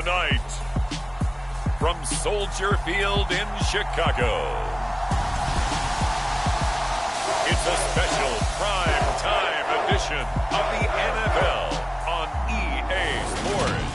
Tonight, from Soldier Field in Chicago, it's a special prime time edition of the NFL on EA Sports.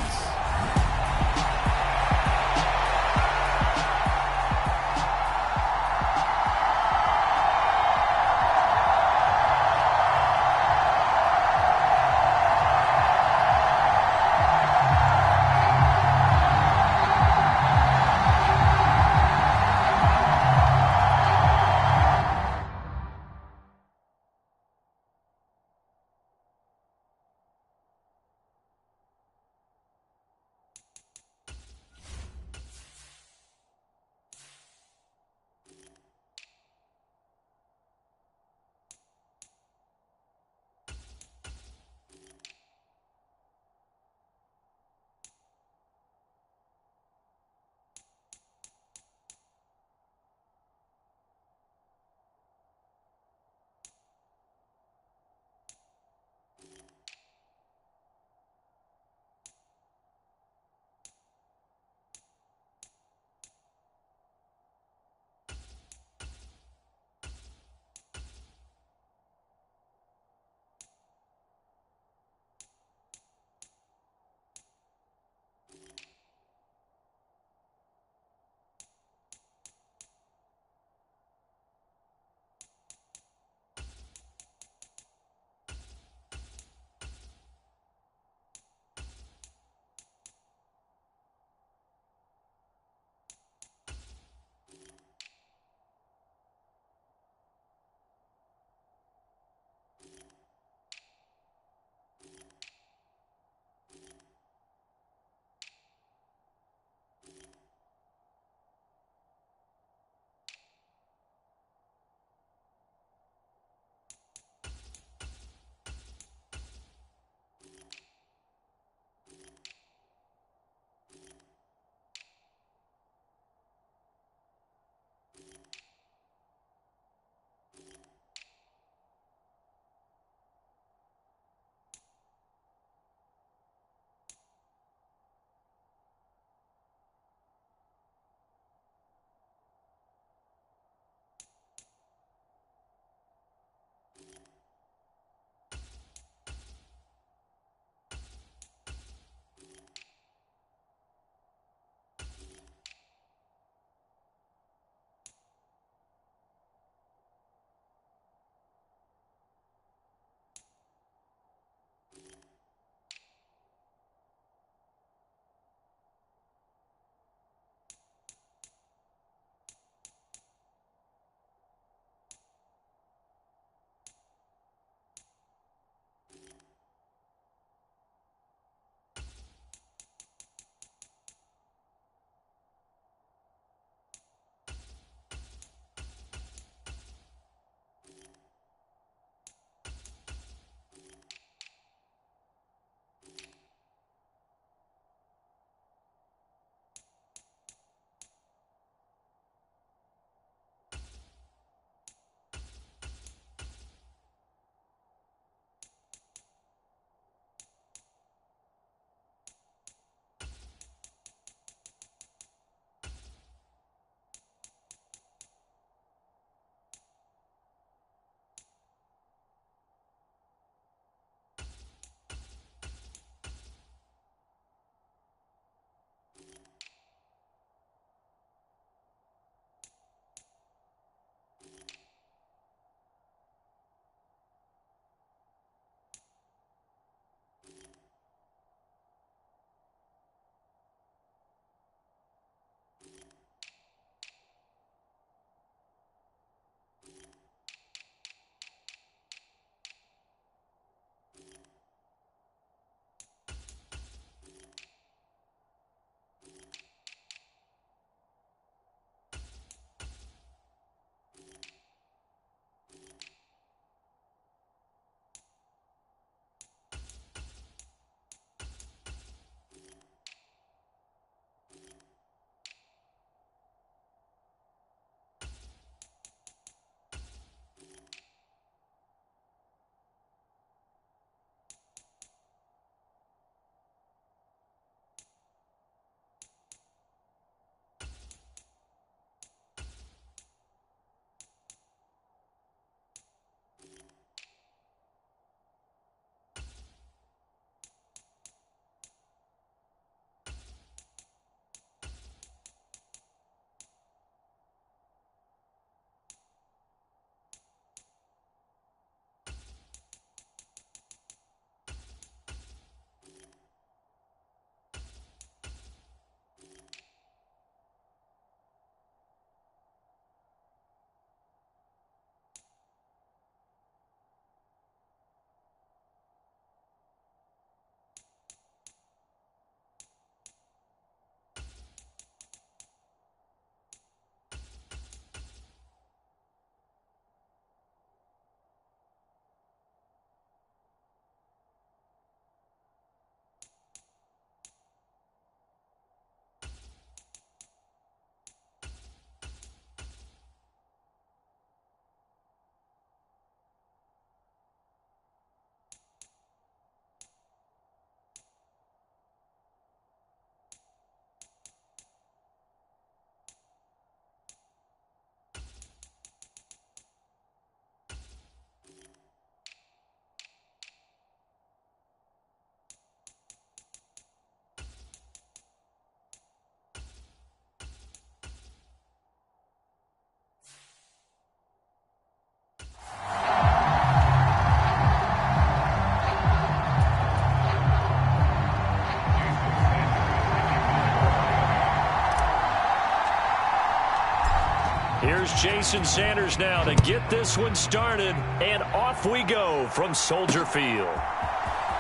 Here's Jason Sanders now to get this one started. And off we go from Soldier Field.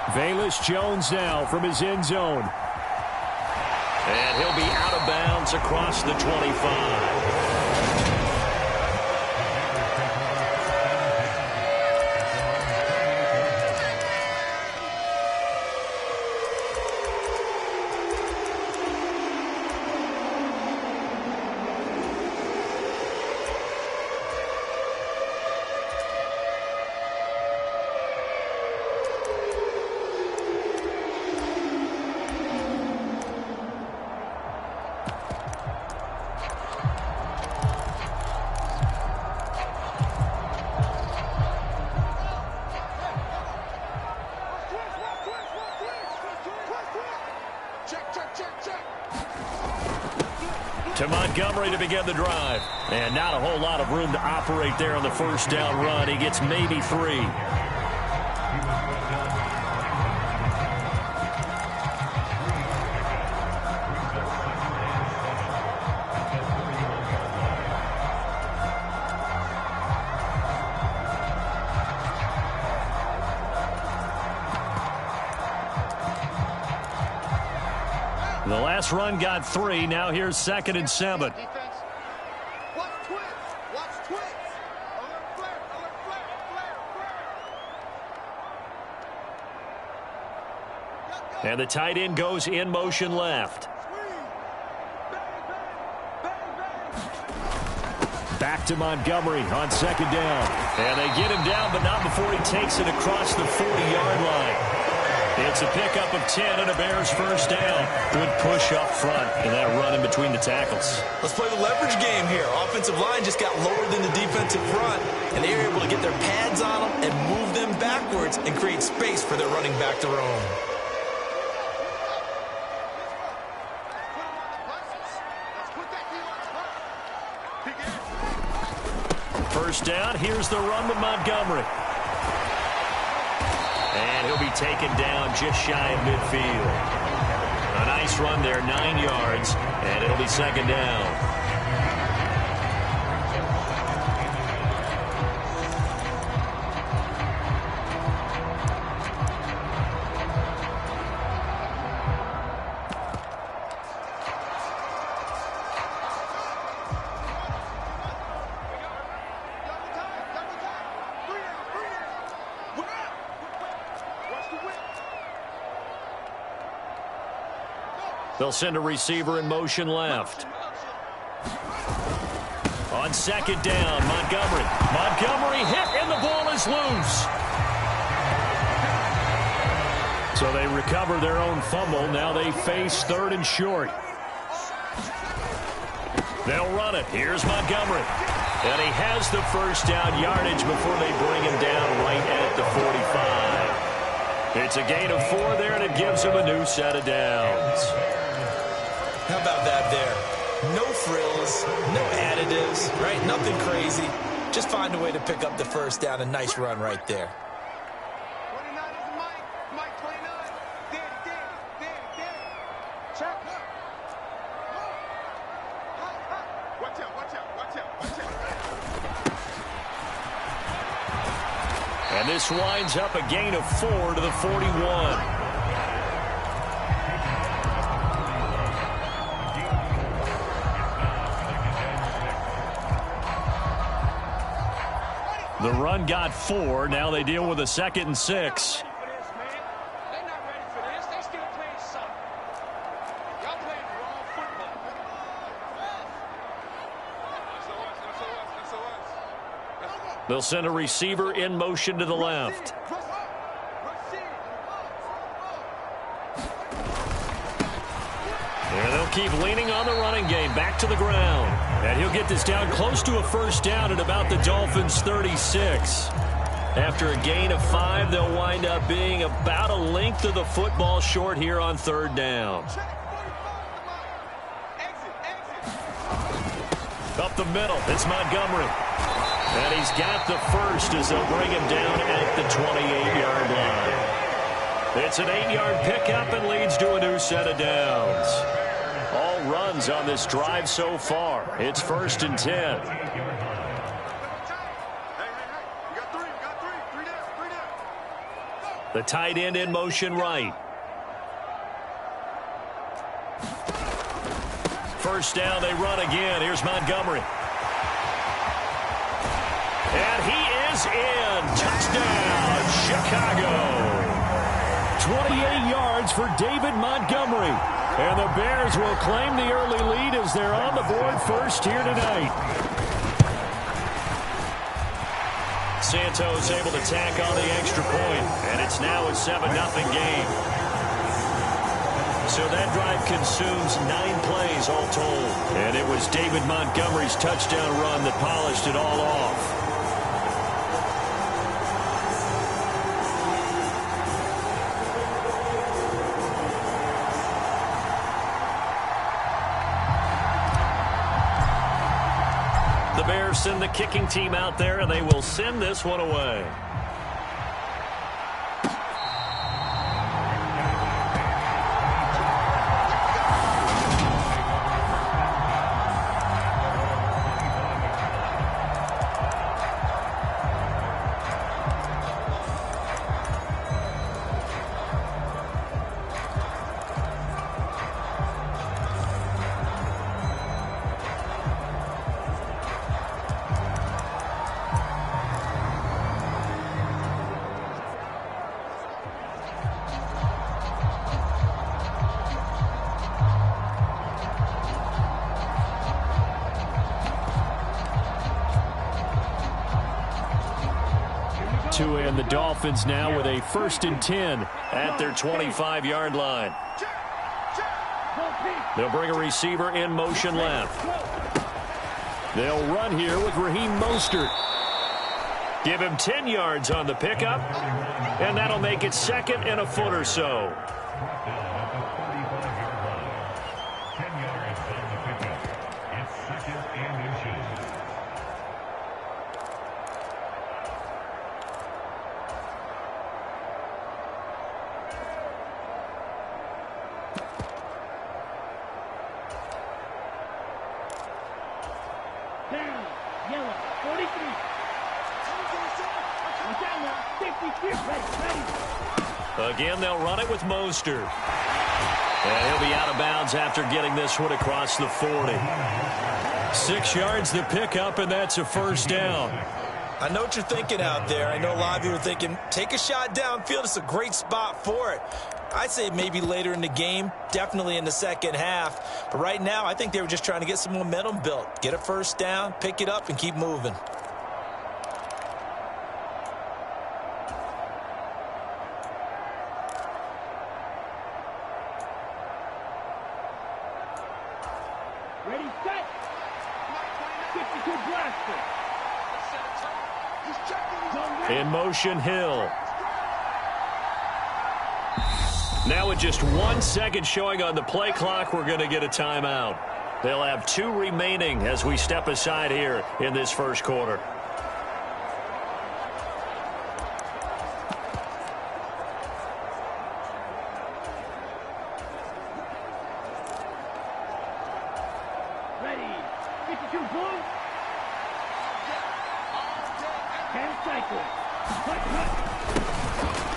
Velus Jones now from his end zone. And he'll be out of bounds across the 25. To Montgomery to begin the drive. And not a whole lot of room to operate there on the first down run. He gets maybe 3. The last run got 3. Now here's 2nd and 7. And the tight end goes in motion left. Back to Montgomery on 2nd down. And they get him down, but not before he takes it across the 40-yard line. It's a pickup of 10 and a Bears first down. Good push up front and that run in between the tackles. Let's play the leverage game here. Offensive line just got lower than the defensive front, and they were able to get their pads on them and move them backwards and create space for their running back to roam. First down, here's the run with Montgomery. And he'll be taken down just shy of midfield. A nice run there, 9 yards, and it'll be 2nd down. They'll send a receiver in motion left. On 2nd down, Montgomery. Montgomery hit, and the ball is loose. So they recover their own fumble. Now they face 3rd and short. They'll run it. Here's Montgomery. And he has the first down yardage before they bring him down right at the 45. It's a gain of 4 there, and it gives him a new set of downs. How about that there? No frills, no additives, right? Nothing crazy. Just find a way to pick up the first down. A nice run right there. 29 is Mike 29. Danny. Check. Watch out. And this winds up a gain of 4 to the 41. The run got 4. Now they deal with a 2nd and 6. They'll send a receiver in motion to the left. And they'll keep leaning on the running game. Back to the ground. And he'll get this down close to a first down at about the Dolphins' 36. After a gain of 5, they'll wind up being about a length of the football short here on 3rd down. Up the middle, it's Montgomery. And he's got the first as they'll bring him down at the 28-yard line. It's an 8-yard pickup and leads to a new set of downs. All runs on this drive so far. It's 1st and 10. Hey, you got three. Three down. The tight end in motion right. First down, they run again. Here's Montgomery. And he is in. Touchdown, Chicago. 28 yards for David Montgomery. And the Bears will claim the early lead as they're on the board first here tonight. Santos able to tack on the extra point, and it's now a 7-0 game. So that drive consumes 9 plays all told. And it was David Montgomery's touchdown run that polished it all off. The Bears send the kicking team out there, and they will send this one away. And the Dolphins now with a 1st and 10 at their 25-yard line. They'll bring a receiver in motion left. They'll run here with Raheem Mostert. Give him 10 yards on the pickup, and that'll make it 2nd and a foot or so. Again, they'll run it with Mostert. And he'll be out of bounds after getting this one across the 40. 6 yards to pick up, and that's a 1st down. I know what you're thinking out there. I know a lot of you are thinking, take a shot downfield. It's a great spot for it. I'd say maybe later in the game, definitely in the second half. But right now, I think they were just trying to get some momentum built. Get a 1st down, pick it up, and keep moving. Ready, set. 52 blaster. In motion, Hill. Now with just 1 second showing on the play clock, we're going to get a timeout. They'll have 2 remaining as we step aside here in this first quarter. Ready. 52 blue. 10 cycle.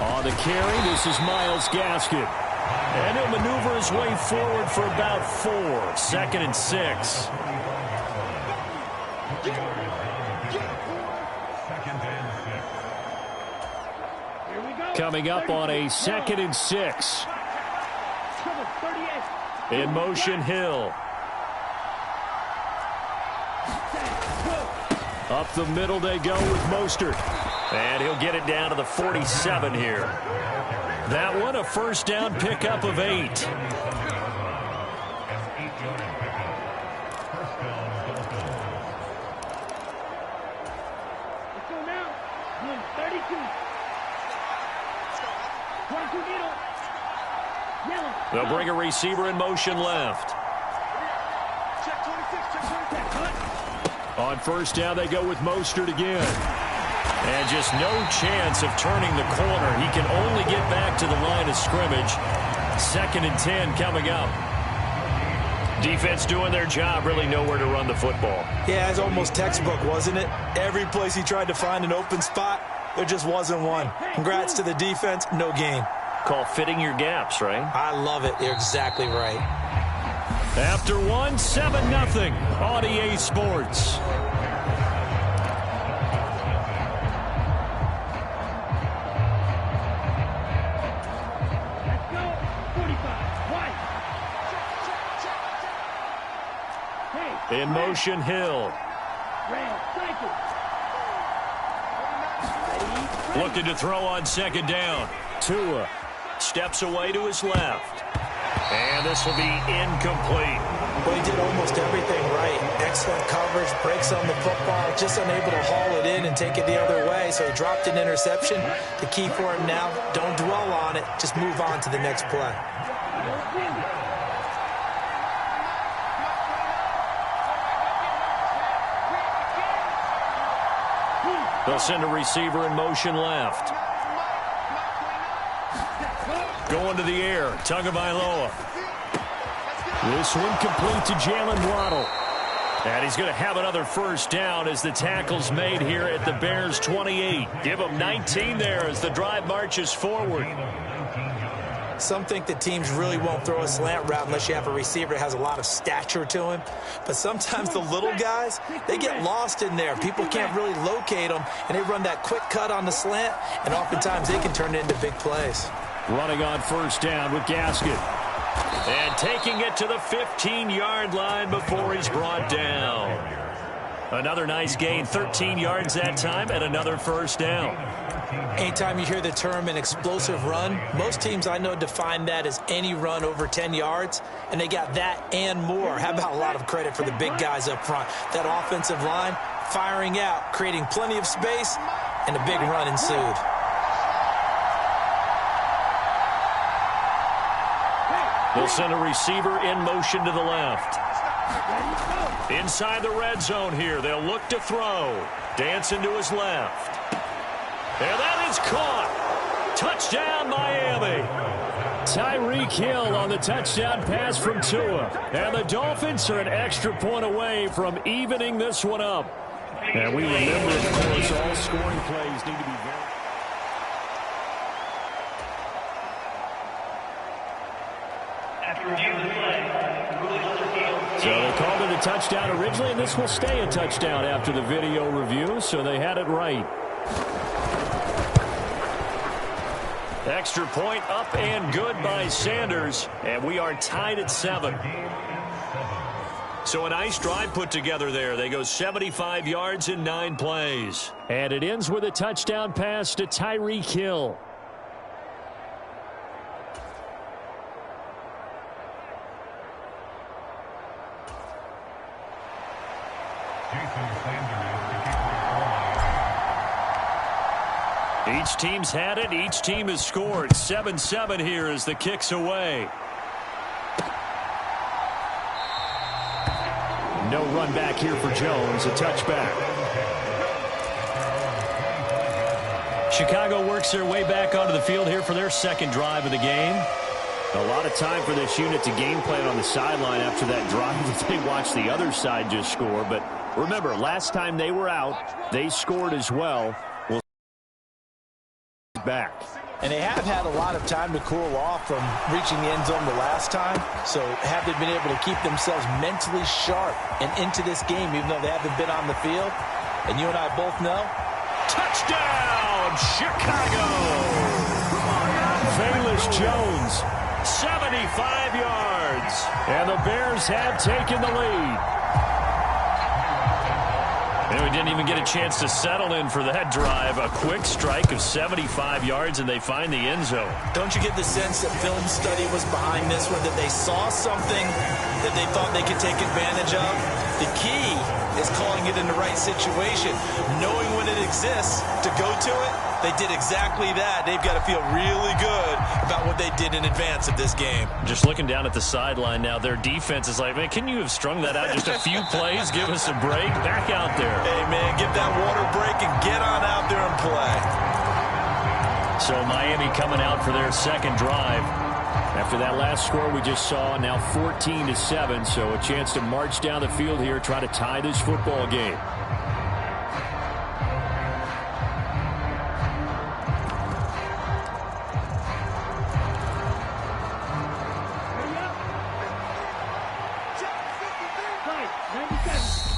On the carry, this is Myles Gaskin. And he'll maneuver his way forward for about 4. 2nd and 6. Coming up on a 2nd and 6. In motion, Hill. Up the middle they go with Mostert. And he'll get it down to the 47 here. That one a 1st down pickup of 8. Let's go now. 32. 22 needle. Yellow. They'll bring a receiver in motion left. Check 26, check 26. On 1st down, they go with Mostert again. And just no chance of turning the corner. He can only get back to the line of scrimmage. 2nd and 10 coming up. Defense doing their job, really nowhere to run the football. Yeah, it's almost textbook, wasn't it? Every place he tried to find an open spot, there just wasn't one. Congrats to the defense, no gain. Call fitting your gaps, right? I love it. You're exactly right. After one, 7-0 on EA Sports. Let's go. 45. White. Hey. In motion, Hill. Rail. Cycle. Looking to throw on second down. Tua steps away to his left. And this will be incomplete. Well, he did almost everything right. Excellent coverage, breaks on the football, just unable to haul it in and take it the other way. So he dropped an interception. The key for him now, don't dwell on it. Just move on to the next play. They'll send a receiver in motion left. Going to the air, Tagovailoa. This one complete to Jalen Waddle. And he's going to have another first down as the tackle's made here at the Bears' 28. Give them 19 there as the drive marches forward. Some think that teams really won't throw a slant route unless you have a receiver that has a lot of stature to him. But sometimes the little guys, they get lost in there. People can't really locate them, and they run that quick cut on the slant, and oftentimes they can turn it into big plays. Running on first down with Gasket. And taking it to the 15-yard line before he's brought down. Another nice gain, 13 yards that time, and another first down. Anytime you hear the term an explosive run, most teams I know define that as any run over 10 yards, and they got that and more. How about a lot of credit for the big guys up front? That offensive line firing out, creating plenty of space, and a big run ensued. They'll send a receiver in motion to the left. Inside the red zone here, they'll look to throw. Dancing to his left. And that is caught. Touchdown, Miami. Tyreek Hill on the touchdown pass from Tua. And the Dolphins are an extra point away from evening this one up. And we remember, of course, all scoring plays need to be very... So they called it a touchdown originally, and this will stay a touchdown after the video review, so they had it right. Extra point up and good by Sanders, and we are tied at 7. So a nice drive put together there. They go 75 yards in 9 plays. And it ends with a touchdown pass to Tyreek Hill. Each team's had it. Each team has scored. 7-7 here as the kick's away. No run back here for Jones. A touchback. Chicago works their way back onto the field here for their second drive of the game. A lot of time for this unit to game plan on the sideline after that drive that they watched the other side just score. But remember, last time they were out, they scored as well. Back. And they have had a lot of time to cool off from reaching the end zone the last time. So have they been able to keep themselves mentally sharp and into this game even though they haven't been on the field? And you and I both know. Touchdown, Chicago! Velus Jones, 75 yards. And the Bears have taken the lead. And we didn't even get a chance to settle in for that drive. A quick strike of 75 yards, and they find the end zone. Don't you get the sense that film study was behind this one, that they saw something that they thought they could take advantage of? The key is calling it in the right situation, knowing when it exists to go to it. They did exactly that. They've got to feel really good about what they did in advance of this game. Just looking down at the sideline now, their defense is like, man, can you have strung that out just a few plays? Give us a break. Back out there. Hey, man, get that water break and get on out there and play. So Miami coming out for their second drive. After that last score we just saw, now 14-7, so a chance to march down the field here, try to tie this football game.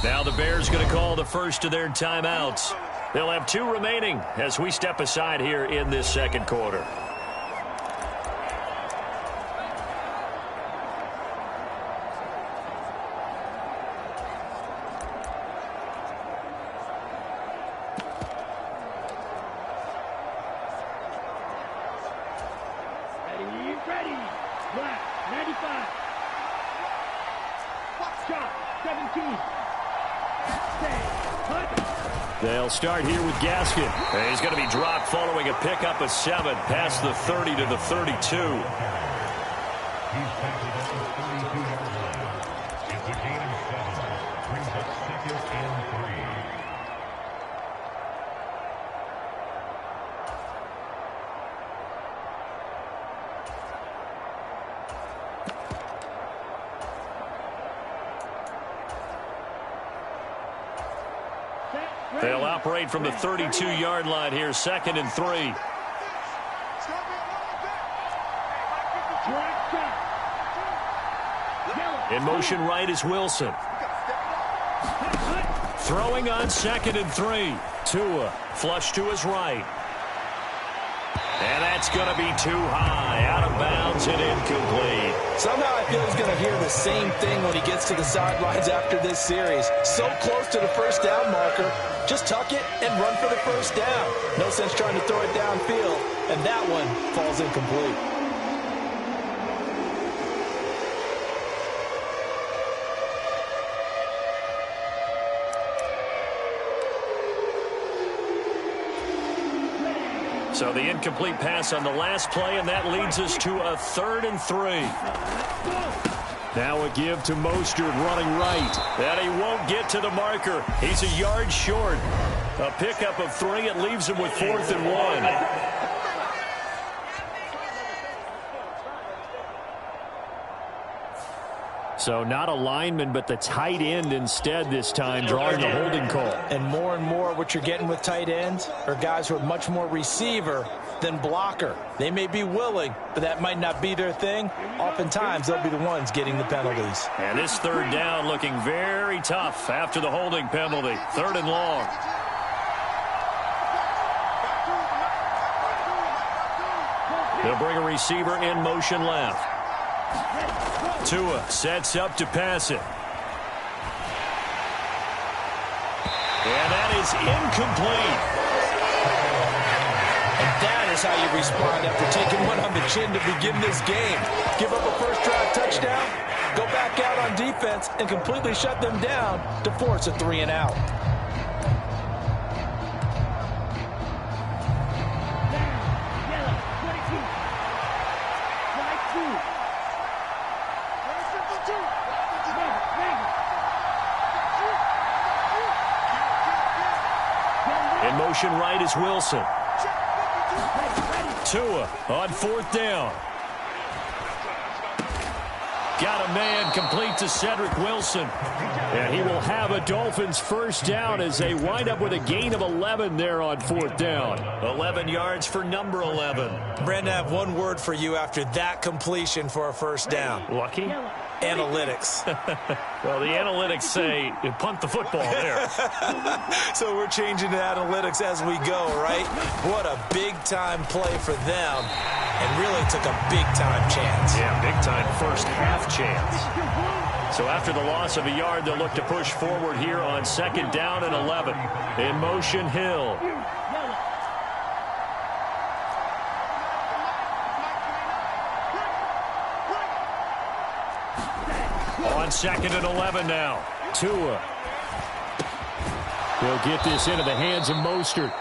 Now the Bears going to call the first of their timeouts. They'll have 2 remaining as we step aside here in this second quarter. Ready. Black, 95. Shot, 17. They'll start here with Gaskin. And he's going to be dropped following a pickup of 7 past the 30 to the 32. He's tackled at the 32-yard line. It's a gain of 7. Brings up 2nd and 3. They'll operate from the 32-yard line here, 2nd and 3. In motion right is Wilson. Throwing on 2nd and 3. Tua, flush to his right. And that's going to be too high, out of bounds and incomplete. Somehow I feel he's going to hear the same thing when he gets to the sidelines after this series. So close to the first down marker. Just tuck it and run for the first down. No sense trying to throw it downfield. And that one falls incomplete. So the incomplete pass on the last play, and that leads us to a 3rd and 3. Now a give to Mostert running right. And he won't get to the marker. He's a yard short. A pickup of 3. It leaves him with 4th and 1. So not a lineman, but the tight end instead this time, drawing the holding call. And more what you're getting with tight ends are guys who are much more receiver than blocker. They may be willing, but that might not be their thing. Oftentimes, they'll be the ones getting the penalties. And this 3rd down looking very tough after the holding penalty. 3rd and long. They'll bring a receiver in motion left. Tua sets up to pass it. And that is incomplete. And that is how you respond after taking one on the chin to begin this game. Give up a first drive touchdown, go back out on defense, and completely shut them down to force a 3 and out. In motion right is Wilson. Tua on 4th down. Got a man complete to Cedric Wilson. And he will have a Dolphins first down as they wind up with a gain of 11 there on 4th down. 11 yards for number 11. Brandon, I have one word for you after that completion for a first down. Lucky? Analytics. Well, the analytics say punt the football there. So we're changing to analytics as we go, right? What a big-time play for them. And really took a big-time chance. Yeah, big-time first half chance. So after the loss of a yard, they'll look to push forward here on 2nd down and 11. In motion, Hill. On 2nd and 11 now. Tua. He'll get this into the hands of Mostert.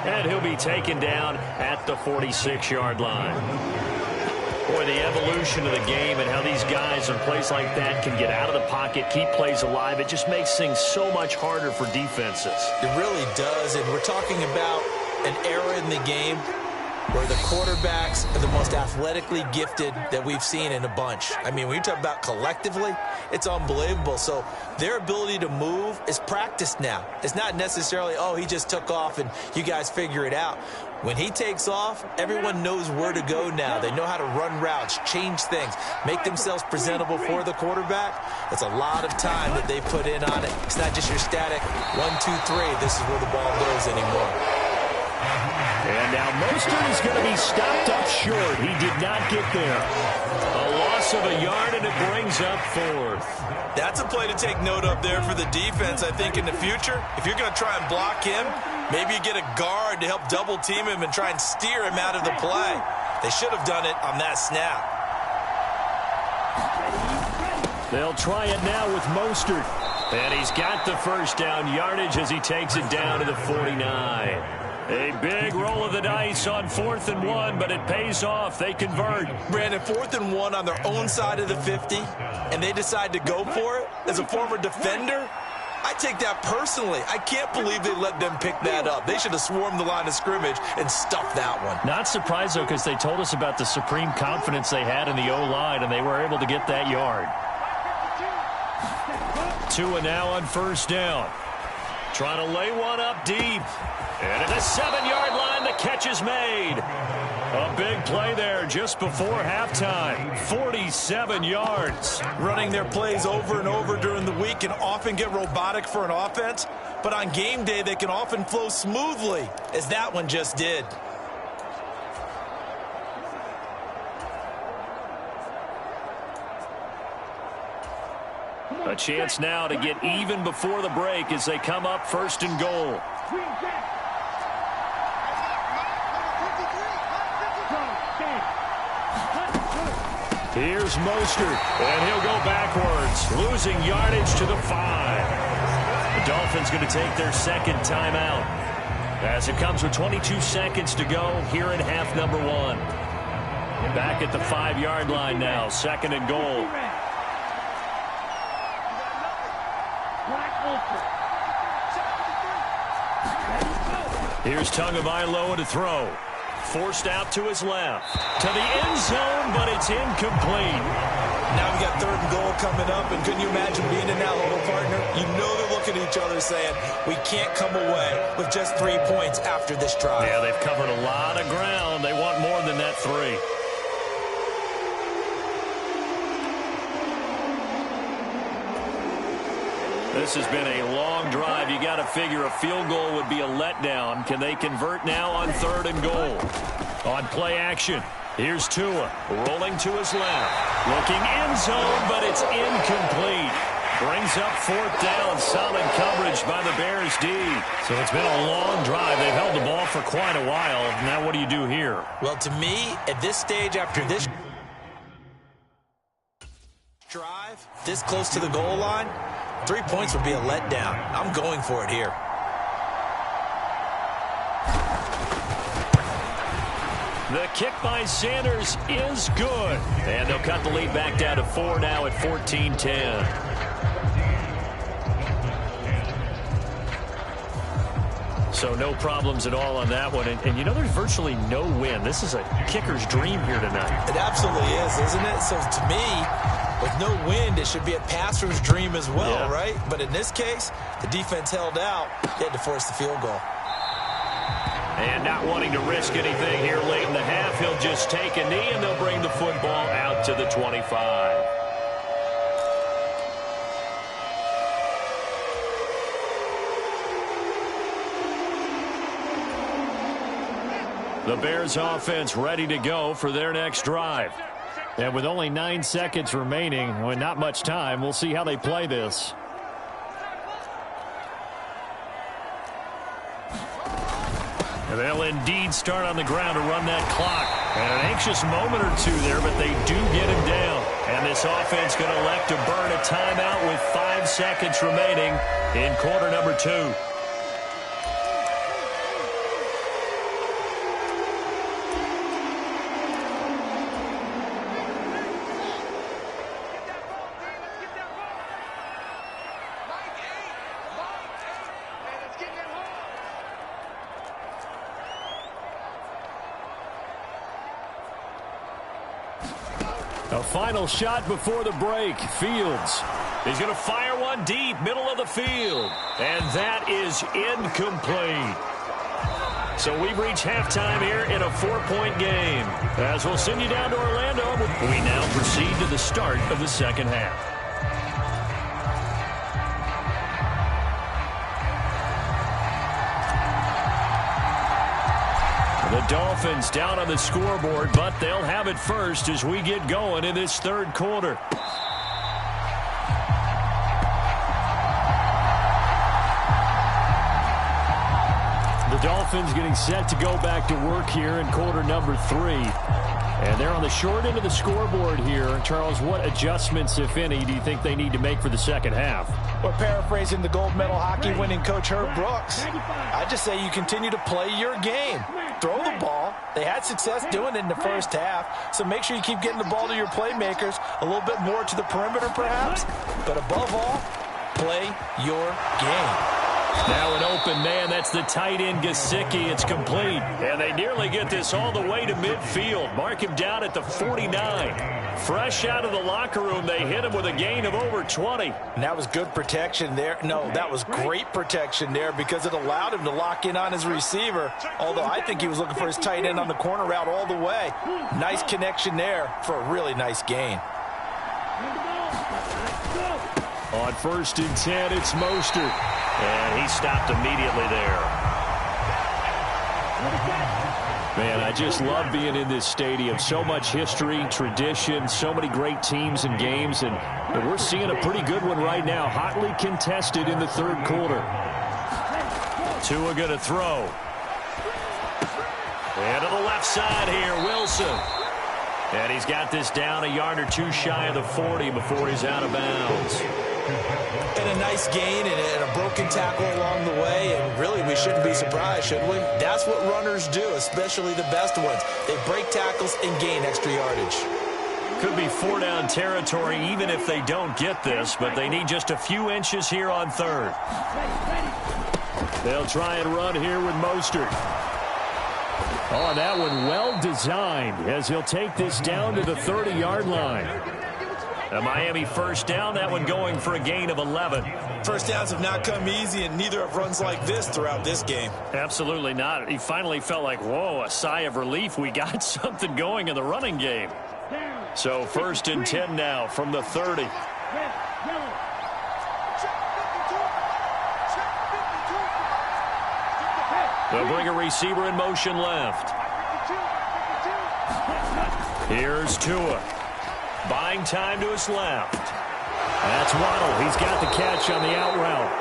And he'll be taken down at the 46-yard line. Boy, the evolution of the game and how these guys in plays like that can get out of the pocket, keep plays alive, it just makes things so much harder for defenses. It really does, and we're talking about an era in the game where the quarterbacks are the most athletically gifted that we've seen in a bunch. I mean, when you talk about collectively, it's unbelievable. So their ability to move is practiced now. It's not necessarily, oh, he just took off and you guys figure it out. When he takes off, everyone knows where to go now. They know how to run routes, change things, make themselves presentable for the quarterback. It's a lot of time that they put in on it. It's not just your static 1, 2, 3. This is where the ball goes anymore. And now Mostert is going to be stopped up short. He did not get there. A loss of a yard, and it brings up 4th. That's a play to take note of there for the defense, I think, in the future. If you're going to try and block him, maybe you get a guard to help double team him and try and steer him out of the play. They should have done it on that snap. They'll try it now with Mostert. And he's got the first down yardage as he takes it down to the 49. A big roll of the dice on 4th and 1, but it pays off. They convert. Brandon, 4th and 1 on their own side of the 50, and they decide to go for it. As a former defender, I take that personally. I can't believe they let them pick that up. They should have swarmed the line of scrimmage and stuffed that one. Not surprised, though, because they told us about the supreme confidence they had in the O-line, and they were able to get that yard. Tua now on first down. Trying to lay one up deep. And at the 7-yard line, the catch is made. A big play there just before halftime. 47 yards. Running their plays over and over during the week can often get robotic for an offense, but on game day, they can often flow smoothly, as that one just did. A chance now to get even before the break as they come up 1st and goal. Here's Mostert, and he'll go backwards, losing yardage to the 5. The Dolphins going to take their second timeout as it comes with 22 seconds to go here in half number 1. Back at the 5-yard line now, 2nd and goal. Here's Tagovailoa to throw. Forced out to his left. To the end zone, but it's incomplete. Now we got 3rd and goal coming up, and can you imagine being in that huddle, partner? You know they're looking at each other saying, we can't come away with just 3 points after this drive. Yeah, they've covered a lot of ground. They want more than that 3. This has been a long drive. You got to figure a field goal would be a letdown. Can they convert now on 3rd and goal? On play action, here's Tua rolling to his left. Looking end zone, but it's incomplete. Brings up 4th down. Solid coverage by the Bears D. So it's been a long drive. They've held the ball for quite a while. Now what do you do here? Well, to me, at this stage after this drive, this close to the goal line, 3 points would be a letdown. I'm going for it here. The kick by Sanders is good. And they'll cut the lead back down to 4 now at 14-10. So no problems at all on that one. And you know, there's virtually no win. This is a kicker's dream here tonight. It absolutely is, isn't it? So to me, with no wind, it should be a passer's dream as well, yeah. Right? But in this case, the defense held out. They had to force the field goal. And not wanting to risk anything here late in the half, he'll just take a knee, and they'll bring the football out to the 25. The Bears offense ready to go for their next drive. And with only 9 seconds remaining, and not much time, we'll see how they play this. And they'll indeed start on the ground to run that clock. And an anxious moment or two there, but they do get him down. And this offense going to elect to burn a timeout with 5 seconds remaining in quarter number 2. A final shot before the break. Fields. He's going to fire one deep, middle of the field. And that is incomplete. So we've reached halftime here in a 4-point game. As we'll send you down to Orlando, we now proceed to the start of the second half. The Dolphins down on the scoreboard, but they'll have it first as we get going in this third quarter. The Dolphins getting set to go back to work here in quarter number 3. And they're on the short end of the scoreboard here. Charles, what adjustments, if any, do you think they need to make for the second half? Well, paraphrasing the gold medal hockey winning coach Herb Brooks, I just say you continue to play your game. Throw the ball. They had success doing it in the first half, so make sure you keep getting the ball to your playmakers, a little bit more to the perimeter perhaps, but above all, play your game. Now an open man. That's the tight end, Gesicki. It's complete. And they nearly get this all the way to midfield. Mark him down at the 49. Fresh out of the locker room, they hit him with a gain of over 20. And that was good protection there. No, that was great protection there because it allowed him to lock in on his receiver. Although I think he was looking for his tight end on the corner route all the way. Nice connection there for a really nice gain. On 1st and 10, it's Mostert. And he stopped immediately there. Man, I just love being in this stadium. So much history, tradition, so many great teams and games. And we're seeing a pretty good one right now. Hotly contested in the third quarter. Tua going to throw. And to the left side here, Wilson. And he's got this down a yard or two shy of the 40 before he's out of bounds. And a nice gain and a broken tackle along the way, and really we shouldn't be surprised, should we? That's what runners do, especially the best ones. They break tackles and gain extra yardage. Could be 4-down territory even if they don't get this, but they need just a few inches here on third. They'll try and run here with Mostert. Oh, that one well designed as he'll take this down to the 30-yard line. A Miami first down, that one going for a gain of 11. First downs have not come easy, and neither have runs like this throughout this game. Absolutely not. He finally felt like, whoa, a sigh of relief. We got something going in the running game. So 1st and 10 now from the 30. They'll bring a receiver in motion left. Here's Tua. Buying time to his left. That's Waddle. He's got the catch on the out route.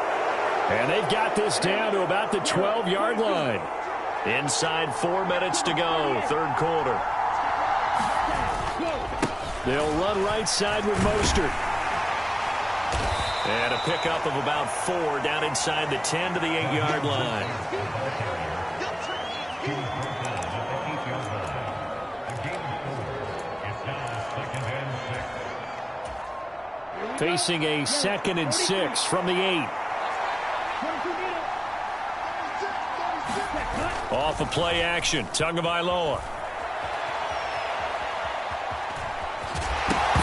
And they've got this down to about the 12-yard line. Inside 4 minutes to go, third quarter. They'll run right side with Mostert. And a pickup of about 4 down inside the 10 to the 8-yard line. Facing a 2nd and 6 from the 8. Off of play action, Tagovailoa.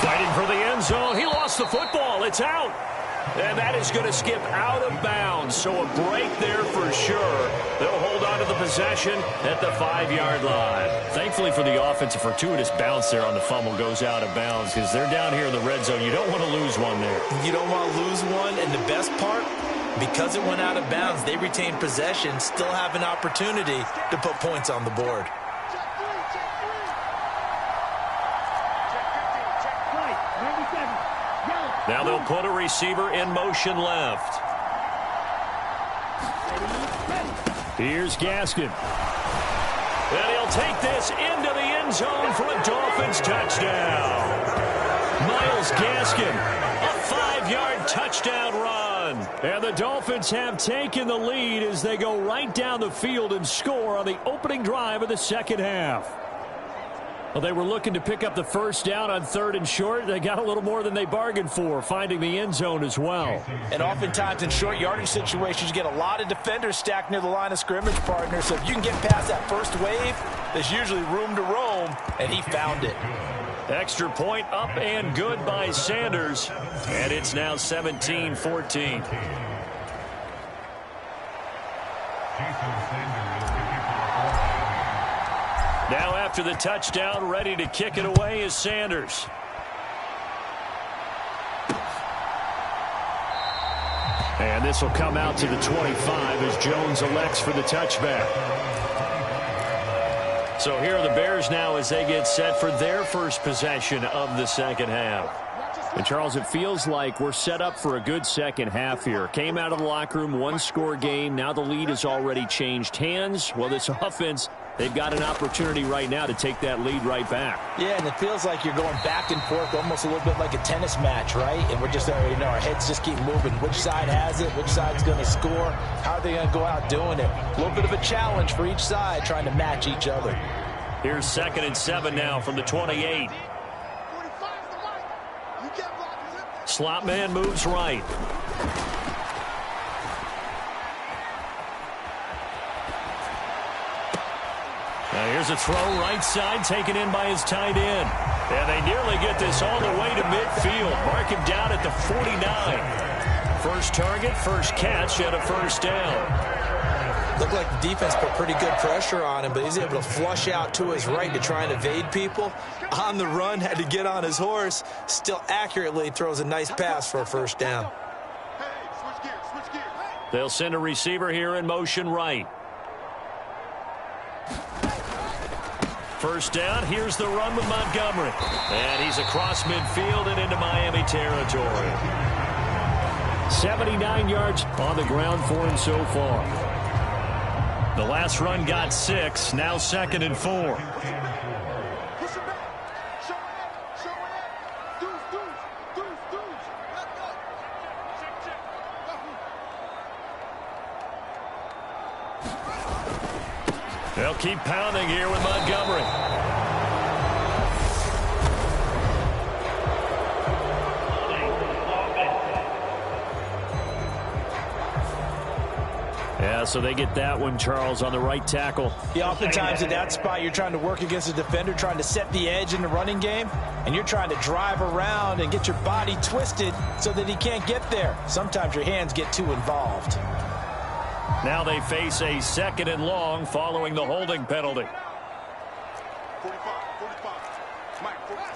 Fighting for the end zone. He lost the football. It's out. And that is going to skip out of bounds. So a break there for sure. They'll hold on to the possession at the 5-yard line. Thankfully for the offense, a fortuitous bounce there on the fumble goes out of bounds because they're down here in the red zone. You don't want to lose one there. You don't want to lose one. And the best part, because it went out of bounds, they retain possession, still have an opportunity to put points on the board. Now they'll put a receiver in motion left. Here's Gaskin. And he'll take this into the end zone for a Dolphins touchdown. Myles Gaskin, a 5-yard touchdown run. And the Dolphins have taken the lead as they go right down the field and score on the opening drive of the second half. Well, they were looking to pick up the first down on 3rd and short. They got a little more than they bargained for, finding the end zone as well. And oftentimes in short yardage situations, you get a lot of defenders stacked near the line of scrimmage, partner. So if you can get past that first wave, there's usually room to roam, and he found it. Extra point up and good by Sanders. And it's now 17-14. Now after the touchdown, ready to kick it away is Sanders. And this will come out to the 25 as Jones elects for the touchback. So here are the Bears now as they get set for their first possession of the second half. And, Charles, it feels like we're set up for a good second half here. Came out of the locker room, one-score game. Now the lead has already changed hands. Well, this offense, they've got an opportunity right now to take that lead right back. Yeah, and it feels like you're going back and forth almost a little bit like a tennis match, right? And we're just, our heads just keep moving. Which side has it? Which side's going to score? How are they going to go out doing it? A little bit of a challenge for each side trying to match each other. Here's 2nd and 7 now from the 28. Slot man moves right. Now here's a throw right side taken in by his tight end. And they nearly get this all the way to midfield. Mark him down at the 49. First target, first catch, and a first down. Looked like the defense put pretty good pressure on him, but he's able to flush out to his right to try and evade people. On the run, had to get on his horse. Still accurately throws a nice pass for a first down. Switch gears. They'll send a receiver here in motion right. First down, here's the run with Montgomery. And he's across midfield and into Miami territory. 79 yards on the ground for him so far. The last run got 6, now 2nd and 4. Push it back. Show it. Deuce. Let's go. They'll keep pounding here with Montgomery. Yeah, so they get that one, Charles, on the right tackle. Yeah, oftentimes at that spot, you're trying to work against a defender, trying to set the edge in the running game, and you're trying to drive around and get your body twisted so that he can't get there. Sometimes your hands get too involved. Now they face a 2nd and long following the holding penalty. 45. Mike, 45.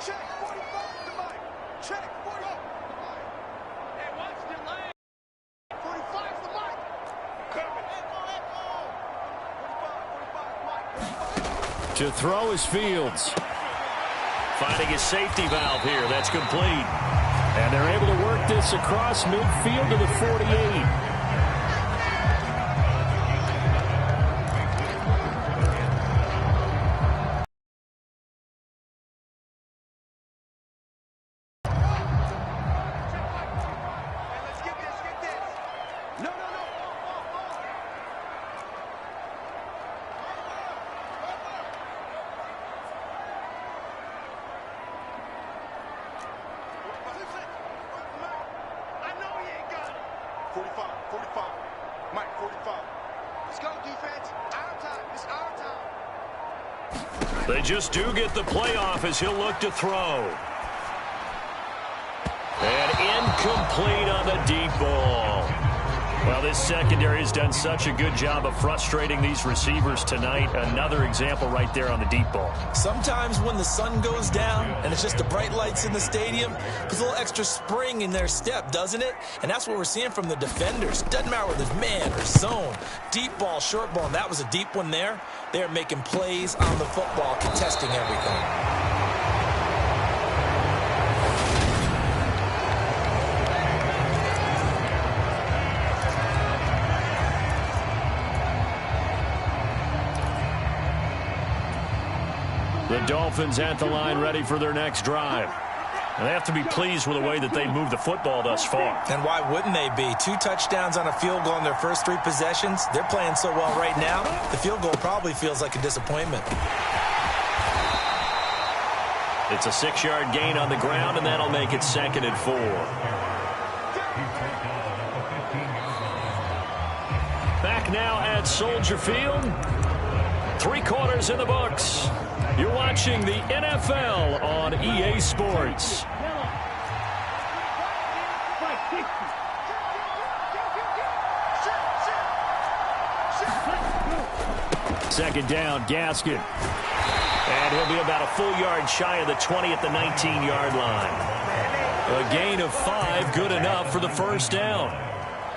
Check 45 to Mike. Check 45. Hey, watch the line. 45 to Mike. Coming. Echo. 45, Mike. To throw is Fields. Finding his safety valve here. That's complete. And they're able to work this across midfield to the 48. They just do get the playoff as he'll look to throw. And incomplete on the deep ball. Well, this secondary has done such a good job of frustrating these receivers tonight. Another example right there on the deep ball. Sometimes when the sun goes down and it's just the bright lights in the stadium, there's a little extra spring in their step, doesn't it? And that's what we're seeing from the defenders. Doesn't matter whether it's man or zone, deep ball, short ball. And that was a deep one there. They're making plays on the football, contesting everything. The Dolphins at the line ready for their next drive. And they have to be pleased with the way that they moved the football thus far. And why wouldn't they be? 2 touchdowns on a field goal in their first 3 possessions. They're playing so well right now, the field goal probably feels like a disappointment. It's a 6-yard gain on the ground, and that'll make it 2nd and 4. Back now at Soldier Field. 3 quarters in the books. You're watching the NFL on EA Sports. Second down, Gaskin. And he'll be about a full yard shy of the 20 at the 19-yard line. A gain of 5, good enough for the first down.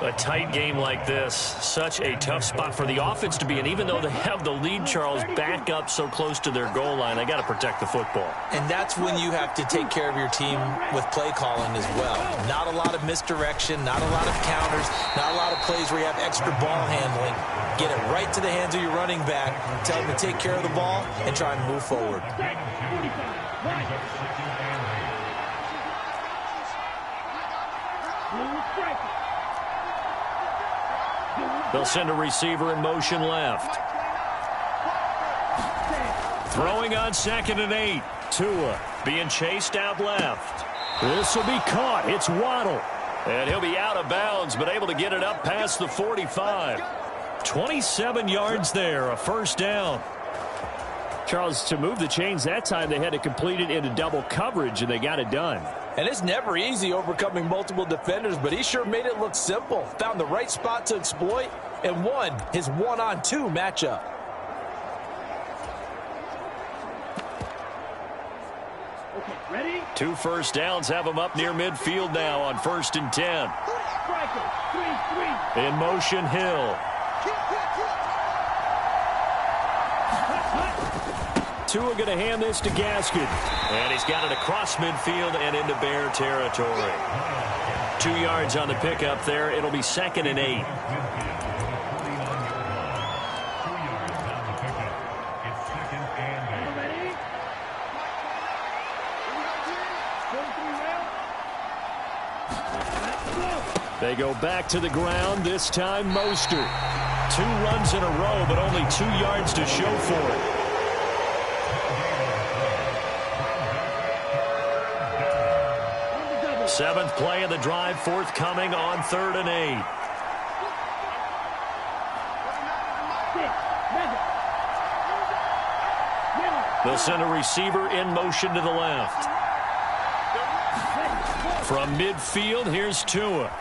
A tight game like this, such a tough spot for the offense to be in. Even though they have the lead, Charles, back up so close to their goal line, they got to protect the football. And that's when you have to take care of your team with play calling as well. Not a lot of misdirection, not a lot of counters, not a lot of plays where you have extra ball handling. Get it right to the hands of your running back, tell him to take care of the ball, and try and move forward. They'll send a receiver in motion left. Throwing on 2nd and 8. Tua being chased out left. This will be caught. It's Waddle. And he'll be out of bounds, but able to get it up past the 45. 27 yards there, a first down. Charles, to move the chains that time, they had to complete it into double coverage, and they got it done. And it's never easy overcoming multiple defenders, but he sure made it look simple. Found the right spot to exploit and won his 1-on-2 matchup. Okay, ready? 2 first downs have him up near midfield now on 1st and 10. Striker, 3-3. In motion, Hill. Tua going to hand this to Gaskin. And he's got it across midfield and into Bear territory. 2 yards on the pickup there. It'll be 2nd and 8. They go back to the ground, this time Mostert. 2 runs in a row, but only 2 yards to show for it. Seventh play of the drive forthcoming on 3rd and 8. They'll send a receiver in motion to the left. From midfield, here's Tua.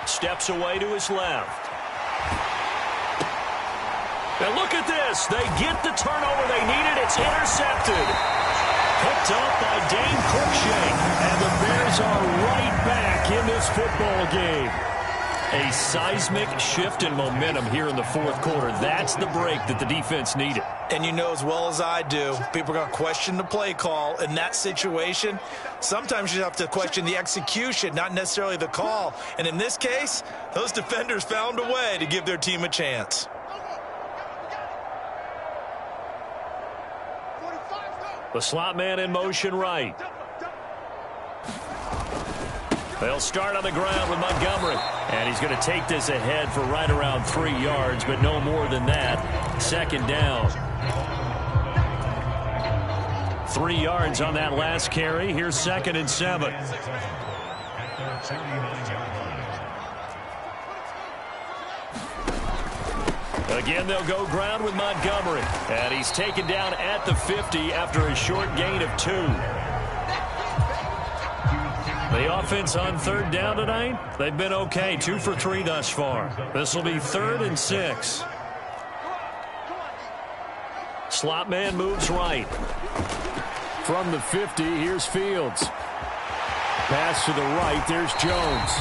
Steps away to his left. And look at this. They get the turnover they needed. It's intercepted. Picked up by Dane Cruikshank. And the Bears are right back in this football game. A seismic shift in momentum here in the 4th quarter. That's the break that the defense needed. And you know as well as I do, people are going to question the play call in that situation. Sometimes you have to question the execution, not necessarily the call. And in this case, those defenders found a way to give their team a chance. The slot man in motion right. They'll start on the ground with Montgomery. And he's going to take this ahead for right around 3 yards, but no more than that. 2nd down. 3 yards on that last carry. Here's 2nd and 7. Again, they'll go ground with Montgomery. And he's taken down at the 50 after a short gain of 2. The offense on 3rd down tonight, they've been okay. 2 for 3 thus far. This will be 3rd and 6. Slot man moves right. From the 50, here's Fields. Pass to the right, there's Jones.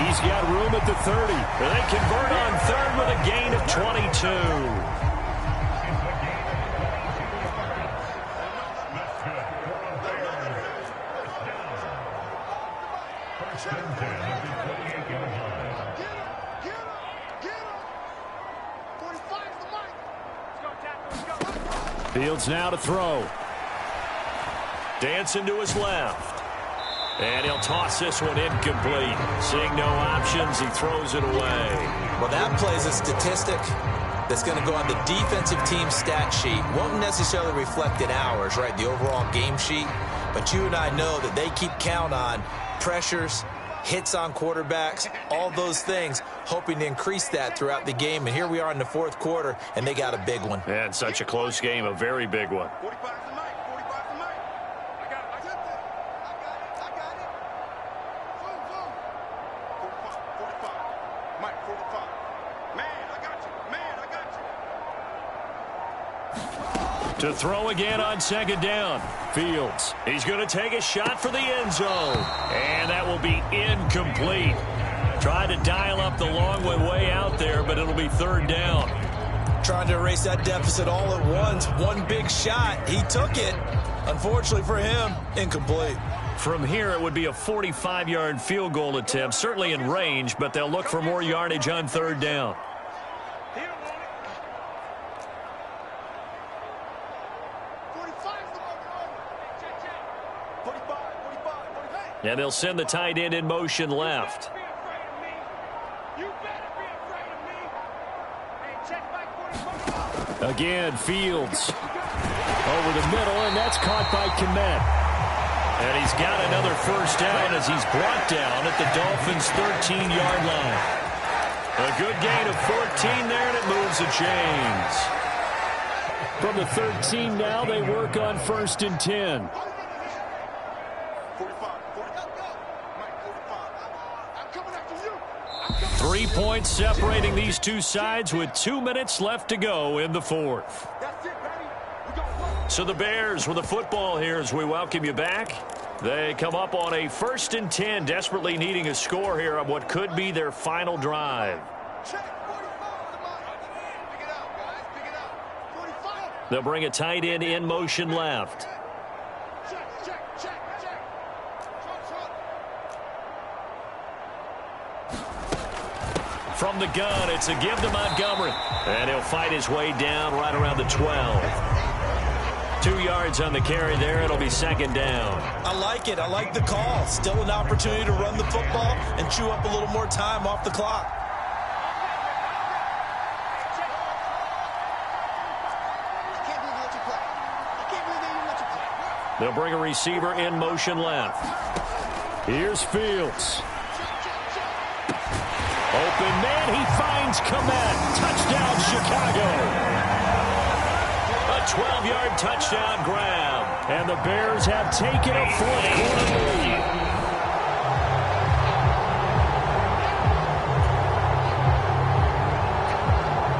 He's got room at the 30. They convert on 3rd with a gain of 22. Fields now to throw. Dancing to his left. And he'll toss this one incomplete. Seeing no options, he throws it away. Well, that plays a statistic that's going to go on the defensive team stat sheet. Won't necessarily reflect in ours, right, the overall game sheet. But you and I know that they keep count on pressures, hits on quarterbacks, all those things, hoping to increase that throughout the game. And here we are in the fourth quarter, and they got a big one. And such a close game, a very big one. 45 to Mike. 45 to Mike. I got it. I got it. Zoom, zoom. 45. Mike, 45. Man, I got you. To throw again on second down. Fields. He's going to take a shot for the end zone. And that will be incomplete. Tried to dial up the long way out there, but it'll be third down. Trying to erase that deficit all at once. One big shot. He took it. Unfortunately for him, incomplete. From here, it would be a 45-yard field goal attempt, certainly in range, but they'll look for more yardage on third down. And they'll send the tight end in motion left. Again, Fields over the middle, and that's caught by Kmet. And he's got another first down as he's brought down at the Dolphins' 13-yard line. A good gain of 14 there, and it moves the chains. From the 13 now, they work on 1st and 10. 3 points separating these two sides with 2 minutes left to go in the fourth. So the Bears with the football here as we welcome you back. They come up on a 1st and 10, desperately needing a score here on what could be their final drive. They'll bring a tight end in motion left. From the gun, it's a give to Montgomery. And he'll fight his way down right around the 12. 2 yards on the carry there. It'll be second down. I like it. I like the call. Still an opportunity to run the football and chew up a little more time off the clock. They'll bring a receiver in motion left. Here's Fields. Open man, he finds Kmet. Touchdown, Chicago. A 12-yard touchdown grab. And the Bears have taken a fourth quarter lead.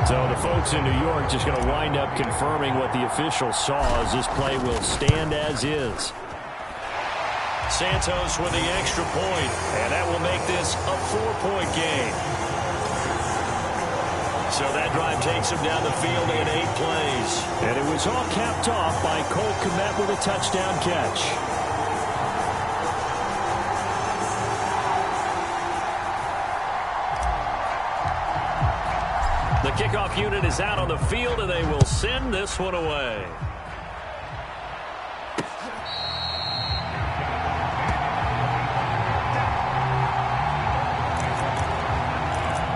So the folks in New York just going to wind up confirming what the officials saw as this play will stand as is. Santos with the extra point, and that will make this a 4-point game. So that drive takes him down the field in 8 plays. And it was all capped off by Cole Kmet with a touchdown catch. The kickoff unit is out on the field, and they will send this one away.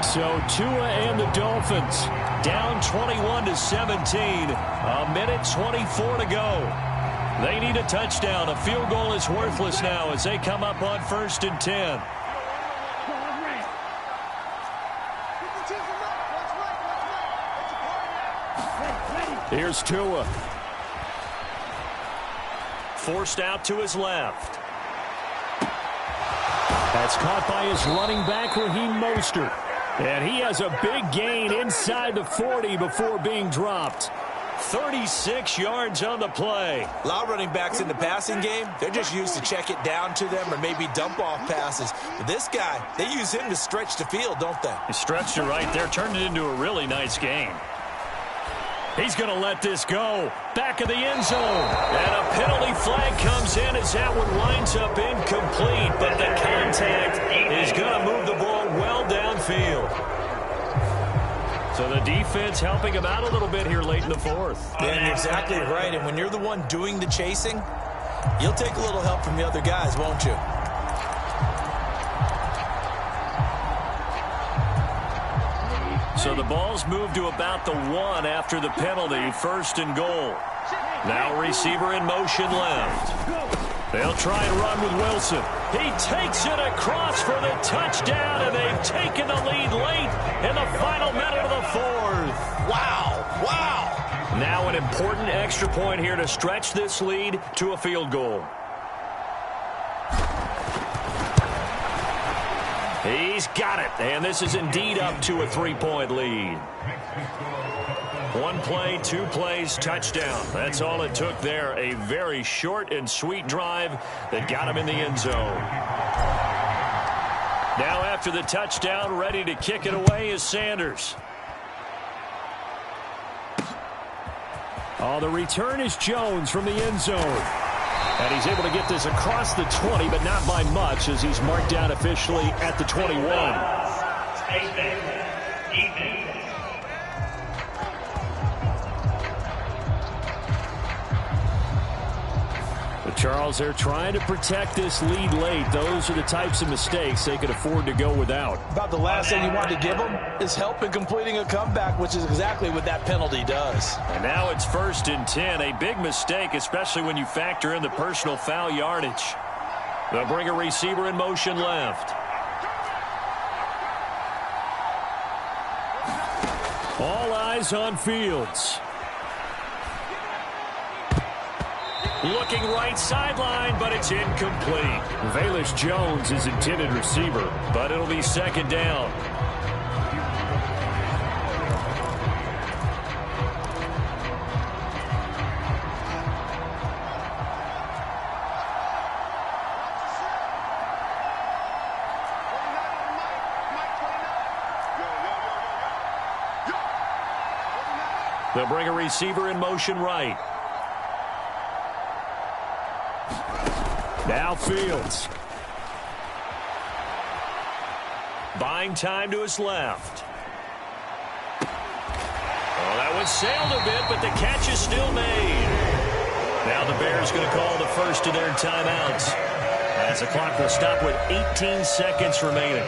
So Tua and the Dolphins down 21-17. A minute 24 to go. They need a touchdown. A field goal is worthless now as they come up on 1st and 10. Here's Tua. Forced out to his left. That's caught by his running back, Raheem Mostert. And he has a big gain inside the 40 before being dropped. 36 yards on the play. A lot of running backs in the passing game, they're just used to check it down to them or maybe dump off passes. But this guy, they use him to stretch the field, don't they? He stretched it right there, turned it into a really nice game. He's going to let this go. Back of the end zone. And a penalty flag comes in as that one winds up incomplete. But the contact is going to move the ball well downfield. So the defense helping him out a little bit here late in the fourth. Yeah, you're exactly right. And when you're the one doing the chasing, you'll take a little help from the other guys, won't you? So the ball's moved to about the 1 after the penalty. 1st and goal. Now receiver in motion left. They'll try and run with Wilson. He takes it across for the touchdown, and they've taken the lead late in the final minute of the fourth. Wow, wow. Now an important extra point here to stretch this lead to a field goal. He's got it, and this is indeed up to a 3-point lead. 1 play, 2 plays, touchdown. That's all it took there. A very short and sweet drive that got him in the end zone. Now after the touchdown, ready to kick it away is Sanders. Oh, the return is Jones from the end zone. And he's able to get this across the 20, but not by much, as he's marked down officially at the 21. But Charles, they're trying to protect this lead late. Those are the types of mistakes they could afford to go without. About the last thing you want to give them is help in completing a comeback, which is exactly what that penalty does. And now it's 1st and 10. A big mistake, especially when you factor in the personal foul yardage. They'll bring a receiver in motion left. All eyes on Fields. Looking right sideline, but it's incomplete. Velus Jones is intended receiver, but it'll be 2nd down. They'll bring a receiver in motion right. Now Fields. Buying time to his left. Oh, that one sailed a bit, but the catch is still made. Now the Bears going to call the first of their timeouts, as the clock will stop with 18 seconds remaining.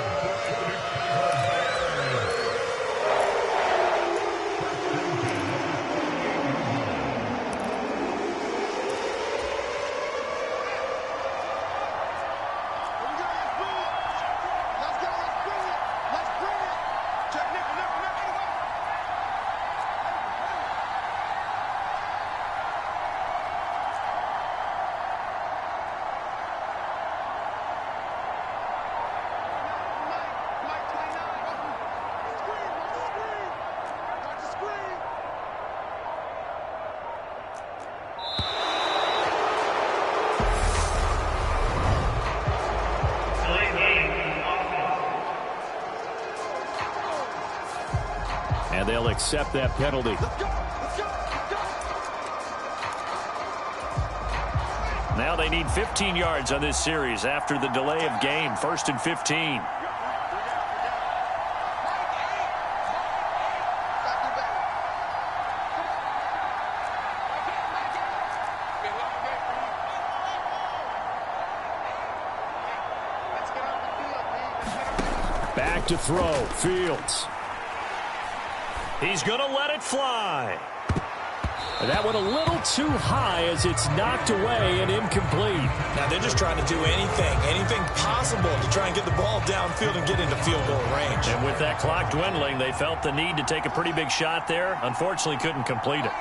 And they'll accept that penalty. Now they need 15 yards on this series after the delay of game. 1st and 15. Back to throw. Fields. He's going to let it fly. And that went a little too high as it's knocked away and incomplete. Now they're just trying to do anything possible to try and get the ball downfield and get into field goal range. And with that clock dwindling, they felt the need to take a pretty big shot there. Unfortunately, couldn't complete it.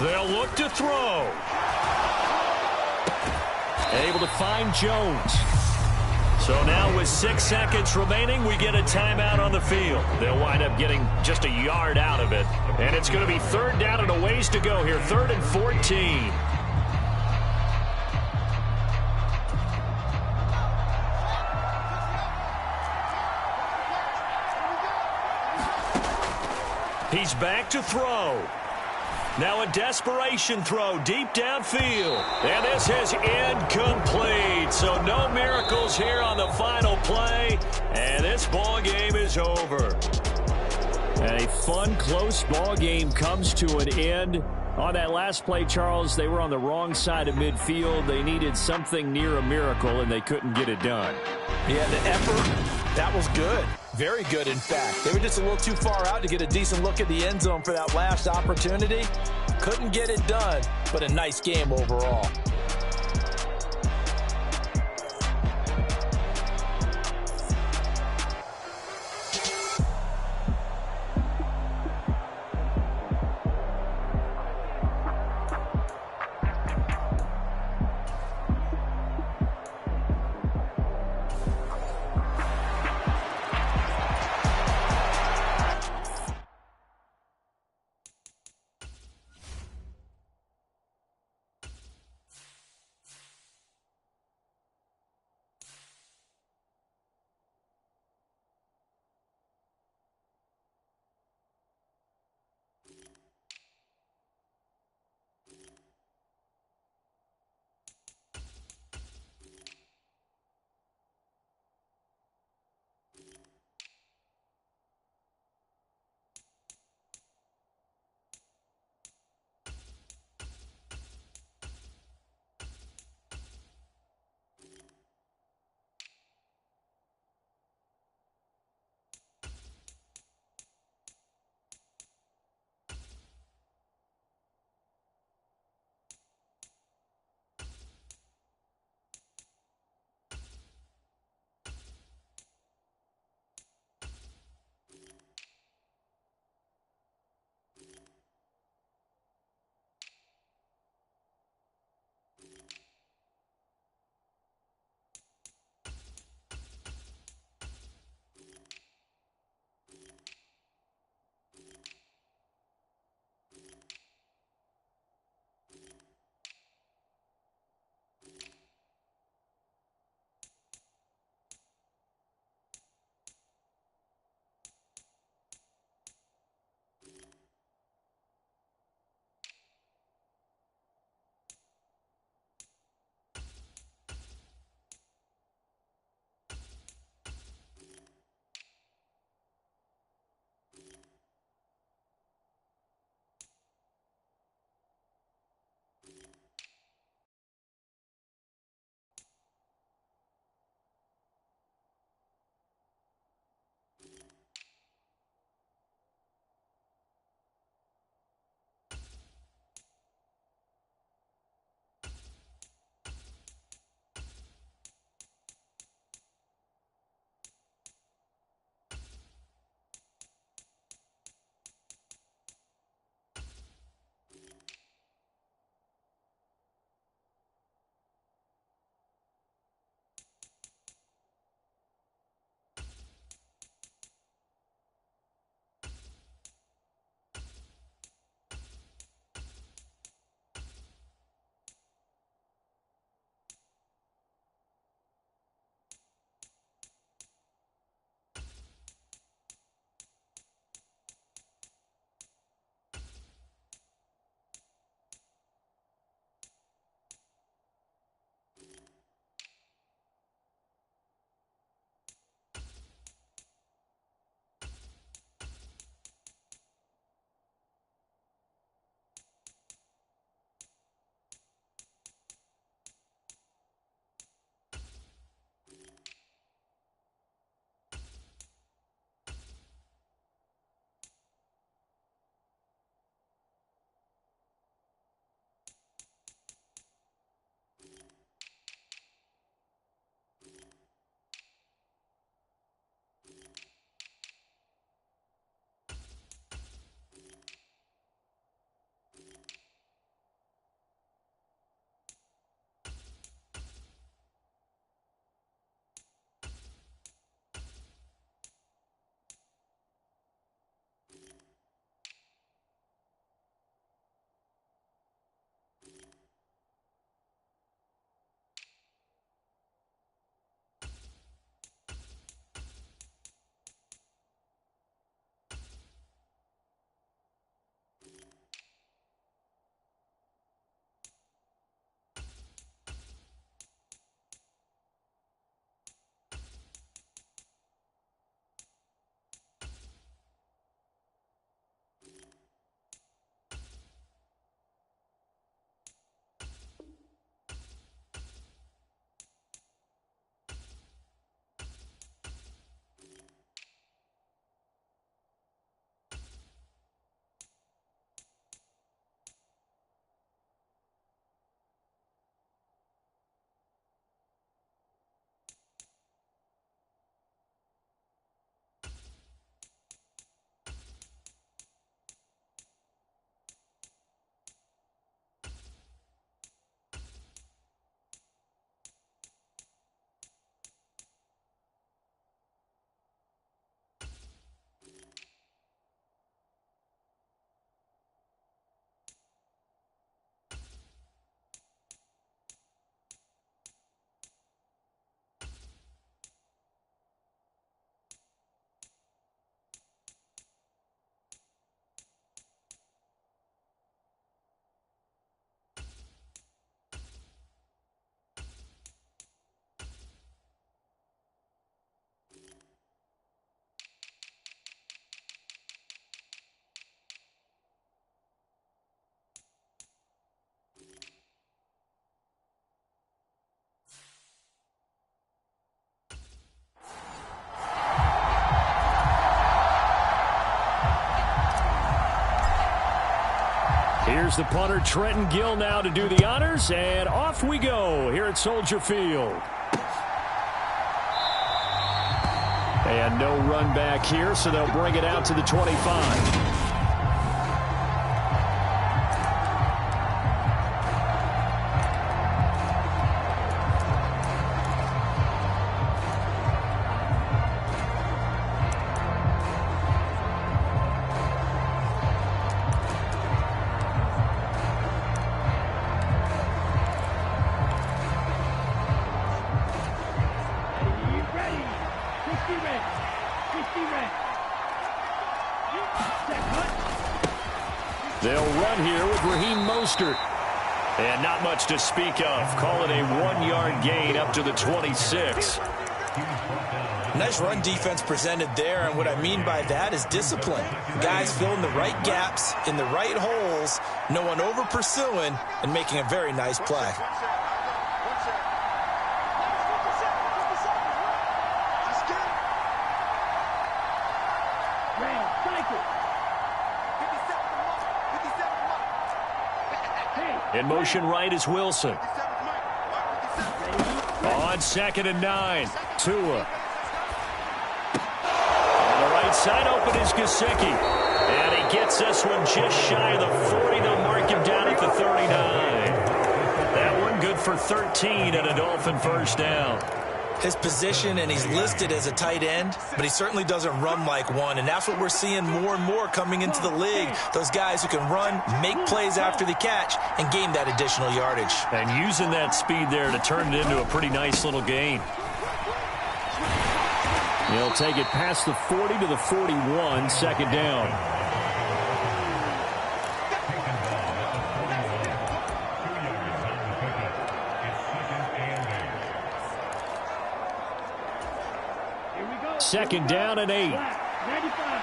They'll look to throw. Able to find Jones. So now with 6 seconds remaining, we get a timeout on the field. They'll wind up getting just a yard out of it. And it's going to be 3rd down and a ways to go here. 3rd and 14. He's back to throw. Now a desperation throw deep downfield. And this is incomplete. So no miracles here on the final play. And this ball game is over. A fun, close ball game comes to an end. On that last play, Charles, they were on the wrong side of midfield. They needed something near a miracle, and they couldn't get it done. Yeah, the effort, that was good. Very good, in fact. They were just a little too far out to get a decent look at the end zone for that last opportunity. Couldn't get it done, but a nice game overall. Here's the punter, Trenton Gill, now to do the honors, and off we go here at Soldier Field. And no run back here, so they'll bring it out to the 25. They'll run here with Raheem Mostert. And not much to speak of. Call it a 1-yard gain up to the 26. Nice run defense presented there, and what I mean by that is discipline. Guys filling the right gaps in the right holes, no one over pursuing, and making a very nice play. In motion right is Wilson. On 2nd and 9, Tua. On the right side open is Gesicki. And he gets this one just shy of the 40. They'll mark him down at the 39. That one good for 13 and a Dolphin first down. His position, and he's listed as a tight end, but he certainly doesn't run like one, and that's what we're seeing more and more coming into the league. Those guys who can run, make plays after the catch, and gain that additional yardage. And using that speed there to turn it into a pretty nice little gain. He'll take it past the 40 to the 41, 2nd down. Second down and 8. 95.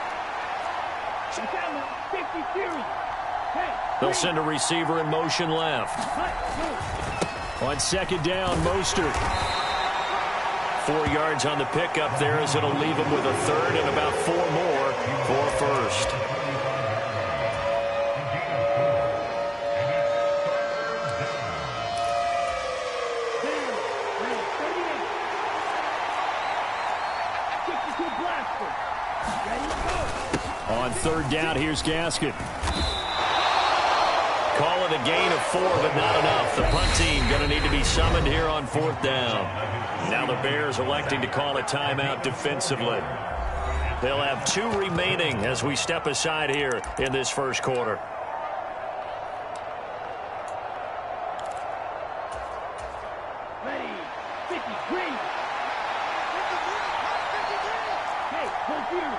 They'll send a receiver in motion left. On 2nd down, Mostert. 4 yards on the pickup there as it'll leave him with a 3rd and about 4 more for a first. On 3rd down, here's Gaskin. Call it a gain of 4, but not enough. The punt team going to need to be summoned here on 4th down. Now the Bears electing to call a timeout defensively. They'll have 2 remaining as we step aside here in this first quarter. Ready, 53. Hey, hold here.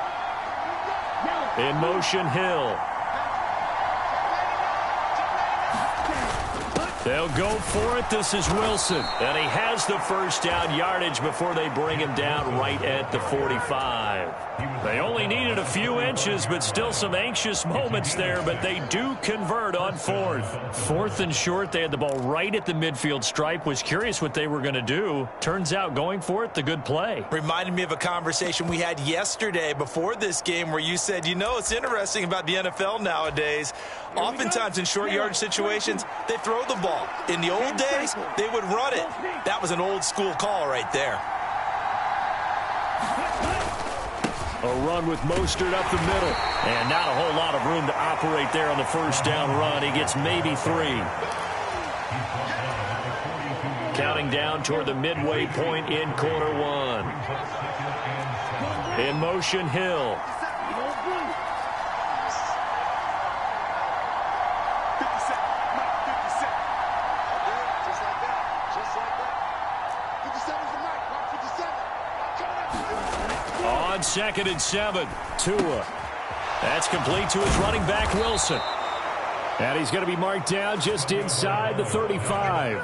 In motion, Hill. They'll go for it. This is Wilson. And he has the first down yardage before they bring him down right at the 45. They only needed a few inches, but still some anxious moments there, but they do convert on 4th. 4th and short, they had the ball right at the midfield stripe. Was curious what they were going to do. Turns out going for it, the good play. Reminded me of a conversation we had yesterday before this game where you said, you know, it's interesting about the NFL nowadays. Oftentimes in short yardage situations, they throw the ball. In the old days, they would run it. That was an old school call right there. A run with Mostert up the middle. And not a whole lot of room to operate there on the first down run. He gets maybe 3. Counting down toward the midway point in quarter 1. In motion, Hill. 2nd and 7. Tua. That's complete to his running back, Wilson. And he's going to be marked down just inside the 35.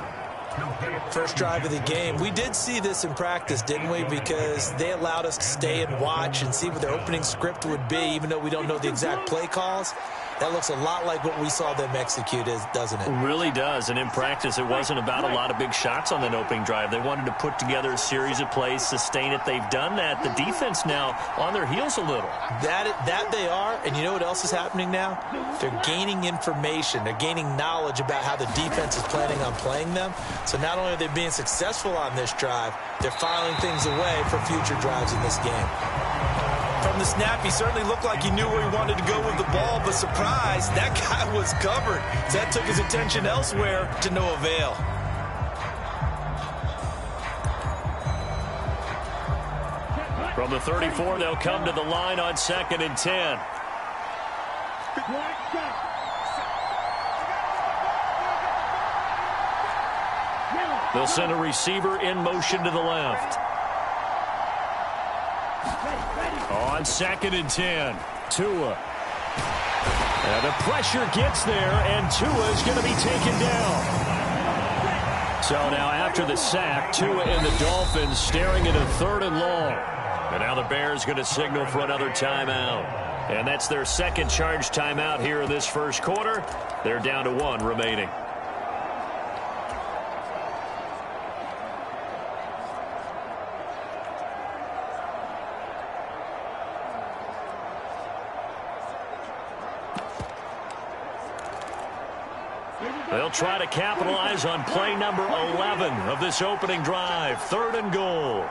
First drive of the game. We did see this in practice, didn't we? Because they allowed us to stay and watch and see what their opening script would be, even though we don't know the exact play calls. That looks a lot like what we saw them execute, doesn't it? It really does. And in practice, it wasn't about a lot of big shots on that opening drive. They wanted to put together a series of plays, sustain it. They've done that. The defense now on their heels a little. That they are. And you know what else is happening now? They're gaining information. They're gaining knowledge about how the defense is planning on playing them. So not only are they being successful on this drive, they're filing things away for future drives in this game. From the snap, he certainly looked like he knew where he wanted to go with the ball, but surprise, that guy was covered. So that took his attention elsewhere to no avail. From the 34, they'll come to the line on 2nd and 10. They'll send a receiver in motion to the left. On 2nd and 10, Tua. And the pressure gets there, and Tua is going to be taken down. So now after the sack, Tua and the Dolphins staring at a 3rd and long. And now the Bears going to signal for another timeout. And that's their second charge timeout here in this first quarter. They're down to 1 remaining. They'll try to capitalize on play number 11 of this opening drive. 3rd and goal.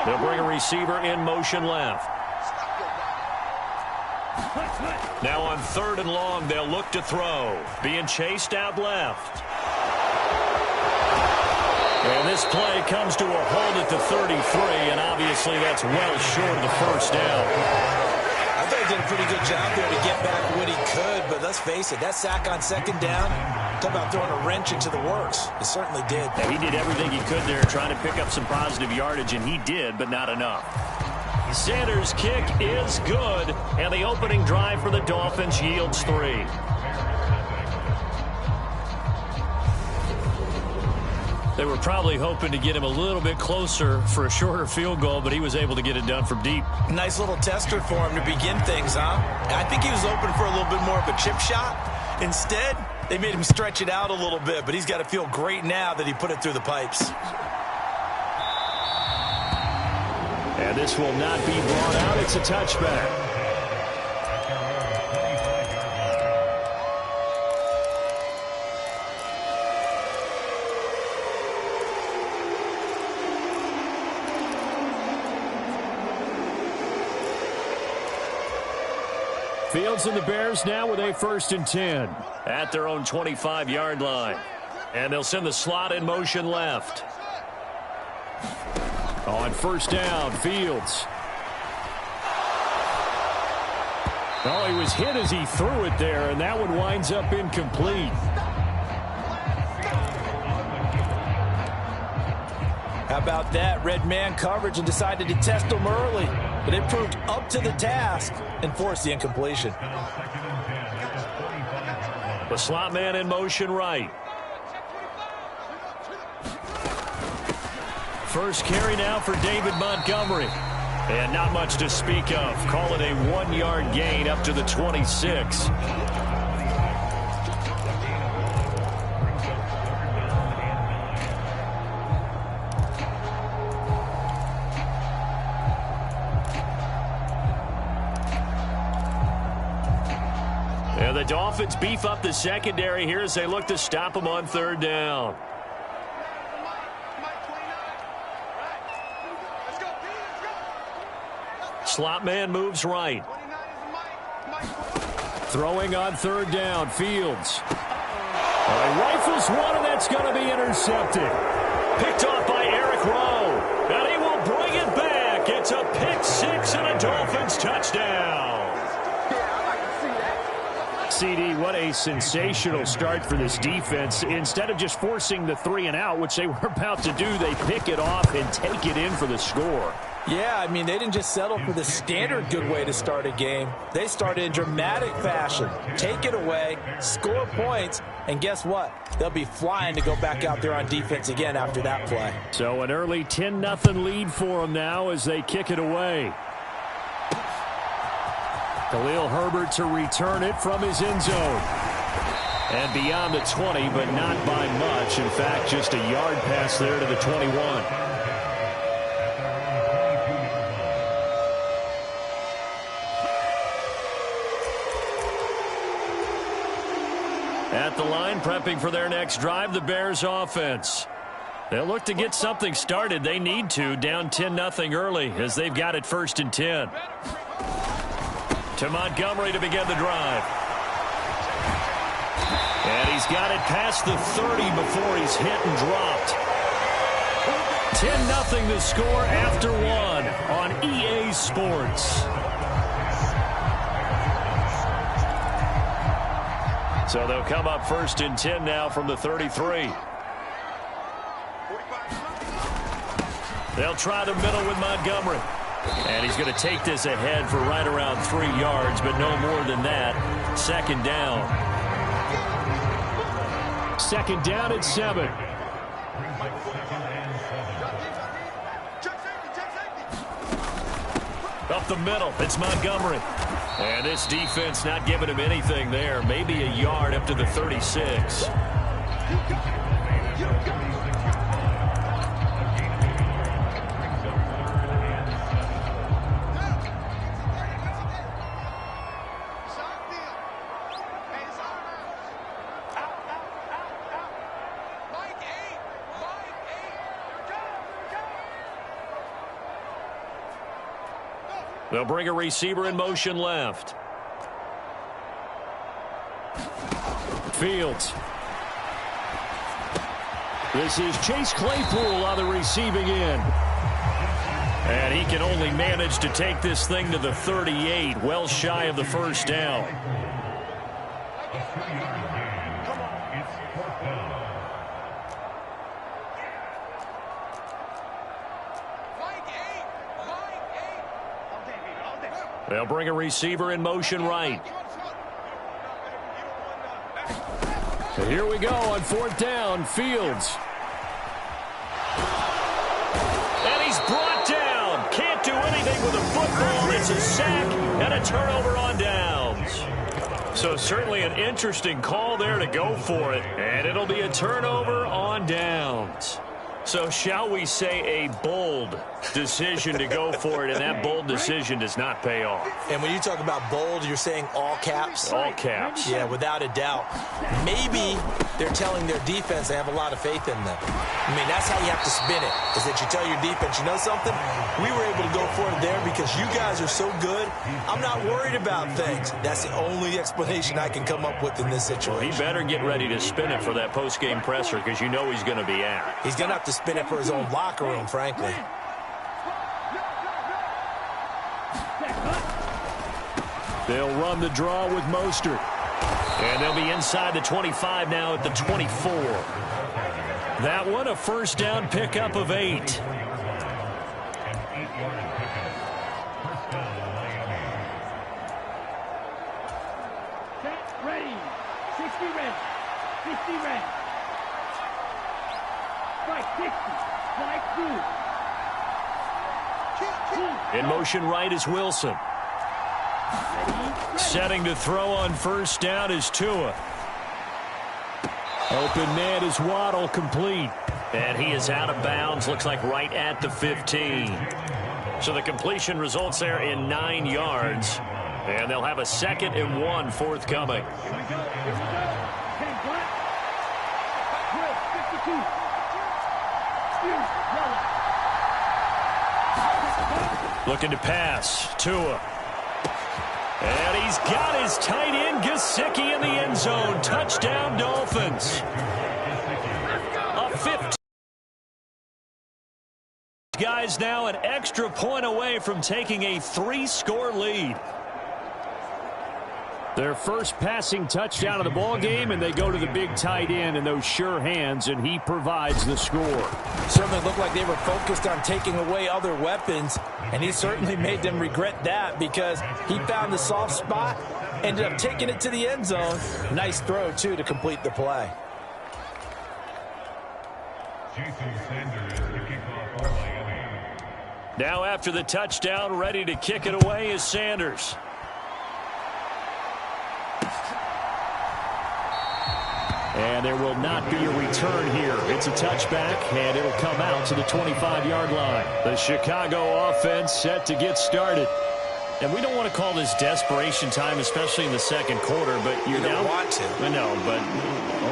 They'll bring a receiver in motion left. Now on 3rd and long, they'll look to throw. Being chased out left. And this play comes to a halt at the 33, and obviously that's well short of the first down. I thought he did a pretty good job there to get back what he could, but let's face it, that sack on 2nd down, talk about throwing a wrench into the works. It certainly did. Yeah, he did everything he could there, trying to pick up some positive yardage, and he did, but not enough. Sanders' kick is good, and the opening drive for the Dolphins yields 3. They were probably hoping to get him a little bit closer for a shorter field goal, but he was able to get it done from deep. Nice little tester for him to begin things, huh? I think he was open for a little bit more of a chip shot. Instead, they made him stretch it out a little bit, but he's got to feel great now that he put it through the pipes. And this will not be brought out. It's a touchback. Fields and the Bears now with a 1st and 10 at their own 25-yard line. And they'll send the slot in motion left. On 1st down, Fields. Oh, he was hit as he threw it there, and that one winds up incomplete. How about that? Red man coverage and decided to test him early. But it proved up to the task and forced the incompletion. The slot man in motion right. First carry now for David Montgomery. And not much to speak of. Call it a 1-yard gain up to the 26. And the Dolphins beef up the secondary here as they look to stop them on 3rd down. Slot man moves right. Throwing on 3rd down, Fields. Rifles one, and that's going to be intercepted. Picked off by Eric Rowe. And he will bring it back. It's a pick 6 and a Dolphins touchdown. CD, what a sensational start for this defense. Instead of just forcing the 3 and out, which they were about to do, they pick it off and take it in for the score. Yeah, I mean, they didn't just settle for the standard good way to start a game. They started in dramatic fashion. Take it away, score points, and guess what? They'll be flying to go back out there on defense again after that play. So an early 10-0 lead for them now as they kick it away. Khalil Herbert to return it from his end zone. And beyond the 20, but not by much. In fact, just a yard pass there to the 21. At the line, prepping for their next drive, the Bears offense. They'll look to get something started. They need to, down 10-0 early as they've got it 1st and 10. To Montgomery to begin the drive. And he's got it past the 30 before he's hit and dropped. 10-0 the score after one on EA Sports. So they'll come up 1st and 10 now from the 33. They'll try the middle with Montgomery. And he's going to take this ahead for right around 3 yards, but no more than that. 2nd down. 2nd down at 7. Up the middle, it's Montgomery. And this defense not giving him anything there. Maybe a yard up to the 36. They'll bring a receiver in motion left. Fields. This is Chase Claypool on the receiving end. And he can only manage to take this thing to the 38, well shy of the 1st down. They'll bring a receiver in motion right. So here we go on 4th down. Fields. And he's brought down. Can't do anything with a football. It's a sack and a turnover on downs. So certainly an interesting call there to go for it. And it'll be a turnover on downs. So shall we say a bold decision to go for it, and that bold decision does not pay off. And when you talk about bold, you're saying all caps? All caps. Yeah, without a doubt. Maybe they're telling their defense they have a lot of faith in them. I mean, that's how you have to spin it, is that you tell your defense, you know something? We were able to go for it there because you guys are so good. I'm not worried about things. That's the only explanation I can come up with in this situation. Well, he better get ready to spin it for that post-game presser because you know he's going to be at. He's going to have to spin it for his own locker room, frankly. They'll run the draw with Mostert. And they'll be inside the 25 now at the 24. That one a 1st down pickup of 8. Set, ready. 60 ready. 50 ready. Strike 60. Strike 2. In motion right is Wilson. Setting to throw on 1st down is Tua. Open man is Waddle, complete. And he is out of bounds, looks like right at the 15. So the completion results there in 9 yards. And they'll have a 2nd and 1 forthcoming. Here we go. 10 black. 52. Looking to pass. Tua. And he's got his tight end, Gesicki, in the end zone. Touchdown, Dolphins. A 15. Guys now an extra point away from taking a 3-score lead. Their first passing touchdown of the ball game, and they go to the big tight end in those sure hands, and he provides the score. Certainly looked like they were focused on taking away other weapons, and he certainly made them regret that because he found the soft spot, ended up taking it to the end zone. Nice throw, too, to complete the play. Now after the touchdown, ready to kick it away is Sanders. And there will not be a return here. It's a touchback, and it'll come out to the 25-yard line. The Chicago offense set to get started. And we don't want to call this desperation time, especially in the second quarter, but you're down. Want to. No, but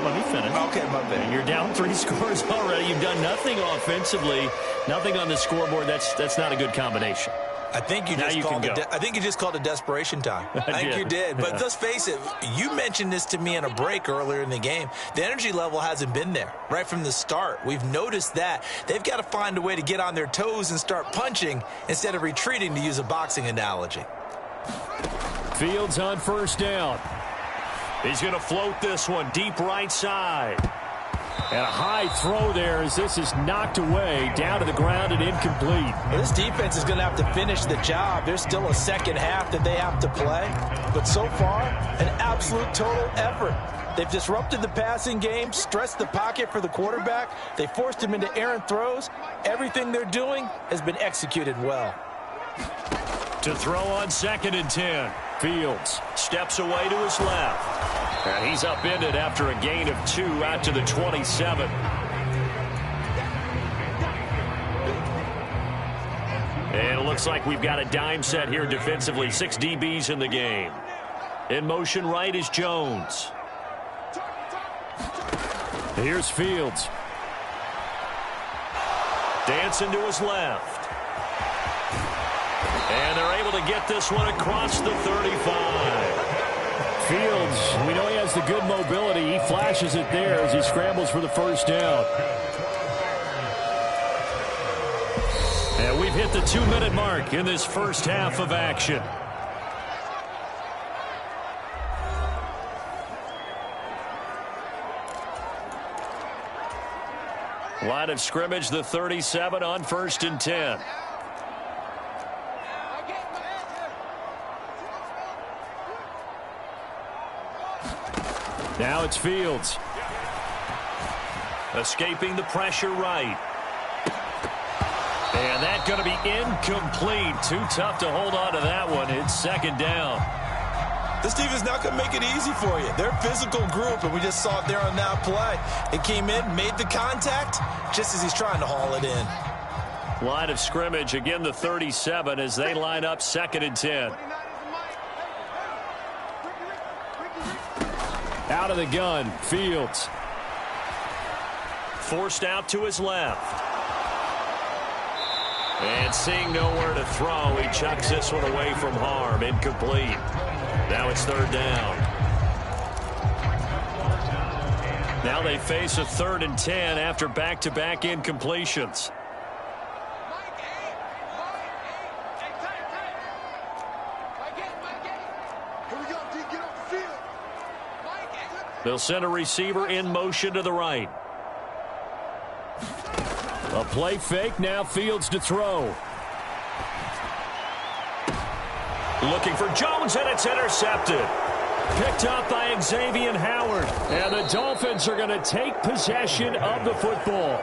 let me finish. Okay, my bad. You're down 3 scores already. You've done nothing offensively, nothing on the scoreboard. That's not a good combination. I think you just called it desperation time. I think you did. But let's face it, you mentioned this to me in a break earlier in the game. The energy level hasn't been there right from the start. We've noticed that. They've got to find a way to get on their toes and start punching instead of retreating, to use a boxing analogy. Fields on first down. He's going to float this one deep right side. And a high throw there as this is knocked away, down to the ground and incomplete. Well, this defense is going to have to finish the job. There's still a second half that they have to play. But so far, an absolute total effort. They've disrupted the passing game, stressed the pocket for the quarterback. They forced him into errant throws. Everything they're doing has been executed well. To throw on 2nd and 10. Fields steps away to his left. And he's upended after a gain of 2 out to the 27. And it looks like we've got a dime set here defensively. 6 DBs in the game. In motion right is Jones. Here's Fields. Dancing to his left. And they're able to get this one across the 35. Fields, we know he has the good mobility. He flashes it there as he scrambles for the first down. And we've hit the 2-minute mark in this first half of action. Line of scrimmage, the 37 on 1st and 10. Now it's Fields. Escaping the pressure right. And that's going to be incomplete. Too tough to hold on to that one. It's 2nd down. This defense is not going to make it easy for you. They're a physical group, and we just saw it there on that play. It came in, made the contact, just as he's trying to haul it in. Line of scrimmage, again the 37 as they line up 2nd and 10. Out of the gun, Fields. Forced out to his left. And seeing nowhere to throw, he chucks this one away from harm. Incomplete. Now it's 3rd down. Now they face a 3rd and 10 after back-to-back incompletions. They'll send a receiver in motion to the right. A play fake, now Fields to throw. Looking for Jones, and it's intercepted. Picked up by Xavier Howard. And the Dolphins are going to take possession of the football.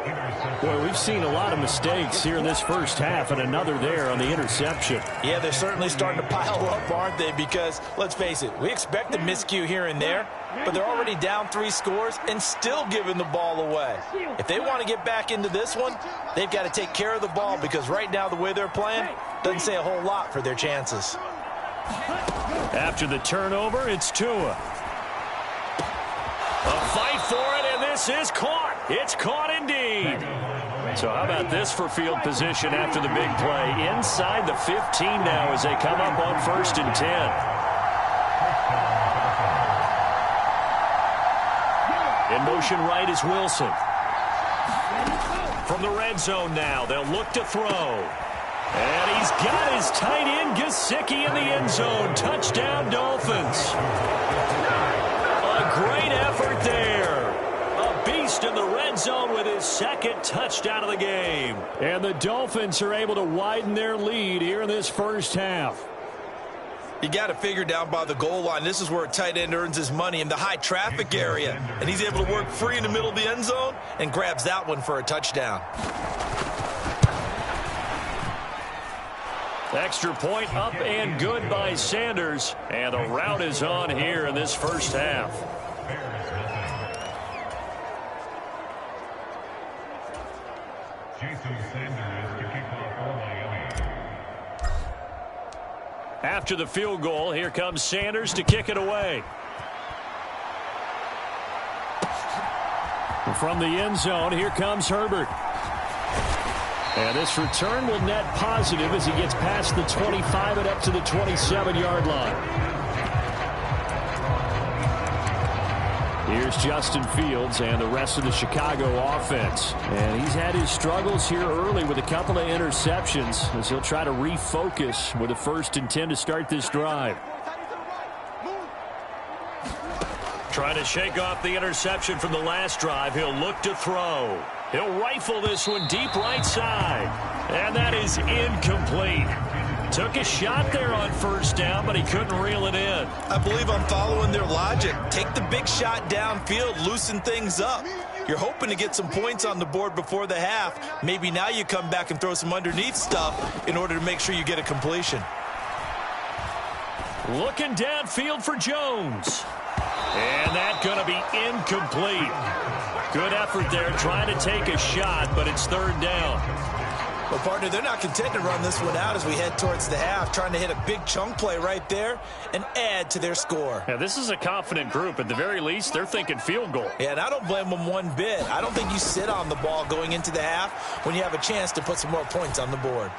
Boy, we've seen a lot of mistakes here in this first half, and another there on the interception. Yeah, they're certainly starting to pile up, aren't they? Because, let's face it, we expect a miscue here and there, but they're already down 3 scores and still giving the ball away. If they want to get back into this one, they've got to take care of the ball, because right now the way they're playing doesn't say a whole lot for their chances. After the turnover, it's Tua. A fight for it, and this is caught. It's caught indeed. So how about this for field position after the big play? Inside the 15 now as they come up on 1st and 10. In motion right is Wilson. From the red zone now, they'll look to throw. And he's got his tight end, Gesicki, in the end zone. Touchdown, Dolphins. A great effort there. A beast in the red zone with his second touchdown of the game. And the Dolphins are able to widen their lead here in this first half. You got to figure down by the goal line. This is where a tight end earns his money in the high traffic area. And he's able to work free in the middle of the end zone and grabs that one for a touchdown. Extra point up and good by Sanders. And a rout is on here in this first half. After the field goal, here comes Sanders to kick it away. From the end zone, here comes Herbert. And this return will net positive as he gets past the 25 and up to the 27-yard line. Here's Justin Fields and the rest of the Chicago offense. And he's had his struggles here early with a couple of interceptions as he'll try to refocus with a 1st and 10 to start this drive. Trying to shake off the interception from the last drive. He'll look to throw. He'll rifle this one deep right side. And that is incomplete. Took a shot there on 1st down, but he couldn't reel it in. I believe I'm following their logic. Take the big shot downfield, loosen things up. You're hoping to get some points on the board before the half. Maybe now you come back and throw some underneath stuff in order to make sure you get a completion. Looking downfield for Jones. And that's going to be incomplete. Good effort there trying to take a shot, but it's 3rd down. Well, partner, they're not content to run this one out as we head towards the half, trying to hit a big chunk play right there and add to their score. Yeah, this is a confident group. At the very least, they're thinking field goal. Yeah, and I don't blame them one bit. I don't think you sit on the ball going into the half when you have a chance to put some more points on the board.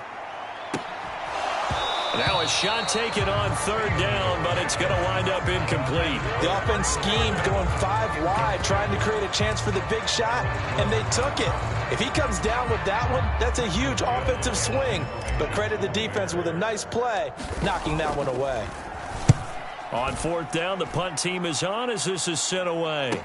Now a shot taken on 3rd down, but it's going to wind up incomplete. The offense schemed going 5 wide, trying to create a chance for the big shot, and they took it. If he comes down with that one, that's a huge offensive swing. But credit the defense with a nice play, knocking that one away. On 4th down, the punt team is on as this is sent away.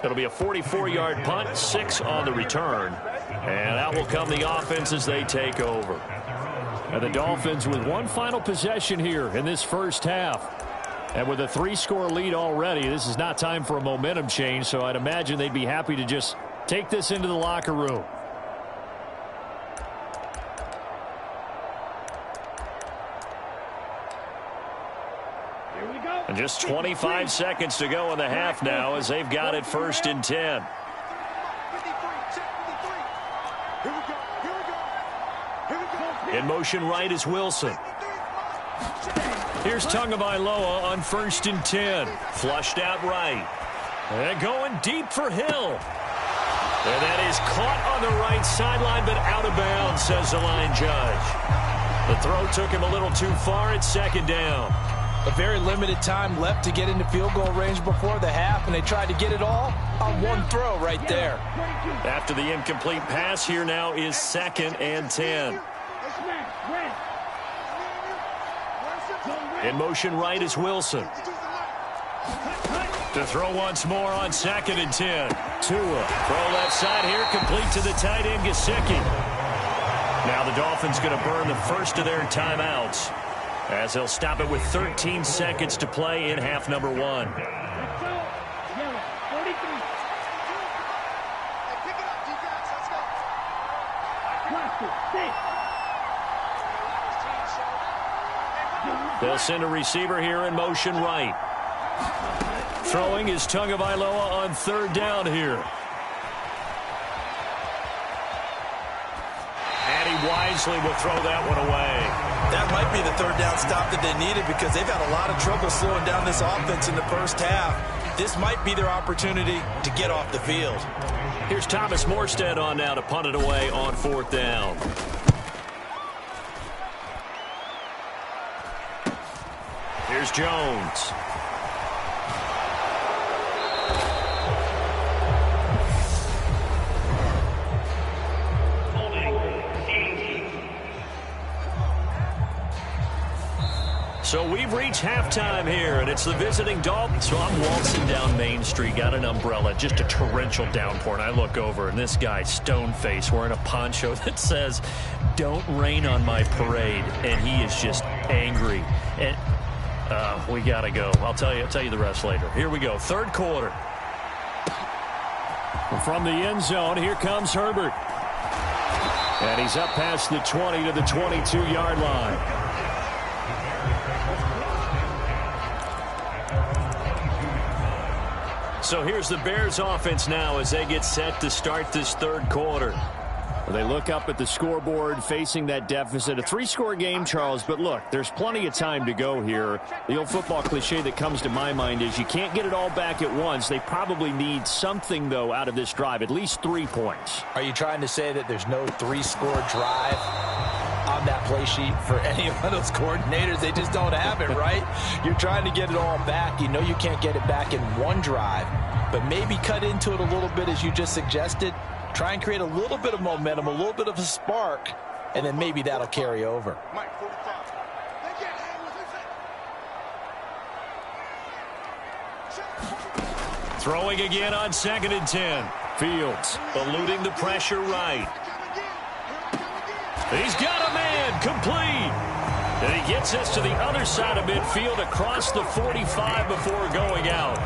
It'll be a 44-yard punt, 6 on the return. And out will come the offense as they take over. And the Dolphins with one final possession here in this first half. And with a 3-score lead already, this is not time for a momentum change, so I'd imagine they'd be happy to just take this into the locker room. And just 25 seconds to go in the half now as they've got it 1st and 10. In motion right is Wilson. Here's Tagovailoa on 1st and 10. Flushed out right. And going deep for Hill. And that is caught on the right sideline, but out of bounds, says the line judge. The throw took him a little too far at 2nd down. A very limited time left to get into field goal range before the half, and they tried to get it all on one throw right there. After the incomplete pass, here now is 2nd and 10. In motion right is Wilson. To throw once more on 2nd and 10. Tua, throw left side here, complete to the tight end, Gesicki. Now the Dolphins going to burn the first of their timeouts, as they'll stop it with 13 seconds to play in half number 1. They'll send a receiver here in motion right. Throwing is Tagovailoa on 3rd down here. And he wisely will throw that one away. That might be the 3rd down stop that they needed because they've had a lot of trouble slowing down this offense in the first half. This might be their opportunity to get off the field. Here's Thomas Morstead on now to punt it away on 4th down. Here's Jones. So we've reached halftime here, and it's the visiting Dolphins. So I'm waltzing down Main Street, got an umbrella, just a torrential downpour, and I look over, and this guy, stone-faced, wearing a poncho that says, "Don't rain on my parade," and he is just angry. And we got to go. I'll tell you the rest later. Here we go, third quarter. From the end zone, here comes Herbert. And he's up past the 20 to the 22-yard line. So here's the Bears offense now as they get set to start this third quarter. They look up at the scoreboard facing that deficit. A 3-score game, Charles, but look, there's plenty of time to go here. The old football cliche that comes to my mind is you can't get it all back at once. They probably need something, though, out of this drive, at least 3 points. Are you trying to say that there's no 3-score drive on that play sheet for any of those coordinators? They just don't have it, right? You're trying to get it all back. You know you can't get it back in one drive, but maybe cut into it a little bit as you just suggested. Try and create a little bit of momentum, a little bit of a spark, and then maybe that'll carry over. Mike, 45. Throwing again on 2nd and 10. Fields eluding the pressure right. He's got a man, complete. And he gets us to the other side of midfield across the 45 before going out.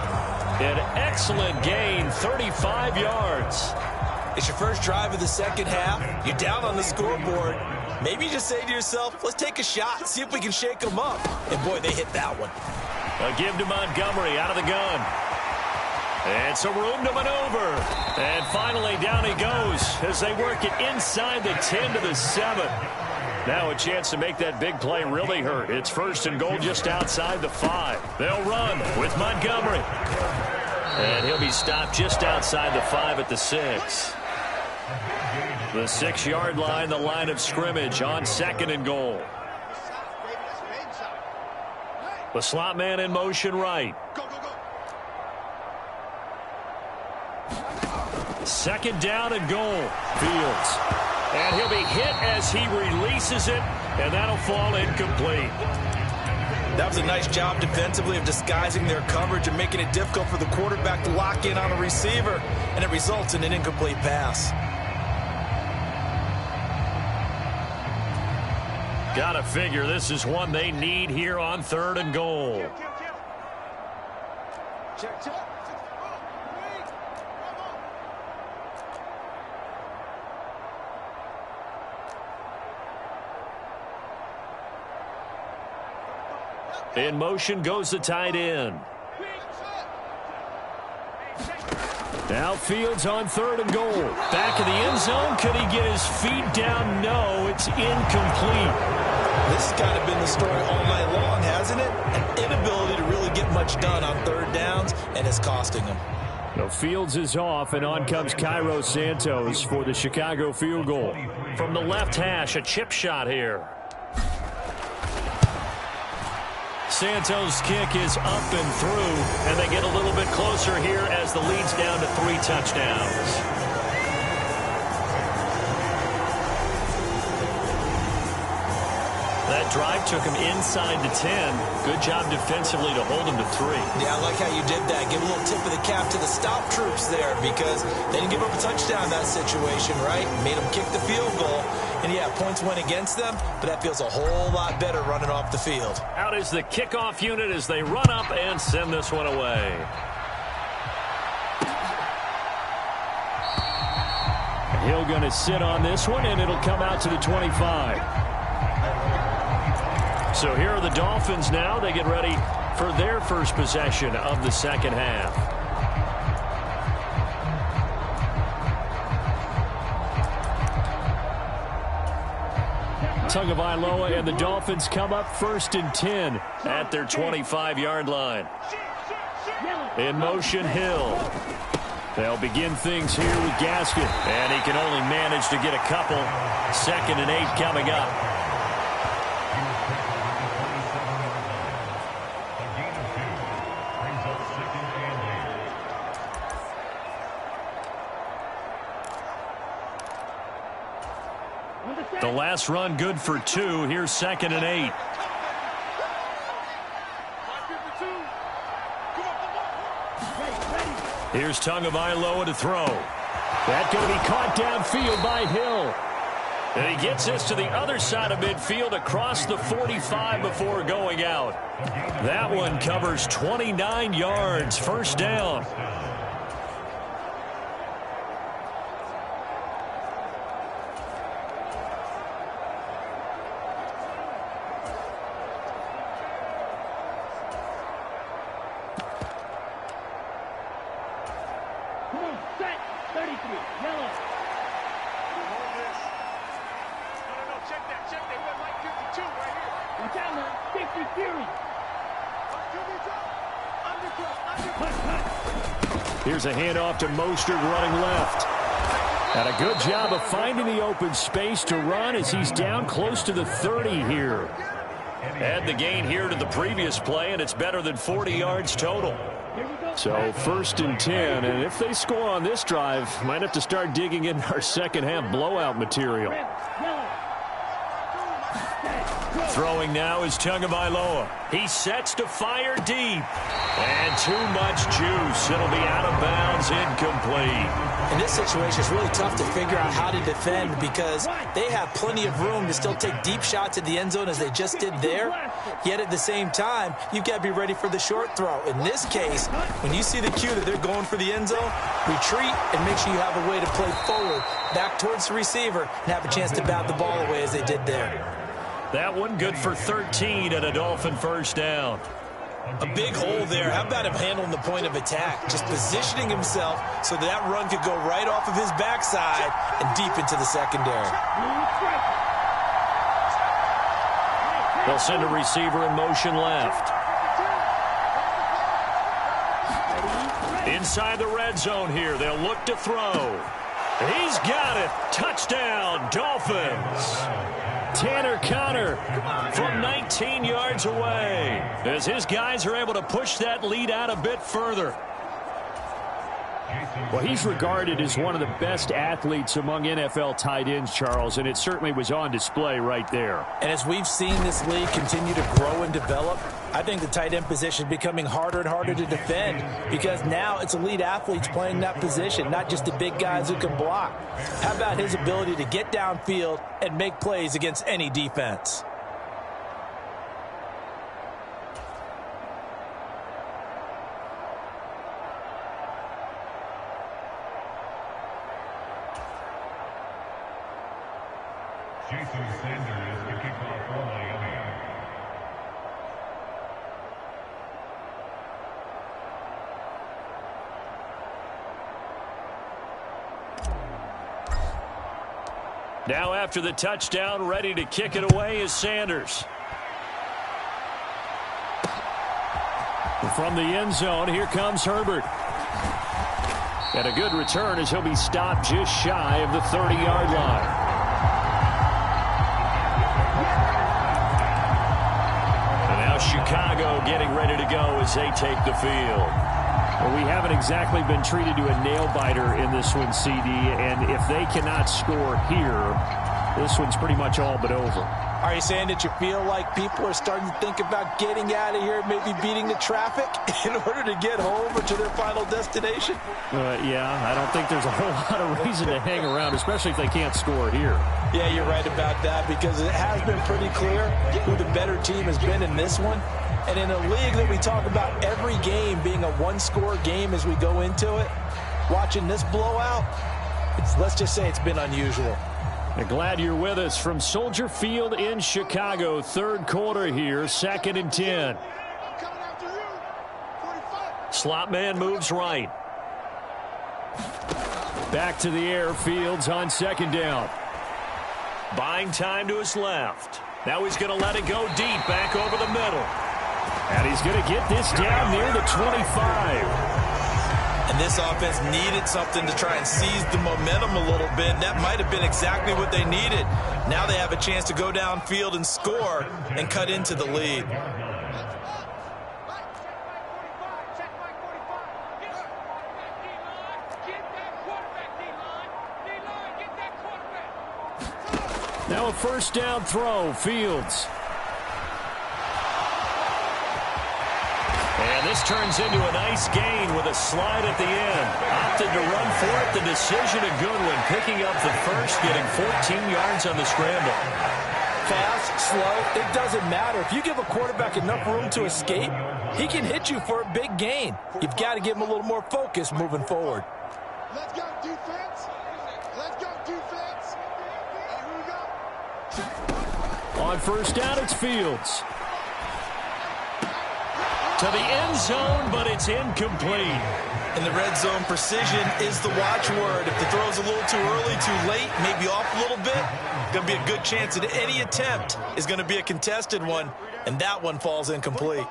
An excellent gain, 35 yards. It's your first drive of the second half. You're down on the scoreboard. Maybe you just say to yourself, let's take a shot, see if we can shake them up. And, boy, they hit that one. A give to Montgomery out of the gun. And some room to maneuver. And finally, down he goes as they work it inside the 10 to the 7. Now a chance to make that big play really hurt. It's 1st and goal just outside the 5. They'll run with Montgomery. And he'll be stopped just outside the 5 at the 6. The 6-yard line, the line of scrimmage on 2nd and goal. The slot man in motion right. 2nd down and goal. Fields. And he'll be hit as he releases it, and that'll fall incomplete. That was a nice job defensively of disguising their coverage and making it difficult for the quarterback to lock in on a receiver, and it results in an incomplete pass. Gotta figure this is one they need here on 3rd and goal. Check. In motion goes the tight end. Now Fields on 3rd and goal. Back in the end zone. Could he get his feet down? No, it's incomplete. This has kind of been the story all night long, hasn't it? An inability to really get much done on 3rd downs, and it's costing them. No, Fields is off, and on comes Cairo Santos for the Chicago field goal. From the left hash, a chip shot here. Santos' kick is up and through, and they get a little bit closer here as the lead's down to 3 touchdowns. That drive took him inside the 10. Good job defensively to hold him to 3. Yeah, I like how you did that. Give a little tip of the cap to the stop troops there because they didn't give up a touchdown in that situation, right? Made them kick the field goal. And, yeah, points went against them, but that feels a whole lot better running off the field. Out is the kickoff unit as they run up and send this one away. Hill going to sit on this one, and it'll come out to the 25. So here are the Dolphins now. They get ready for their first possession of the second half. Tagovailoa and the Dolphins come up 1st and 10 at their 25-yard line. In motion, Hill. They'll begin things here with Gaskin. And he can only manage to get a couple. 2nd and 8 coming up. The last run good for 2. Here's 2nd and 8. Here's Tagovailoa to throw. That's going to be caught downfield by Hill. And he gets this to the other side of midfield across the 45 before going out. That one covers 29 yards, first down. Come on, set. 33, yellow. Check that. Red light 52 right here. Watch out now. 50 Fury. Here's a handoff to Mostert running left. And a good job of finding the open space to run as he's down close to the 30 here. Add the gain here to the previous play, and it's better than 40 yards total. So first and 10, and if they score on this drive, might have to start digging in our second half blowout material. Throwing now is Tagovailoa. He sets to fire deep. And too much juice. It'll be out of bounds, incomplete. In this situation, it's really tough to figure out how to defend because they have plenty of room to still take deep shots at the end zone as they just did there. Yet at the same time, you've got to be ready for the short throw. In this case, when you see the cue that they're going for the end zone, retreat and make sure you have a way to play forward, back towards the receiver, and have a chance to bat the ball away as they did there. That one good for 13 and a Dolphin first down. A big hole there. How about him handling the point of attack? Just positioning himself so that run could go right off of his backside and deep into the secondary. They'll send a receiver in motion left. Inside the red zone here. They'll look to throw. He's got it. Touchdown, Dolphins. Tanner Conner from 19 yards away as his guys are able to push that lead out a bit further. Well, he's regarded as one of the best athletes among NFL tight ends, Charles, and it certainly was on display right there. And as we've seen this league continue to grow and develop, I think the tight end position is becoming harder and harder to defend because now it's elite athletes playing that position, not just the big guys who can block. How about his ability to get downfield and make plays against any defense? Jason Sanders, the kickoff for Miami. Now after the touchdown, ready to kick it away is Sanders. From the end zone, here comes Herbert. And a good return as he'll be stopped just shy of the 30-yard line. Chicago getting ready to go as they take the field. Well, we haven't exactly been treated to a nail-biter in this one, CD, and if they cannot score here, this one's pretty much all but over. Are you saying that you feel like people are starting to think about getting out of here, maybe beating the traffic in order to get home or to their final destination? Yeah, I don't think there's a whole lot of reason to hang around, especially if they can't score here. Yeah, you're right about that because it has been pretty clear who the better team has been in this one. And in a league that we talk about every game being a one-score game as we go into it, watching this blowout, let's just say it's been unusual. I'm glad you're with us from Soldier Field in Chicago. Third quarter here, 2nd and 10. Slot man moves right. Back to the air, Fields on 2nd down. Buying time to his left. Now he's going to let it go deep back over the middle. And he's going to get this down near the 25. And this offense needed something to try and seize the momentum a little bit. That might have been exactly what they needed. Now they have a chance to go downfield and score and cut into the lead. Now a first down throw, Fields. And And this turns into a nice gain with a slide at the end. Opted to run for it. The decision a good one. Picking up the first, getting 14 yards on the scramble. Fast, slow, it doesn't matter. If you give a quarterback enough room to escape, he can hit you for a big gain. You've got to give him a little more focus moving forward. Let's go, defense. Let's go, defense. Here we go. On first down, it's Fields. To the end zone, but it's incomplete. In the red zone, precision is the watchword. If the throw's a little too early, too late, maybe off a little bit, going to be a good chance that any attempt is going to be a contested one, and that one falls incomplete.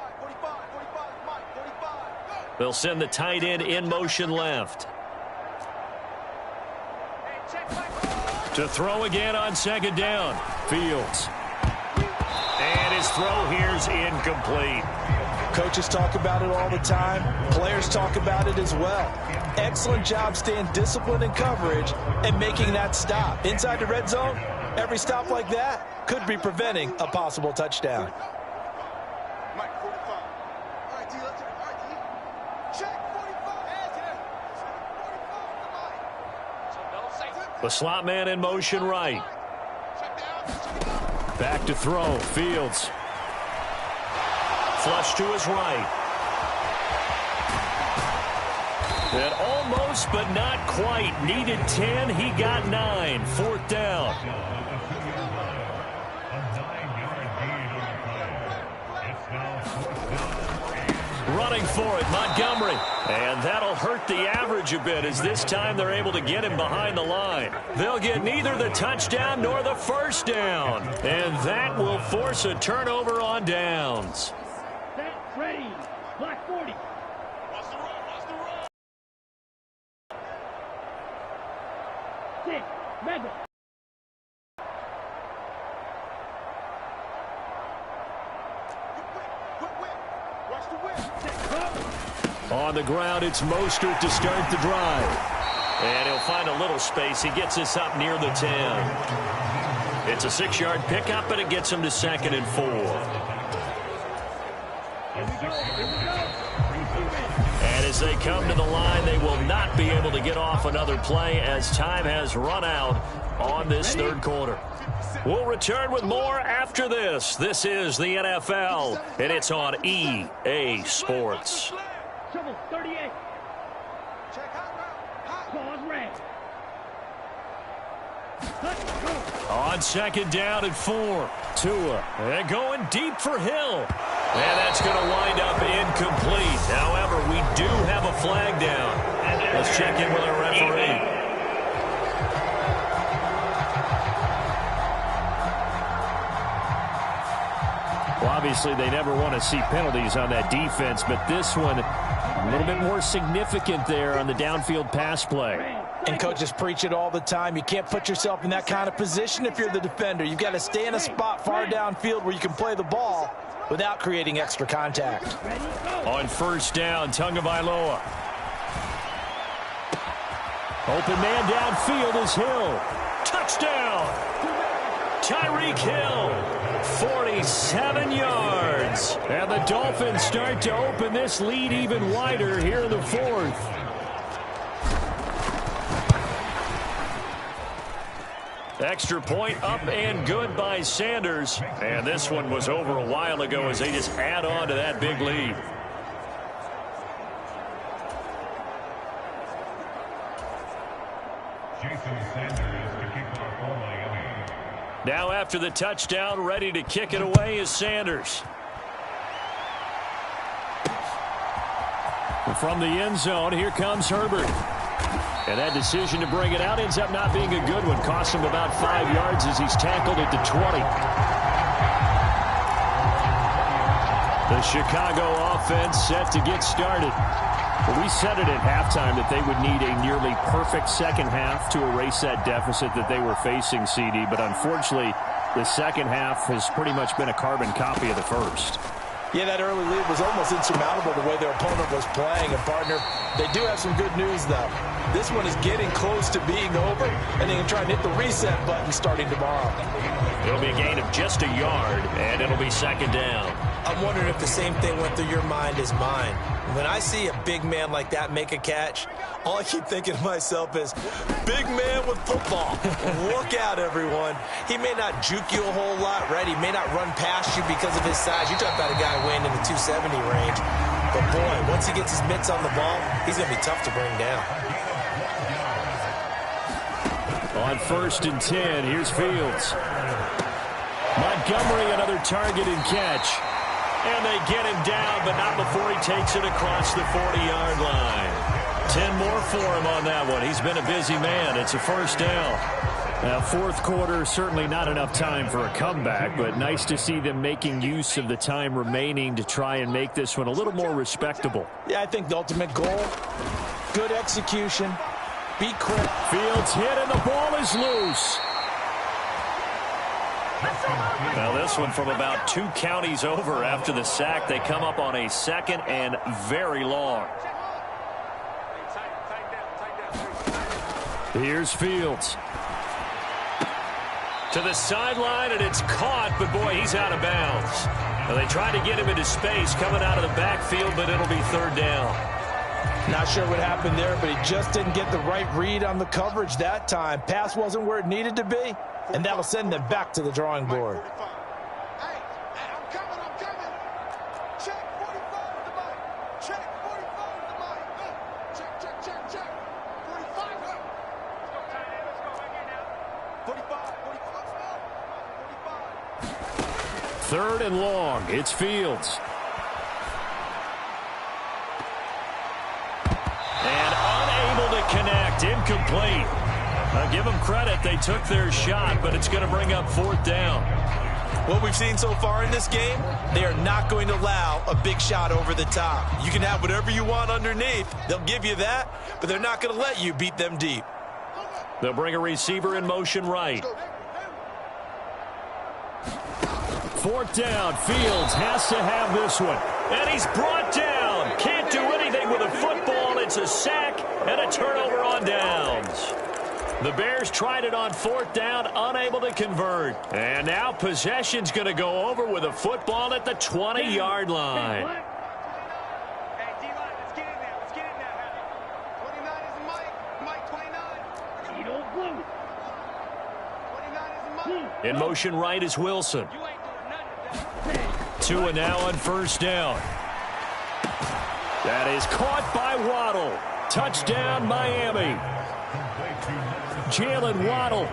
They'll send the tight end in motion left. To throw again on second down. Fields. And his throw here's incomplete. Coaches talk about it all the time. Players talk about it as well. Excellent job staying disciplined in coverage and making that stop. Inside the red zone, every stop like that could be preventing a possible touchdown. Mike, 45. All right, D, let's all right, D. Check, 45. The slot man in motion right. Check down. Back to throw. Fields. Flush to his right. And almost, but not quite. Needed 10. He got 9. Fourth down. Running for it, Montgomery. And that'll hurt the average a bit as this time they're able to get him behind the line. They'll get neither the touchdown nor the first down. And that will force a turnover on downs. Set, ready. Block 40. Watch the run, watch the run. 6, red. Whip. Watch the whip. Set, go. On the ground, it's Mostert to start the drive. And he'll find a little space. He gets us up near the 10. It's a 6-yard pickup, and it gets him to 2nd and 4. And as they come to the line, they will not be able to get off another play as time has run out on this third quarter. We'll return with more after this. This is the NFL, and it's on EA Sports. Trouble, 38. Check hot route. Pause, red. Let's go. On second down and 4. Tua. And going deep for Hill. And that's going to wind up incomplete. However, we do have a flag down. Let's check in with our referee. Well, obviously, they never want to see penalties on that defense, but this one, a little bit more significant there on the downfield pass play. And coaches preach it all the time. You can't put yourself in that kind of position if you're the defender. You've got to stay in a spot far downfield where you can play the ball without creating extra contact. On first down, Tagovailoa. Open man downfield is Hill. Touchdown! Tyreek Hill, 47 yards. And the Dolphins start to open this lead even wider here in the 4th. Extra point up and good by Sanders. And this one was over a while ago as they just add on to that big lead. Now after the touchdown, ready to kick it away is Sanders. From the end zone, here comes Herbert. And that decision to bring it out ends up not being a good one. Costs him about 5 yards as he's tackled at the 20. The Chicago offense set to get started. Well, we said it at halftime that they would need a nearly perfect second half to erase that deficit that they were facing, CD. But unfortunately, the second half has pretty much been a carbon copy of the first. Yeah, that early lead was almost insurmountable the way their opponent was playing. And, partner, they do have some good news, though. This one is getting close to being over, and they can try and hit the reset button starting tomorrow. It'll be a gain of just a yard, and it'll be second down. I'm wondering if the same thing went through your mind as mine. When I see a big man like that make a catch, all I keep thinking to myself is, big man with football. Look out, everyone. He may not juke you a whole lot, right? He may not run past you because of his size. You're talking about a guy weighing in the 270 range. But, boy, once he gets his mitts on the ball, he's going to be tough to bring down. On 1st and 10, here's Fields. Montgomery, another target and catch. And they get him down, but not before he takes it across the 40-yard line. 10 more for him on that one. He's been a busy man. It's a first down. Now, fourth quarter, certainly not enough time for a comeback, but nice to see them making use of the time remaining to try and make this one a little more respectable. Yeah, I think the ultimate goal, good execution, be quick. Fields hit, and the ball is loose. Now this one from about 2 counties over after the sack. They come up on a 2nd and very long. Here's Fields. To the sideline, and it's caught, but boy, he's out of bounds. Now they tried to get him into space coming out of the backfield, but it'll be 3rd down. Not sure what happened there, but he just didn't get the right read on the coverage that time. Pass wasn't where it needed to be, and that'll send them back to the drawing board. Hey, I'm coming. Check 45 with the mic. Check 45 with the mic. Check. 45. Let's go, tight end. Let's go right here now. 45. 3rd and long. It's Fields. And unable to connect. Incomplete. Now give them credit. They took their shot, but it's going to bring up 4th down. What we've seen so far in this game, they are not going to allow a big shot over the top. You can have whatever you want underneath. They'll give you that, but they're not going to let you beat them deep. They'll bring a receiver in motion right. 4th down. Fields has to have this one. And he's brought down. Can't do anything with a football. It's a sack and a turnover on downs. The Bears tried it on 4th down, unable to convert. And now possession's going to go over with a football at the 20-yard line. Hey, D-line, let's get in there. 29 is the mic. Mike 29. You don't blue. 29 is the mic. In motion right is Wilson. 2 and now on 1st down. That is caught by Waddle. Touchdown, Miami. Jalen Waddle,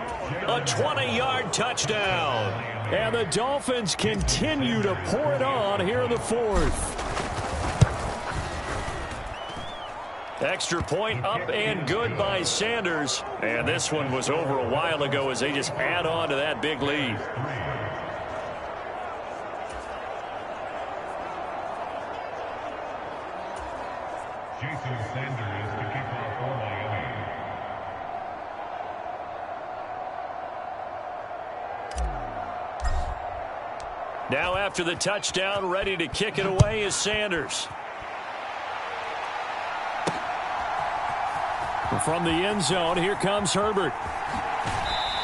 a 20-yard touchdown. And the Dolphins continue to pour it on here in the 4th. Extra point up and good by Sanders. And this one was over a while ago as they just add on to that big lead. Now after the touchdown, ready to kick it away is Sanders. From the end zone, here comes Herbert.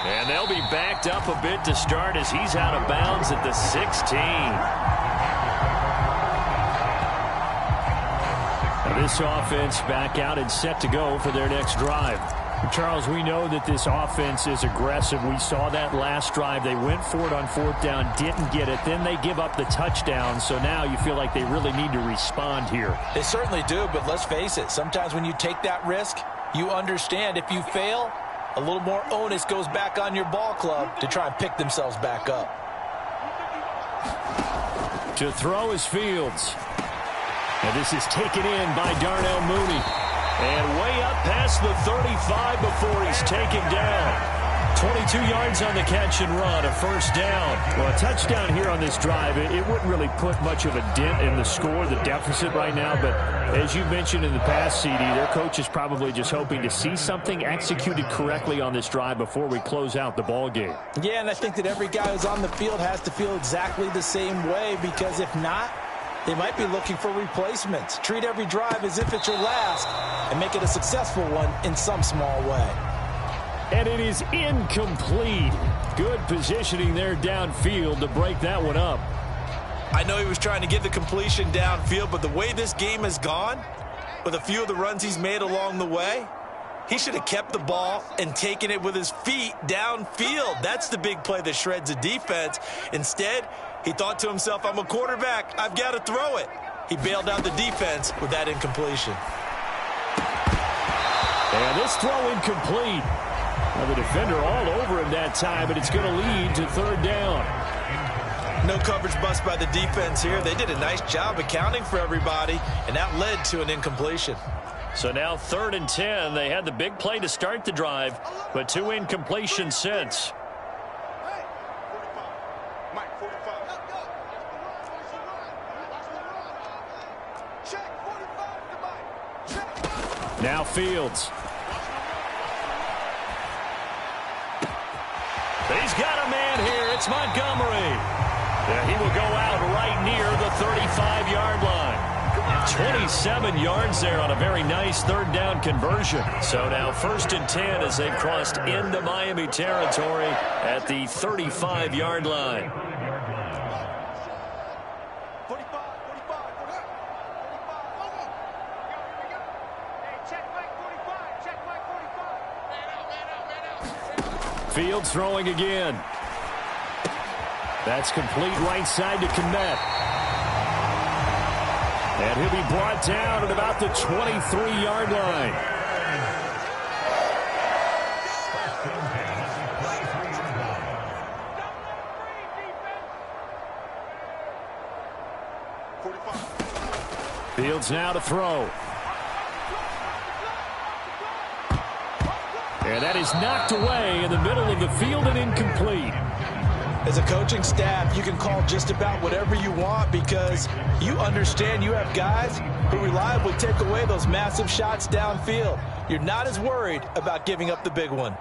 And they'll be backed up a bit to start as he's out of bounds at the 16. Now this offense back out and set to go for their next drive. Charles, we know that this offense is aggressive. We saw that last drive. They went for it on 4th down, didn't get it. Then they give up the touchdown. So now you feel like they really need to respond here. They certainly do, but let's face it. Sometimes when you take that risk, you understand if you fail, a little more onus goes back on your ball club to try and pick themselves back up. To throw is Fields. And this is taken in by Darnell Mooney. And way up past the 35 before he's taken down. 22 yards on the catch and run, a 1st down. Well, a touchdown here on this drive, it wouldn't really put much of a dent in the score, the deficit right now. But as you mentioned in the past, CD, their coach is probably just hoping to see something executed correctly on this drive before we close out the ball game. Yeah, and I think that every guy who's on the field has to feel exactly the same way, because if not, they might be looking for replacements. Treat every drive as if it's your last and make it a successful one in some small way. And it is incomplete. Good positioning there downfield to break that one up. I know he was trying to get the completion downfield, but the way this game has gone, with a few of the runs he's made along the way, he should have kept the ball and taken it with his feet downfield. That's the big play that shreds a defense. Instead, he thought to himself, I'm a quarterback. I've got to throw it. He bailed out the defense with that incompletion. And this throw incomplete. Now the defender all over him that time, but it's going to lead to third down. No coverage bust by the defense here. They did a nice job accounting for everybody, and that led to an incompletion. So now 3rd and 10. They had the big play to start the drive, but 2 incompletions since. Now Fields. He's got a man here. It's Montgomery. Yeah, he will go out right near the 35-yard line. 27 yards there on a very nice 3rd down conversion. So now 1st and 10 as they've crossed into Miami territory at the 35-yard line. Fields throwing again. That's complete right side to Kmet. And he'll be brought down at about the 23-yard line. Fields now to throw. And that is knocked away in the middle of the field and incomplete. As a coaching staff, you can call just about whatever you want because you understand you have guys who reliably take away those massive shots downfield. You're not as worried about giving up the big one.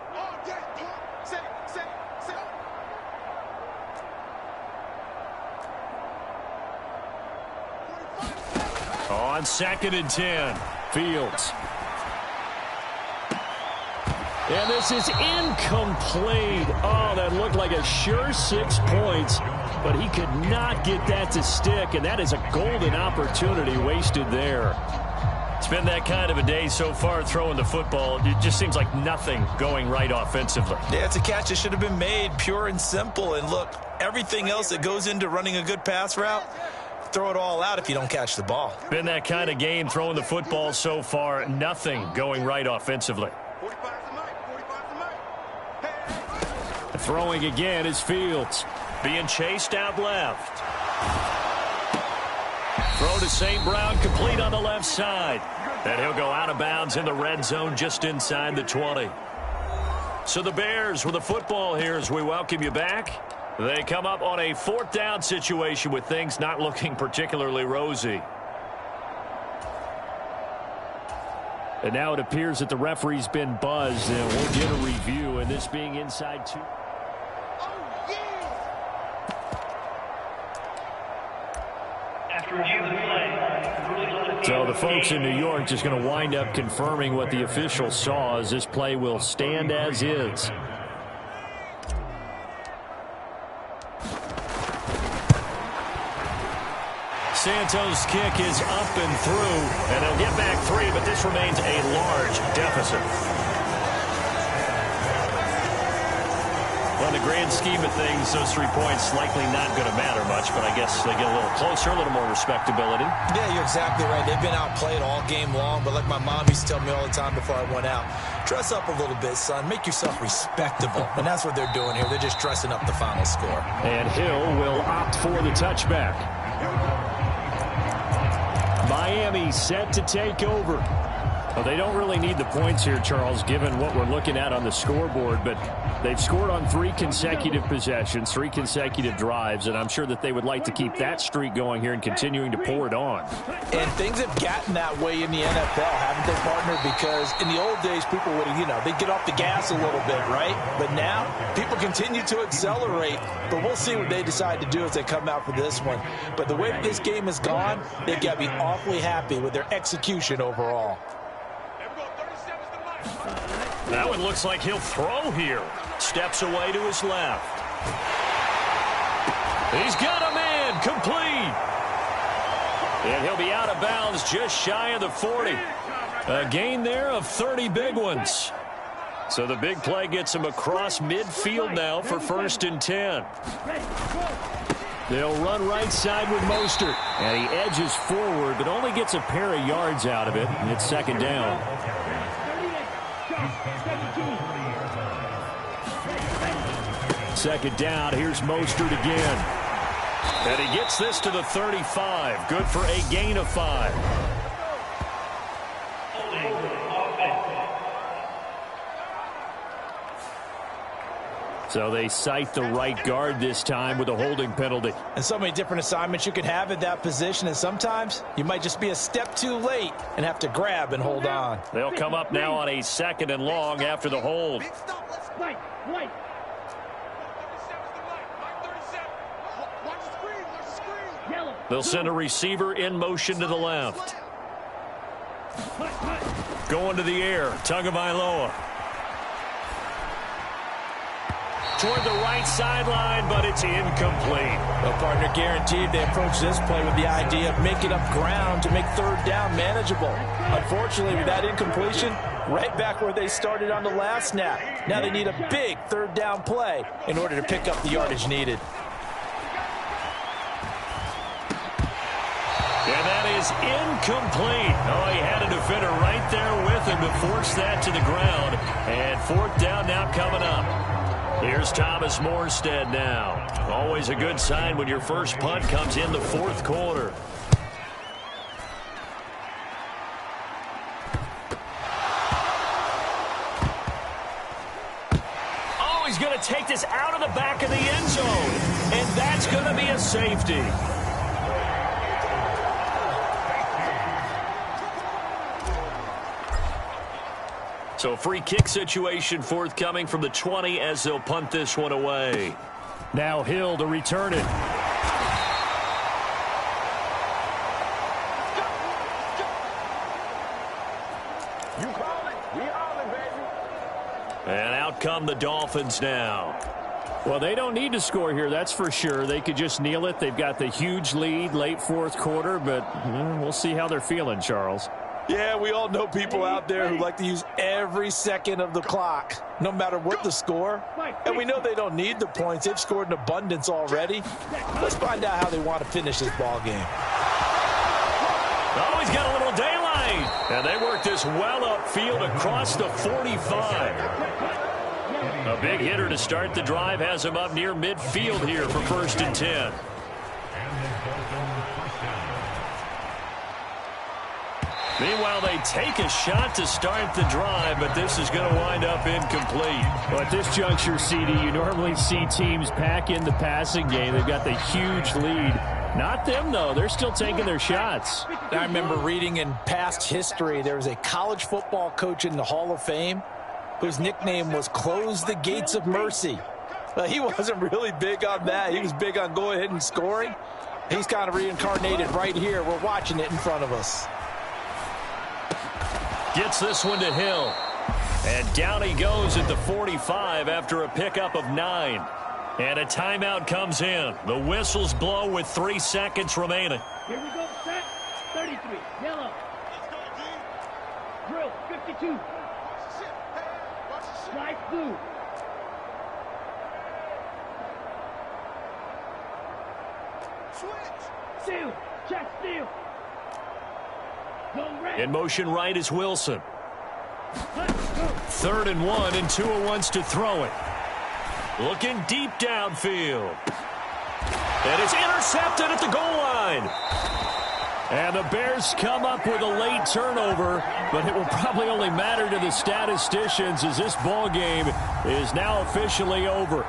On 2nd and 10, Fields. And this is incomplete. Oh, that looked like a sure 6 points, but he could not get that to stick, and that is a golden opportunity wasted there. It's been that kind of a day so far throwing the football. It just seems like nothing going right offensively. Yeah, it's a catch that should have been made, pure and simple. And look, everything else that goes into running a good pass route, throw it all out if you don't catch the ball. Been that kind of game throwing the football so far. Nothing going right offensively. Throwing again is Fields. Being chased out left. Throw to St. Brown, complete on the left side. And he'll go out of bounds in the red zone just inside the 20. So the Bears with the football here as we welcome you back. They come up on a 4th down situation with things not looking particularly rosy. And now it appears that the referee's been buzzed, and we'll get a review, and this being inside 2. So the folks in New York just going to wind up confirming what the official saw as this play will stand as is. Santos' kick is up and through, and they'll get back 3, but this remains a large deficit. Well, in the grand scheme of things, those 3 points likely not going to matter much, but I guess they get a little closer, a little more respectability. Yeah, you're exactly right. They've been outplayed all game long, but like my mom used to tell me all the time before I went out, dress up a little bit, son. Make yourself respectable. And that's what they're doing here. They're just dressing up the final score. And Hill will opt for the touchback. Miami set to take over. Well, they don't really need the points here, Charles, given what we're looking at on the scoreboard, but they've scored on 3 consecutive possessions, 3 consecutive drives, and I'm sure that they would like to keep that streak going here and continuing to pour it on. And things have gotten that way in the NFL, haven't they, partner? Because in the old days, people would, they'd get off the gas a little bit, right? But now, people continue to accelerate, but we'll see what they decide to do as they come out for this one. But the way that this game has gone, they've got to be awfully happy with their execution overall. That one looks like he'll throw here. Steps away to his left. He's got a man incomplete. And he'll be out of bounds just shy of the 40. A gain there of 30 big ones. So the big play gets him across midfield now for 1st and 10. They'll run right side with Mostert. And he edges forward, but only gets a pair of yards out of it. And it's 2nd down. 2nd down. Here's Mostert again. And he gets this to the 35. Good for a gain of 5. So they cite the right guard this time with a holding penalty. And so many different assignments you could have at that position, and sometimes you might just be a step too late and have to grab and hold on. They'll come up now on a 2nd and long after the hold. White. Yellow. They'll send a receiver in motion to the left. Going to the air, Tagovailoa. Toward the right sideline, but it's incomplete. Well, partner, guaranteed they approach this play with the idea of making up ground to make 3rd down manageable. Unfortunately, with that incompletion, right back where they started on the last snap. Now they need a big 3rd down play in order to pick up the yardage needed. And that is incomplete. Oh, he had a defender right there with him to force that to the ground. And 4th down now coming up. Here's Thomas Morstead now. Always a good sign when your first punt comes in the 4th quarter. Oh, he's going to take this out of the back of the end zone. And that's going to be a safety. So free kick situation forthcoming from the 20 as they'll punt this one away. Now Hill to return it. You call it, we all it, baby. And out come the Dolphins now. Well, they don't need to score here, that's for sure. They could just kneel it. They've got the huge lead late 4th quarter, but we'll see how they're feeling, Charles. Yeah, we all know people out there who like to use every second of the clock, no matter what the score. And we know they don't need the points. They've scored in abundance already. Let's find out how they want to finish this ball game. Oh, he's got a little daylight. And they work this well upfield across the 45. A big hitter to start the drive has him up near midfield here for 1st and 10. Meanwhile, they take a shot to start the drive, but this is going to wind up incomplete. Well, at this juncture, CD, you normally see teams pack in the passing game. They've got the huge lead. Not them, though. They're still taking their shots. I remember reading in past history, there was a college football coach in the Hall of Fame whose nickname was Close the Gates of Mercy. But he wasn't really big on that. He was big on going ahead and scoring. He's kind of reincarnated right here. We're watching it in front of us. Gets this one to Hill. And down he goes at the 45 after a pickup of 9. And a timeout comes in. The whistles blow with 3 seconds remaining. Here we go, set. 33, yellow. Drill, 52. Slide blue. Steal, check, steal. In motion right is Wilson. 3rd and 1, and Tua wants to throw it. Looking deep downfield. And it's intercepted at the goal line. And the Bears come up with a late turnover, but it will probably only matter to the statisticians as this ball game is now officially over.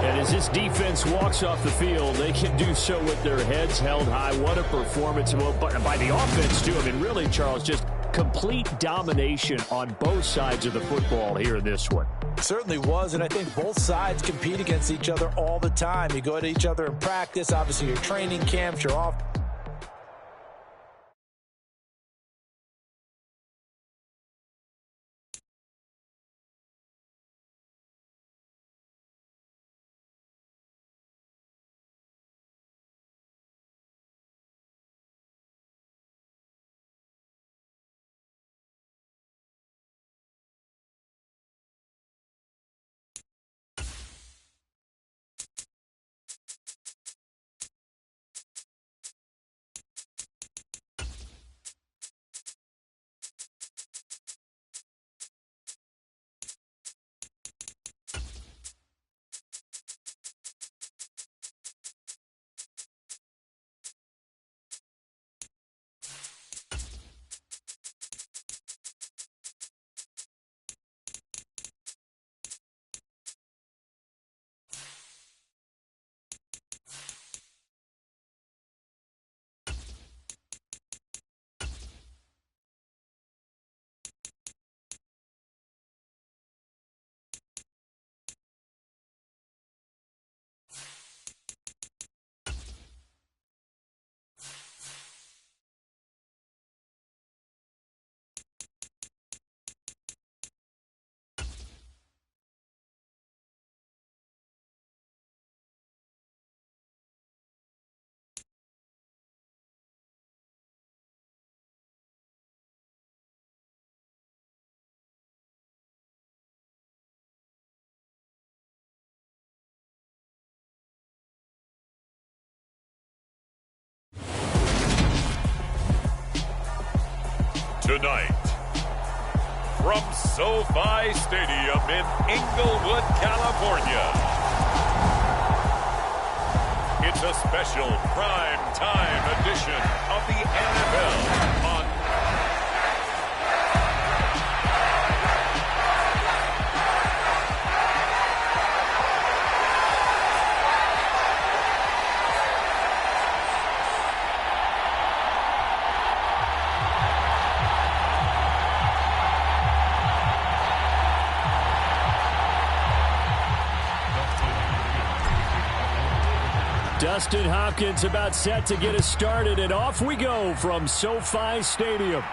As this defense walks off the field, they can do so with their heads held high. What a performance by the offense, too. I mean, really, Charles, just complete domination on both sides of the football here in this one. It certainly was, and I think both sides compete against each other all the time. You go at each other in practice, obviously your training camps, your off. tonight, from SoFi Stadium in Inglewood, California, it's a special prime time edition of the NFL on Dustin Hopkins about set to get us started, and off we go from SoFi Stadium.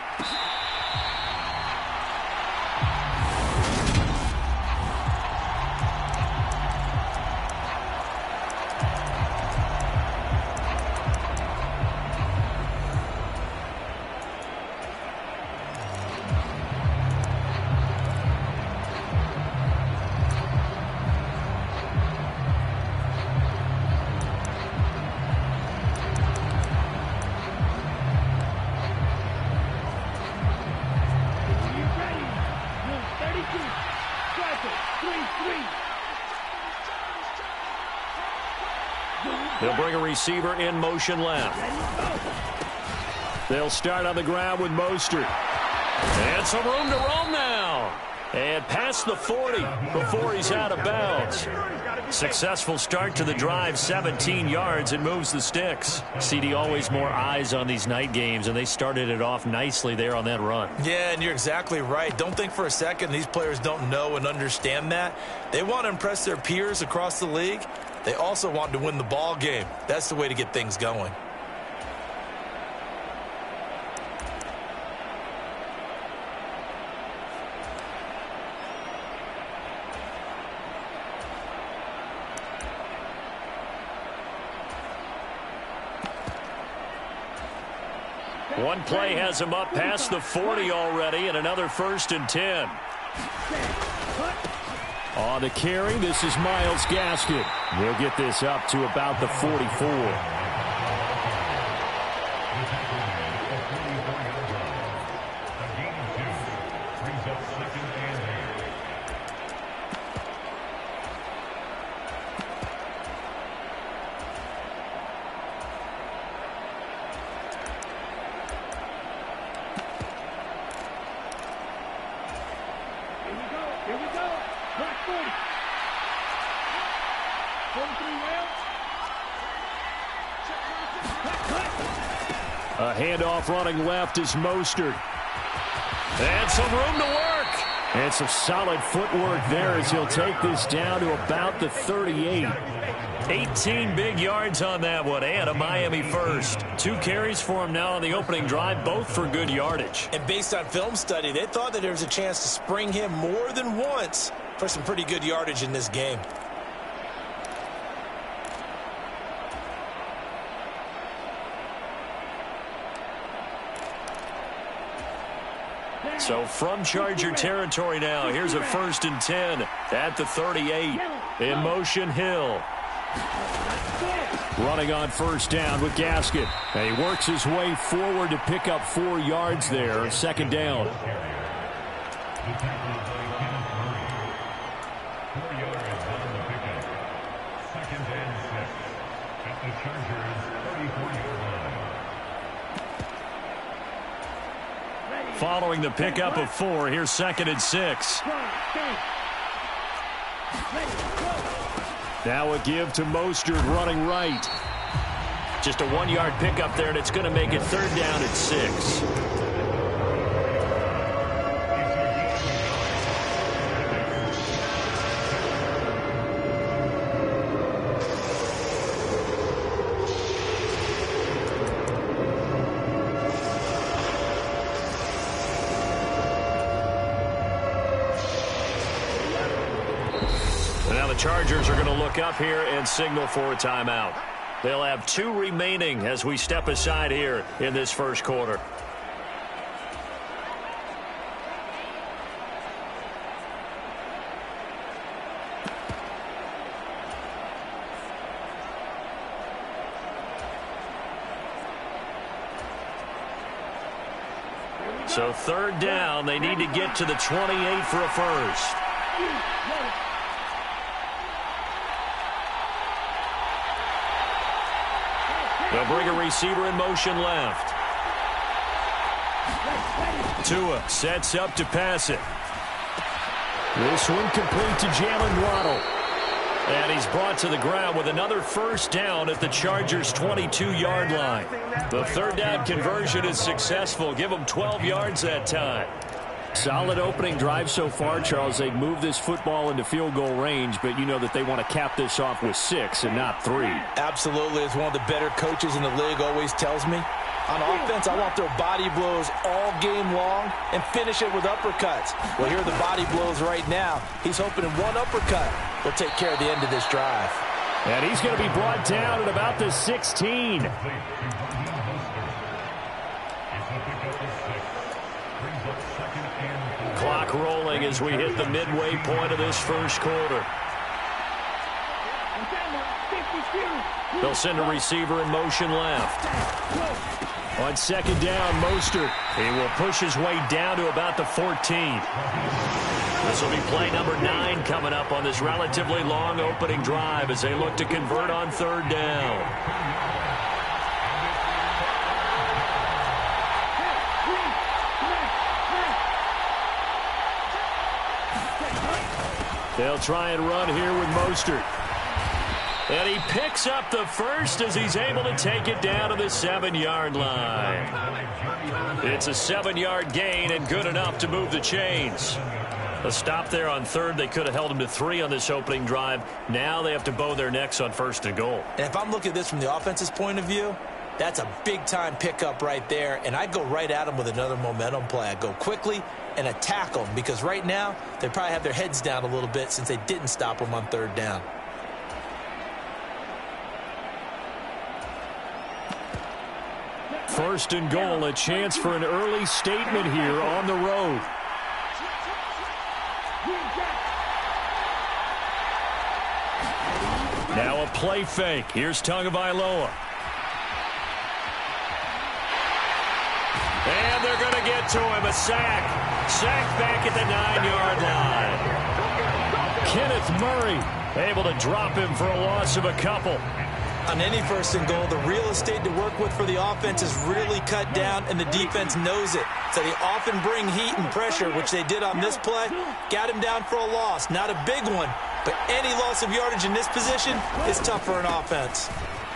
They'll bring a receiver in motion left. They'll start on the ground with Mostert. And some room to roam now. And past the 40 before he's out of bounds. Successful start to the drive, 17 yards, and moves the sticks. CD, always more eyes on these night games, and they started it off nicely there on that run. Yeah, and you're exactly right. Don't think for a second these players don't know and understand that. They want to impress their peers across the league. They also want to win the ball game. That's the way to get things going. One play has him up past the 40 already, and another 1st and 10. On the carry, this is Myles Gaskin. He'll get this up to about the 44. A handoff running left is Mostert. And some room to work. And some solid footwork there as he'll take this down to about the 38. 18 big yards on that one, and a Miami first. 2 carries for him now on the opening drive, both for good yardage. And based on film study, they thought that there was a chance to spring him more than once for some pretty good yardage in this game. So from Charger territory now, here's a 1st and 10 at the 38. In motion, Hill. Running on 1st down with Gaskin. And he works his way forward to pick up 4 yards there. 2nd down. Following the pickup of 4, here's 2nd and 6. Now a give to Mostert running right. Just a 1-yard pickup there, and it's going to make it 3rd down at 6. Chargers are going to look up here and signal for a timeout. They'll have 2 remaining as we step aside here in this 1st quarter. So third down, they need to get to the 28 for a first. They'll bring a receiver in motion left. Tua sets up to pass it. This one complete to Jalen Waddle. And he's brought to the ground with another first down at the Chargers' 22-yard line. The third down conversion is successful. Give them 12 yards that time. Solid opening drive so far, Charles. They've moved this football into field goal range, but you know that they want to cap this off with 6 and not 3. Absolutely. As one of the better coaches in the league always tells me, on offense, I want their body blows all game long and finish it with uppercuts. Well, here are the body blows right now. He's hoping in one uppercut will take care of the end of this drive. And he's going to be brought down at about the 16. Clock rolling as we hit the midway point of this first quarter. They'll send a receiver in motion left. On second down, Mostert. He will push his way down to about the 14. This will be play number 9 coming up on this relatively long opening drive as they look to convert on third down. They'll try and run here with Mostert. And he picks up the first as he's able to take it down to the 7-yard line. It's a 7-yard gain and good enough to move the chains. A stop there on third. They could have held him to 3 on this opening drive. Now they have to bow their necks on first and goal. And if I'm looking at this from the offense's point of view, that's a big-time pickup right there. And I'd go right at him with another momentum play. I'd go quickly and attack them because right now they probably have their heads down a little bit since they didn't stop him on third down. First and goal, a chance for an early statement here on the road. Now a play fake. Here's Tagovailoa. And they're going to get to him. A sack. Sack back at the 9-yard line. Kenneth Murray able to drop him for a loss of a couple. On any first and goal, the real estate to work with for the offense is really cut down, and the defense knows it. So they often bring heat and pressure, which they did on this play. Got him down for a loss. Not a big one, but any loss of yardage in this position is tough for an offense.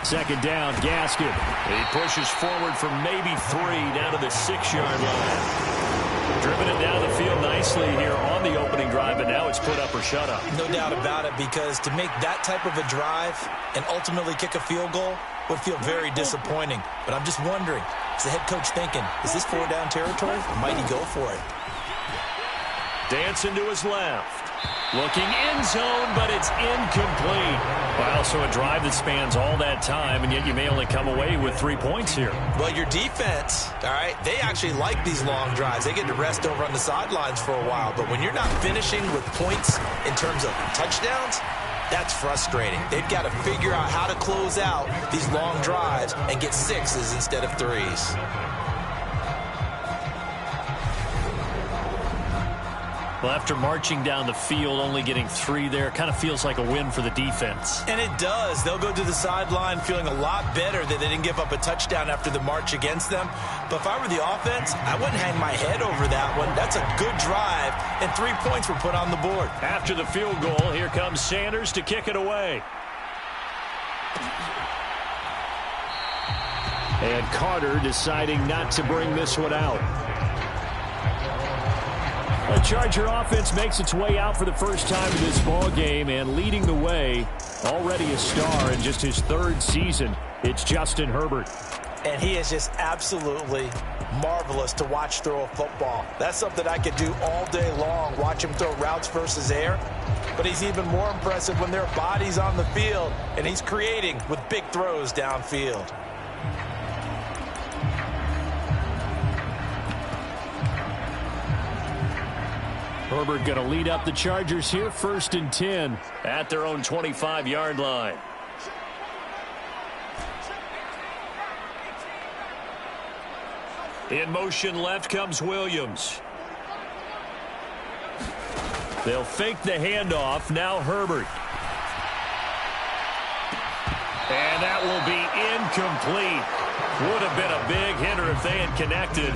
Second down, Gaskin. He pushes forward for maybe 3 down to the 6-yard line. Driven it down the field nicely here on the opening drive, and now it's put up or shut up. No doubt about it, because to make that type of a drive and ultimately kick a field goal would feel very disappointing. But I'm just wondering, is the head coach thinking, is this 4-down territory, or might he go for it? Dancing to his left. Looking in zone, but it's incomplete. Well, so a drive that spans all that time, and yet you may only come away with 3 points here. Well, your defense, all right, they actually like these long drives. They get to rest over on the sidelines for a while. But when you're not finishing with points in terms of touchdowns, that's frustrating. They've got to figure out how to close out these long drives and get 6s instead of 3s. Well, after marching down the field, only getting 3 there, it kind of feels like a win for the defense. And it does. They'll go to the sideline feeling a lot better that they didn't give up a touchdown after the march against them. But if I were the offense, I wouldn't hang my head over that one. That's a good drive, and 3 points were put on the board. After the field goal, here comes Sanders to kick it away. And Carter deciding not to bring this one out. The Charger offense makes its way out for the first time in this ball game, and leading the way, already a star in just his 3rd season, it's Justin Herbert. And he is just absolutely marvelous to watch throw a football. That's something I could do all day long, watch him throw routes versus air. But he's even more impressive when there are bodies on the field, and he's creating with big throws downfield. Herbert going to lead up the Chargers here, 1st and 10 at their own 25-yard line. In motion left comes Williams. They'll fake the handoff. Now Herbert. And that will be incomplete. Would have been a big hitter if they had connected.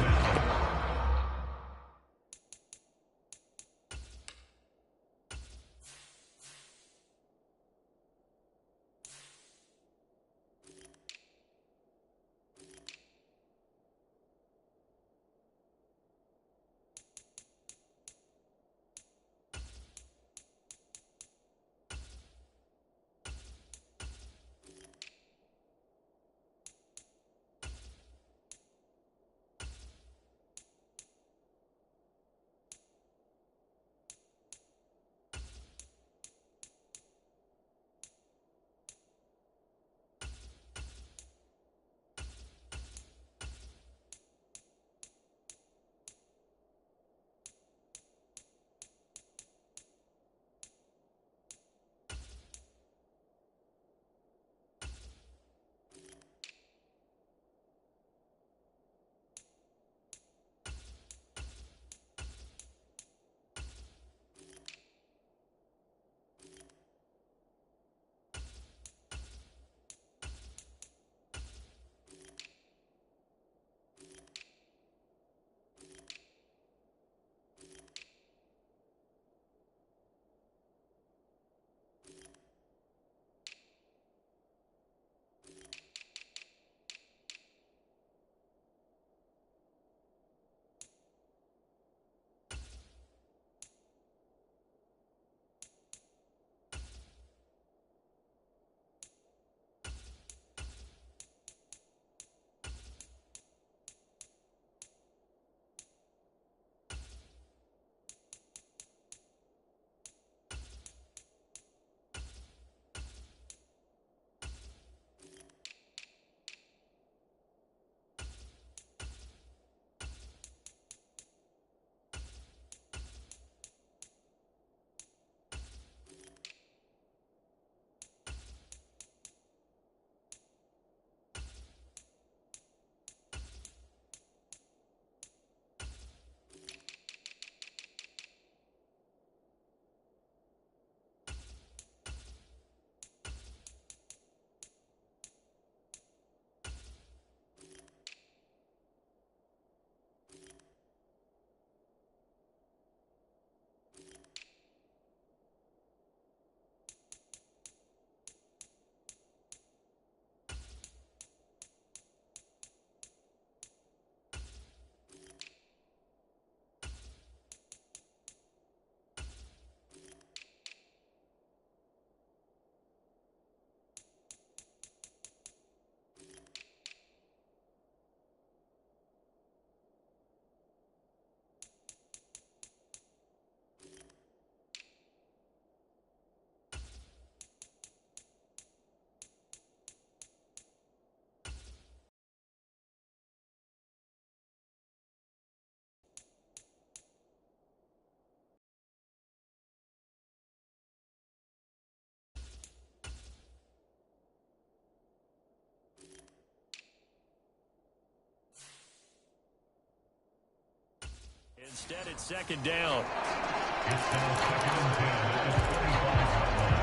Instead, it's second down. It's now second and 10 at the 35-yard line.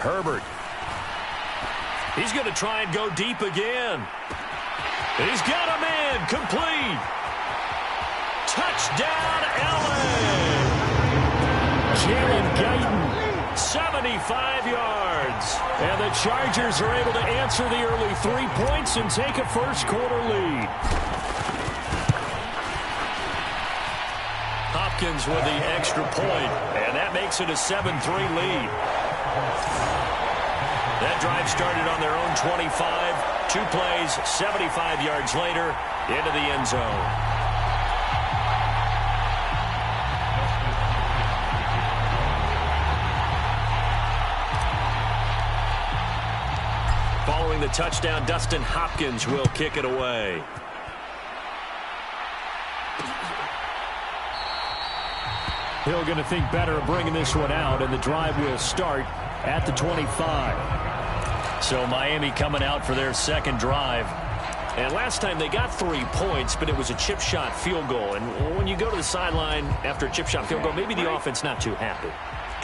Herbert. He's going to try and go deep again. He's got a man. Complete. Touchdown, LA. Jalen Guyton, 75 yards. And the Chargers are able to answer the early 3 points and take a first-quarter lead. Hopkins with the extra point, and that makes it a 7-3 lead. That drive started on their own 25. 2 plays, 75 yards later, into the end zone. Following the touchdown, Dustin Hopkins will kick it away. Hill going to think better of bringing this one out, and the drive will start at the 25. So Miami coming out for their second drive. And last time they got 3 points, but it was a chip shot field goal. And when you go to the sideline after a chip shot field goal, maybe the offense not too happy.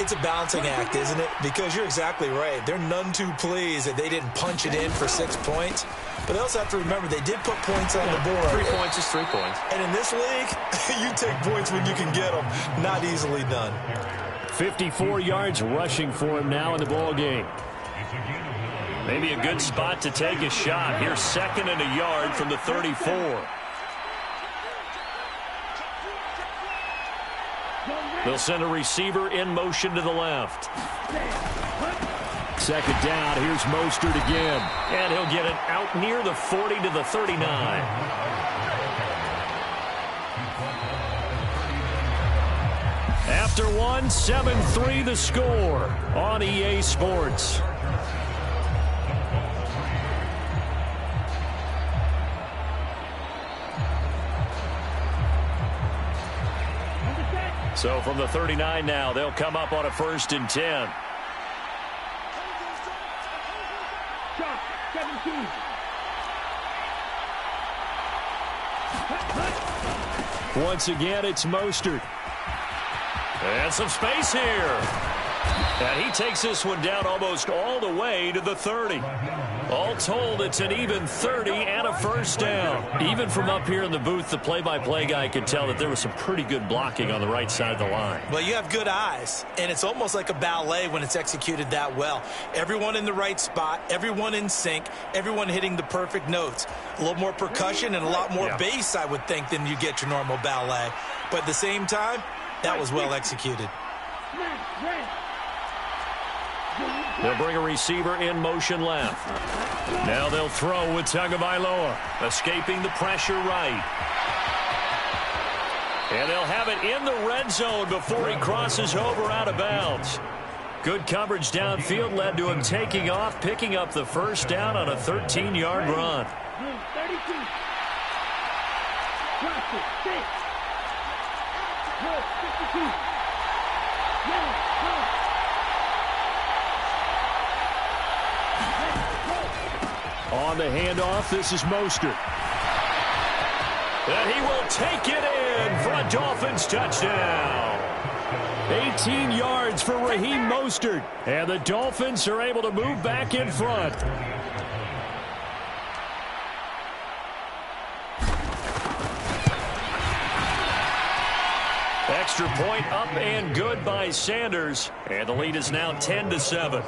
It's a balancing act, isn't it? Because you're exactly right. They're none too pleased that they didn't punch it in for 6 points. But they also have to remember they did put points on the board. 3 points is 3 points. And in this league, you take points when you can get them. Not easily done. 54 yards rushing for him now in the ball game. Maybe a good spot to take a shot. Here's 2nd and a yard from the 34. They'll send a receiver in motion to the left. 2nd down. Here's Mostert again. And he'll get it out near the 40 to the 39. After one, 7-3 the score on EA Sports. So from the 39 now, they'll come up on a 1st and 10. Shot, 17. Once again, it's Mostert. And some space here. And he takes this one down almost all the way to the 30. All told, it's an even 30 and a 1st down. Even from up here in the booth, the play-by-play guy could tell that there was some pretty good blocking on the right side of the line. Well, you have good eyes, and it's almost like a ballet when it's executed that well. Everyone in the right spot, everyone in sync, everyone hitting the perfect notes. A little more percussion and a lot more bass, I would think, than you get your normal ballet. But at the same time, that was well executed. They'll bring a receiver in motion left. Now they'll throw with Tagovailoa, escaping the pressure right. And they'll have it in the red zone before he crosses over out of bounds. Good coverage downfield led to him taking off, picking up the 1st down on a 13-yard run. 32. Watch it. 6. 52. On the handoff, this is Mostert. And he will take it in for a Dolphins touchdown. 18 yards for Raheem Mostert. And the Dolphins are able to move back in front. Extra point up and good by Sanders. And the lead is now 10-7.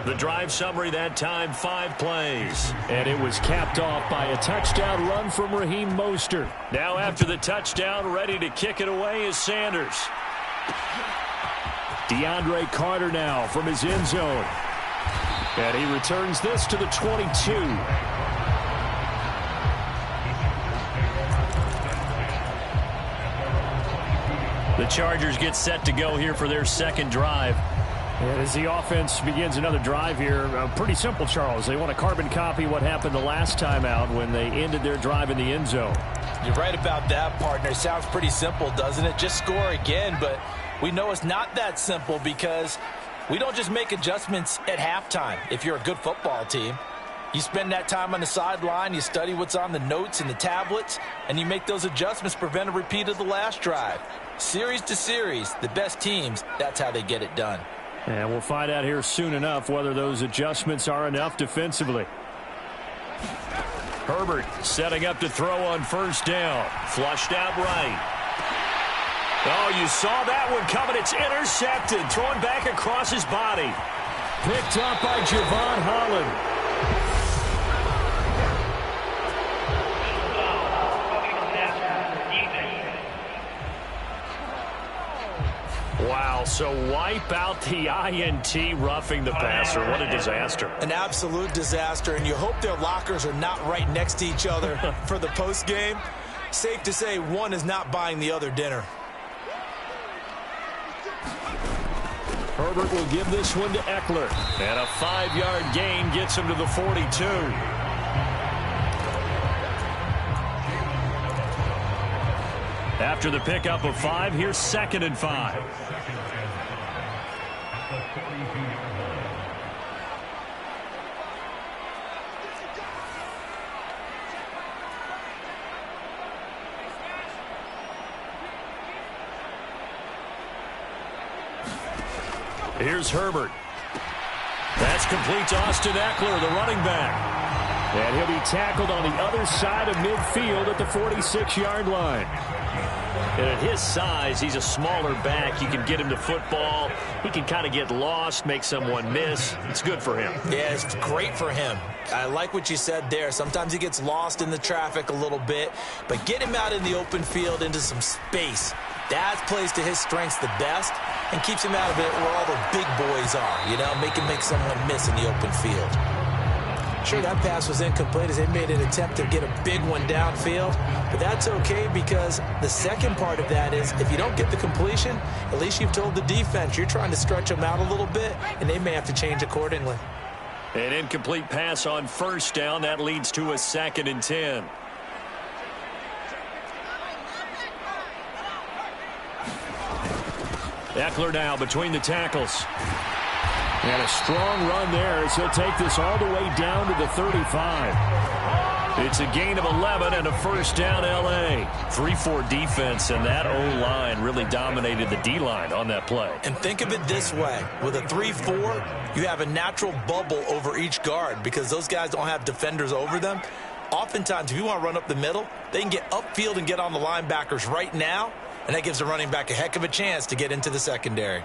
The drive summary that time, 5 plays. And it was capped off by a touchdown run from Raheem Mostert. Now after the touchdown, ready to kick it away is Sanders. DeAndre Carter now from his end zone. And he returns this to the 22. The Chargers get set to go here for their 2nd drive. And as the offense begins another drive here, pretty simple, Charles. They want to carbon copy what happened the last time out when they ended their drive in the end zone. You're right about that, partner. Sounds pretty simple, doesn't it? Just score again, but we know it's not that simple because we don't just make adjustments at halftime if you're a good football team. You spend that time on the sideline, you study what's on the notes and the tablets, and you make those adjustments to prevent a repeat of the last drive. Series to series, the best teams, that's how they get it done. And we'll find out here soon enough whether those adjustments are enough defensively. Herbert setting up to throw on 1st down. Flushed out right. Oh, you saw that one coming. It's intercepted. Throwing back across his body. Picked up by Javon Holland. So wipe out the INT, roughing the passer. What a disaster. An absolute disaster, and you hope their lockers are not right next to each other for the postgame. Safe to say one is not buying the other dinner. Herbert will give this one to Eckler. And a 5-yard gain gets him to the 42. After the pickup of 5, here's 2nd and 5. Here's Herbert. That's complete to Austin Eckler, the running back. And he'll be tackled on the other side of midfield at the 46-yard line. And at his size, he's a smaller back. You can get him to football. He can kind of get lost, make someone miss. It's good for him. Yeah, it's great for him. I like what you said there. Sometimes he gets lost in the traffic a little bit, but get him out in the open field into some space. That plays to his strengths the best and keeps him out of it where all the big boys are, you know, make someone miss in the open field. Sure, that pass was incomplete as they made an attempt to get a big one downfield, but that's okay because the second part of that is if you don't get the completion, at least you've told the defense you're trying to stretch them out a little bit, and they may have to change accordingly. An incomplete pass on 1st down. That leads to a 2nd and 10. Eckler now between the tackles. And a strong run there as he'll take this all the way down to the 35. It's a gain of 11 and a 1st down L.A. 3-4 defense, and that O-line really dominated the D-line on that play. And think of it this way. With a 3-4, you have a natural bubble over each guard because those guys don't have defenders over them. Oftentimes, if you want to run up the middle, they can get upfield and get on the linebackers right now, and that gives the running back a heck of a chance to get into the secondary.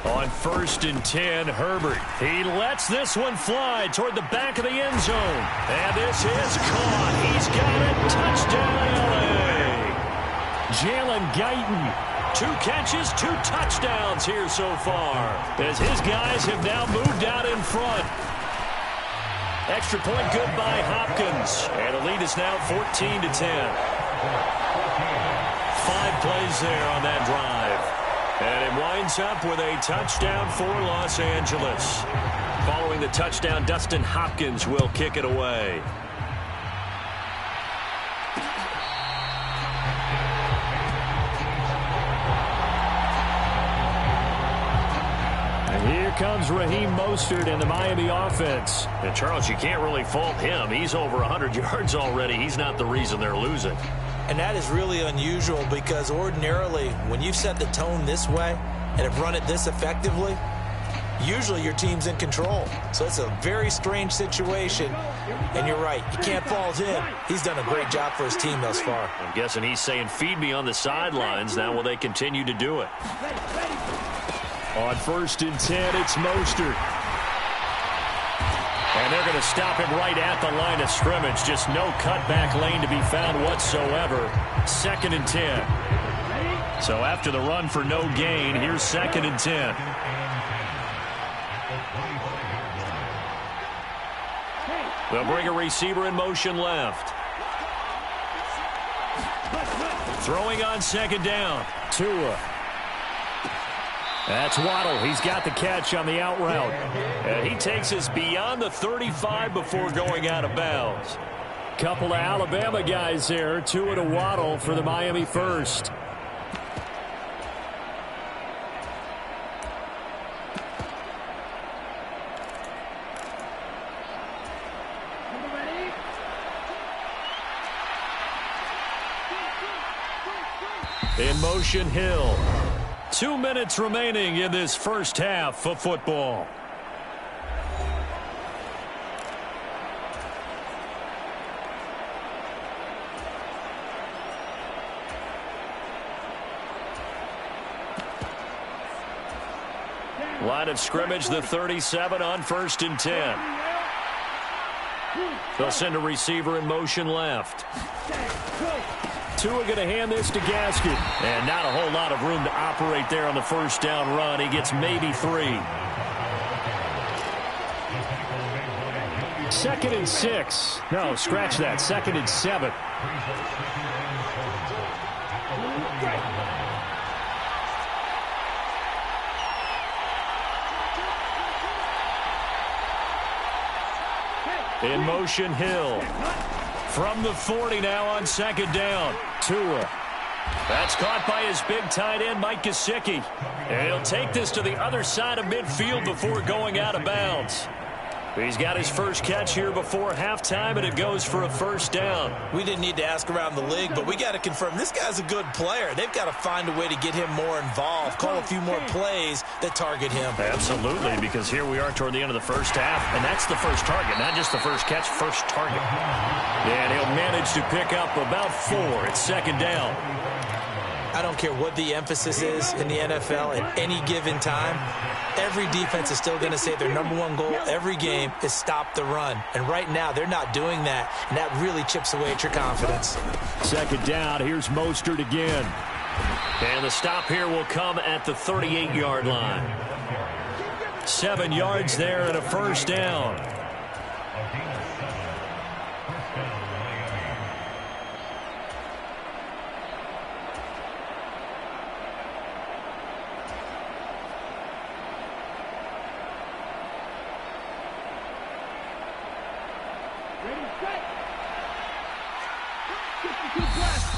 On 1st and 10, Herbert. He lets this one fly toward the back of the end zone. And this is caught. He's got it. Touchdown, L.A. Jalen Guyton. 2 catches, 2 touchdowns here so far, as his guys have now moved out in front. Extra point good by Hopkins. And the lead is now 14-10. 5 plays there on that drive. And it winds up with a touchdown for Los Angeles. Following the touchdown, Dustin Hopkins will kick it away. And here comes Raheem Mostert in the Miami offense. And Charles, you can't really fault him. He's over 100 yards already. He's not the reason they're losing. And that is really unusual because ordinarily, when you've set the tone this way and have run it this effectively, usually your team's in control. So it's a very strange situation. And you're right, you can't fault him. He's done a great job for his team thus far. I'm guessing he's saying, feed me on the sidelines. Now will they continue to do it? On 1st and 10, it's Mostert. And they're going to stop him right at the line of scrimmage. Just no cutback lane to be found whatsoever. 2nd and 10. So after the run for no gain, here's 2nd and 10. They'll bring a receiver in motion left. Throwing on 2nd down. Tua. That's Waddle. He's got the catch on the out route. And he takes us beyond the 35 before going out of bounds. Couple of Alabama guys there. Tua to Waddle for the Miami first. In motion, Hill. 2 minutes remaining in this first half of football. Line of scrimmage, the 37 on 1st and 10. They'll send a receiver in motion left. Tua going to hand this to Gaskin. And not a whole lot of room to operate there on the first down run. He gets maybe 3. 2nd and 6. No, scratch that. 2nd and 7. In motion, Hill. From the 40 now on 2nd down. Tua. That's caught by his big tight end, Mike Gesicki. And he'll take this to the other side of midfield before going out of bounds. He's got his first catch here before halftime, and it goes for a first down. We didn't need to ask around the league, but we got to confirm this guy's a good player. They've got to find a way to get him more involved, call a few more plays that target him. Absolutely, because here we are toward the end of the first half, and that's the first target, not just the first catch, first target. And he'll manage to pick up about 4. It's 2nd down. I don't care what the emphasis is in the NFL at any given time. Every defense is still going to say their #1 goal every game is stop the run. And right now, they're not doing that, and that really chips away at your confidence. 2nd down. Here's Mostert again. And the stop here will come at the 38-yard line. 7 yards there and a first down.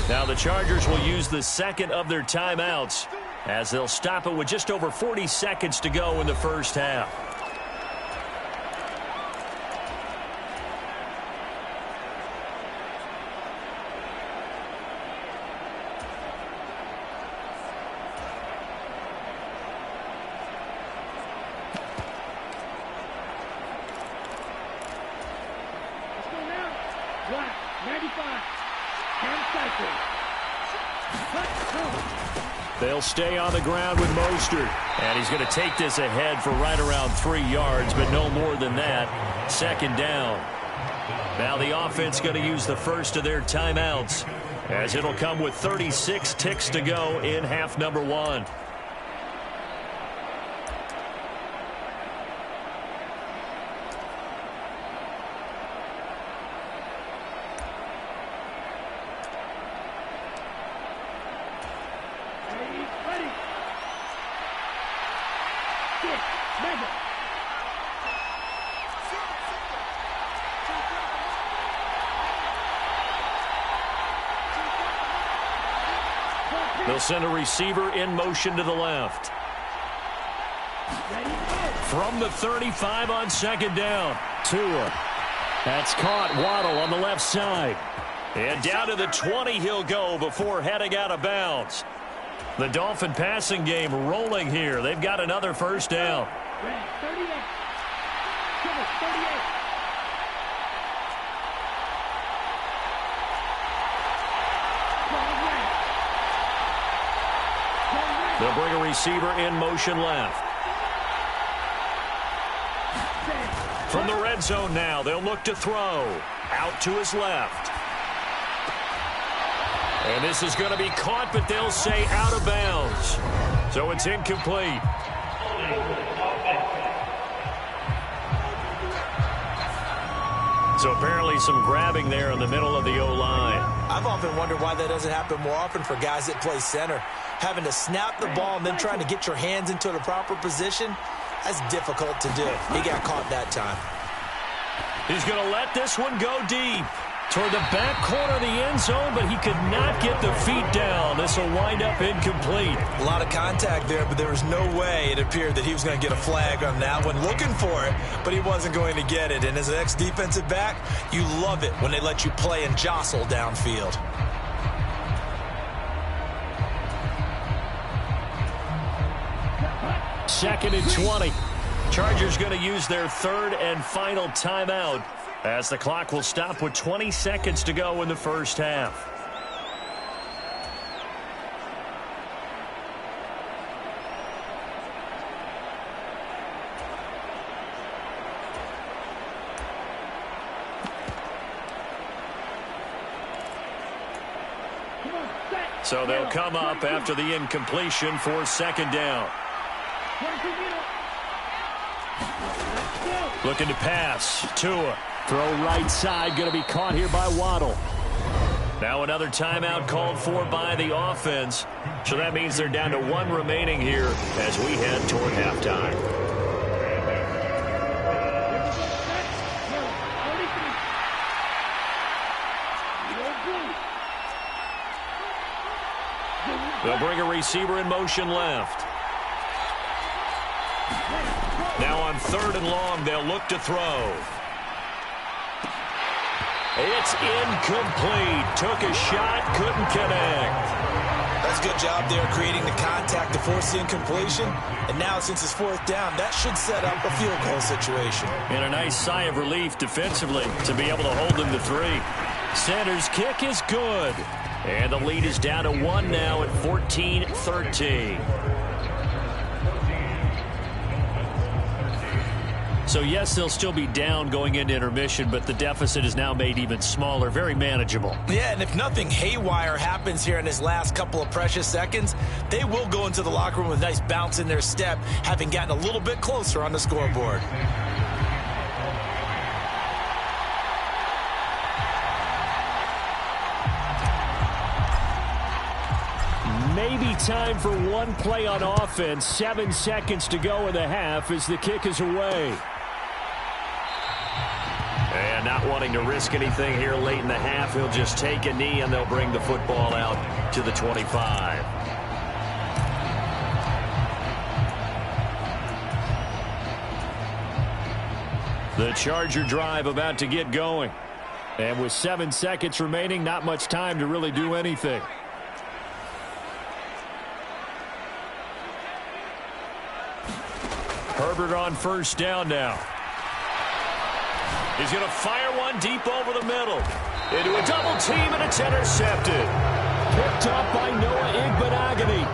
Now the Chargers will use the 2nd of their timeouts as they'll stop it with just over 40 seconds to go in the first half. Black, 95. 10 seconds. They'll stay on the ground with Mostert. And he's going to take this ahead for right around 3 yards, but no more than that. 2nd down. Now the offense going to use the first of their timeouts, as it'll come with 36 ticks to go in half number 1. They'll send a receiver in motion to the left. From the 35 on 2nd down. Tua. That's caught. Waddle on the left side. And down to the 20 he'll go before heading out of bounds. The Dolphin passing game rolling here. They've got another first down. 38. 38. They'll bring a receiver in motion left. From the red zone now, they'll look to throw. Out to his left. And this is going to be caught, but they'll say out of bounds. So it's incomplete. So apparently some grabbing there in the middle of the O-line. I've often wondered why that doesn't happen more often for guys that play center. Having to snap the ball and then trying to get your hands into the proper position, that's difficult to do. He got caught that time. He's going to let this one go deep toward the back corner of the end zone, but he could not get the feet down. This will wind up incomplete. A lot of contact there, but there was no way it appeared that he was going to get a flag on that one. Looking for it, but he wasn't going to get it. And as an ex-defensive back, you love it when they let you play and jostle downfield. Second and 20. Chargers going to use their 3rd and final timeout as the clock will stop with 20 seconds to go in the first half. So they'll come up after the incompletion for second down. Looking to pass. Tua. Throw right side. Going to be caught here by Waddle. Now another timeout called for by the offense. So that means they're down to one remaining here as we head toward halftime. They'll bring a receiver in motion left. Now on 3rd and long, they'll look to throw. It's incomplete. Took a shot, couldn't connect. That's a good job there creating the contact to force the incompletion. And now since it's 4th down, that should set up a field goal situation. And a nice sigh of relief defensively to be able to hold them to 3. Sanders' kick is good. And the lead is down to 1 now at 14-13. So, yes, they'll still be down going into intermission, but the deficit is now made even smaller, very manageable. Yeah, and if nothing haywire happens here in his last couple of precious seconds, they will go into the locker room with a nice bounce in their step, having gotten a little bit closer on the scoreboard. Maybe time for one play on offense. 7 seconds to go in the half as the kick is away. And not wanting to risk anything here late in the half, he'll just take a knee and they'll bring the football out to the 25. The Charger drive about to get going. And with 7 seconds remaining, not much time to really do anything. Herbert on 1st down now. He's going to fire one deep over the middle. Into a double team, and it's intercepted. Picked up by Noah Igbenogany.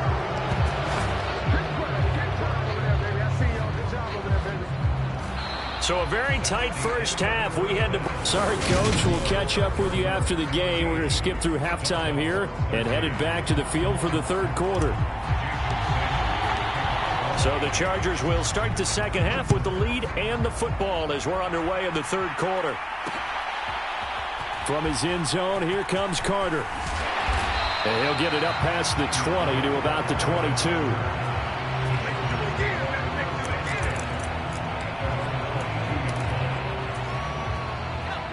So a very tight first half. We had to... Sorry, Coach. We'll catch up with you after the game. We're going to skip through halftime here and headed back to the field for the 3rd quarter. So the Chargers will start the second half with the lead and the football as we're underway in the 3rd quarter. From his end zone, here comes Carter. And he'll get it up past the 20 to about the 22.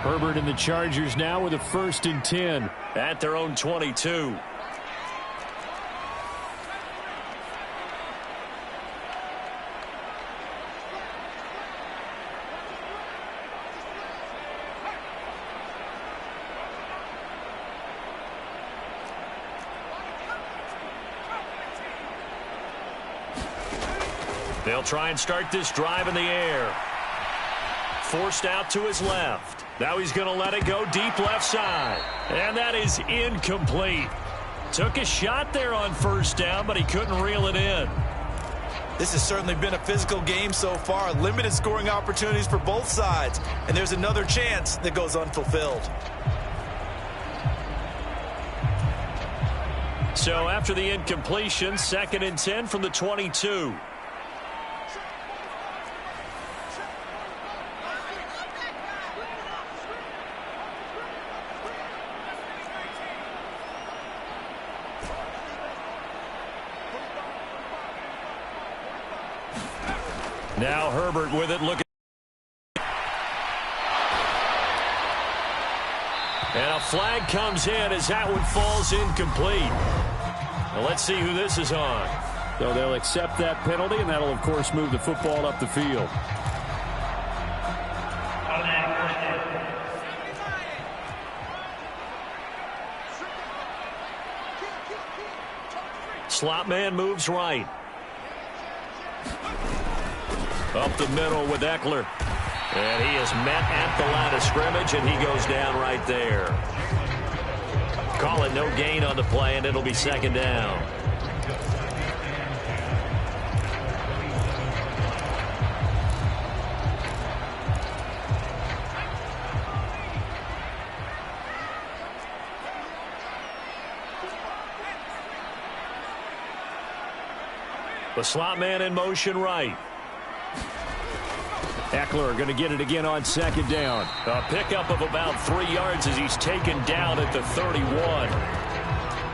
Herbert and the Chargers now with a 1st and 10 at their own 22. They'll try and start this drive in the air. Forced out to his left. Now he's going to let it go deep left side. And that is incomplete. Took a shot there on 1st down, but he couldn't reel it in. This has certainly been a physical game so far. Limited scoring opportunities for both sides. And there's another chance that goes unfulfilled. So after the incompletion, 2nd and 10 from the 22. Now Herbert with it, looking. And a flag comes in as that one falls incomplete. Now let's see who this is on. So they'll accept that penalty, and that'll, of course, move the football up the field. Slot man moves right. Up the middle with Eckler. And he is met at the line of scrimmage, and he goes down right there. Call it no gain on the play, and it'll be 2nd down. The slot man in motion right. Eckler going to get it again on second down. A pickup of about 3 yards as he's taken down at the 31.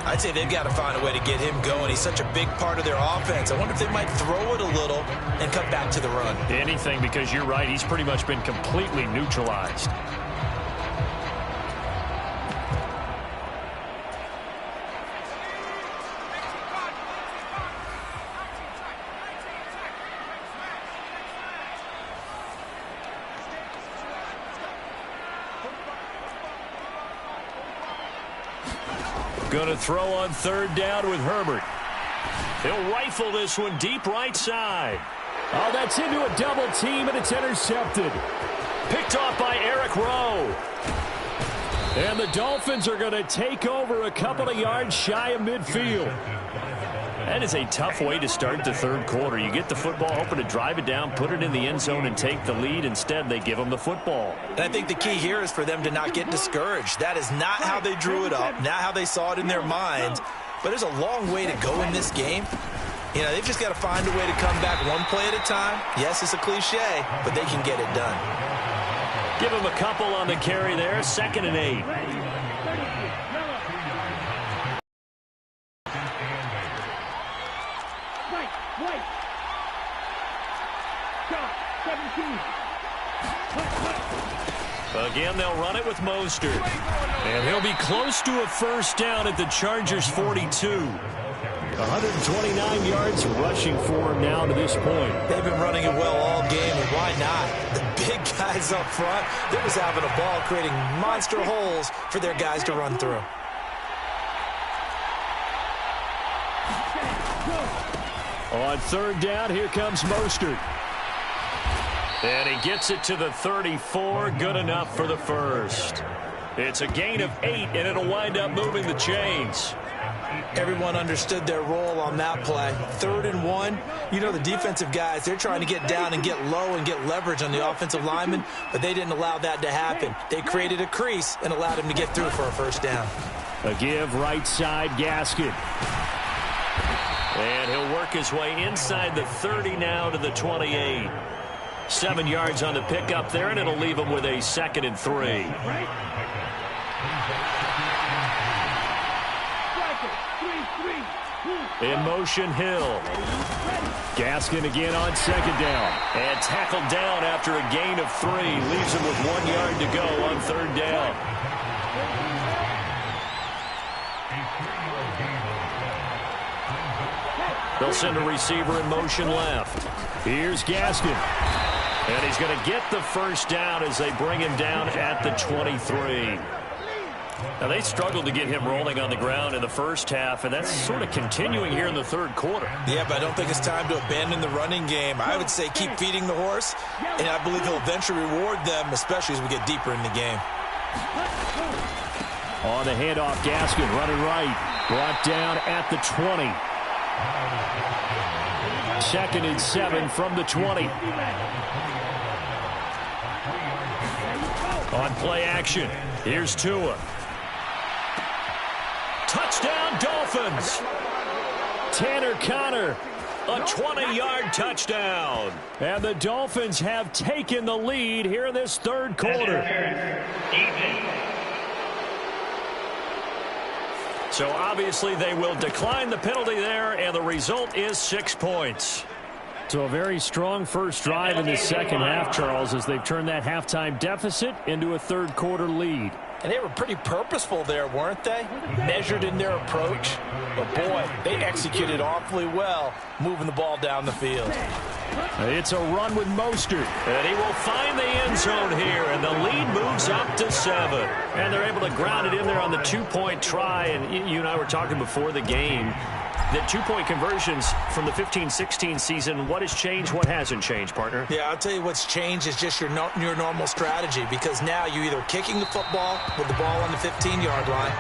I'd say they've got to find a way to get him going. He's such a big part of their offense. I wonder if they might throw it a little and come back to the run. Anything, because you're right. He's pretty much been completely neutralized. Going to throw on third down with Herbert. He'll rifle this one deep right side. Oh, that's into a double team, and it's intercepted. Picked off by Eric Rowe. And the Dolphins are going to take over a couple of yards shy of midfield. That is a tough way to start the third quarter. You get the football, hoping to drive it down, put it in the end zone, and take the lead. Instead, they give them the football. And I think the key here is for them to not get discouraged. That is not how they drew it up, not how they saw it in their minds. But there's a long way to go in this game. You know, they've just got to find a way to come back one play at a time. Yes, it's a cliche, but they can get it done. Give them a couple on the carry there. 2nd and 8. Again, they'll run it with Mostert. And he'll be close to a first down at the Chargers' 42. 129 yards rushing for him now to this point. They've been running it well all game, and why not? The big guys up front, they're just having a ball, creating monster holes for their guys to run through. On third down, here comes Mostert. And he gets it to the 34. Good enough for the first. It's a gain of 8, and it'll wind up moving the chains. Everyone understood their role on that play. 3rd and 1. You know, the defensive guys, they're trying to get down and get low and get leverage on the offensive linemen, but they didn't allow that to happen. They created a crease and allowed him to get through for a first down. A give right side, Gaskin. And he'll work his way inside the 30 now to the 28. 7 yards on the pickup there, and it'll leave him with a 2nd and 3. In motion, Hill. Gaskin again on second down. And tackled down after a gain of 3. Leaves him with 1 yard to go on third down. They'll send a receiver in motion left. Here's Gaskin. And he's going to get the first down as they bring him down at the 23. Now, they struggled to get him rolling on the ground in the first half, and that's sort of continuing here in the third quarter. Yeah, but I don't think it's time to abandon the running game. I would say keep feeding the horse, and I believe he'll eventually reward them, especially as we get deeper in the game. On the handoff, Gaskin running right. Brought down at the 20. 2nd and 7 from the 20. On play action, here's Tua. Touchdown, Dolphins. Tanner Conner. A 20-yard touchdown. And the Dolphins have taken the lead here in this third quarter. So obviously they will decline the penalty there, and the result is 6 points. So a very strong first drive in the second half, Charles, as they've turned that halftime deficit into a third quarter lead. And they were pretty purposeful there, weren't they? Measured in their approach. But, boy, they executed awfully well, moving the ball down the field. It's a run with Mostert. And he will find the end zone here, and the lead moves up to 7. And they're able to ground it in there on the 2-point try. And you and I were talking before the game. The 2-point conversions from the 15-16 season, what has changed, what hasn't changed, partner? Yeah, I'll tell you what's changed is just your normal strategy, because now you're either kicking the football with the ball on the 15-yard line,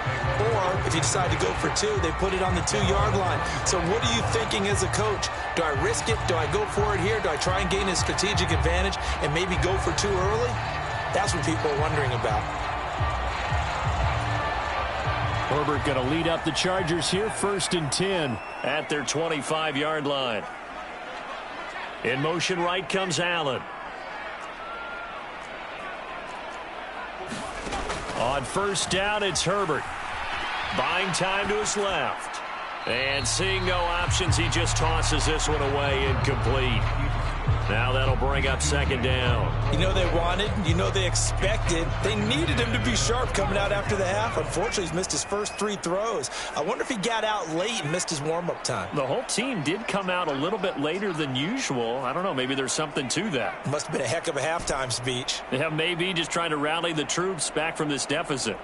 or if you decide to go for 2, they put it on the 2-yard line. So what are you thinking as a coach? Do I risk it? Do I go for it here? Do I try and gain a strategic advantage and maybe go for 2 early? That's what people are wondering about. Herbert going to lead up the Chargers here, 1st and 10. At their 25-yard line. In motion right comes Allen. On first down, it's Herbert. Buying time to his left. And seeing no options, he just tosses this one away, incomplete. Now that'll bring up second down. You know they wanted, you know they expected. They needed him to be sharp coming out after the half. Unfortunately, he's missed his first 3 throws. I wonder if he got out late and missed his warm-up time. The whole team did come out a little bit later than usual. I don't know, maybe there's something to that. Must have been a heck of a halftime speech. Yeah, maybe just trying to rally the troops back from this deficit.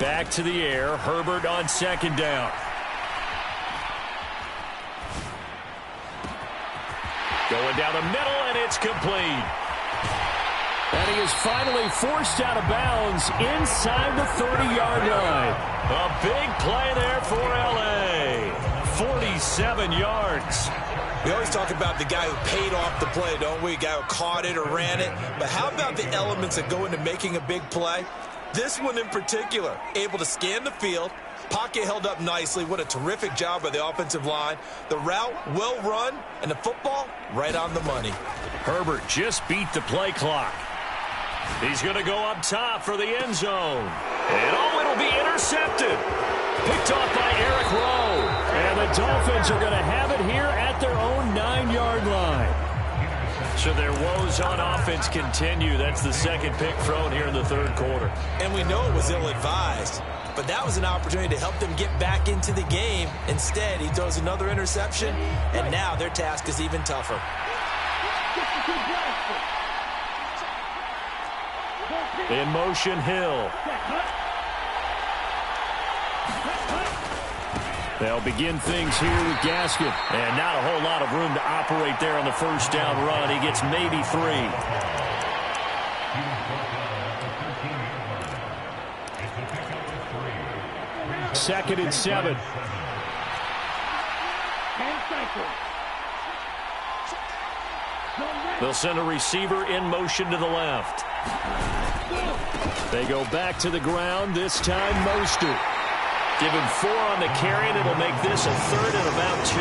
Back to the air. Herbert on second down. Going down the middle, and it's complete. And he is finally forced out of bounds inside the 30-yard line. A big play there for L.A. 47 yards. We always talk about the guy who paid off the play, don't we? The guy who caught it or ran it. But how about the elements that go into making a big play? This one in particular, able to scan the field, pocket held up nicely. What a terrific job by the offensive line. The route, well run, and the football, right on the money. Herbert just beat the play clock. He's going to go up top for the end zone. And it'll be intercepted. Picked off by Eric Rowe. And the Dolphins are going to have it here at their own 9-yard line. So their woes on offense continue. That's the second pick thrown here in the third quarter. And we know it was ill-advised, but that was an opportunity to help them get back into the game. Instead, he throws another interception, and now their task is even tougher. In motion, Hill. They'll begin things here with Gaskin. And not a whole lot of room to operate there on the first down run. He gets maybe 3. Second and 7. They'll send a receiver in motion to the left. They go back to the ground, this time Mostert. Give him 4 on the carry, and it'll make this a third and about 2.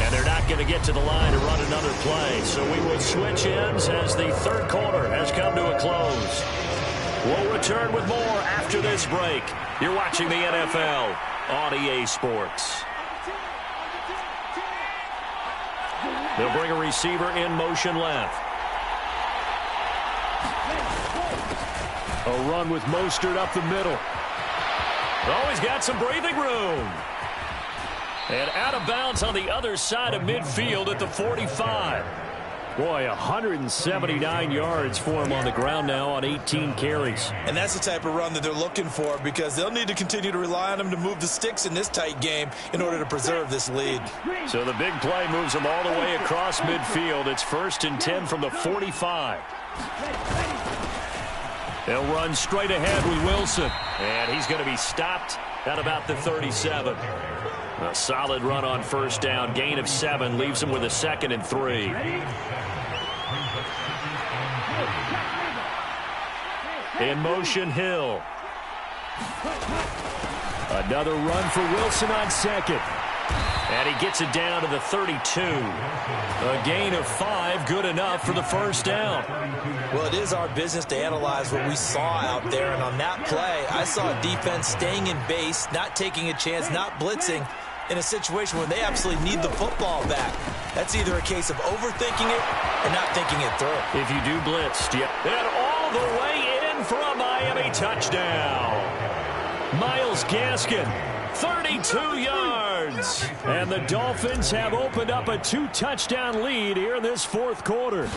And they're not going to get to the line to run another play, so we will switch ends as the third quarter has come to a close. We'll return with more after this break. You're watching the NFL on EA Sports. They'll bring a receiver in motion left. A run with Mostert up the middle. Oh, he's got some breathing room. And out of bounds on the other side of midfield at the 45. Boy, 179 yards for him on the ground now on 18 carries. And that's the type of run that they're looking for, because they'll need to continue to rely on him to move the sticks in this tight game in order to preserve this lead. So the big play moves them all the way across midfield. It's 1st and 10 from the 45. They'll run straight ahead with Wilson. And he's going to be stopped at about the 37. A solid run on first down. Gain of 7 leaves him with a 2nd and 3. In motion, Hill. Another run for Wilson on 2nd. And he gets it down to the 32. A gain of 5, good enough for the first down. Well, it is our business to analyze what we saw out there. And on that play, I saw a defense staying in base, not taking a chance, not blitzing in a situation where they absolutely need the football back. That's either a case of overthinking it or not thinking it through. If you do blitz, and all the way in for a Miami touchdown. Miles Gaskin, 32 yards. And the Dolphins have opened up a 2-touchdown lead here in this fourth quarter.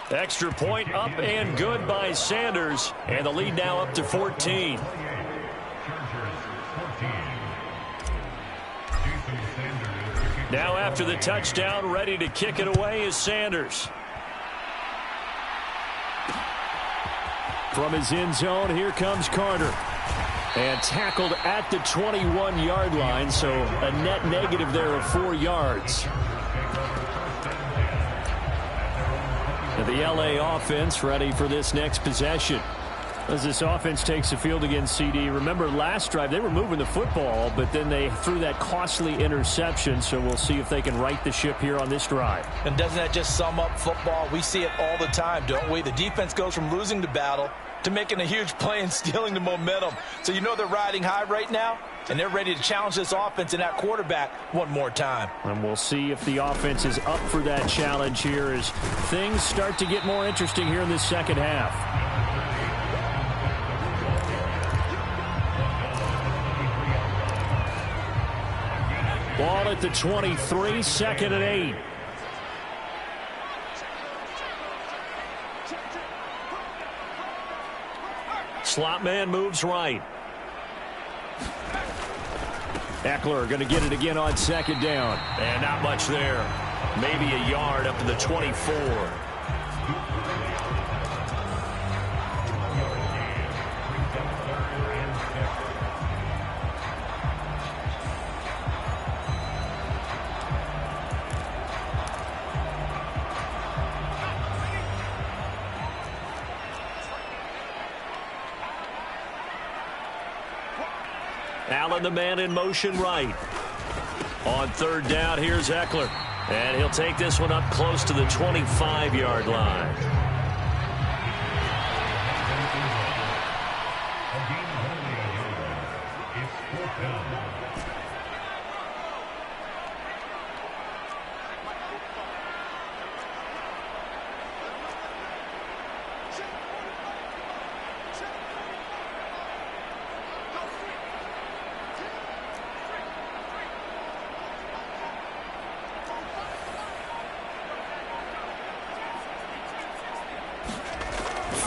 Extra point up and good by Sanders. And the lead now up to 14. Now after the touchdown, ready to kick it away is Sanders. From his end zone, here comes Carter. And tackled at the 21-yard line, so a net negative there of 4 yards. The LA offense ready for this next possession. As this offense takes the field against CD, remember last drive they were moving the football, but then they threw that costly interception, so we'll see if they can right the ship here on this drive. And doesn't that just sum up football? We see it all the time, don't we? The defense goes from losing the battle to making a huge play and stealing the momentum. So you know they're riding high right now, and they're ready to challenge this offense and that quarterback one more time. And we'll see if the offense is up for that challenge here as things start to get more interesting here in this second half. Ball at the 23, 2nd and 8. Slot man moves right. Eckler going to get it again on 2nd down. And not much there. Maybe a yard up to the 24. Allen, the man in motion right. On 3rd down, here's Eckler. And he'll take this one up close to the 25-yard line.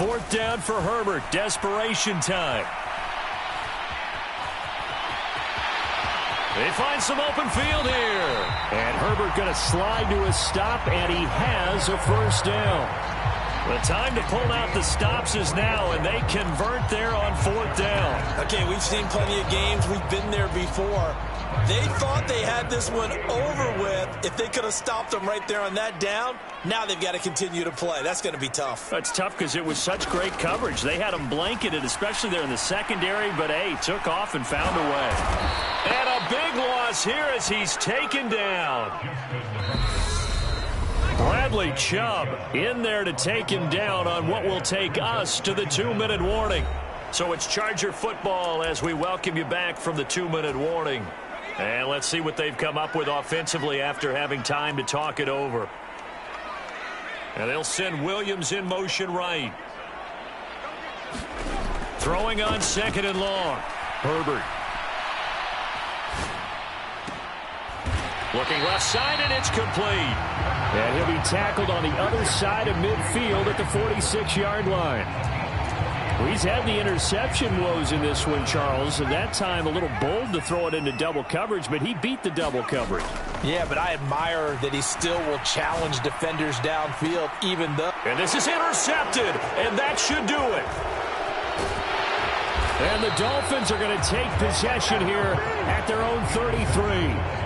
Fourth down for Herbert. Desperation time. They find some open field here. And Herbert going to slide to a stop, and he has a 1st down. The time to pull out the stops is now, and they convert there on 4th down. Okay, we've seen plenty of games. We've been there before. They thought they had this one over with if they could have stopped them right there on that down. Now they've got to continue to play. That's going to be tough. That's tough because it was such great coverage. They had them blanketed, especially there in the secondary, but, hey, took off and found a way. And a big loss here as he's taken down. Bradley Chubb in there to take him down on what will take us to the 2-minute warning. So it's Charger football as we welcome you back from the 2-minute warning. And let's see what they've come up with offensively after having time to talk it over. And they'll send Williams in motion right. Throwing on 2nd and long. Herbert. Looking left side, and it's complete. And he'll be tackled on the other side of midfield at the 46-yard line. Well, he's had the interception woes in this one, Charles, and that time a little bold to throw it into double coverage, but he beat the double coverage. Yeah, but I admire that he still will challenge defenders downfield, even though... And this is intercepted, and that should do it. And the Dolphins are going to take possession here at their own 33.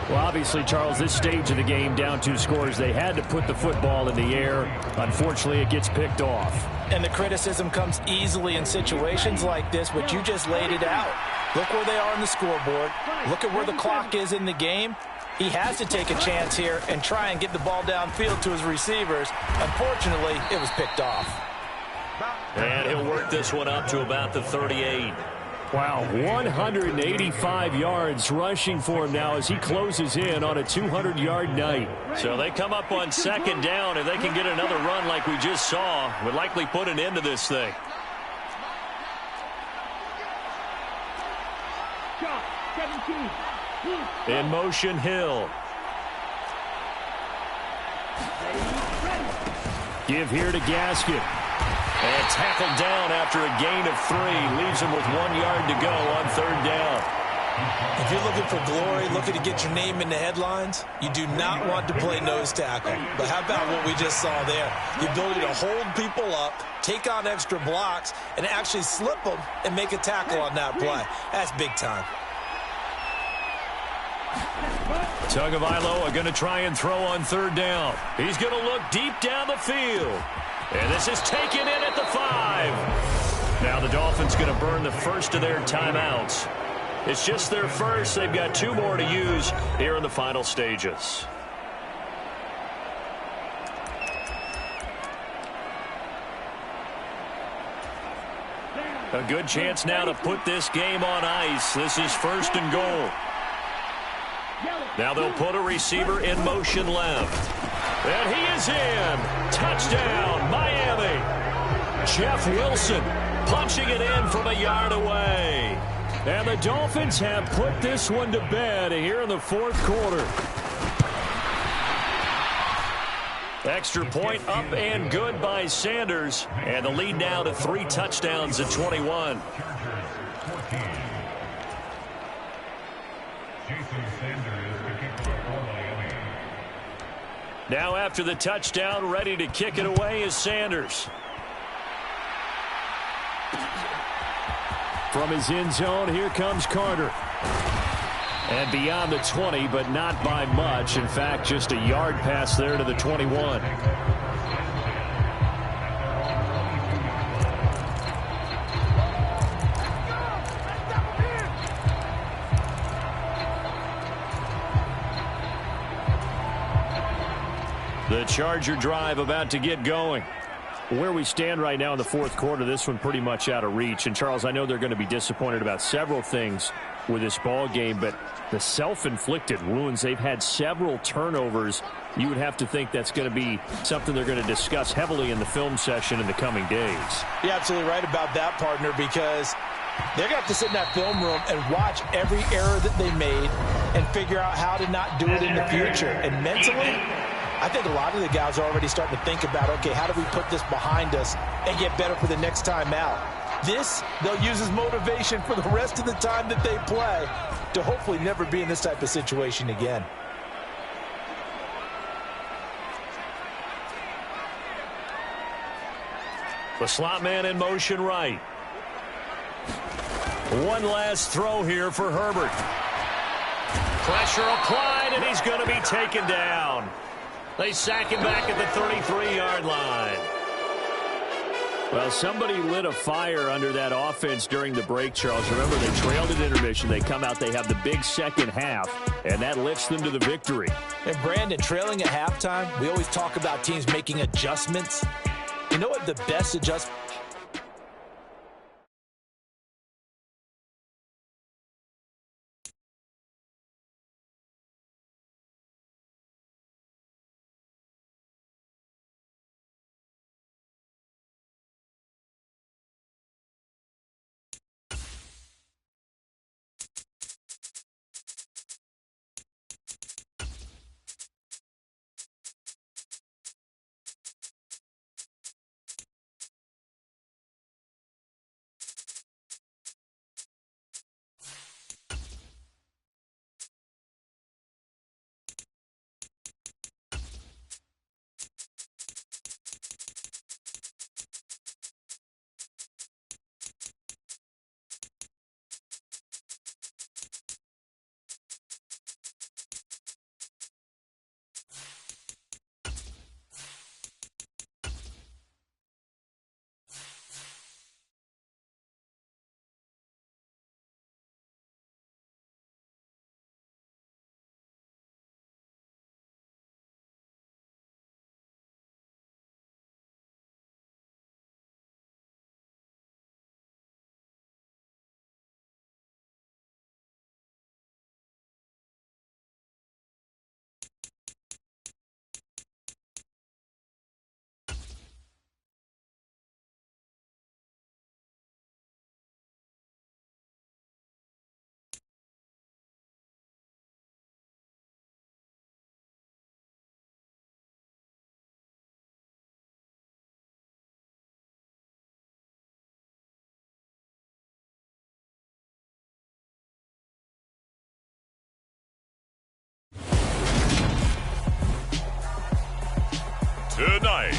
Well, obviously, Charles, this stage of the game, down 2 scores, they had to put the football in the air. Unfortunately, it gets picked off. And the criticism comes easily in situations like this, but you just laid it out. Look where they are on the scoreboard. Look at where the clock is in the game. He has to take a chance here and try and get the ball downfield to his receivers. Unfortunately, it was picked off. And he'll work this one up to about the 38. Wow, 185 yards rushing for him now as he closes in on a 200-yard night. So they come up on 2nd down. If they can get another run like we just saw, would likely put an end to this thing. In motion, Hill. Give here to Gaskin. And tackled down after a gain of 3. Leaves him with 1 yard to go on 3rd down. If you're looking for glory, looking to get your name in the headlines, you do not want to play nose tackle. But how about what we just saw there? The ability to hold people up, take on extra blocks, and actually slip them and make a tackle on that play. That's big time. Tagovailoa are going to try and throw on third down. He's going to look deep down the field. And this is taken in at the 5. Now the Dolphins going to burn the first of their timeouts. It's just their first. They've got 2 more to use here in the final stages. A good chance now to put this game on ice. This is 1st and goal. Now they'll put a receiver in motion left. And he is in. Touchdown, Miami. Jeff Wilson punching it in from a yard away. And the Dolphins have put this one to bed here in the 4th quarter. Extra point up and good by Sanders. And the lead now to 3 touchdowns at 21. Now after the touchdown, ready to kick it away is Sanders. From his end zone, here comes Carter. And beyond the 20, but not by much. In fact, just a yard pass there to the 21. The Charger drive about to get going. Where we stand right now in the 4th quarter, this one pretty much out of reach. And, Charles, I know they're going to be disappointed about several things with this ball game, but the self-inflicted wounds, they've had several turnovers. You would have to think that's going to be something they're going to discuss heavily in the film session in the coming days. You're absolutely right about that, partner, because they're going to have to sit in that film room and watch every error that they made and figure out how to not do it in the future. And mentally, I think a lot of the guys are already starting to think about, okay, how do we put this behind us and get better for the next time out? This, they'll use as motivation for the rest of the time that they play to hopefully never be in this type of situation again. The slot man in motion right. One last throw here for Herbert. Pressure applied, and he's going to be taken down. They sack him back at the 33-yard line. Well, somebody lit a fire under that offense during the break, Charles. Remember, they trailed at intermission. They come out, they have the big second half, and that lifts them to the victory. And, Brandon, trailing at halftime, we always talk about teams making adjustments. You know what the best adjustment tonight.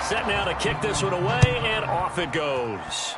Set now to kick this one away, and off it goes.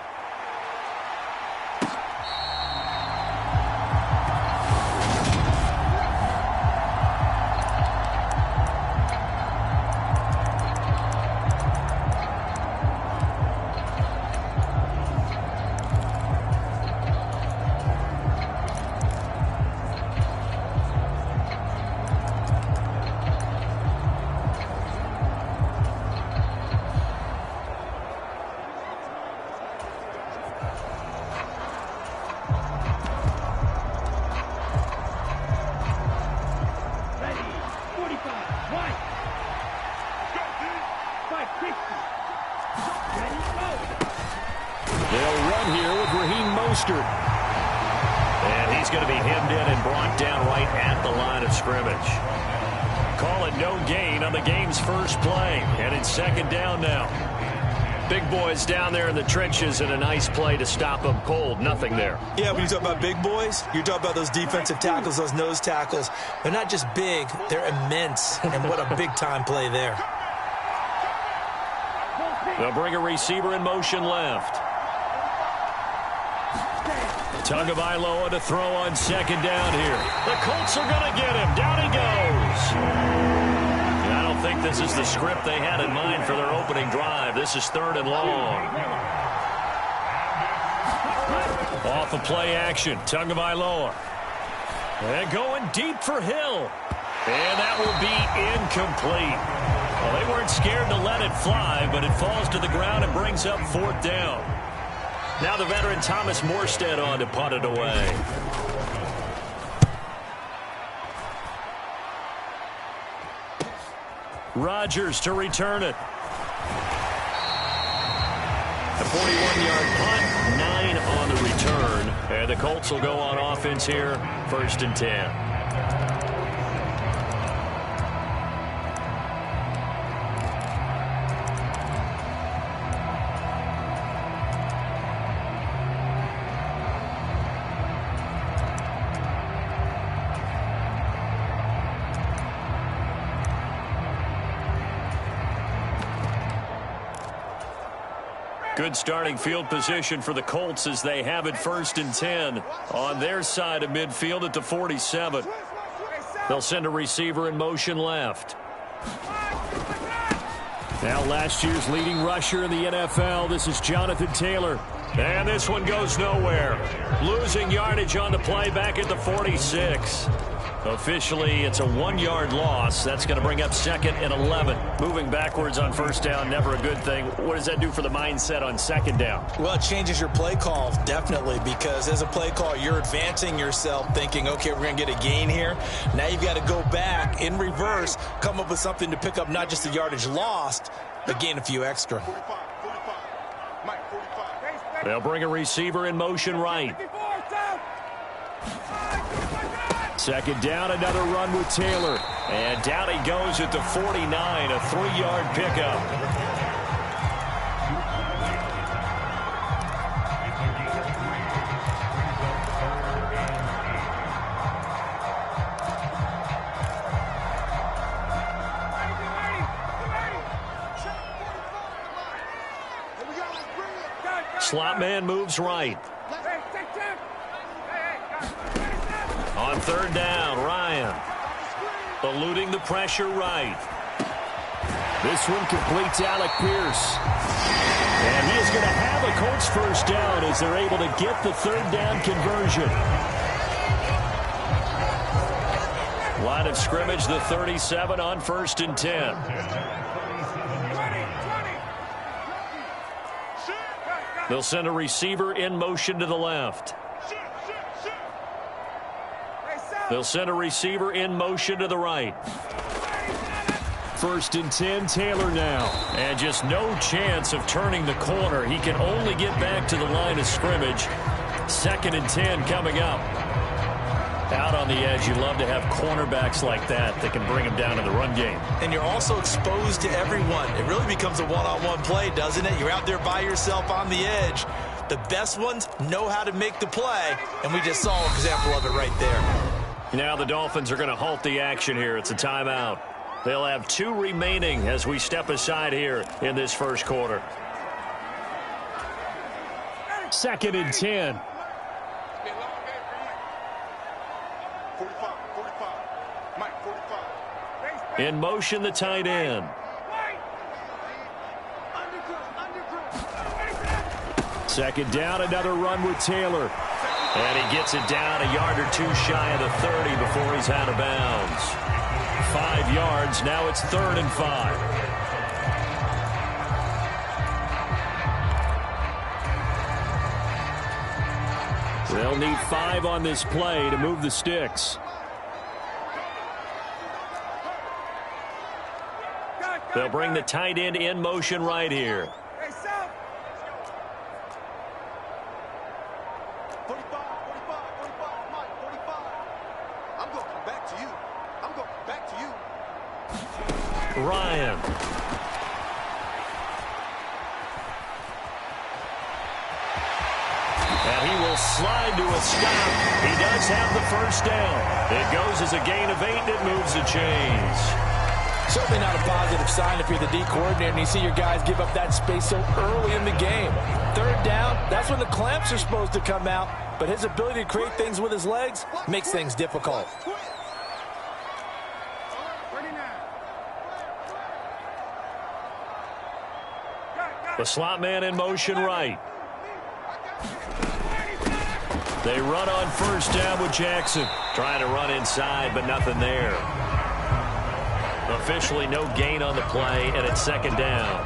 And he's going to be hemmed in and brought down right at the line of scrimmage. call it no gain on the game's first play. And it's second down now. Big boys down there in the trenches, and a nice play to stop them cold. Nothing there. Yeah, when you talk about big boys, you're talking about those defensive tackles, those nose tackles. They're not just big, they're immense. And what a big-time play there. They'll bring a receiver in motion left. Tagovailoa to throw on second down here. The Colts are going to get him. Down he goes. I don't think this is the script they had in mind for their opening drive. This is third and long. Off of play action, Tagovailoa. And going deep for Hill. And that will be incomplete. Well, they weren't scared to let it fly, but it falls to the ground and brings up fourth down. Now the veteran Thomas Morstead on to punt it away. Rodgers to return it. A 41-yard punt, 9 on the return. And the Colts will go on offense here, 1st and 10. Good starting field position for the Colts as they have it 1st and 10 on their side of midfield at the 47. They'll send a receiver in motion left. Now last year's leading rusher in the NFL, this is Jonathan Taylor. And this one goes nowhere. Losing yardage on the play back at the 46. Officially, it's a 1-yard loss. That's going to bring up 2nd and 11. Moving backwards on 1st down, never a good thing. What does that do for the mindset on 2nd down? Well, it changes your play call, definitely, because as a play call, you're advancing yourself thinking, okay, we're going to get a gain here. Now you've got to go back in reverse, come up with something to pick up not just the yardage lost, but gain a few extra. They'll bring a receiver in motion right. 2nd down, another run with Taylor. And down he goes at the 49, a 3-yard pickup. Slot man moves right. On 3rd down, Ryan. Eluding the pressure right. This one completes Alec Pierce. And he is going to have a Colts 1st down as they're able to get the 3rd down conversion. Line of scrimmage, the 37 on 1st and 10. They'll send a receiver in motion to the left. They'll send a receiver in motion to the right. 1st and 10, Taylor now. And just no chance of turning the corner. He can only get back to the line of scrimmage. 2nd and 10 coming up. Out on the edge, you love to have cornerbacks like that can bring him down in the run game. And you're also exposed to everyone. It really becomes a one-on-one play, doesn't it? You're out there by yourself on the edge. The best ones know how to make the play, and we just saw an example of it right there. Now the Dolphins are going to halt the action here. It's a timeout. They'll have 2 remaining as we step aside here in this 1st quarter. 2nd and 10. In motion, the tight end. Second down, another run with Taylor. And he gets it down a yard or 2 shy of the 30 before he's out of bounds. 5 yards, now it's 3rd and 5. They'll need 5 on this play to move the sticks. They'll bring the tight end in motion right here. 45, 45, Mike, 45. I'm going to come back to you. I'm going to come back to you. Ryan. And he will slide to a stop. He does have the first down. It goes as a gain of 8, and it moves the chains. Certainly not a positive sign if you're the D coordinator and you see your guys give up that space so early in the game. Third down, that's when the clamps are supposed to come out. But his ability to create things with his legs makes things difficult. The slot man in motion right. They run on first down with Jackson. Trying to run inside, but nothing there. Officially no gain on the play, and it's second down.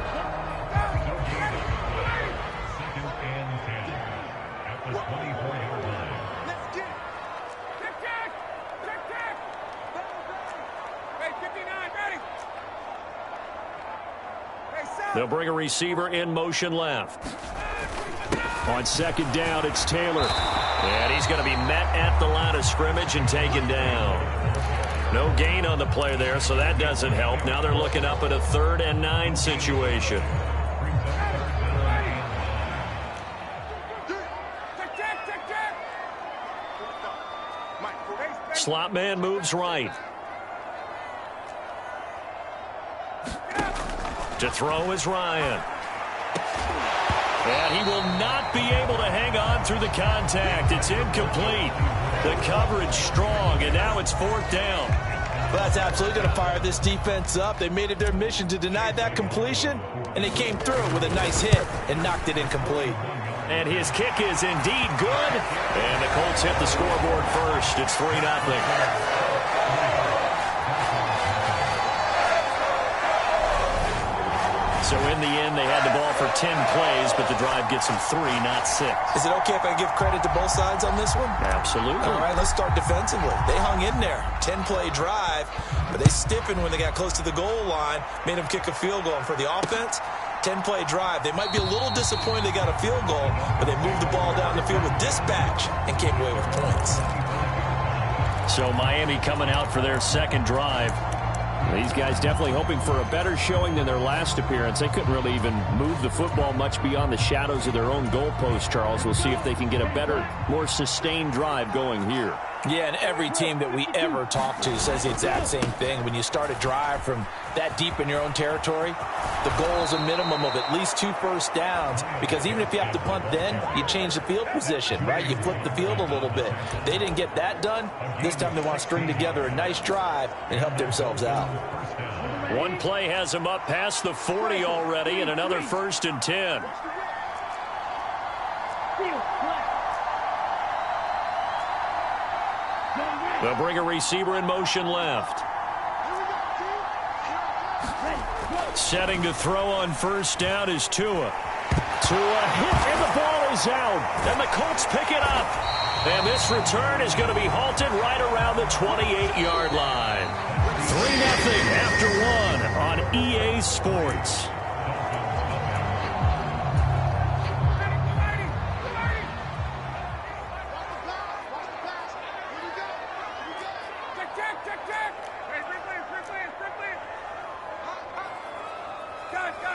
They'll bring a receiver in motion left. On second down, it's Taylor. And he's going to be met at the line of scrimmage and taken down. No gain on the play there, so that doesn't help. Now they're looking up at a 3rd and 9 situation. Slot man moves right. To throw is Ryan. And he will not be able to hang on through the contact. It's incomplete. The coverage strong, and now it's 4th down. Well, that's absolutely going to fire this defense up. They made it their mission to deny that completion, and they came through with a nice hit and knocked it incomplete. And his kick is indeed good. And the Colts hit the scoreboard first. It's 3-0. So in the end, they had the ball for 10 plays, but the drive gets them 3, not 6. Is it okay if I give credit to both sides on this one? Absolutely. All right, let's start defensively. They hung in there. 10-play drive, but they stiffened when they got close to the goal line, made them kick a field goal. And for the offense, 10-play drive. They might be a little disappointed they got a field goal, but they moved the ball down the field with dispatch and came away with points. So Miami coming out for their second drive. These guys definitely hoping for a better showing than their last appearance. They couldn't really even move the football much beyond the shadows of their own goalpost, Charles. We'll see if they can get a better, more sustained drive going here. Yeah, and every team that we ever talk to says the exact same thing. When you start a drive from that deep in your own territory, the goal is a minimum of at least 2 first downs, because even if you have to punt then, you change the field position, right? You flip the field a little bit. They didn't get that done. This time they want to string together a nice drive and help themselves out. One play has them up past the 40 already, and another 1st and 10. They'll bring a receiver in motion left. Setting to throw on first down is Tua. Tua hit, and the ball is out. And the Colts pick it up. And this return is going to be halted right around the 28-yard line. 3-0 after 1 on EA Sports.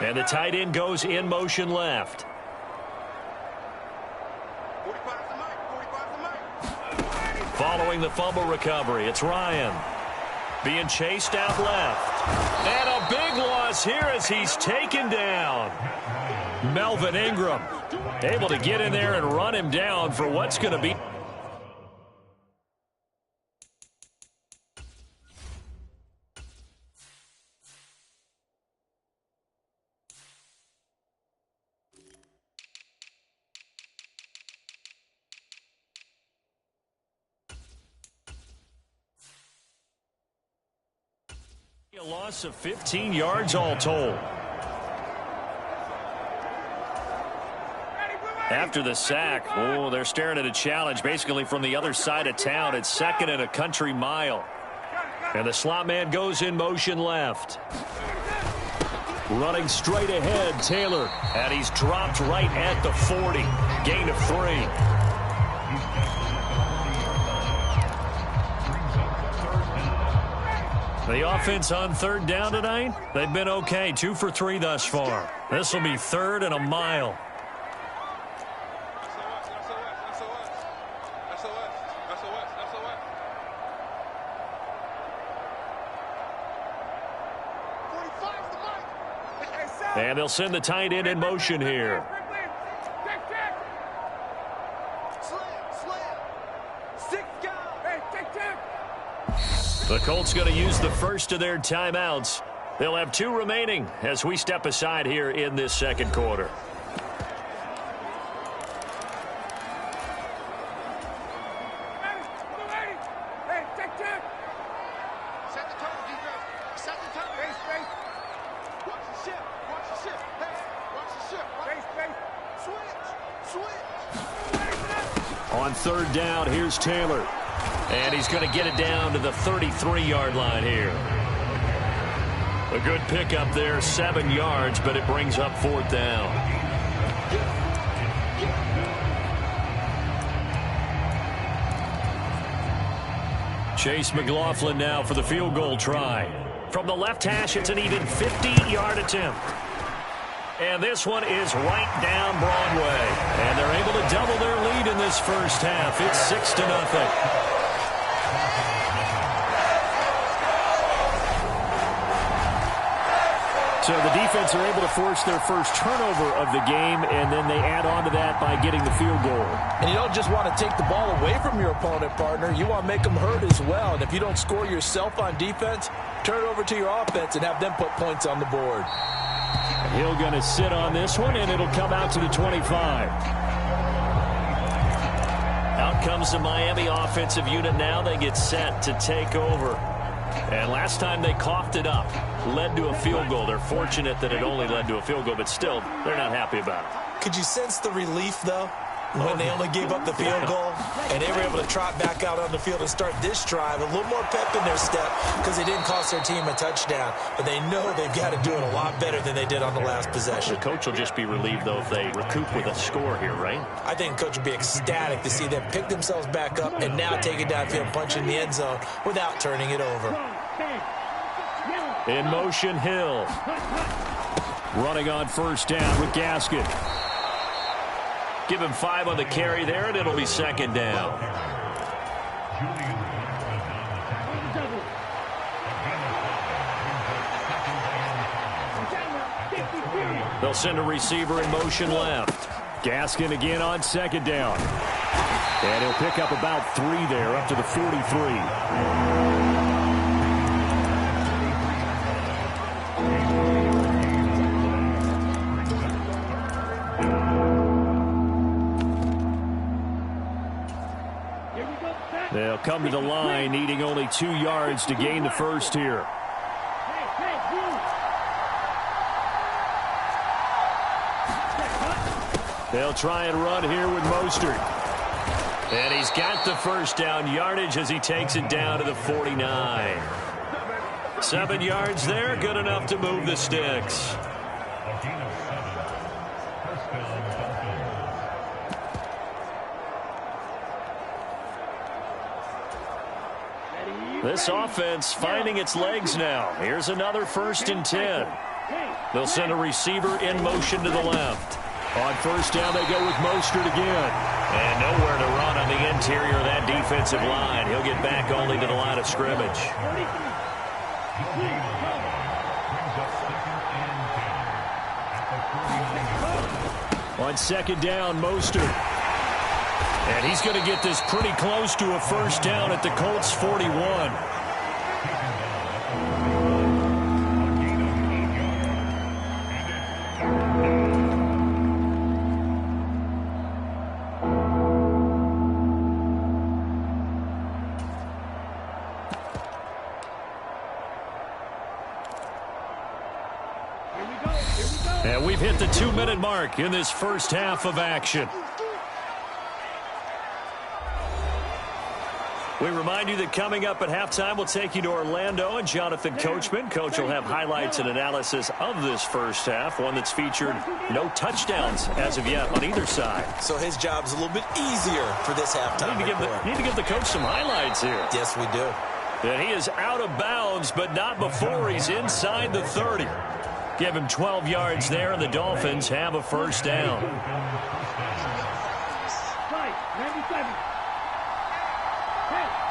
And the tight end goes in motion left. Following the fumble recovery, it's Ryan. Being chased out left. And a big loss here as he's taken down. Melvin Ingram able to get in there and run him down for what's going to be. A loss of 15 yards all told. After the sack, they're staring at a challenge basically from the other side of town. It's 2nd and a country mile. And the slot man goes in motion left. Running straight ahead, Taylor. And he's dropped right at the 40. Gain of 3. The offense on third down tonight, they've been okay. 2 for 3 thus far. This will be 3rd and a mile. And they'll send the tight end in motion here. The Colts going to use the first of their timeouts. They'll have 2 remaining as we step aside here in this second quarter. On third down, here's Taylor. And he's going to get it down to the 33-yard line here. A good pickup there, 7 yards, but it brings up 4th down. Chase McLaughlin now for the field goal try. From the left hash, it's an even 50-yard attempt. And this one is right down Broadway. And they're able to double their lead in this first half. It's 6-0. So the defense are able to force their first turnover of the game, and then they add on to that by getting the field goal. And you don't just want to take the ball away from your opponent, partner. You want to make them hurt as well. And if you don't score yourself on defense, turn it over to your offense and have them put points on the board. Hill going to sit on this one, and it'll come out to the 25. Out comes the Miami offensive unit now. They get set to take over. And last time they coughed it up, led to a field goal. They're fortunate that it only led to a field goal, but still, they're not happy about it. Could you sense the relief, though, when they only gave up the field goal? And they were able to trot back out on the field and start this drive. A little more pep in their step because they didn't cost their team a touchdown. But they know they've got to do it a lot better than they did on the last possession. The coach will just be relieved, though, if they recoup with a score here, right? I think the coach will be ecstatic to see them pick themselves back up and now take it downfield and punch in the end zone without turning it over. In motion, Hill. Running on first down with Gaskin. Give him 5 on the carry there, and it'll be 2nd down. They'll send a receiver in motion left. Gaskin again on 2nd down. And he'll pick up about 3 there, up to the 43. They'll come to the line, needing only 2 yards to gain the first here. They'll try and run here with Mostert. And he's got the first down yardage as he takes it down to the 49. 7 yards there, good enough to move the sticks. This offense finding its legs now. Here's another 1st and 10. They'll send a receiver in motion to the left. On first down, they go with Mostert again. And nowhere to run on the interior of that defensive line. He'll get back only to the line of scrimmage. On 2nd down, Mostert. And he's going to get this pretty close to a first down at the Colts 41. And we've hit the 2-minute mark in this first half of action. We remind you that coming up at halftime, we'll take you to Orlando and Jonathan Coachman. Coach will have highlights and analysis of this first half, one that's featured no touchdowns as of yet on either side. So his job's a little bit easier for this halftime. Need to give the coach some highlights here. Yes, we do. And he is out of bounds, but not before he's inside the 30. Give him 12 yards there, and the Dolphins have a first down.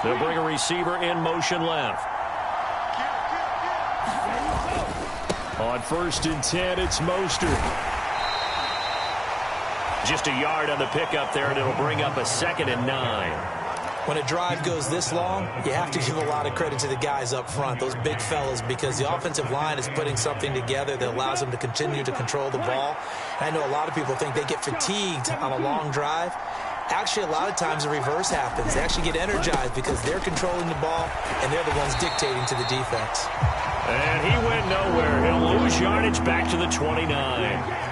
They'll bring a receiver in motion left. On 1st and 10, it's Mostert. Just a yard on the pickup there, and it'll bring up a 2nd and 9. When a drive goes this long, you have to give a lot of credit to the guys up front, those big fellas, because the offensive line is putting something together that allows them to continue to control the ball. I know a lot of people think they get fatigued on a long drive. Actually, a lot of times the reverse happens. They actually get energized because they're controlling the ball, and they're the ones dictating to the defense. And he went nowhere. He'll lose yardage back to the 29.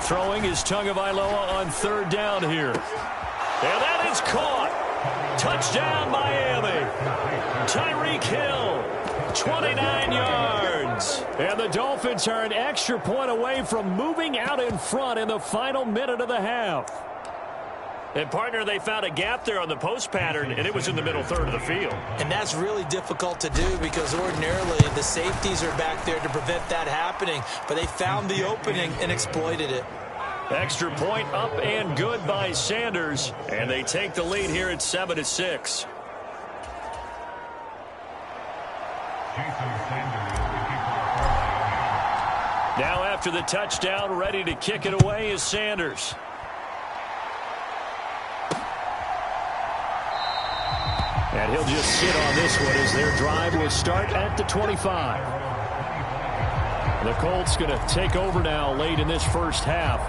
Throwing is Tagovailoa on 3rd down here. And that is caught. Touchdown, Miami. Tyreek Hill, 29 yards. And the Dolphins are an extra point away from moving out in front in the final minute of the half. And, partner, they found a gap there on the post pattern, and it was in the middle 3rd of the field. And that's really difficult to do because ordinarily the safeties are back there to prevent that happening. But they found the opening and exploited it. Extra point up and good by Sanders. And they take the lead here at 7-6. Now after the touchdown, ready to kick it away is Sanders. And he'll just sit on this one as their drive will start at the 25. The Colts going to take over now late in this first half.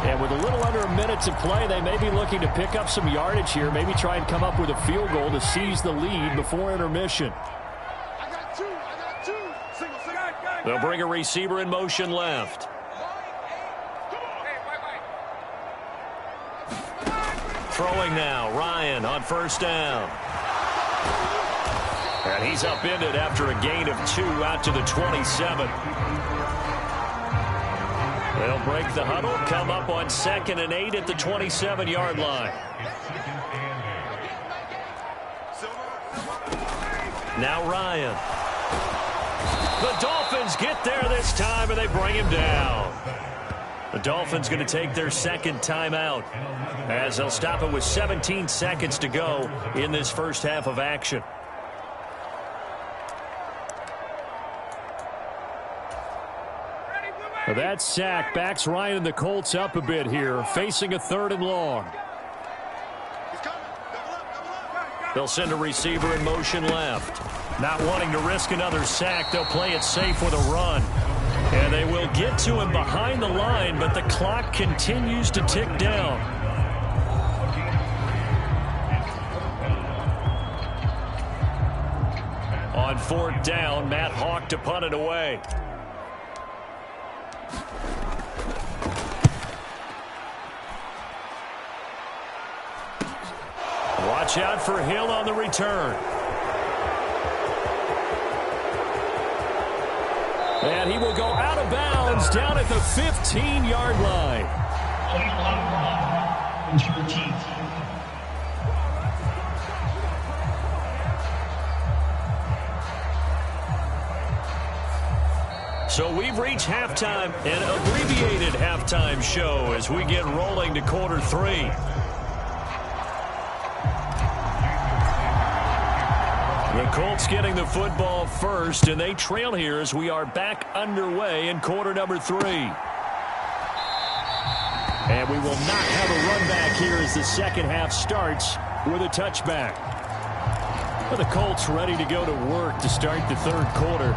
And with a little under a minute to play, they may be looking to pick up some yardage here, maybe try and come up with a field goal to seize the lead before intermission. I got two. Single. They'll bring a receiver in motion left. Throwing now, Ryan on 1st down. And he's upended after a gain of 2 out to the 27. They'll break the huddle, come up on 2nd and 8 at the 27-yard line. Now Ryan. The Dolphins get there this time, and they bring him down. The Dolphins going to take their 2nd timeout as they'll stop it with 17 seconds to go in this first half of action. That sack backs Ryan and the Colts up a bit here, facing a 3rd and long. They'll send a receiver in motion left. Not wanting to risk another sack, they'll play it safe with a run. And they will get to him behind the line, but the clock continues to tick down. On 4th down, Matt Hawk to punt it away. Watch out for Hill on the return. And he will go out of bounds down at the 15-yard line. So we've reached halftime, an abbreviated halftime show as we get rolling to quarter 3. The Colts getting the football first, and they trail here as we are back underway in quarter number 3. And we will not have a run back here as the second half starts with a touchback. Well, the Colts ready to go to work to start the 3rd quarter.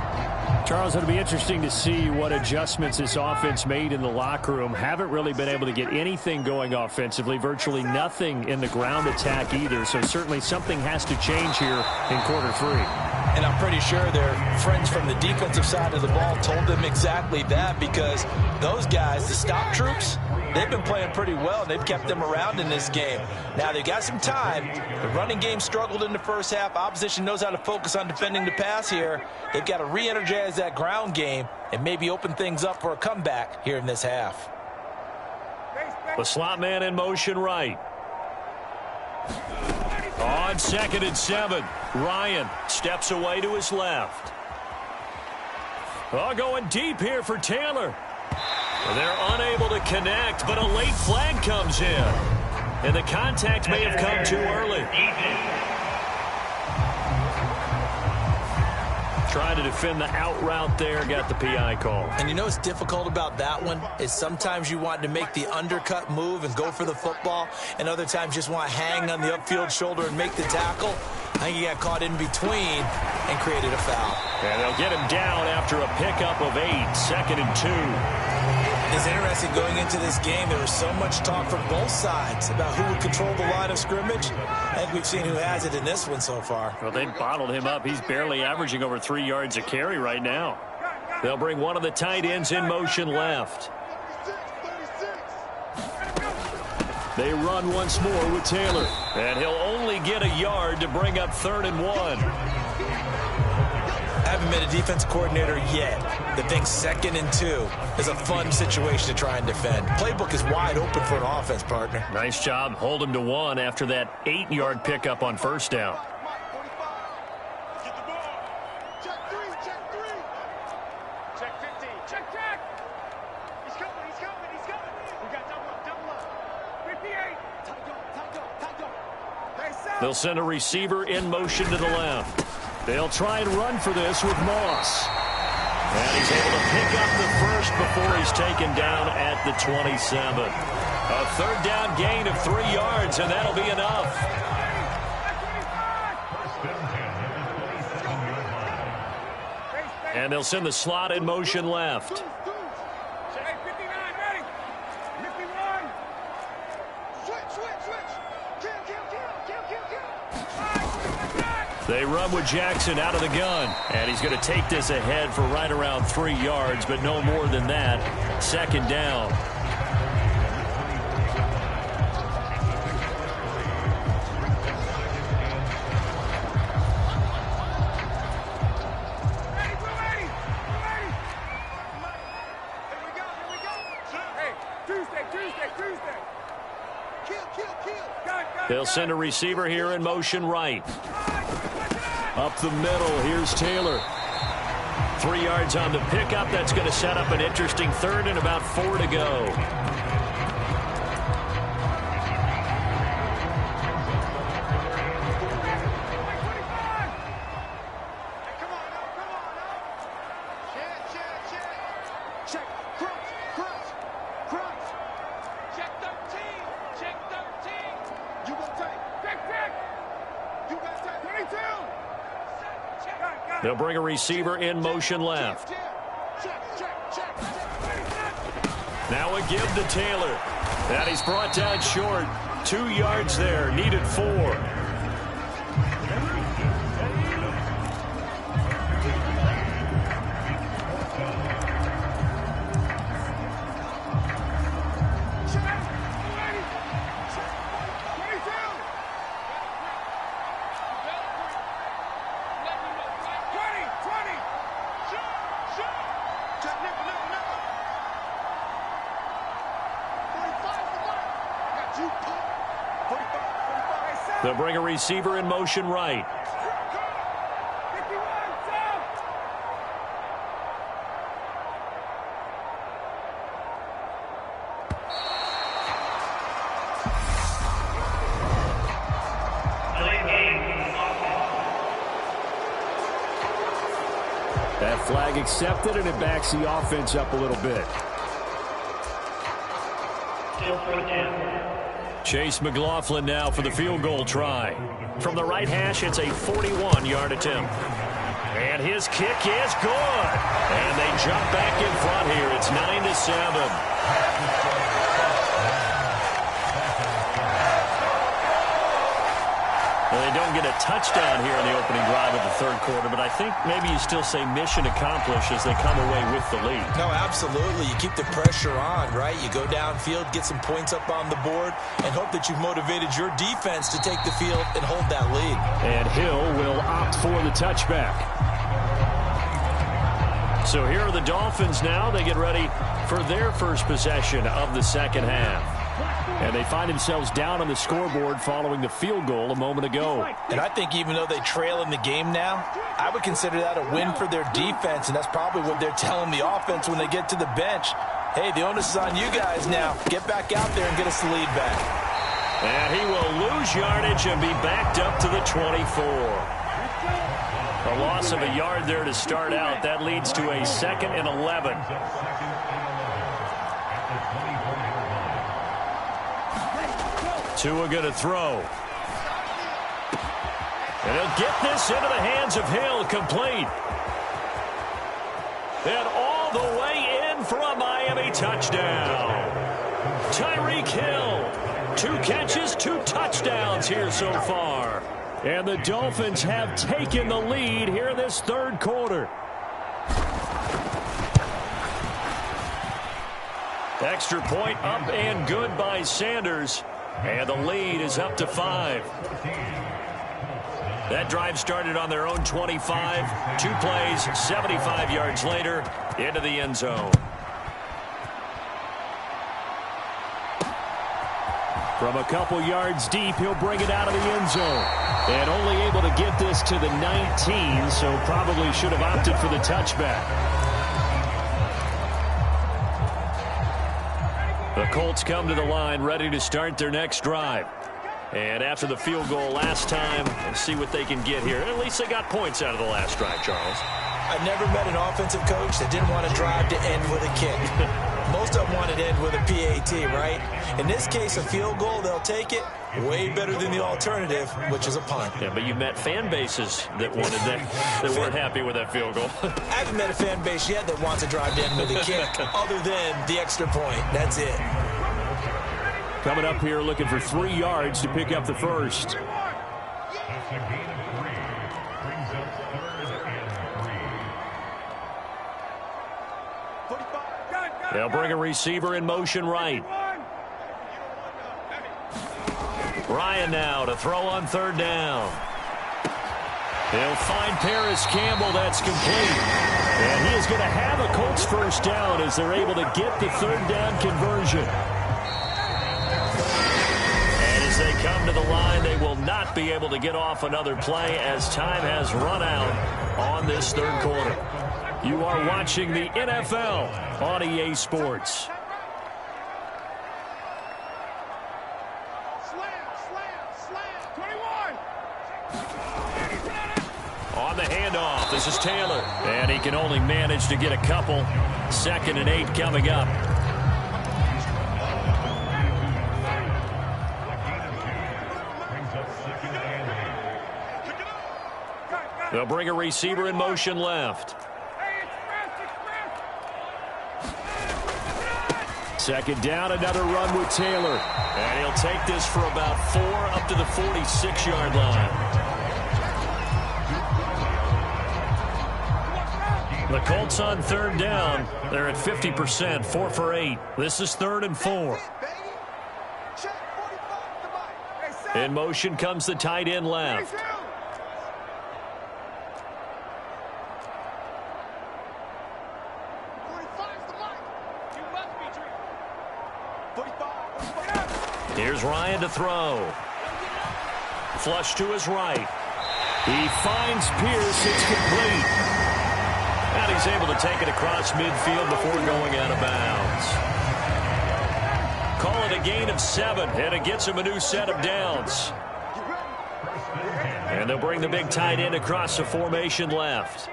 Charles, it'll be interesting to see what adjustments this offense made in the locker room. Haven't really been able to get anything going offensively, virtually nothing in the ground attack either. So certainly something has to change here in quarter 3. And I'm pretty sure their friends from the defensive side of the ball told them exactly that, because those guys, the stop troops, they've been playing pretty well. They've kept them around in this game. Now, they've got some time. The running game struggled in the first half. Opposition knows how to focus on defending the pass here. They've got to re-energize that ground game and maybe open things up for a comeback here in this half. The slot man in motion right. On 2nd and 7. Ryan steps away to his left. Oh, going deep here for Taylor. They're unable to connect, but a late flag comes in. And the contact may have come too early. Trying to defend the out route there, got the PI call. And you know what's difficult about that one is sometimes you want to make the undercut move and go for the football, and other times just want to hang on the upfield shoulder and make the tackle. I think he got caught in between and created a foul. And they'll get him down after a pickup of 8, 2nd and 2. It's interesting going into this game. There was so much talk from both sides about who would control the line of scrimmage. I think we've seen who has it in this one so far. Well, they bottled him up. He's barely averaging over 3 yards a carry right now. They'll bring one of the tight ends in motion left. They run once more with Taylor. And he'll only get a yard to bring up 3rd and 1. I haven't been a defense coordinator yet that thinks 2nd and 2 is a fun situation to try and defend. Playbook is wide open for an offense, partner. Nice job. Hold him to 1 after that 8-yard pickup on 1st down. Get the ball. Check 3, check 3. Check 15, check. He's coming. We got double up. 58. Tight. They'll send a receiver in motion to the left. They'll try and run for this with Moss. And he's able to pick up the first before he's taken down at the 27. A 3rd down gain of 3 yards, and that'll be enough. And they'll send the slot in motion left. They run with Jackson out of the gun. And he's going to take this ahead for right around 3 yards, but no more than that. 2nd down. They'll send a receiver here in motion right. Up the middle, here's Taylor. 3 yards on the pickup. That's going to set up an interesting 3rd and about 4 to go. They'll bring a receiver in motion left. Now a give to Taylor. And he's brought down short. 2 yards there. Needed 4. They'll bring a receiver in motion right. That flag accepted, and it backs the offense up a little bit. Chase McLaughlin now for the field goal try. From the right hash, it's a 41-yard attempt. And his kick is good. And they jump back in front here. It's 9-7. Well, they don't get a touchdown here in the opening drive of the 3rd quarter, but I think maybe you still say mission accomplished as they come away with the lead. No, absolutely. You keep the pressure on, right? You go downfield, get some points up on the board, and hope that you've motivated your defense to take the field and hold that lead. And Hill will opt for the touchback. So here are the Dolphins now. They get ready for their first possession of the 2nd half. And they find themselves down on the scoreboard following the field goal a moment ago. And I think even though they trail in the game now, I would consider that a win for their defense, and that's probably what they're telling the offense when they get to the bench. Hey, the onus is on you guys now. Get back out there and get us the lead back. And he will lose yardage and be backed up to the 24. A loss of a yard there to start out. That leads to a 2nd and 11. Tua going to throw. And he'll get this into the hands of Hill, complete. And all the way in for a Miami touchdown. Tyreek Hill, 2 catches, 2 touchdowns here so far. And the Dolphins have taken the lead here this 3rd quarter. Extra point up and good by Sanders. And the lead is up to 5. That drive started on their own 25. 2 plays, 75 yards later, into the end zone. From a couple yards deep, he'll bring it out of the end zone. And only able to get this to the 19, so probably should have opted for the touchback. The Colts come to the line, ready to start their next drive. And after the field goal last time, let's see what they can get here. At least they got points out of the last drive, Charles. I've never met an offensive coach that didn't want to drive to end with a kick. Most of them wanted to end with a PAT, right? In this case, a field goal, they'll take it. Way better than the alternative, which is a punt. Yeah, but you met fan bases that wanted that weren't happy with that field goal. I haven't met a fan base yet that wants to drive to end with a kick, other than the extra point. That's it. Coming up here looking for 3 yards to pick up the first. That's a gain of 3. Brings up 3rd and 3. They'll bring a receiver in motion right. Ryan now to throw on 3rd down. They'll find Paris Campbell. That's complete. And he is going to have a Colts first down as they're able to get the 3rd down conversion. And as they come to the line, they will not be able to get off another play as time has run out on this 3rd quarter. You are watching the NFL on EA Sports. On the handoff, this is Taylor. And he can only manage to get a couple. 2nd and 8 coming up. They'll bring a receiver in motion left. 2nd down, another run with Taylor. And he'll take this for about 4 up to the 46-yard line. The Colts on 3rd down. They're at 50%, 4 for 8. This is 3rd and 4. In motion comes the tight end left. Here's Ryan to throw. Flush to his right. He finds Pierce. It's complete. And he's able to take it across midfield before going out of bounds. Call it a gain of 7, and it gets him a new set of downs. And they'll bring the big tight end across the formation left.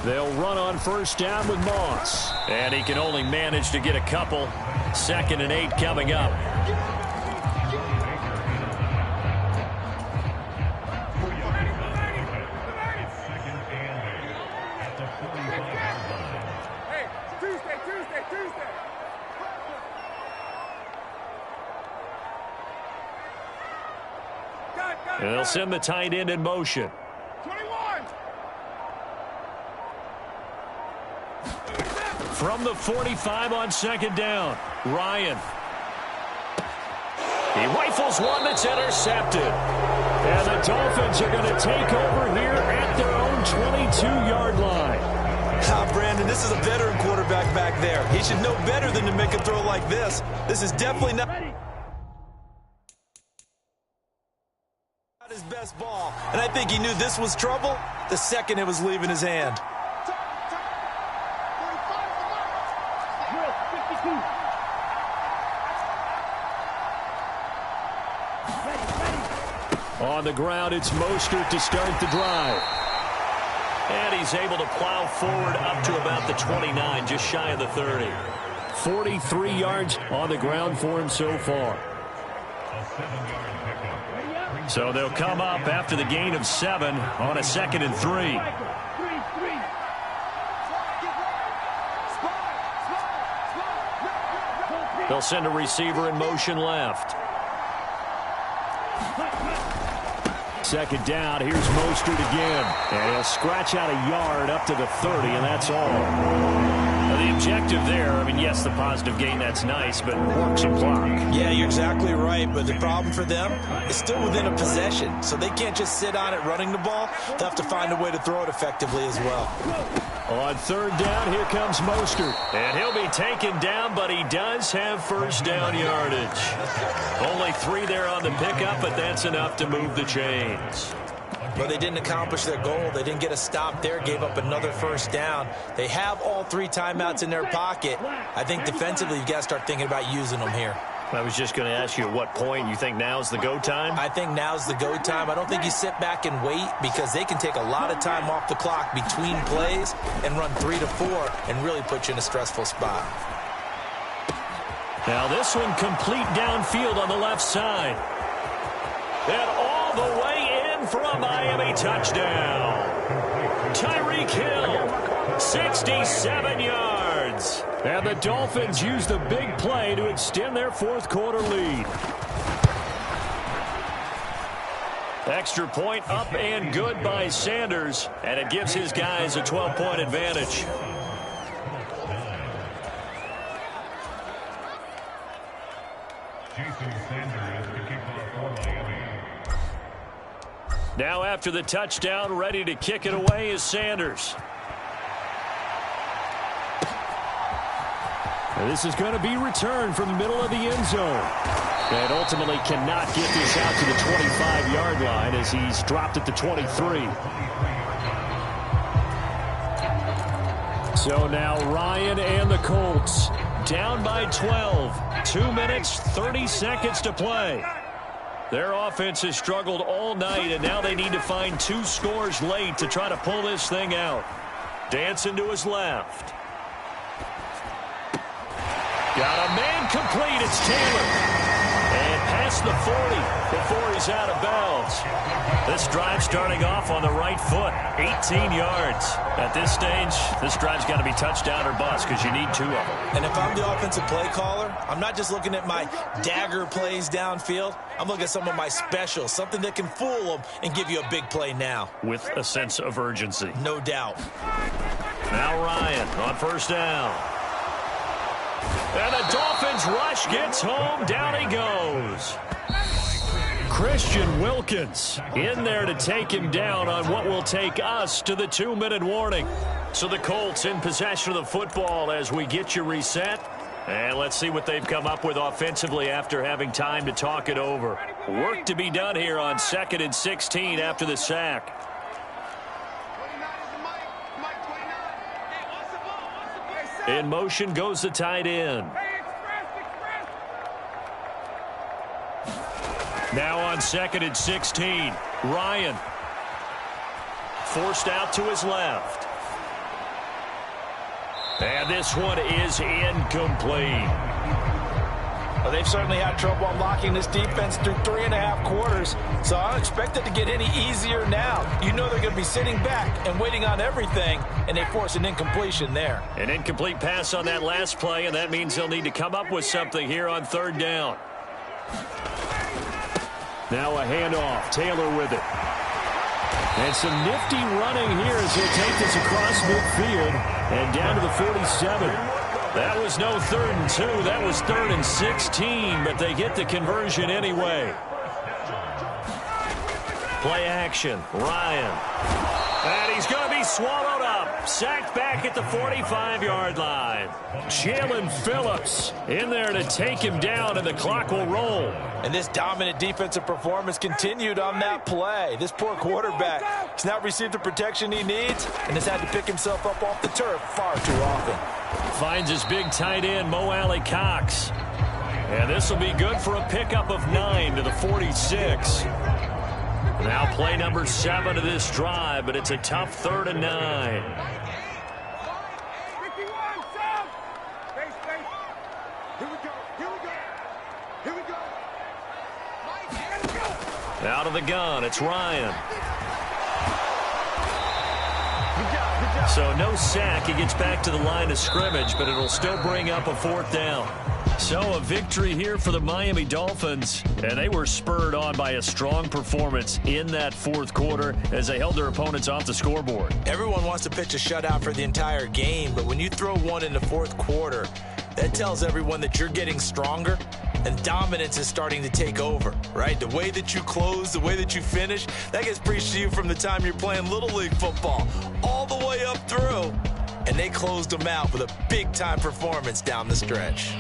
They'll run on 1st down with Moss. And he can only manage to get a couple. 2nd and 8 coming up. And they'll send the tight end in motion. 21. From the 45 on 2nd down, Ryan. He rifles one that's intercepted. And the Dolphins are going to take over here at their own 22-yard line. Brandon, this is a veteran quarterback back there. He should know better than to make a throw like this. This is definitely not his best ball. And I think he knew this was trouble the second it was leaving his hand. Drill, 52. Ready. On the ground, it's Mostert to start the drive. And he's able to plow forward up to about the 29, just shy of the 30. 43 yards on the ground for him so far. A 7-yard pickup. So they'll come up after the gain of 7 on a 2nd and 3. 3-3. They'll send a receiver in motion left. 2nd down, here's Mostert again. And he'll scratch out a yard up to the 30, and that's all. Now, the objective there, I mean, yes, the positive gain, that's nice, but work some clock. Yeah, you're exactly right, but the problem for them is still within a possession, so they can't just sit on it running the ball. They'll have to find a way to throw it effectively as well. On 3rd down, here comes Mostert. And he'll be taken down, but he does have 1st down yardage. Only 3 there on the pickup, but that's enough to move the chains. But they didn't accomplish their goal. They didn't get a stop there, gave up another 1st down. They have all 3 timeouts in their pocket. I think defensively you've got to start thinking about using them here. I was just going to ask you at what point you think now's the go time? I think now's the go time. I don't think you sit back and wait because they can take a lot of time off the clock between plays and run 3 to 4 and really put you in a stressful spot. Now this one complete downfield on the left side. And all the way in for a Miami touchdown. Tyreek Hill, 67 yards. And the Dolphins use the big play to extend their 4th quarter lead. Extra point up and good by Sanders, and it gives his guys a 12-point advantage. Jason Sanders, the kickoff for Miami. Now after the touchdown, ready to kick it away is Sanders. And this is going to be returned from the middle of the end zone. And ultimately cannot get this out to the 25-yard line as he's dropped at the 23. So now Ryan and the Colts down by 12. 2 minutes, 30 seconds to play. Their offense has struggled all night, and now they need to find 2 scores late to try to pull this thing out. Dancing to his left. Got a man complete. It's Taylor. And past the 40 before he's out of bounds. This drive starting off on the right foot. 18 yards. At this stage, this drive's got to be touchdown or bust because you need 2 of them. And if I'm the offensive play caller, I'm not just looking at my dagger plays downfield. I'm looking at some of my specials, something that can fool them and give you a big play now. With a sense of urgency. No doubt. Now Ryan on 1st down. And the Dolphins rush gets home. Down he goes. Christian Wilkins in there to take him down on what will take us to the 2-minute warning. So the Colts in possession of the football as we get you reset. And let's see what they've come up with offensively after having time to talk it over. Work to be done here on 2nd and 16 after the sack. In motion goes the tight end. Now on 2nd and 16, Ryan forced out to his left. And this one is incomplete. Well, they've certainly had trouble unlocking this defense through 3.5 quarters, so I don't expect it to get any easier now. You know they're going to be sitting back and waiting on everything, and they force an incompletion there. An incomplete pass on that last play, and that means they'll need to come up with something here on 3rd down. Now a handoff. Taylor with it. And some nifty running here as he'll take this across midfield and down to the 47. That was no 3rd and 2. That was 3rd and 16, but they get the conversion anyway. Play action. Ryan. And he's going to be swallowed up. Sacked back at the 45-yard line. Jalen Phillips in there to take him down, and the clock will roll. And this dominant defensive performance continued on that play. This poor quarterback has not received the protection he needs and has had to pick himself up off the turf far too often. Finds his big tight end, Mo Alley Cox. And this will be good for a pickup of 9 to the 46. Now play number 7 of this drive, but it's a tough 3rd and 9. Out of the gun, it's Ryan. So no sack. He gets back to the line of scrimmage, but it'll still bring up a 4th down. So a victory here for the Miami Dolphins, and they were spurred on by a strong performance in that 4th quarter as they held their opponents off the scoreboard. Everyone wants to pitch a shutout for the entire game, but when you throw one in the 4th quarter, that tells everyone that you're getting stronger and dominance is starting to take over, right? The way that you close, the way that you finish, that gets preached to you from the time you're playing Little League football all the way up through, and they closed them out with a big-time performance down the stretch.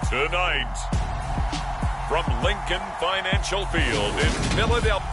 Tonight, from Lincoln Financial Field in Philadelphia.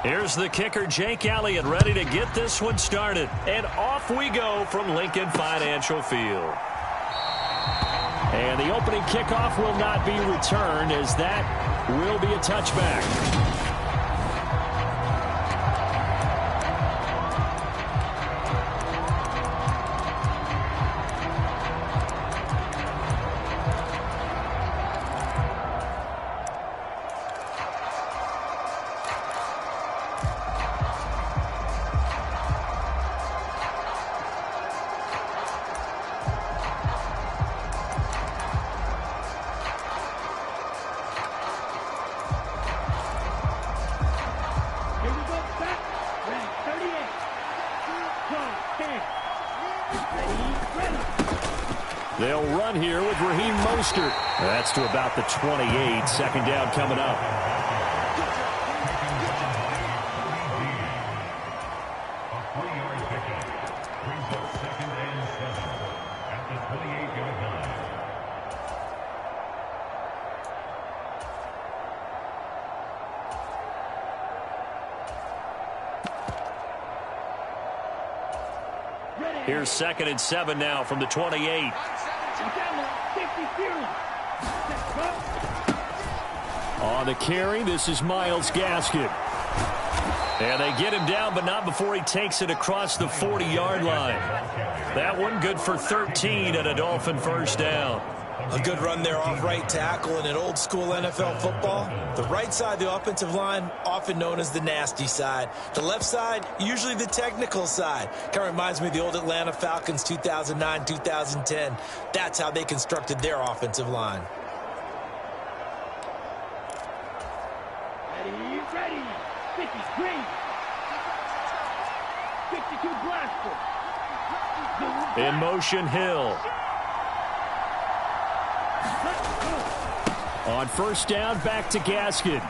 Here's the kicker, Jake Elliott, ready to get this one started. And off we go from Lincoln Financial Field. And the opening kickoff will not be returned, as that will be a touchback. They'll run here with Raheem Mostert. That's to about the 28. Second down coming up. A 3-yard pickup brings up 2nd and 7 at the 28-yard line. Here's 2nd and 7 now from the 28. On the carry, this is Myles Gaskin. And they get him down, but not before he takes it across the 40-yard line. That one good for 13 and a Dolphin first down. A good run there off right tackle in an old-school NFL football. The right side of the offensive line, often known as the nasty side. The left side, usually the technical side. Kind of reminds me of the old Atlanta Falcons 2009-2010. That's how they constructed their offensive line. Ready. 50 green. 52 blaster. In motion, Hill. On first down, back to Gaskin.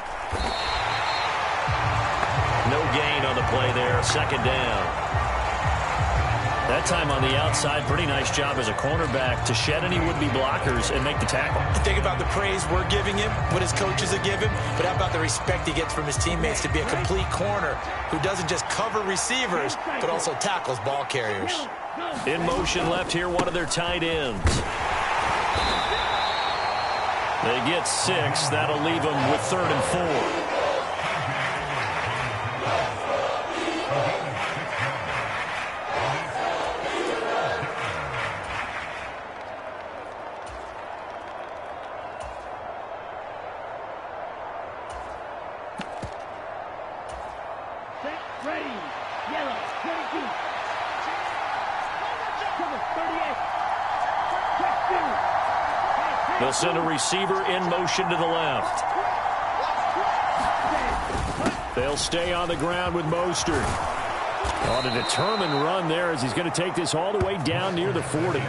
No gain on the play there. Second down. That time on the outside, pretty nice job as a cornerback to shed any would-be blockers and make the tackle. Think about the praise we're giving him, what his coaches are giving, but how about the respect he gets from his teammates to be a complete corner who doesn't just cover receivers, but also tackles ball carriers. In motion left here, one of their tight ends. They get 6. That'll leave them with 3rd and 4. Set, ready. Yellow, 22. Cover 38. Check 2. They'll send a receiver in motion to the left. They'll stay on the ground with Mostert. On a determined run there as he's going to take this all the way down near the 40.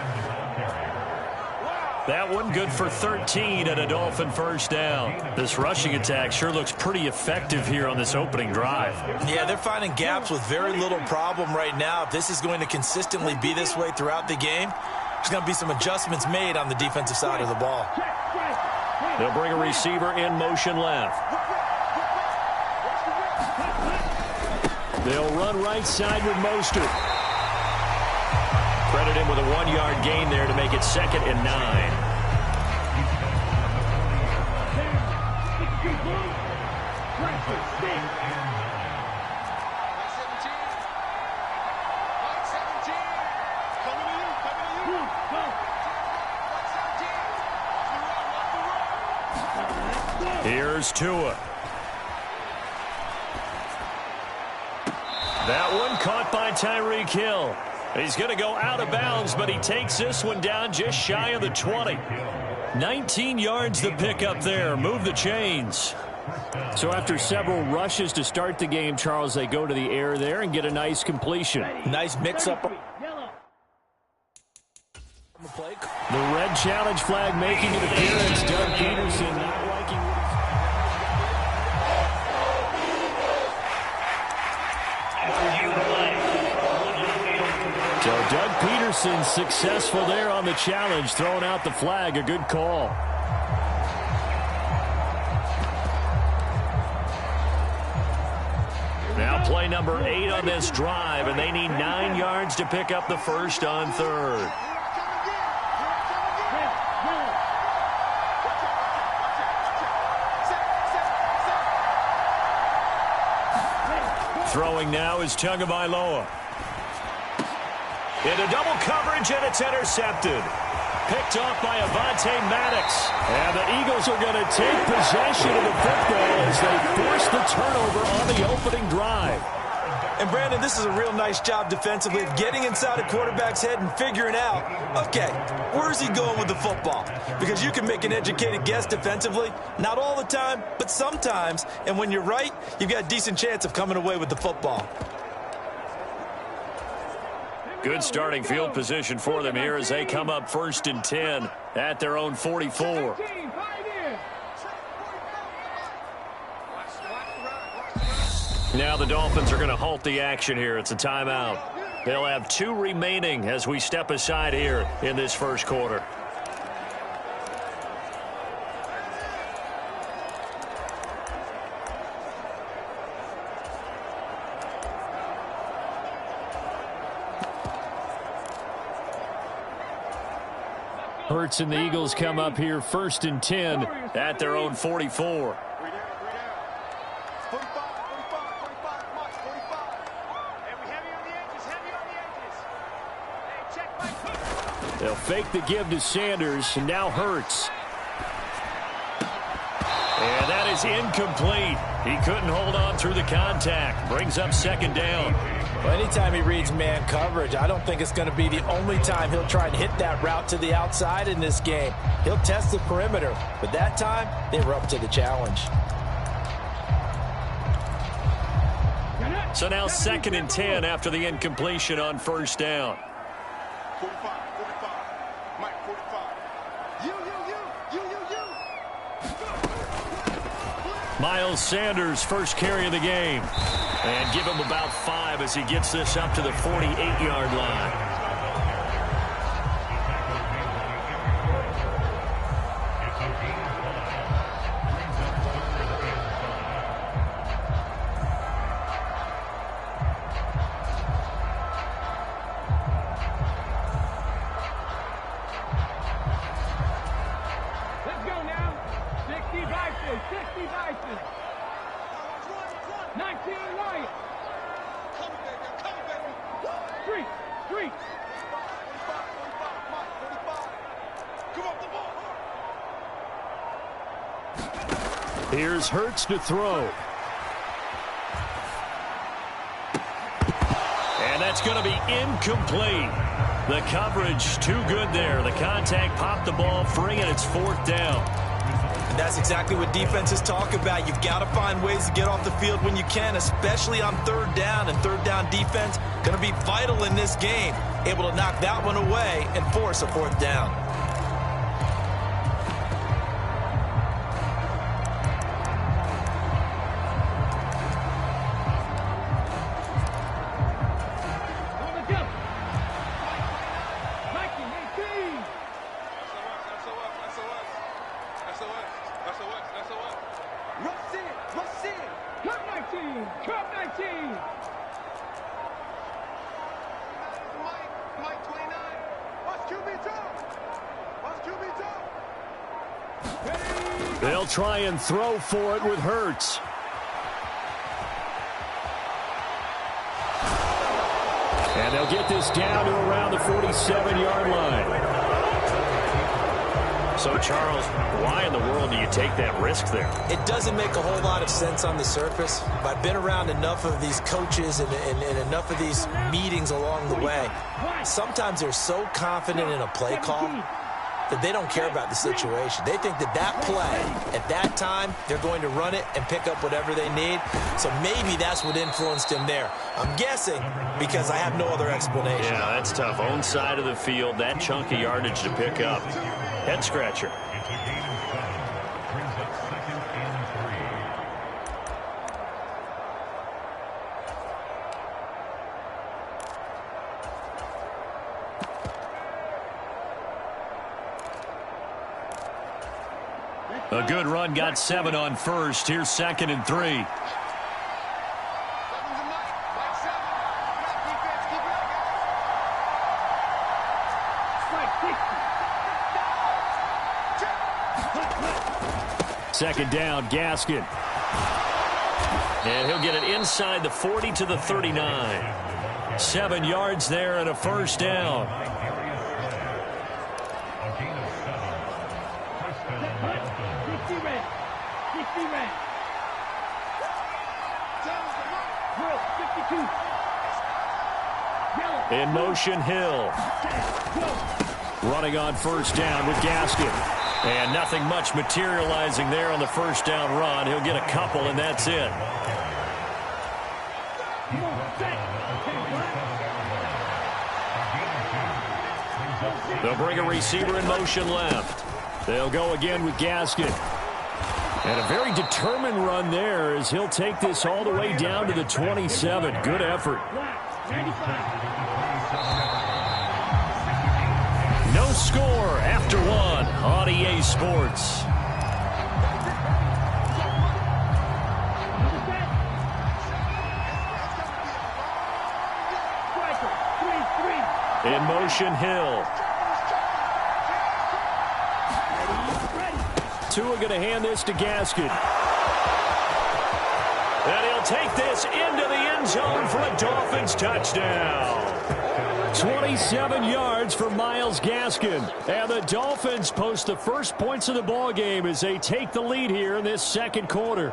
That one good for 13 and a Dolphin first down. This rushing attack sure looks pretty effective here on this opening drive. Yeah, they're finding gaps with very little problem right now. If this is going to consistently be this way throughout the game, there's going to be some adjustments made on the defensive side of the ball. They'll bring a receiver in motion left. They'll run right side with Mostert. Credit him with a 1-yard gain there to make it 2nd and 9. Here's Tua. That one caught by Tyreek Hill. He's going to go out of bounds, but he takes this one down just shy of the 20. 19 yards the pickup there. Move the chains. So after several rushes to start the game, Charles, they go to the air there and get a nice completion. Nice mix-up. The red challenge flag making an appearance. Doug Peterson not liking what So Doug Peterson successful there on the challenge, throwing out the flag. A good call. Play number 8 on this drive, and they need 9 yards to pick up the first on third. Throwing now is Tagovailoa. Into double coverage, and it's intercepted. Picked off by Avonte Maddox. And the Eagles are going to take possession of the football as they force the turnover on the opening drive. And, Brandon, this is a real nice job defensively of getting inside a quarterback's head and figuring out, okay, where's he going with the football? Because you can make an educated guess defensively. Not all the time, but sometimes. And when you're right, you've got a decent chance of coming away with the football. Good starting field position for them here as they come up 1st and 10 at their own 44. Now the Dolphins are going to halt the action here. It's a timeout. They'll have 2 remaining as we step aside here in this first quarter. Hurts and the Eagles come up here 1st and 10 at their own 44. They'll fake the give to Sanders, and now Hurts. And that is incomplete. He couldn't hold on through the contact. Brings up 2nd down. Well, anytime he reads man coverage, I don't think it's going to be the only time he'll try and hit that route to the outside in this game. He'll test the perimeter, but that time, they were up to the challenge. So now 2nd and 10 after the incompletion on 1st down. 45, 45. Mike, 45. Miles Sanders, first carry of the game. And give him about 5 as he gets this up to the 48-yard line. Here's Hurts to throw. And that's going to be incomplete. The coverage too good there. The contact popped the ball free, and it's 4th down. And that's exactly what defenses talk about. You've got to find ways to get off the field when you can, especially on 3rd down. And 3rd down defense going to be vital in this game. Able to knock that one away and force a 4th down. They'll try and throw for it with Hurts. And they'll get this down to around the 47-yard line. So, Charles, why in the world do you take that risk there? It doesn't make a whole lot of sense on the surface, but I've been around enough of these coaches and enough of these meetings along the way. Sometimes they're so confident in a play call that they don't care about the situation. They think that that play, at that time, they're going to run it and pick up whatever they need. So maybe that's what influenced him there. I'm guessing because I have no other explanation. Yeah, that's tough. Own side of the field, that chunk of yardage to pick up. Head scratcher. A good run, got 7 on 1st. Here's 2nd and 3. Second down, Gaskin. And he'll get it inside the 40 to the 39. 7 yards there and a first down. In motion, Hill. Running on first down with Gaskin. And nothing much materializing there on the first down run. He'll get a couple, and that's it. They'll bring a receiver in motion left. They'll go again with Gaskin. And a very determined run there as he'll take this all the way down to the 27. Good effort. No score after one on EA Sports. In motion, Hill. Tua going to hand this to Gaskin. And he'll take this into the end zone for a Dolphins touchdown. 27 yards for Myles Gaskin. And the Dolphins post the first points of the ball game as they take the lead here in this second quarter.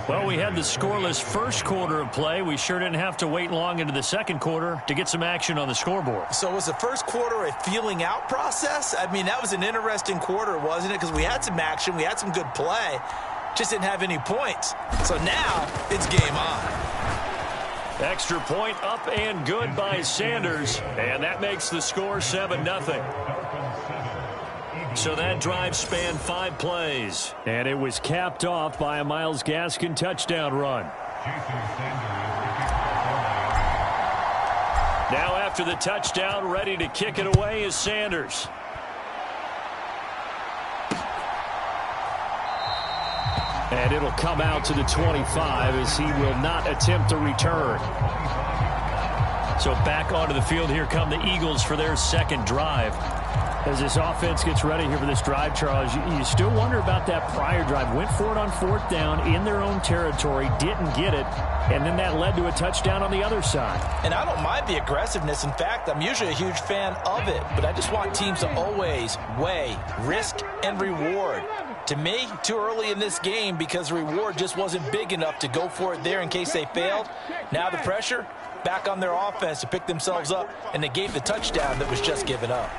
Well, we had the scoreless first quarter of play. We sure didn't have to wait long into the second quarter to get some action on the scoreboard. So was the first quarter a feeling out process? I mean, that was an interesting quarter, wasn't it? Because we had some action, we had some good play, just didn't have any points. So now it's game on. Extra point up and good by Sanders, and that makes the score 7-0. So that drive spanned 5 plays, and it was capped off by a Myles Gaskin touchdown run. Now after the touchdown, ready to kick it away is Sanders. And it'll come out to the 25 as he will not attempt a return. So back onto the field, here come the Eagles for their second drive. As this offense gets ready here for this drive, Charles, you still wonder about that prior drive. Went for it on 4th down in their own territory, didn't get it, and then that led to a touchdown on the other side. And I don't mind the aggressiveness. In fact, I'm usually a huge fan of it, but I just want teams to always weigh risk and reward. To me, too early in this game because the reward just wasn't big enough to go for it there in case they failed. Now the pressure back on their offense to pick themselves up, and they gave the touchdown that was just given up.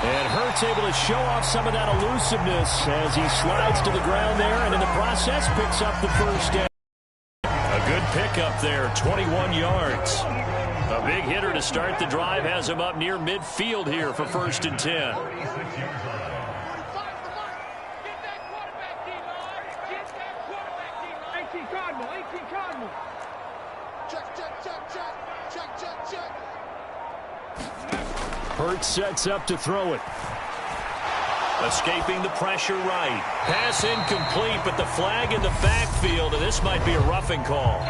And Hurts able to show off some of that elusiveness as he slides to the ground there, and in the process picks up the first down. A good pickup there, 21 yards. A big hitter to start the drive has him up near midfield here for 1st and 10. Hurts sets up to throw it. Escaping the pressure right. Pass incomplete, but the flag in the backfield, and this might be a roughing call.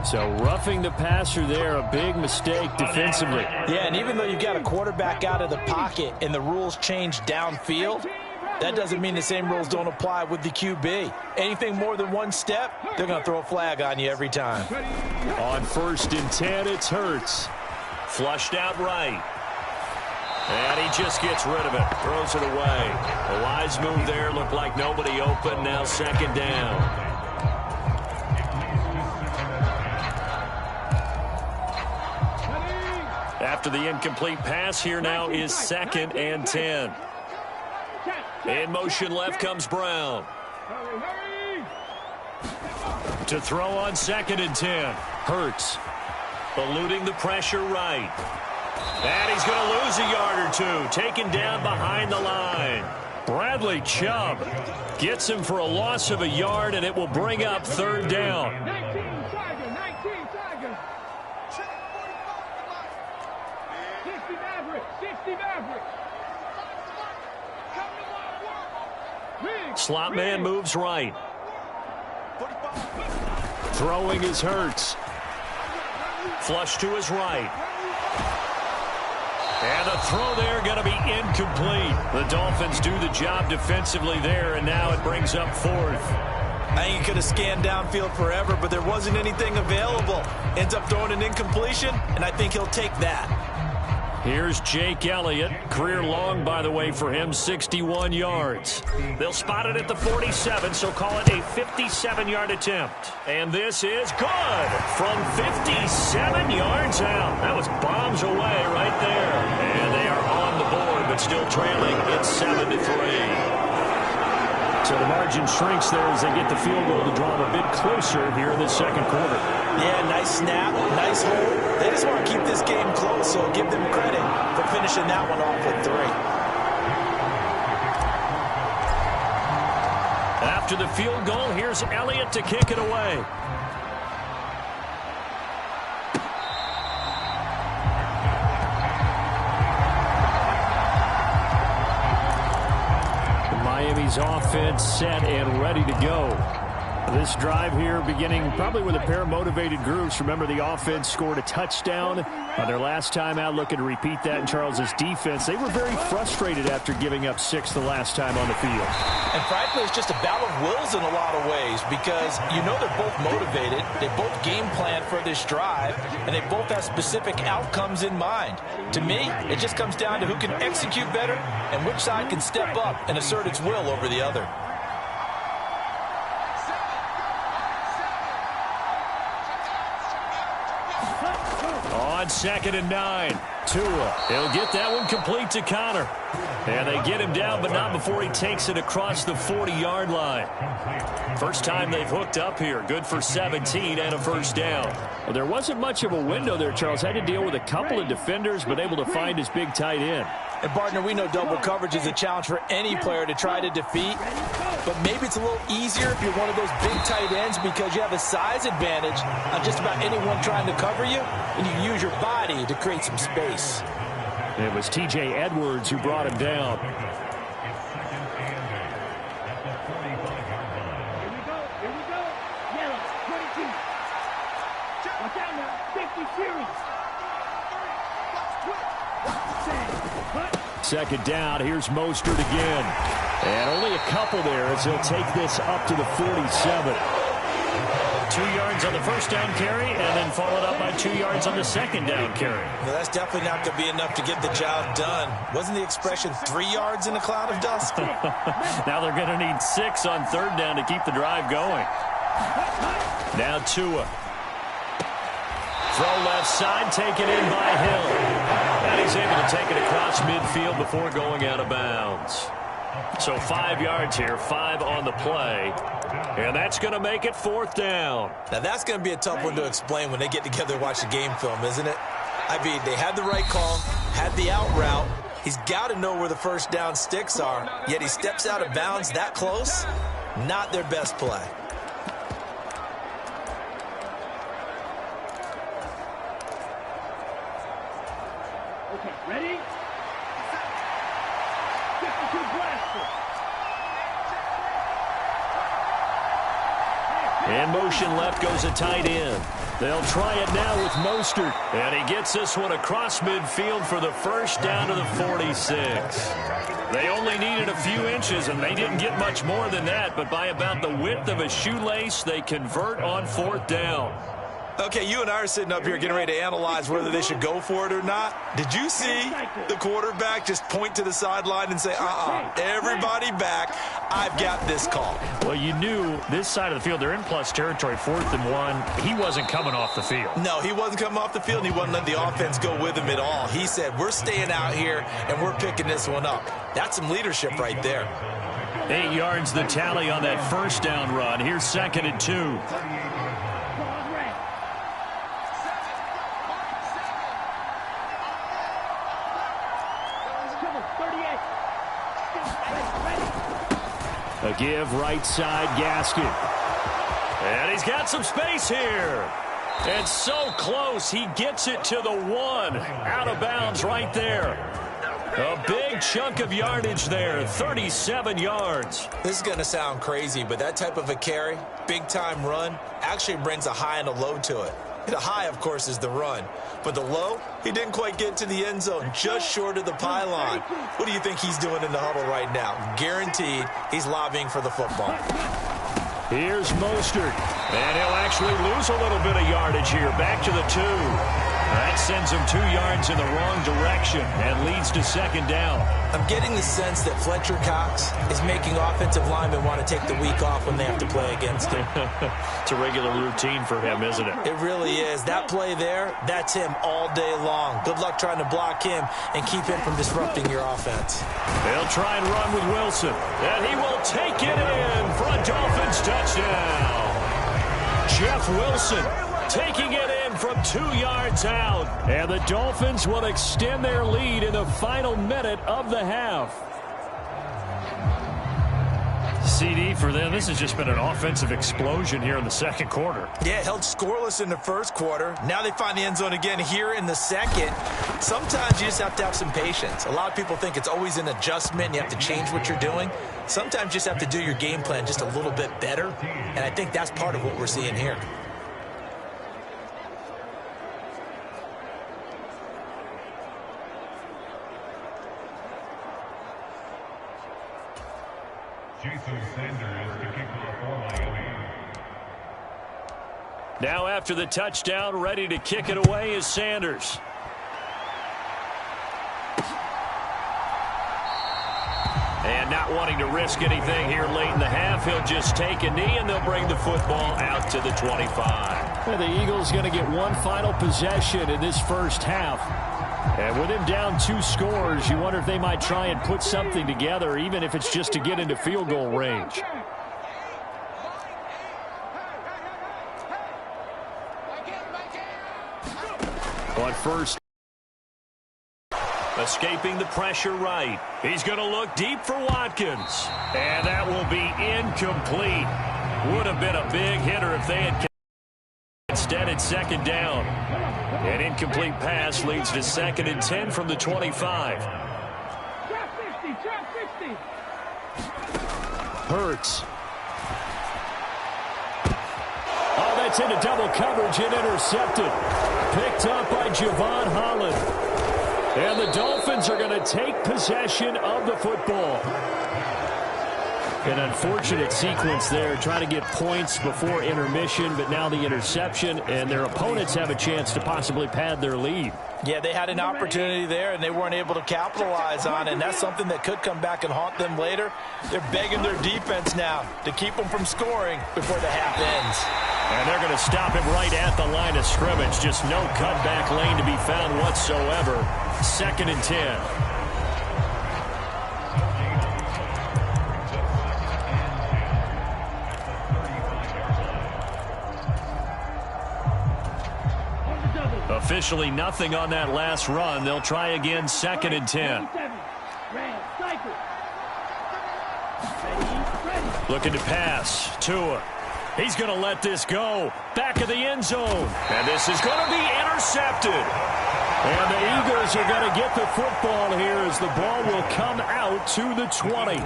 So roughing the passer there, a big mistake defensively. Yeah, and even though you've got a quarterback out of the pocket and the rules change downfield, that doesn't mean the same rules don't apply with the QB. Anything more than one step, they're going to throw a flag on you every time. On 1st and 10, it's Hurts. Flushed out right. And he just gets rid of it. Throws it away. A wise move there. Looked like nobody open. Now 2nd down. After the incomplete pass, here now is 2nd and 10. In motion left comes Brown. To throw on 2nd and 10. Hurts. Eluding the pressure right. And he's going to lose a yard or two. Taken down behind the line. Bradley Chubb gets him for a loss of a yard, and it will bring up 3rd down. 19 Tiger. 60 Maverick. Slot man moves right. Throwing is Hurts. Flush to his right. And the throw there going to be incomplete. The Dolphins do the job defensively there, and now it brings up fourth. I think he could have scanned downfield forever, but there wasn't anything available. Ends up throwing an incompletion, and I think he'll take that. Here's Jake Elliott. Career long, by the way, for him, 61 yards. They'll spot it at the 47, so call it a 57-yard attempt. And this is good from 57 yards out. That was bombs away right there. And they are on the board, but still trailing. It's 7-3. So the margin shrinks there as they get the field goal to draw them a bit closer here in the second quarter. Yeah, nice snap, nice hold. They just want to keep this game close, so give them credit for finishing that one off with 3. After the field goal, here's Elliott to kick it away. Miami's offense set and ready to go. This drive here beginning probably with a pair of motivated groups. Remember, the offense scored a touchdown on their last time out, looking to repeat that in Charles's defense. They were very frustrated after giving up 6 the last time on the field. And frankly, it's just a battle of wills in a lot of ways because you know they're both motivated. They both game plan for this drive, and they both have specific outcomes in mind. To me, it just comes down to who can execute better and which side can step up and assert its will over the other. On 2nd and 9, Tua. He'll get that one complete to Connor. And they get him down, but not before he takes it across the 40-yard line. First time they've hooked up here. Good for 17 and a first down. Well, there wasn't much of a window there, Charles. Had to deal with a couple of defenders, but able to find his big tight end. And, partner, we know double coverage is a challenge for any player to try to defeat. But maybe it's a little easier if you're one of those big tight ends because you have a size advantage on just about anyone trying to cover you, and you can use your body to create some space. It was T.J. Edwards who brought him down. Here we go. Yellow, 22. Watch out now, 50 series. Second down, here's Mostert again. And only a couple there as he'll take this up to the 47. 2 yards on the first down carry, and then followed up by 2 yards on the second down carry. Well, that's definitely not going to be enough to get the job done. Wasn't the expression 3 yards in a cloud of dust? Now they're going to need 6 on third down to keep the drive going. Now Tua. Throw left side, taken in by Hill. And he's able to take it across midfield before going out of bounds. So 5 yards here, 5 on the play. And that's going to make it 4th down. Now that's going to be a tough one to explain when they get together and watch the game film, isn't it? I mean, they had the right call, had the out route. He's got to know where the first down sticks are, yet he steps out of bounds that close. Not their best play. Okay, ready? 52 blaster. In motion left goes a tight end. They'll try it now with Mostert. And he gets this one across midfield for the first down to the 46. They only needed a few inches, and they didn't get much more than that. But by about the width of a shoelace, they convert on 4th down. Okay, you and I are sitting up here getting ready to analyze whether they should go for it or not. Did you see the quarterback just point to the sideline and say, everybody back, I've got this call? Well, you knew this side of the field, they're in plus territory, 4th and 1. He wasn't coming off the field. No, he wasn't coming off the field, and he wasn't letting the offense go with him at all. He said, we're staying out here, and we're picking this one up. That's some leadership right there. 8 yards the tally on that first down run. Here's 2nd and 2. A give right side, Gaskin. And he's got some space here. And so close, he gets it to the 1. Out of bounds right there. A big chunk of yardage there, 37 yards. This is going to sound crazy, but that type of a carry, big-time run, actually brings a high and a low to it. The high, of course, is the run. But the low, he didn't quite get to the end zone, just short of the pylon. What do you think he's doing in the huddle right now? Guaranteed he's lobbying for the football. Here's Mostert. And he'll actually lose a little bit of yardage here. Back to the 2. That sends him 2 yards in the wrong direction and leads to second down. I'm getting the sense that Fletcher Cox is making offensive linemen want to take the week off when they have to play against him. It's a regular routine for him, isn't it? It really is. That play there, that's him all day long. Good luck trying to block him and keep him from disrupting your offense. They'll try and run with Wilson. And he will take it in for a Dolphins touchdown. Jeff Wilson taking it in from 2 yards out. And the Dolphins will extend their lead in the final minute of the half. CD for them. This has just been an offensive explosion here in the second quarter. Yeah, held scoreless in the first quarter. Now they find the end zone again here in the second. Sometimes you just have to have some patience. A lot of people think it's always an adjustment and you have to change what you're doing. Sometimes you just have to do your game plan just a little bit better. And I think that's part of what we're seeing here. Now after the touchdown, ready to kick it away is Sanders. And not wanting to risk anything here late in the half, he'll just take a knee and they'll bring the football out to the 25. Well, the Eagles going to get one final possession in this first half. And with him down 2 scores, you wonder if they might try and put something together, even if it's just to get into field goal range. On first. Escaping the pressure right. He's going to look deep for Watkins. And that will be incomplete. Would have been a big hitter if they had. Instead, it's second down. An incomplete pass leads to 2nd and 10 from the 25. Hurts. Oh, that's into double coverage and intercepted. Picked up by Javon Holland. And the Dolphins are going to take possession of the football. An unfortunate sequence there, trying to get points before intermission, but now the interception, and their opponents have a chance to possibly pad their lead. Yeah, they had an opportunity there, and they weren't able to capitalize on it, and that's something that could come back and haunt them later. They're begging their defense now to keep them from scoring before the half ends. And they're going to stop him right at the line of scrimmage. Just no cutback lane to be found whatsoever. 2nd and 10. Officially nothing on that last run. They'll try again, 2nd and 10. Looking to pass. Tua. He's going to let this go. Back of the end zone. And this is going to be intercepted. And the Eagles are going to get the football here as the ball will come out to the 20.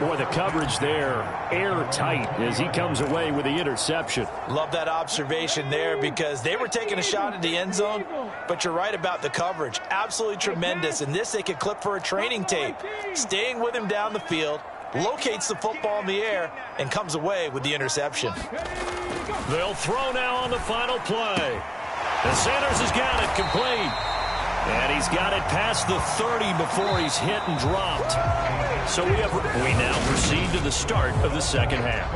Boy, the coverage there, airtight as he comes away with the interception. Love that observation there because they were taking a shot at the end zone, but you're right about the coverage. Absolutely tremendous. And this they could clip for a training tape. Staying with him down the field, locates the football in the air, and comes away with the interception. They'll throw now on the final play. And Sanders has got it complete. And he's got it past the 30 before he's hit and dropped. So we now proceed to the start of the second half.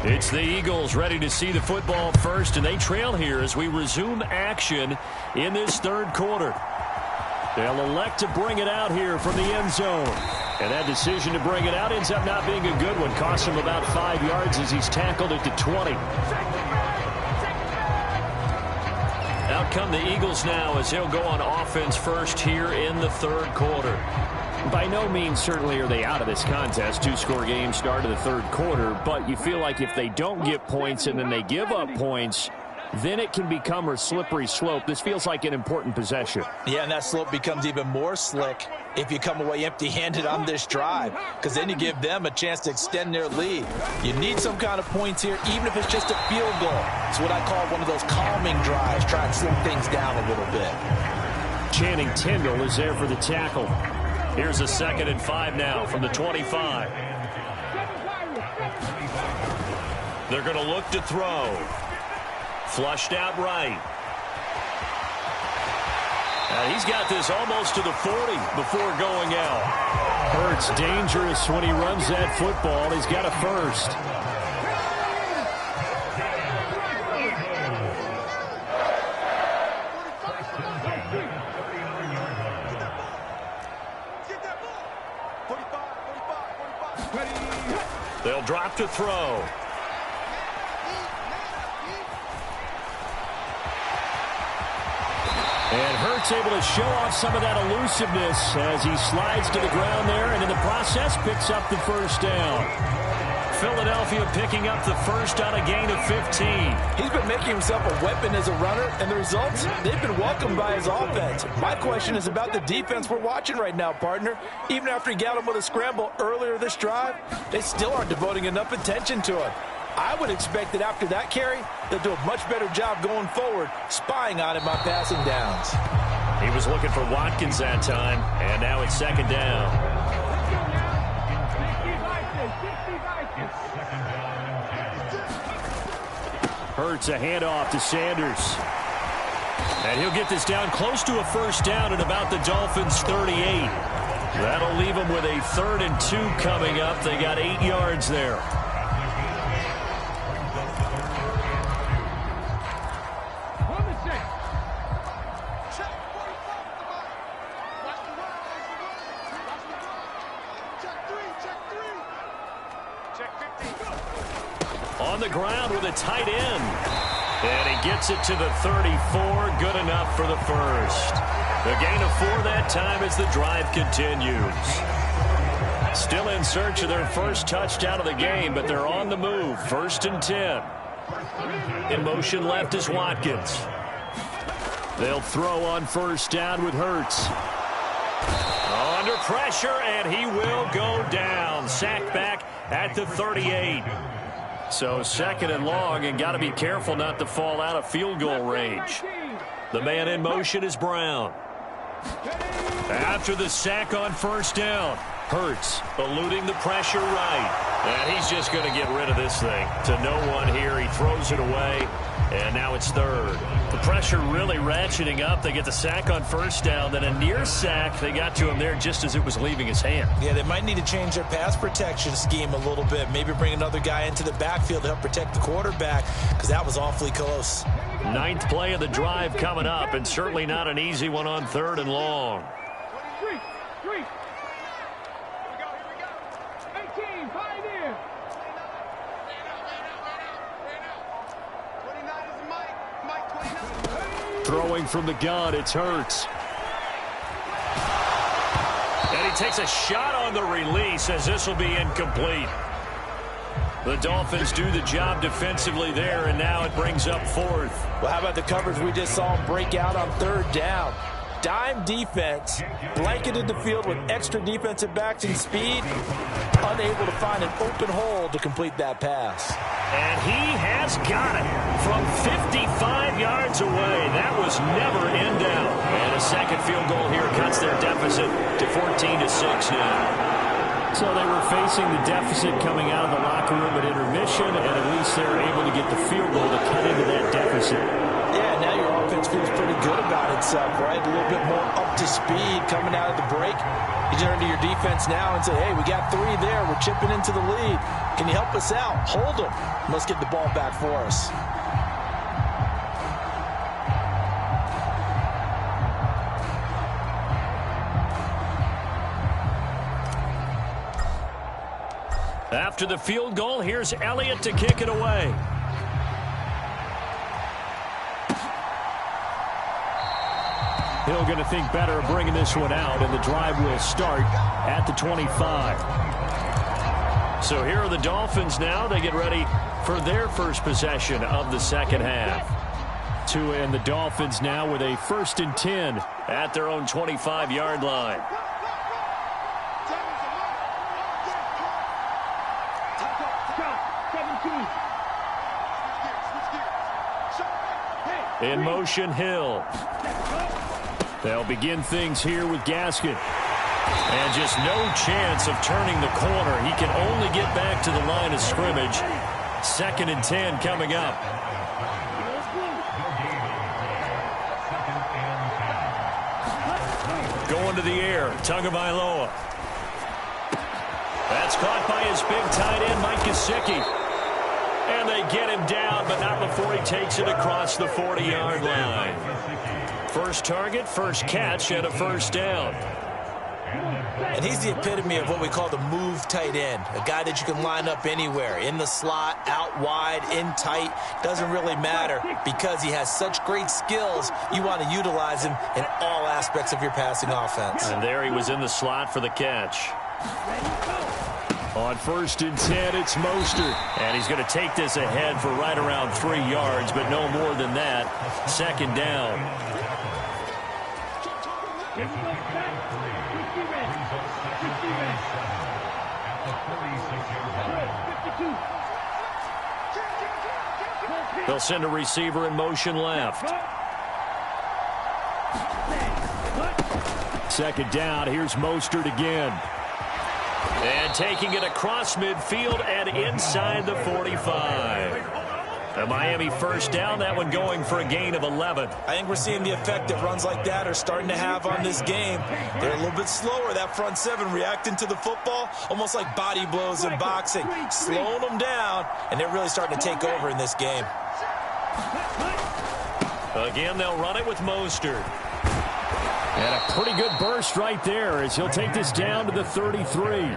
It's the Eagles ready to see the football first, and they trail here as we resume action in this third quarter. They'll elect to bring it out here from the end zone. And that decision to bring it out ends up not being a good one. Costs him about 5 yards as he's tackled at the 20. Out come the Eagles now as he'll go on offense first here in the third quarter. By no means certainly are they out of this contest. 2-score game, start of the third quarter. But you feel like if they don't get points and then they give up points, then it can become a slippery slope. This feels like an important possession. Yeah, and that slope becomes even more slick if you come away empty-handed on this drive, because then you give them a chance to extend their lead. You need some kind of points here, even if it's just a field goal. It's what I call one of those calming drives, try and slow things down a little bit. Channing Tindall is there for the tackle. Here's a 2nd and 5 now from the 25. They're going to look to throw. Flushed out right. He's got this almost to the 40 before going out. Hurts dangerous when he runs that football. He's got a first. They'll drop to throw. And Hurts able to show off some of that elusiveness as he slides to the ground there, and in the process picks up the first down. Philadelphia picking up the first on a gain of 15. He's been making himself a weapon as a runner, and the results, they've been welcomed by his offense. My question is about the defense we're watching right now, partner. Even after he got him with a scramble earlier this drive, they still aren't devoting enough attention to him. I would expect that after that carry, they'll do a much better job going forward, spying on him on passing downs. He was looking for Watkins that time, and now it's 2nd down. Hurts a handoff to Sanders. And he'll get this down close to a first down at about the Dolphins' 38. That'll leave them with a 3rd and 2 coming up. They got 8 yards there. On the ground with a tight end. And he gets it to the 34. Good enough for the first. The gain of 4 that time as the drive continues. Still in search of their first touchdown of the game, but they're on the move. 1st and 10. In motion left is Watkins. They'll throw on first down with Hurts. Under pressure, and he will go down. Sacked back at the 38. So 2nd and long, and got to be careful not to fall out of field goal range. The man in motion is Brown. After the sack on first down, Hurts eluding the pressure right. And he's just going to get rid of this thing to no one here. He throws it away, and now it's 3rd. The pressure really ratcheting up. They get the sack on first down, then a near sack. They got to him there just as it was leaving his hand. Yeah, they might need to change their pass protection scheme a little bit. Maybe bring another guy into the backfield to help protect the quarterback, because that was awfully close. 9th play of the drive coming up, and certainly not an easy one on 3rd and long. 3. 18, 5 in. Throwing from the gun, it's Hurts. And he takes a shot on the release as this will be incomplete. The Dolphins do the job defensively there, and now it brings up 4th. Well, how about the coverage we just saw him break out on 3rd down? Dime defense, blanketed the field with extra defensive backs and speed, unable to find an open hole to complete that pass. And he has got it from 55 yards away. That was never in doubt. And a 2nd field goal here cuts their deficit to 14-6 now. So they were facing the deficit coming out of the locker room at intermission, and at least they're able to get the field goal to cut into that deficit. Yeah, now your offense feels pretty good about itself, right? A little bit more up to speed coming out of the break. You turn to your defense now and say, hey, we got 3 there. We're chipping into the lead. Can you help us out? Hold them. Let's get the ball back for us. After the field goal, here's Elliott to kick it away. Hill going to think better of bringing this one out, and the drive will start at the 25. So here are the Dolphins now. They get ready for their first possession of the second half. Tua and the Dolphins now with a 1st and 10 at their own 25-yard line. In motion, Hill. They'll begin things here with Gaskin. And just no chance of turning the corner. He can only get back to the line of scrimmage. 2nd and 10 coming up. Going to the air, Tagovailoa. That's caught by his big tight end, Mike Gesicki. And they get him down, but not before he takes it across the 40-yard line. First target, first catch, and a 1st down. And he's the epitome of what we call the move tight end, a guy that you can line up anywhere, in the slot, out wide, in tight, doesn't really matter because he has such great skills. You want to utilize him in all aspects of your passing offense. And there he was in the slot for the catch. On 1st and 10, it's Mostert. And he's going to take this ahead for right around 3 yards, but no more than that. 2nd down. They'll send a receiver in motion left. 2nd down. Here's Mostert again. And taking it across midfield and inside the 45. A Miami 1st down, that one going for a gain of 11. I think we're seeing the effect that runs like that are starting to have on this game. They're a little bit slower, that front 7, reacting to the football, almost like body blows in boxing, slowing them down, and they're really starting to take over in this game. Again, they'll run it with Mostert. And a pretty good burst right there as he'll take this down to the 33.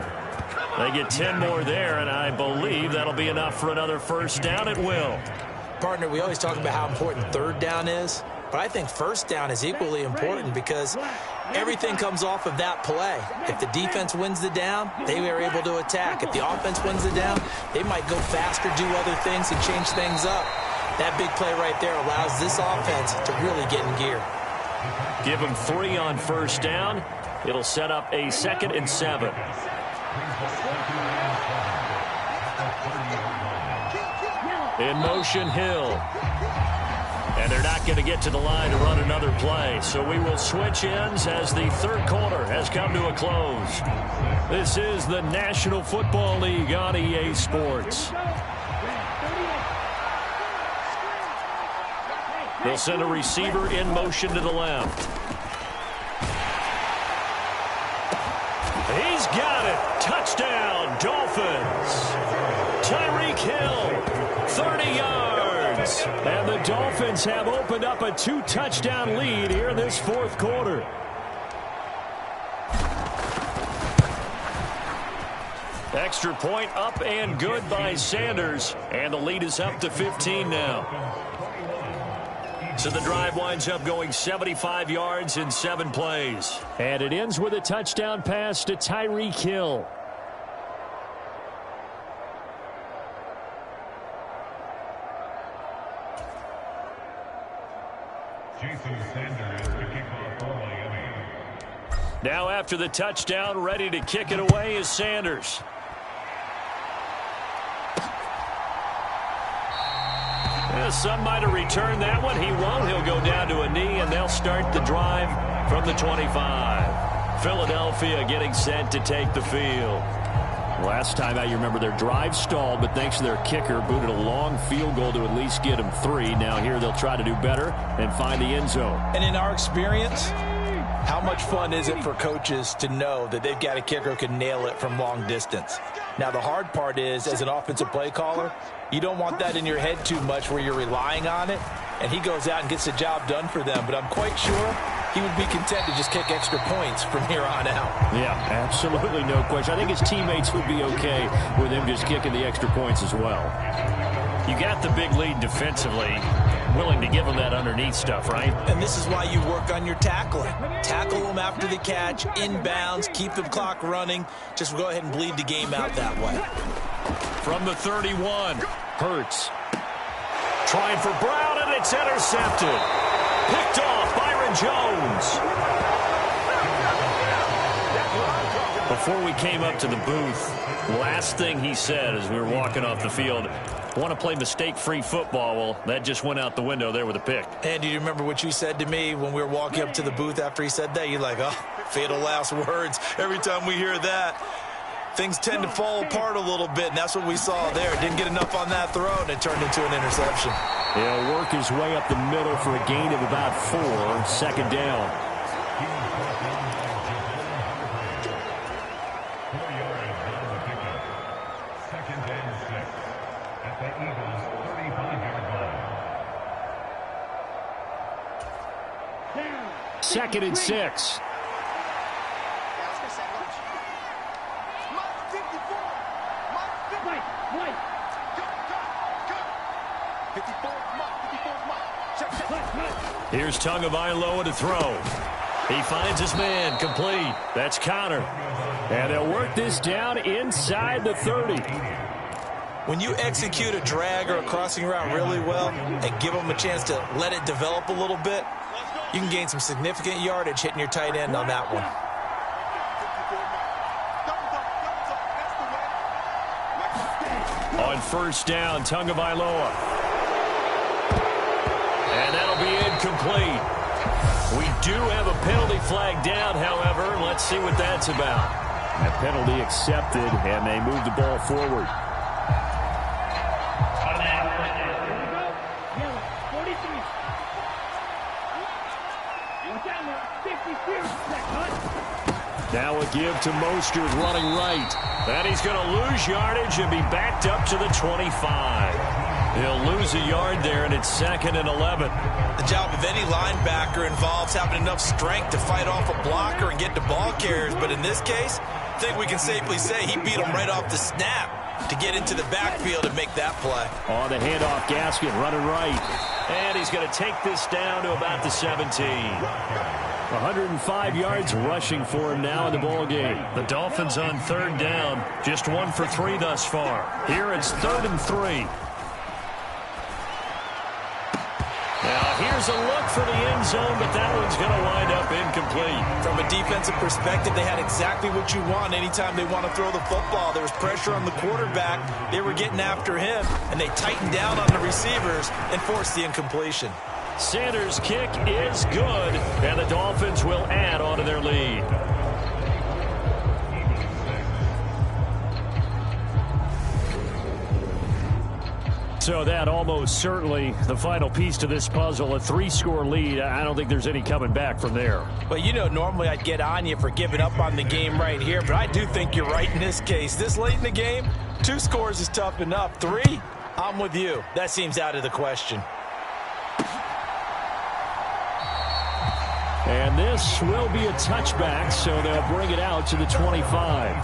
They get 10 more there, and I believe that'll be enough for another 1st down. It will. Partner, we always talk about how important 3rd down is, but I think 1st down is equally important because everything comes off of that play. If the defense wins the down, they are able to attack. If the offense wins the down, they might go faster, do other things, and change things up. That big play right there allows this offense to really get in gear. Give him 3 on 1st down. It'll set up a 2nd and 7. In motion, Hill. And they're not going to get to the line to run another play. So we will switch ends as the 3rd quarter has come to a close. This is the National Football League on EA Sports. They'll send a receiver in motion to the left. He's got it. Touchdown, Dolphins. Tyreek Hill, 30 yards. And the Dolphins have opened up a 2-touchdown lead here in this 4th quarter. Extra point up and good by Sanders. And the lead is up to 15 now. So the drive winds up going 75 yards in 7 plays. And it ends with a touchdown pass to Tyreek Hill. Now after the touchdown, ready to kick it away is Sanders. Some might have returned that one. He won't. He'll go down to a knee, and they'll start the drive from the 25. Philadelphia getting set to take the field. Last time out, you remember their drive stalled, but thanks to their kicker, booted a long field goal to at least get them 3. Now here they'll try to do better and find the end zone. And in our experience, how much fun is it for coaches to know that they've got a kicker who can nail it from long distance? Now, the hard part is, as an offensive play caller, you don't want that in your head too much where you're relying on it, and he goes out and gets the job done for them. But I'm quite sure he would be content to just kick extra points from here on out. Yeah, absolutely no question. I think his teammates would be okay with him just kicking the extra points as well. You got the big lead defensively, willing to give them that underneath stuff, right? And this is why you work on your tackling. Tackle them after the catch, inbounds, keep the clock running. Just go ahead and bleed the game out that way. From the 31, Hurts. Trying for Brown, and and it's intercepted. Picked off Byron Jones. Before we came up to the booth, last thing he said as we were walking off the field, want to play mistake-free football. Well, that just went out the window there with a pick. And do you remember what you said to me when we were walking up to the booth after he said that? You're like, oh, fatal last words. Every time we hear that, things tend to fall apart a little bit, and that's what we saw there. Didn't get enough on that throw, and it turned into an interception. He'll work his way up the middle for a gain of about 4, second down. 4 yards on the pickup. Second and 6 at the Eagles' 35-yard line. Second and 6. Here's Tagovailoa to throw. He finds his man, complete. That's Connor. And they'll work this down inside the 30. When you execute a drag or a crossing route really well and give them a chance to let it develop a little bit, you can gain some significant yardage hitting your tight end on that one. On first down, Tagovailoa. And that'll be incomplete. We do have a penalty flag down, however. Let's see what that's about. A penalty accepted, and they move the ball forward. Now a give to Mostert running right. And he's going to lose yardage and be backed up to the 25. He'll lose a yard there, and it's second and 11. The job of any linebacker involves having enough strength to fight off a blocker and get to ball carriers. But in this case, I think we can safely say he beat him right off the snap to get into the backfield and make that play. On the handoff, Gaskin running right. And he's going to take this down to about the 17. 105 yards rushing for him now in the ball game. The Dolphins on third down, just 1 for 3 thus far. Here it's 3rd and 3. Now here's a look for the end zone, but that one's going to wind up incomplete. From a defensive perspective, they had exactly what you want anytime they want to throw the football. There was pressure on the quarterback. They were getting after him, and they tightened down on the receivers and forced the incompletion. Sanders' kick is good, and the Dolphins will add on to their lead. So that almost certainly the final piece to this puzzle, a 3-score lead. I don't think there's any coming back from there. Well, you know, normally I'd get on you for giving up on the game right here, but I do think you're right in this case. This late in the game, 2 scores is tough enough. 3, I'm with you. That seems out of the question. And this will be a touchback, so they'll bring it out to the 25.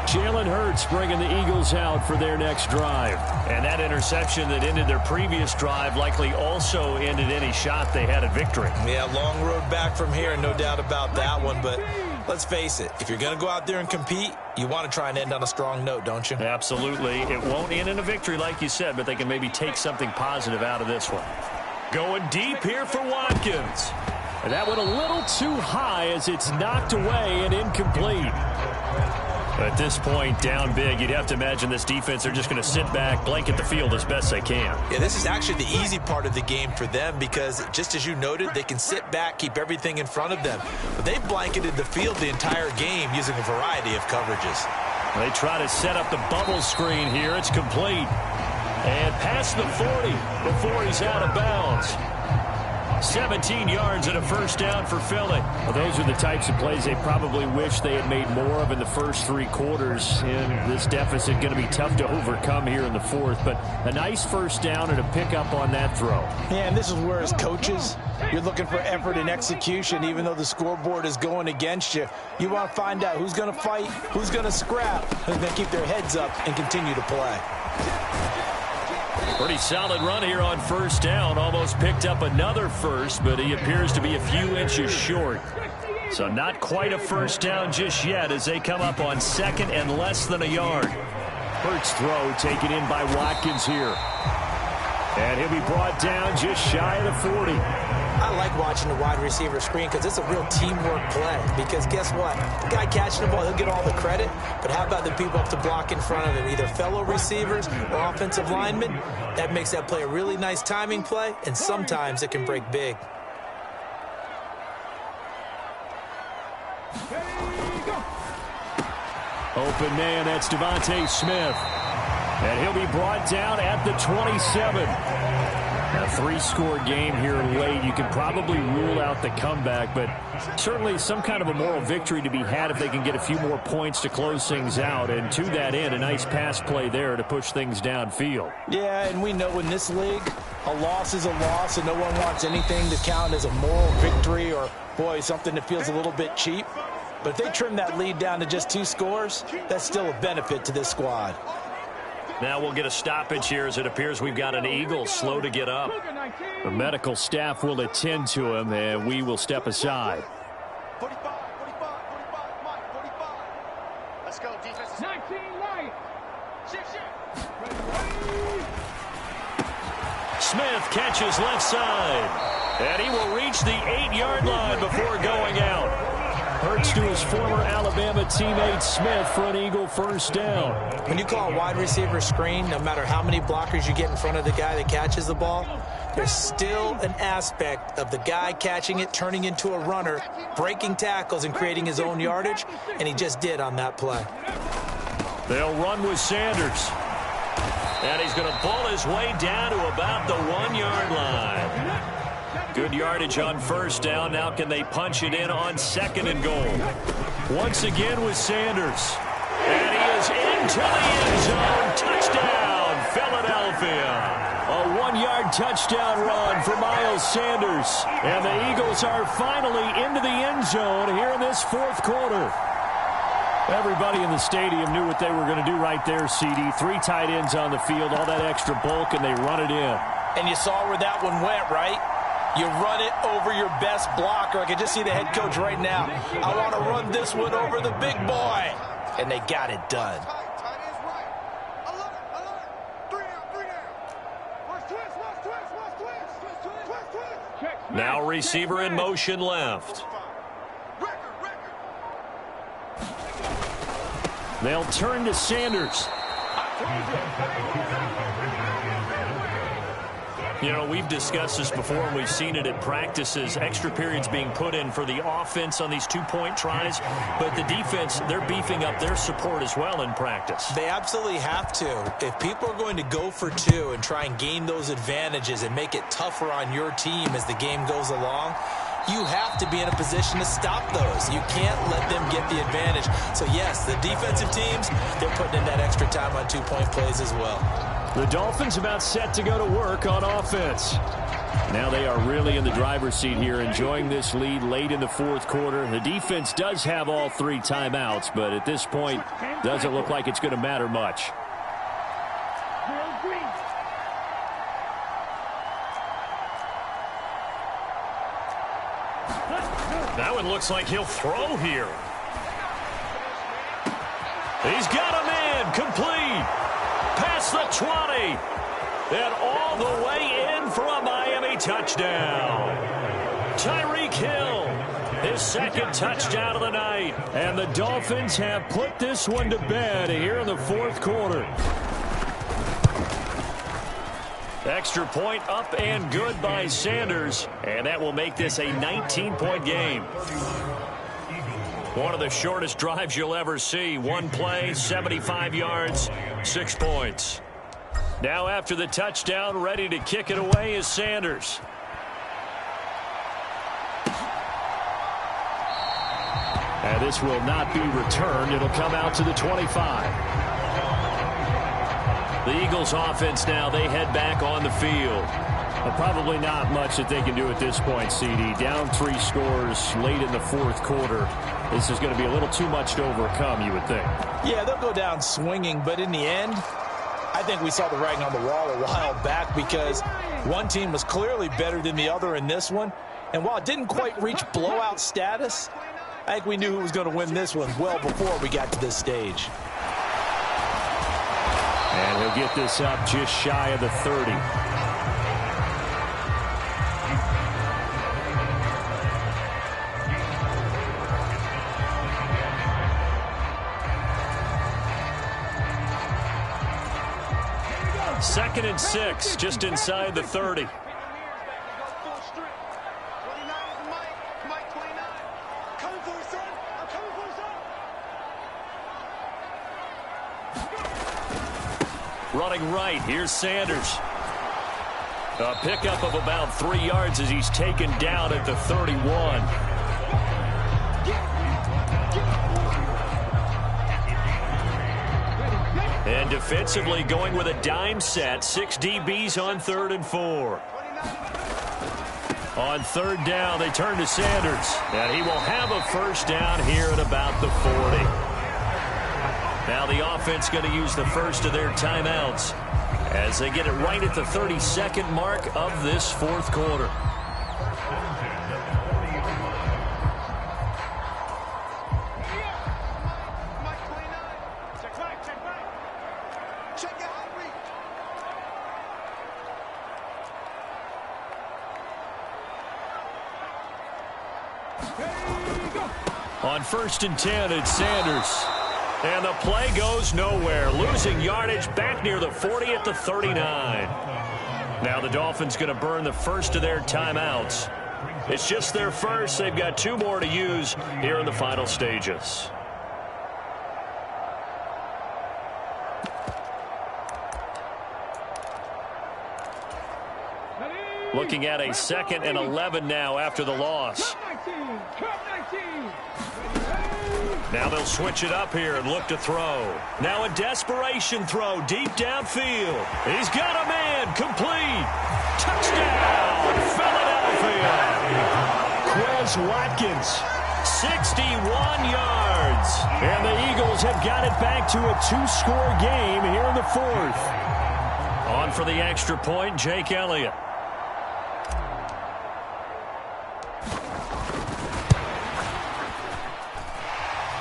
Jalen Hurts bringing the Eagles out for their next drive. And that interception that ended their previous drive likely also ended any shot they had at victory. Yeah, long road back from here, no doubt about that one. But let's face it, if you're going to go out there and compete, you want to try and end on a strong note, don't you? Absolutely. It won't end in a victory like you said, but they can maybe take something positive out of this one. Going deep here for Watkins. And that went a little too high as it's knocked away and incomplete. At this point, down big, you'd have to imagine this defense, they're just going to sit back, blanket the field as best they can. Yeah, this is actually the easy part of the game for them because, just as you noted, they can sit back, keep everything in front of them. But they've blanketed the field the entire game using a variety of coverages. They try to set up the bubble screen here. It's complete. And past the 40 before he's out of bounds. 17 yards and a first down for Philly. Well, those are the types of plays they probably wish they had made more of in the first 3 quarters. And this deficit going to be tough to overcome here in the 4th. But a nice first down and a pickup on that throw. Yeah, and this is where as coaches, you're looking for effort and execution. Even though the scoreboard is going against you, you want to find out who's going to fight, who's going to scrap, who's going to keep their heads up and continue to play. Pretty solid run here on first down. Almost picked up another first, but he appears to be a few inches short. So not quite a first down just yet as they come up on 2nd and less than a yard. Hurts throw taken in by Watkins here. And he'll be brought down just shy of the 40. I like watching the wide receiver screen because it's a real teamwork play. Because guess what? The guy catching the ball, he'll get all the credit. But how about the people up to block in front of him, either fellow receivers or offensive linemen? That makes that play a really nice timing play, and sometimes it can break big. Open man, that's Devontae Smith. And he'll be brought down at the 27. A 3-score game here late. You can probably rule out the comeback, but certainly some kind of a moral victory to be had if they can get a few more points to close things out. And to that end, a nice pass play there to push things downfield. Yeah, and we know in this league, a loss is a loss, and no one wants anything to count as a moral victory or, boy, something that feels a little bit cheap. But if they trim that lead down to just 2 scores, that's still a benefit to this squad. Now we'll get a stoppage here as it appears we've got an Eagle slow to get up. The medical staff will attend to him, and we will step aside. 45, Mike, 45. Let's go, defense. 19 right. Shift. Smith catches left side, and he will reach the 8-yard line before going out. Hurts to his former Alabama teammate Smith for an Eagle first down. When you call a wide receiver screen, no matter how many blockers you get in front of the guy that catches the ball, there's still an aspect of the guy catching it, turning into a runner, breaking tackles and creating his own yardage, and he just did on that play. They'll run with Sanders. And he's going to pull his way down to about the 1-yard line. Good yardage on first down. Now can they punch it in on 2nd and goal? Once again with Sanders. And he is into the end zone. Touchdown, Philadelphia. A 1-yard touchdown run for Miles Sanders. And the Eagles are finally into the end zone here in this 4th quarter. Everybody in the stadium knew what they were going to do right there, CD. 3 tight ends on the field, all that extra bulk, and they run it in. And you saw where that one went, right? You run it over your best blocker. I can just see the head coach right now. I want to run this one over the big boy. And they got it done. Tight end's right. Alert. 3 down. Watch twist. Now receiver in motion left. They'll turn to Sanders. You know, we've discussed this before, and we've seen it at practices, extra periods being put in for the offense on these 2-point tries. But the defense, they're beefing up their support as well in practice. They absolutely have to. If people are going to go for 2 and try and gain those advantages and make it tougher on your team as the game goes along, you have to be in a position to stop those. You can't let them get the advantage. So, yes, the defensive teams, they're putting in that extra time on 2-point plays as well. The Dolphins about set to go to work on offense. Now they are really in the driver's seat here, enjoying this lead late in the 4th quarter. The defense does have all 3 timeouts, but at this point, doesn't look like it's going to matter much. That one looks like he'll throw here. He's got him in, complete. Past the 20. And all the way in for a Miami touchdown. Tyreek Hill, his 2nd touchdown of the night. And the Dolphins have put this one to bed here in the 4th quarter. Extra point up and good by Sanders. And that will make this a 19-point game. One of the shortest drives you'll ever see. 1 play, 75 yards, 6 points. Now after the touchdown, ready to kick it away is Sanders. And this will not be returned. It'll come out to the 25. The Eagles offense now, they head back on the field. But probably not much that they can do at this point, CD. Down 3 scores late in the 4th quarter. This is going to be a little too much to overcome, you would think. Yeah, they'll go down swinging, but in the end, I think we saw the writing on the wall a while back because one team was clearly better than the other in this one. And while it didn't quite reach blowout status, I think we knew who was going to win this one well before we got to this stage. And he'll get this up just shy of the 30. 2nd and 6, just inside the 30. Running right, here's Sanders. A pickup of about 3 yards as he's taken down at the 31. And defensively going with a dime set, 6 DBs on 3rd and 4. On 3rd down, they turn to Sanders, and he will have a first down here at about the 40. Now the offense going to use the first of their timeouts as they get it right at the 32nd mark of this 4th quarter. On 1st and 10, it's Sanders. And the play goes nowhere. Losing yardage back near the 40 at the 39. Now the Dolphins going to burn the first of their timeouts. It's just their first. They've got 2 more to use here in the final stages. Looking at a 2nd and 11 now after the loss. Now they'll switch it up here and look to throw. Now a desperation throw deep downfield. He's got a man. Complete. Touchdown, Philadelphia. Quez Watkins, 61 yards. And the Eagles have got it back to a 2-score game here in the 4th. On for the extra point, Jake Elliott.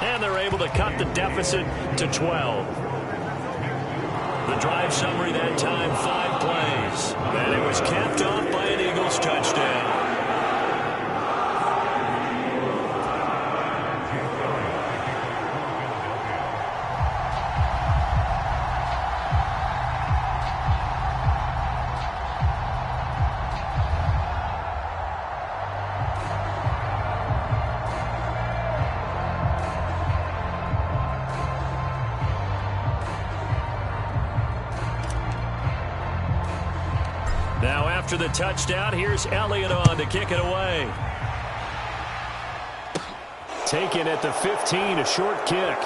And they're able to cut the deficit to 12. The drive summary that time, 5 plays. And it was capped off by an Eagles touchdown. Now after the touchdown, here's Elliott on to kick it away. Taken at the 15, a short kick.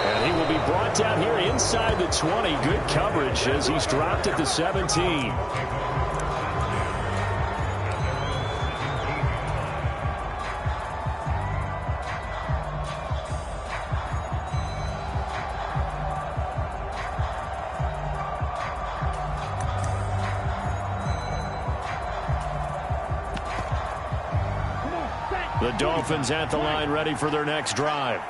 And he will be brought down here inside the 20. Good coverage as he's dropped at the 17. The Dolphins at the line ready for their next drive.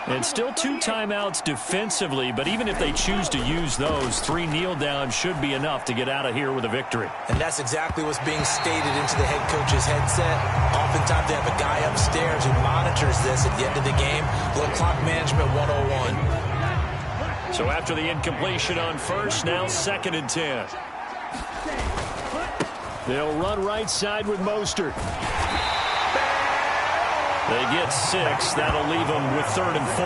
And still 2 timeouts defensively, but even if they choose to use those, 3 kneel downs should be enough to get out of here with a victory. And that's exactly what's being stated into the head coach's headset. Oftentimes they have a guy upstairs who monitors this at the end of the game. Little clock management 101. So after the incompletion on first, now 2nd and 10. They'll run right side with Mostert. They get 6. That'll leave them with 3rd and 4.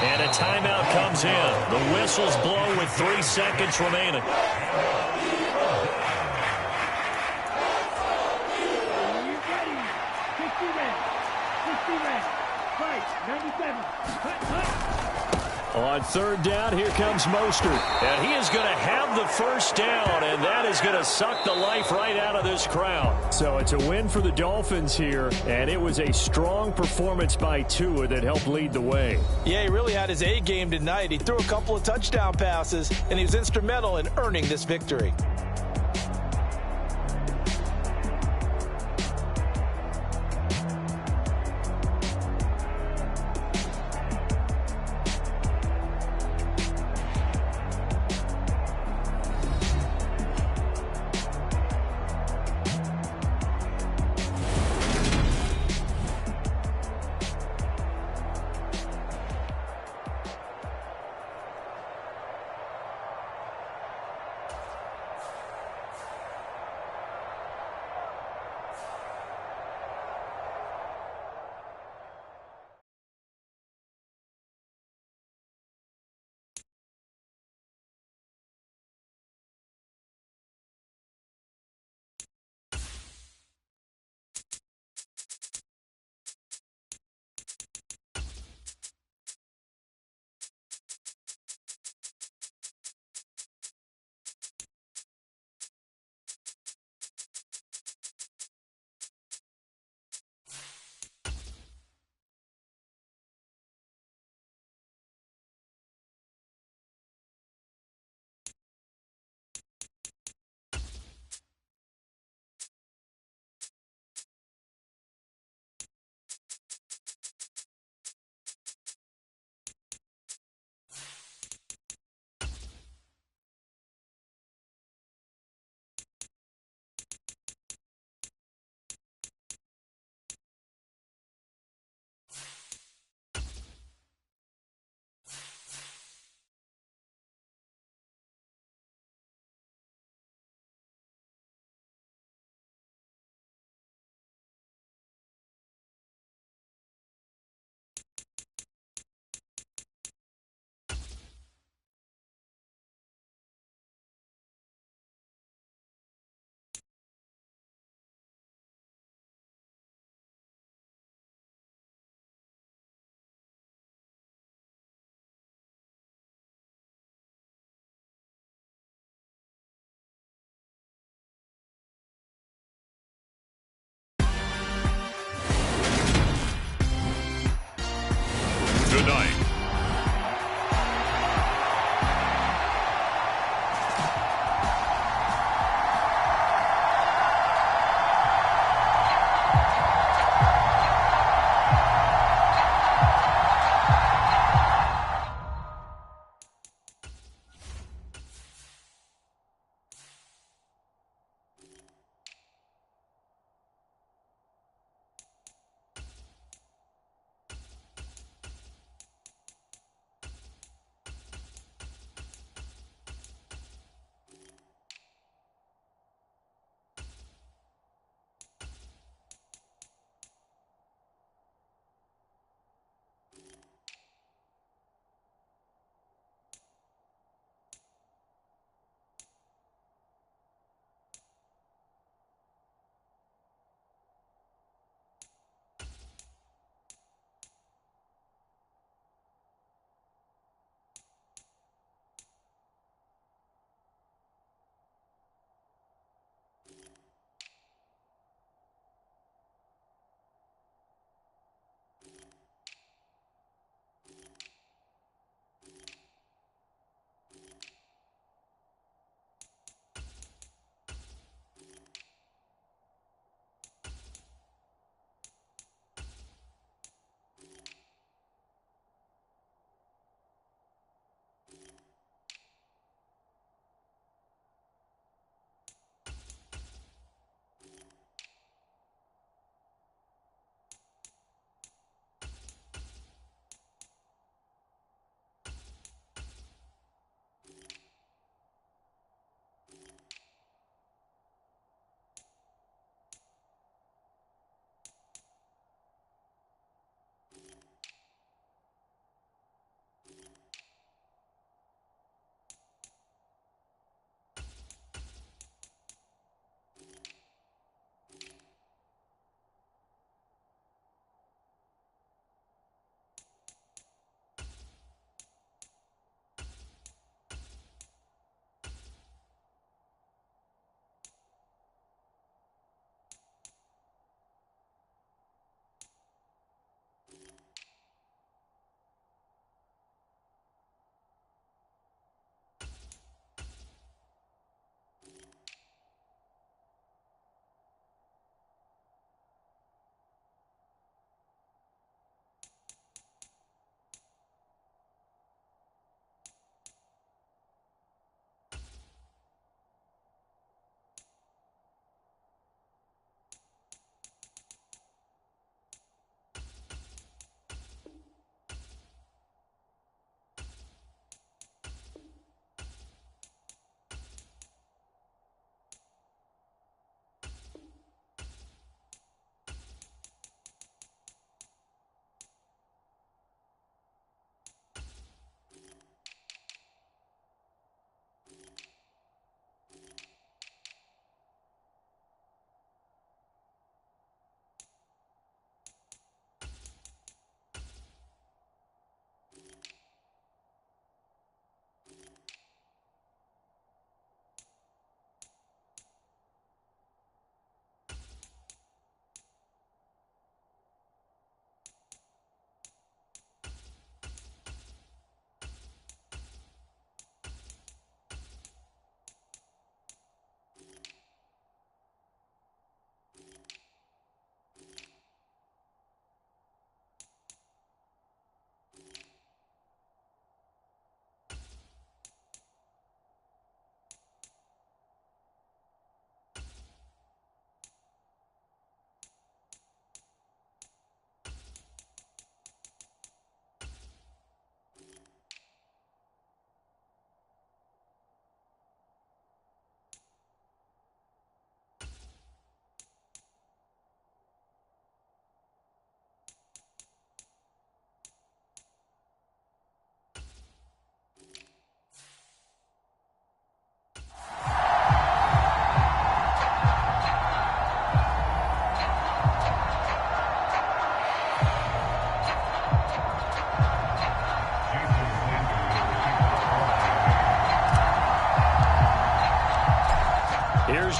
And a timeout comes in. The whistles blow with 3 seconds remaining. On 3rd down, here comes Mostert. And he is going to have the first down, and that is going to suck the life right out of this crowd. So it's a win for the Dolphins here, and it was a strong performance by Tua that helped lead the way. Yeah, he really had his A game tonight. He threw a couple of touchdown passes, and he was instrumental in earning this victory.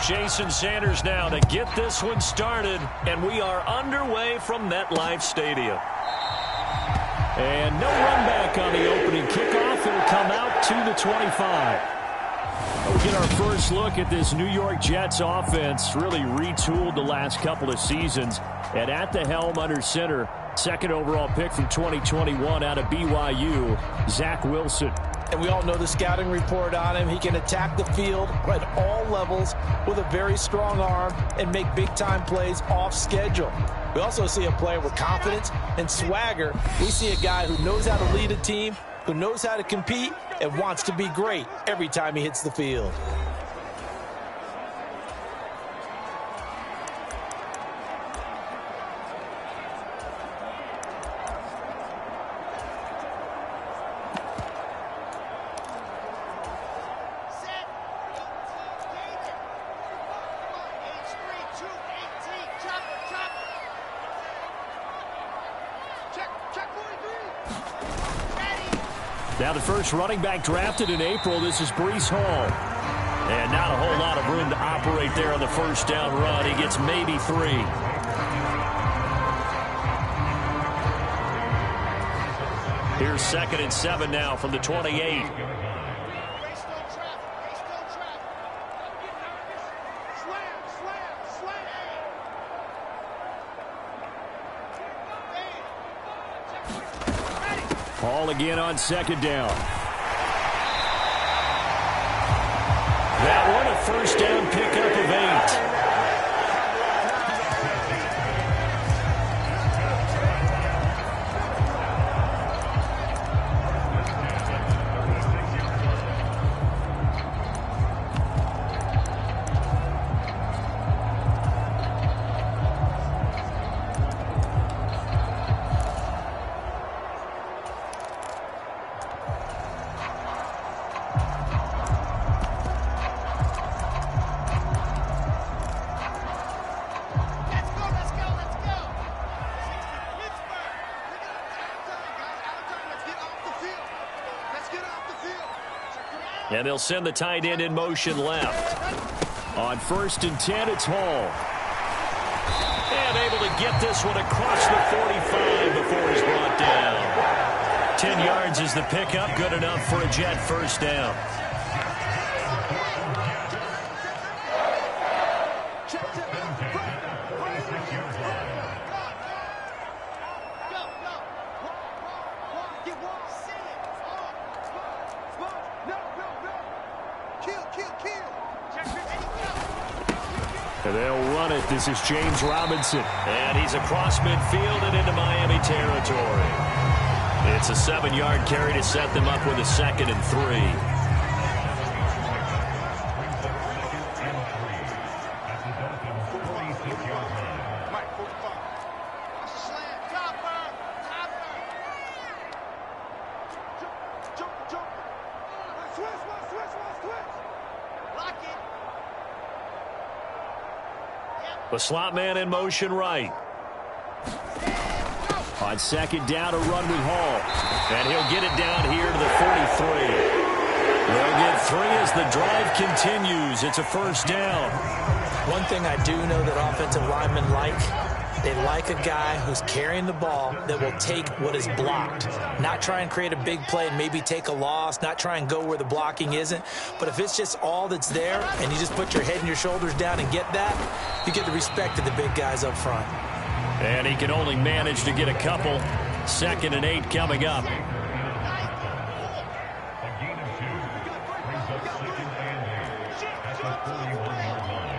Jason Sanders now to get this one started, and we are underway from MetLife Stadium. And no run back on the opening kickoff. It'll come out to the 25. We'll get our first look at this New York Jets offense, really retooled the last couple of seasons. And at the helm under center, second overall pick from 2021 out of BYU, Zach Wilson. And we all know the scouting report on him. He can attack the field at all levels with a very strong arm and make big-time plays off schedule. We also see a player with confidence and swagger. We see a guy who knows how to lead a team, who knows how to compete, and wants to be great every time he hits the field. Now the first running back drafted in April, this is Breece Hall. And not a whole lot of room to operate there on the first down run. He gets maybe 3. Here's 2nd and 7 now from the 28. Hall again on 2nd down. That one a first down pickup of 8. And they'll send the tight end in motion left. On 1st and 10, it's Hall. And able to get this one across the 45 before he's brought down. 10 yards is the pickup, good enough for a Jet first down. And they'll run it. This is James Robinson. And he's across midfield and into Miami territory. It's a 7-yard carry to set them up with a 2nd and 3. The slot man in motion right. On 2nd down, a run with Hall. And he'll get it down here to the 43. They'll get 3 as the drive continues. It's a first down. One thing I do know that offensive linemen like, they like a guy who's carrying the ball that will take what is blocked. Not try and create a big play and maybe take a loss, not try and go where the blocking isn't. But if it's just all that's there and you just put your head and your shoulders down and get that, you get the respect of the big guys up front. And he can only manage to get a couple. 2nd and 8 coming up. A gain of 2 brings up 2nd and 8 at the 41-yard line.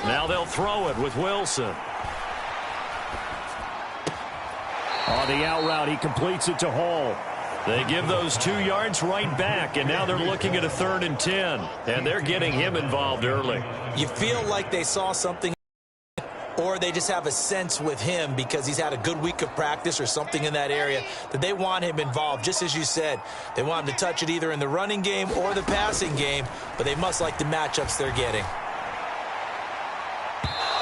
Now they'll throw it with Wilson. On the out route, he completes it to Hall. They give those 2 yards right back, and now they're looking at a 3rd and 10. And they're getting him involved early. You feel like they saw something, or they just have a sense with him because he's had a good week of practice or something in that area that they want him involved, just as you said. They want him to touch it either in the running game or the passing game, but they must like the matchups they're getting.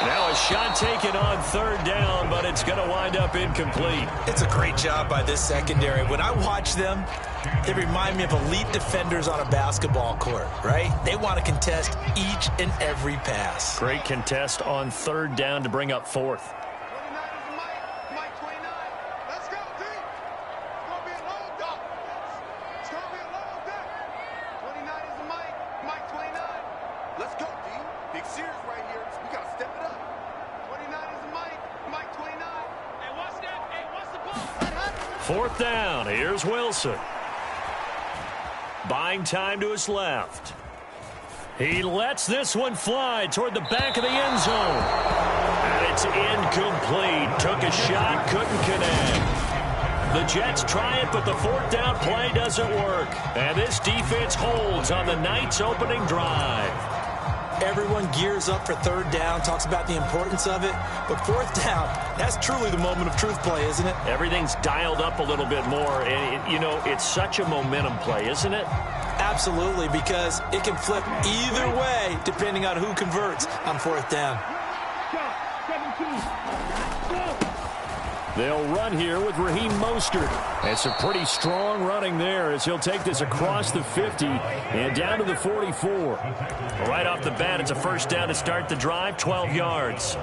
Now a shot taken on third down, but it's going to wind up incomplete. It's a great job by this secondary. When I watch them, they remind me of elite defenders on a basketball court, right? They want to contest each and every pass. Great contest on third down to bring up fourth. 29 is the Mike 29. Let's go, D. It's going to be a long day. It's going to be a long day. 29 is the Mike 29. Let's go, D. Big series right here. We got to step it up. 29 is the Mike 29. Hey, what's that? Hey, what's the ball? Fourth down. Here's Wilson. Buying time to his left. He lets this one fly toward the back of the end zone. And it's incomplete. Took a shot, couldn't connect. The Jets try it, but the fourth down play doesn't work. And this defense holds on the night's opening drive. Everyone gears up for third down, talks about the importance of it. But fourth down, that's truly the moment of truth play, isn't it? Everything's dialed up a little bit more. And, you know, it's such a momentum play, isn't it? Absolutely, because it can flip either way depending on who converts on fourth down. They'll run here with Raheem Mostert. And some pretty strong running there as he'll take this across the 50 and down to the 44. Right off the bat, it's a first down to start the drive, 12 yards.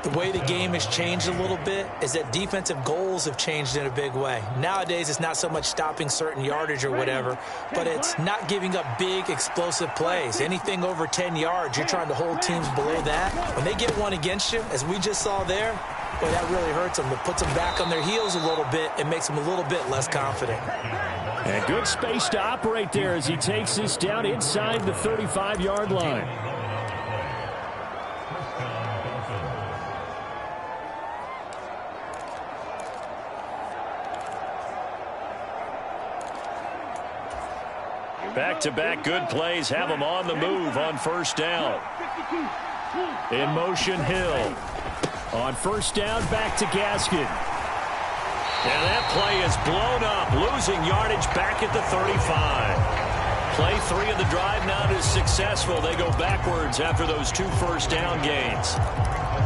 The way the game has changed a little bit is that defensive goals have changed in a big way. Nowadays, it's not so much stopping certain yardage or whatever, but it's not giving up big, explosive plays. Anything over 10 yards, you're trying to hold teams below that. When they get one against you, as we just saw there, boy, that really hurts them. It puts them back on their heels a little bit and makes them a little bit less confident. And good space to operate there as he takes this down inside the 35-yard line. Back-to-back good plays have them on the move on first down. In motion, Hill. On first down, back to Gaskin. And that play is blown up, losing yardage back at the 35. Play 3 of the drive now is successful. They go backwards after those 2 first down gains.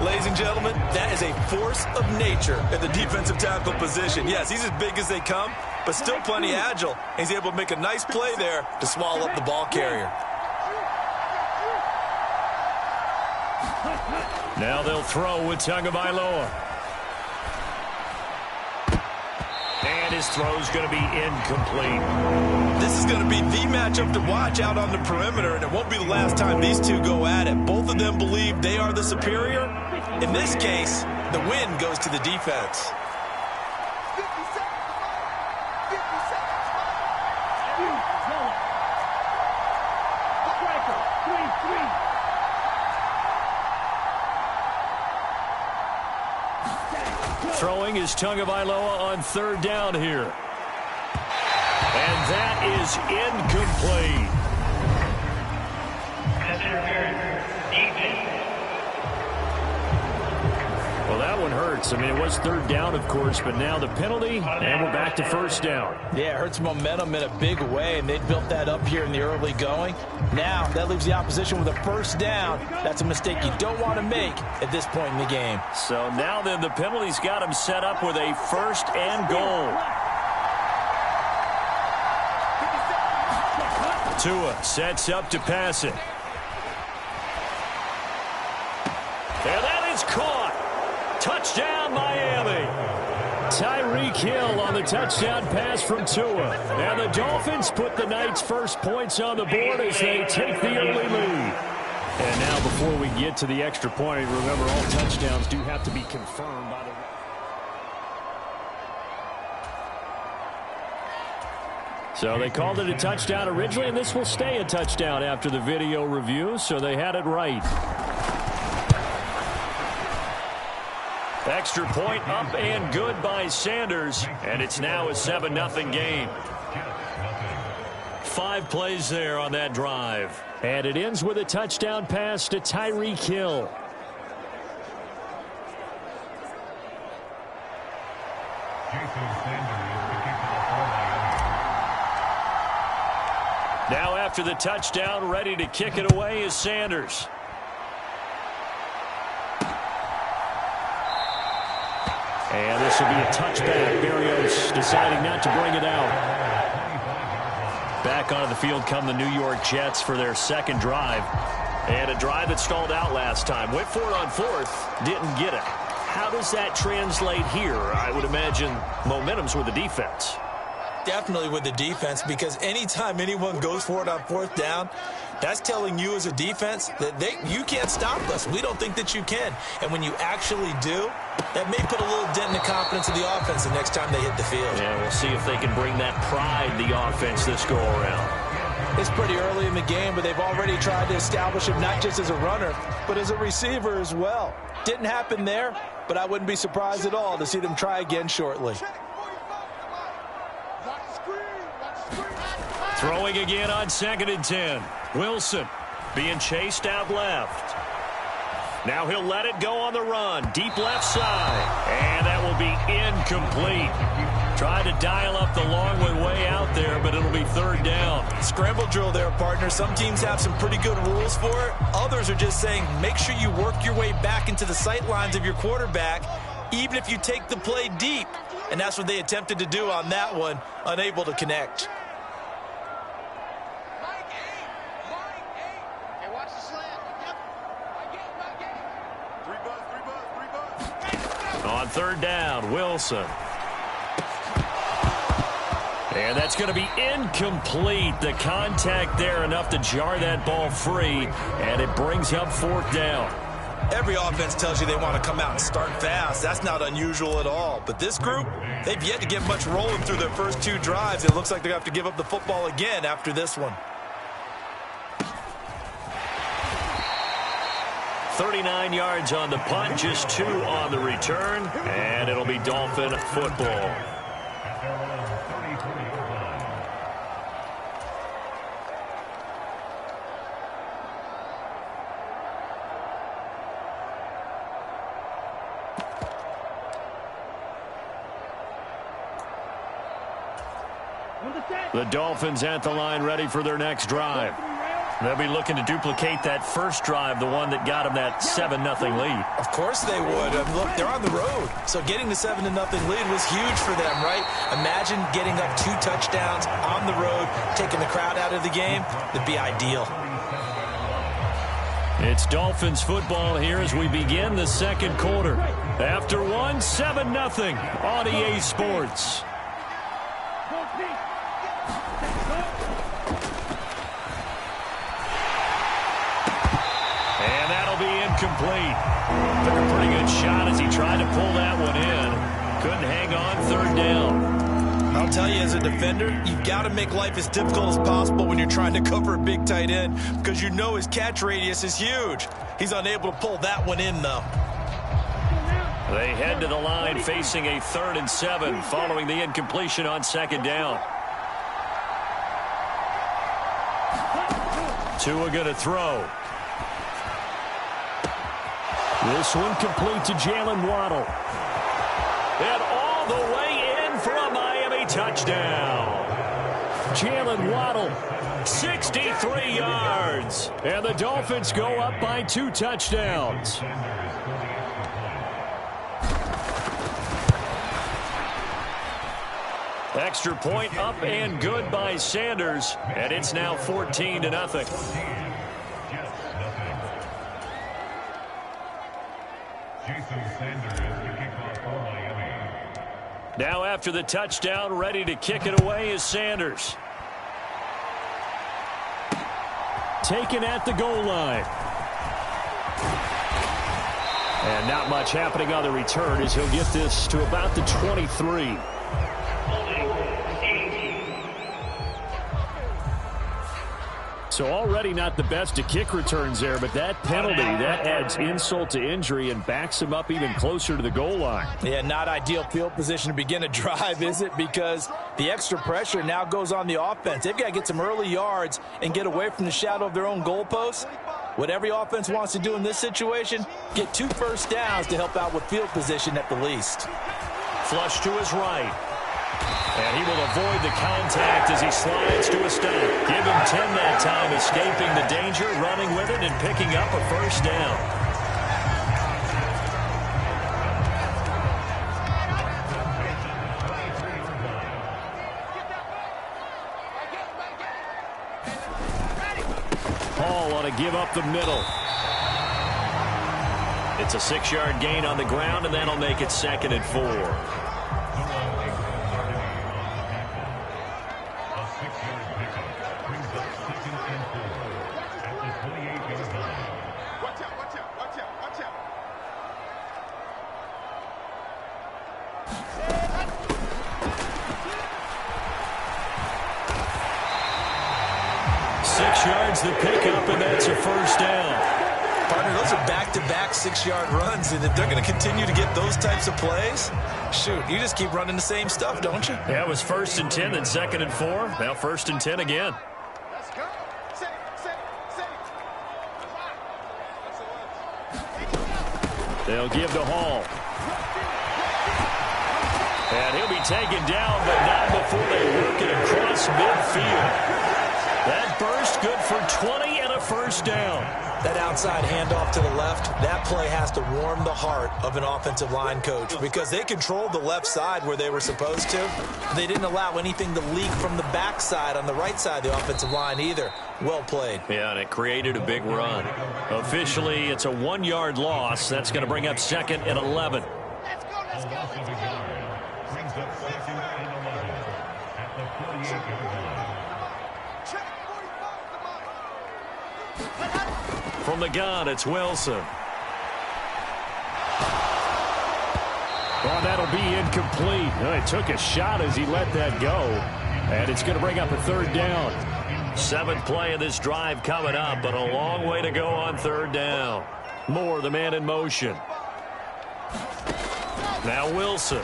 Ladies and gentlemen, that is a force of nature at the defensive tackle position. Yes, he's as big as they come, but still plenty agile. He's able to make a nice play there to swallow up the ball carrier. Now they'll throw with Tagovailoa. And his throw's going to be incomplete. This is going to be the matchup to watch out on the perimeter, and it won't be the last time these two go at it. Both of them believe they are the superior. In this case, the win goes to the defense. 50 seconds. 50 seconds. Striker, 3-3. Throwing is Tagovailoa on third down here. And that is incomplete. Well, that one hurts. I mean, it was third down, of course, but now the penalty, and we're back to first down. Yeah, it hurts momentum in a big way, and they built that up here in the early going. Now, that leaves the opposition with a first down. That's a mistake you don't want to make at this point in the game. So now then, the penalty's got him set up with a first and goal. Tua sets up to pass it. And that is caught. Touchdown, Miami. Tyreek Hill on the touchdown pass from Tua. And the Dolphins put the night's first points on the board as they take the early lead. And now before we get to the extra point, remember all touchdowns do have to be confirmed by the... So they called it a touchdown originally, and this will stay a touchdown after the video review, so they had it right. Extra point up and good by Sanders, and it's now a 7-0 game. 5 plays there on that drive. And it ends with a touchdown pass to Tyreek Hill. Now after the touchdown, ready to kick it away is Sanders. And this will be a touchback. Berrios deciding not to bring it out. Back onto the field come the New York Jets for their second drive. And a drive that stalled out last time. Went for it on fourth, didn't get it. How does that translate here? I would imagine momentum's with the defense. Definitely with the defense, because anytime anyone goes for it on fourth down, that's telling you as a defense that you can't stop us. We don't think that you can. And when you actually do, that may put a little dent in the confidence of the offense the next time they hit the field. Yeah, we'll see if they can bring that pride, the offense, this go around. It's pretty early in the game, but they've already tried to establish him not just as a runner, but as a receiver as well. Didn't happen there, but I wouldn't be surprised at all to see them try again shortly. Throwing again on 2nd and 10. Wilson being chased out left. Now he'll let it go on the run. Deep left side. And that will be incomplete. Tried to dial up the long way out there, but it'll be 3rd down. Scramble drill there, partner. Some teams have some pretty good rules for it. Others are just saying make sure you work your way back into the sight lines of your quarterback, even if you take the play deep. And that's what they attempted to do on that one, unable to connect. On 3rd down, Wilson. And that's going to be incomplete. The contact there enough to jar that ball free, and it brings up 4th down. Every offense tells you they want to come out and start fast. That's not unusual at all. But this group, they've yet to get much rolling through their first 2 drives. It looks like they're going to have to give up the football again after this one. 39 yards on the punt, just 2 on the return, and it'll be Dolphin football. The Dolphins at the line ready for their next drive. They'll be looking to duplicate that first drive, the one that got them that 7-0 lead. Of course they would. Look, they're on the road. So getting the 7-0 lead was huge for them, right? Imagine getting up 2 touchdowns on the road, taking the crowd out of the game. That'd be ideal. It's Dolphins football here as we begin the second quarter. After one, 7-0 on EA Sports. Complete. Took a pretty good shot as he tried to pull that one in. Couldn't hang on 3rd down. I'll tell you, as a defender, you've got to make life as difficult as possible when you're trying to cover a big tight end, because you know his catch radius is huge. He's unable to pull that one in, though. They head to the line facing a 3rd and 7 following the incompletion on 2nd down. Tua going to throw. This one complete to Jalen Waddle. And all the way in for a Miami touchdown. Jalen Waddle, 63 yards. And the Dolphins go up by 2 touchdowns. Extra point up and good by Sanders. And it's now 14-0. Now after the touchdown, ready to kick it away is Sanders. Taken at the goal line. And not much happening on the return as he'll get this to about the 23. So already not the best to kick returns there, but that penalty, that adds insult to injury and backs him up even closer to the goal line. Yeah, not ideal field position to begin a drive, is it? Because the extra pressure now goes on the offense. They've got to get some early yards and get away from the shadow of their own goalposts. What every offense wants to do in this situation, get 2 first downs to help out with field position at the least. Flush to his right. And he will avoid the contact as he slides to a stop. Give him 10 that time, escaping the danger, running with it, and picking up a first down. want to give up the middle. It's a 6-yard gain on the ground, and that'll make it 2nd and 4. The pickup, and that's a first down. Partner, those are back-to-back 6-yard runs, and if they're going to continue to get those types of plays, shoot, you just keep running the same stuff, don't you? Yeah, it was 1st and 10, then 2nd and 4. Now 1st and 10 again. Let's go. Safe. They'll give to Hall. And he'll be taken down, but not before they work it across midfield. That burst good for 20 and a first down. That outside handoff to the left, that play has to warm the heart of an offensive line coach because they controlled the left side where they were supposed to. They didn't allow anything to leak from the backside on the right side of the offensive line either. Well played. Yeah, and it created a big run. Officially, it's a 1-yard loss. That's going to bring up 2nd and 11. Let's go. Brings up 2nd and 11 at the 48-yard line. From the gun, it's Wilson. Well, that'll be incomplete. Well, he took a shot as he let that go. And it's going to bring up a 3rd down. 7th play of this drive coming up, but a long way to go on 3rd down. Moore, the man in motion. Now Wilson.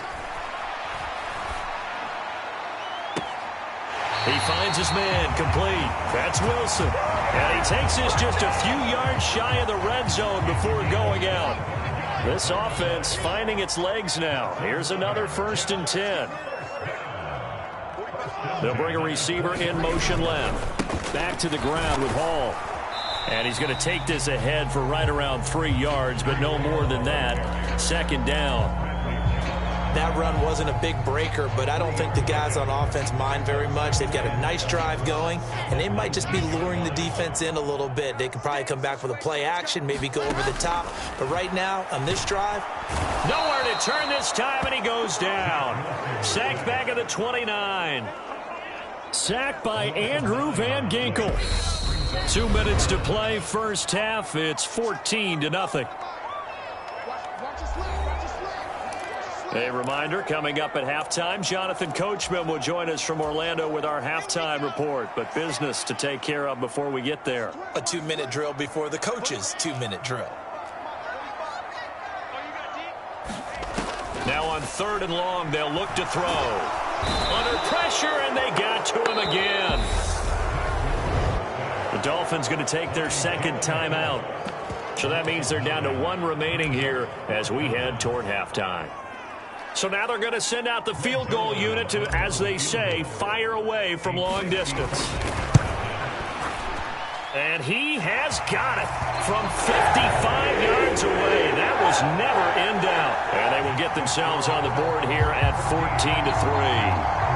He finds his man complete. That's Wilson. And he takes this just a few yards shy of the red zone before going out. This offense finding its legs now. Here's another 1st and 10. They'll bring a receiver in motion left. Back to the ground with Hall. And he's going to take this ahead for right around 3 yards, but no more than that. 2nd down. That run wasn't a big breaker, but I don't think the guys on offense mind very much. They've got a nice drive going, and they might just be luring the defense in a little bit. They could probably come back with a play action, maybe go over the top. But right now, on this drive, nowhere to turn this time, and he goes down. Sacked back at the 29. Sacked by Andrew Van Ginkel. 2 minutes to play, first half. It's 14-0. A reminder, coming up at halftime, Jonathan Coachman will join us from Orlando with our halftime report. But business to take care of before we get there. A 2-minute drill before the coach's 2-minute drill. Now on 3rd and long, they'll look to throw. Under pressure, and they got to him again. The Dolphins going to take their 2nd timeout. So that means they're down to 1 remaining here as we head toward halftime. So now they're going to send out the field goal unit to, as they say, fire away from long distance. And he has got it from 55 yards away. That was never in doubt. And they will get themselves on the board here at 14-3.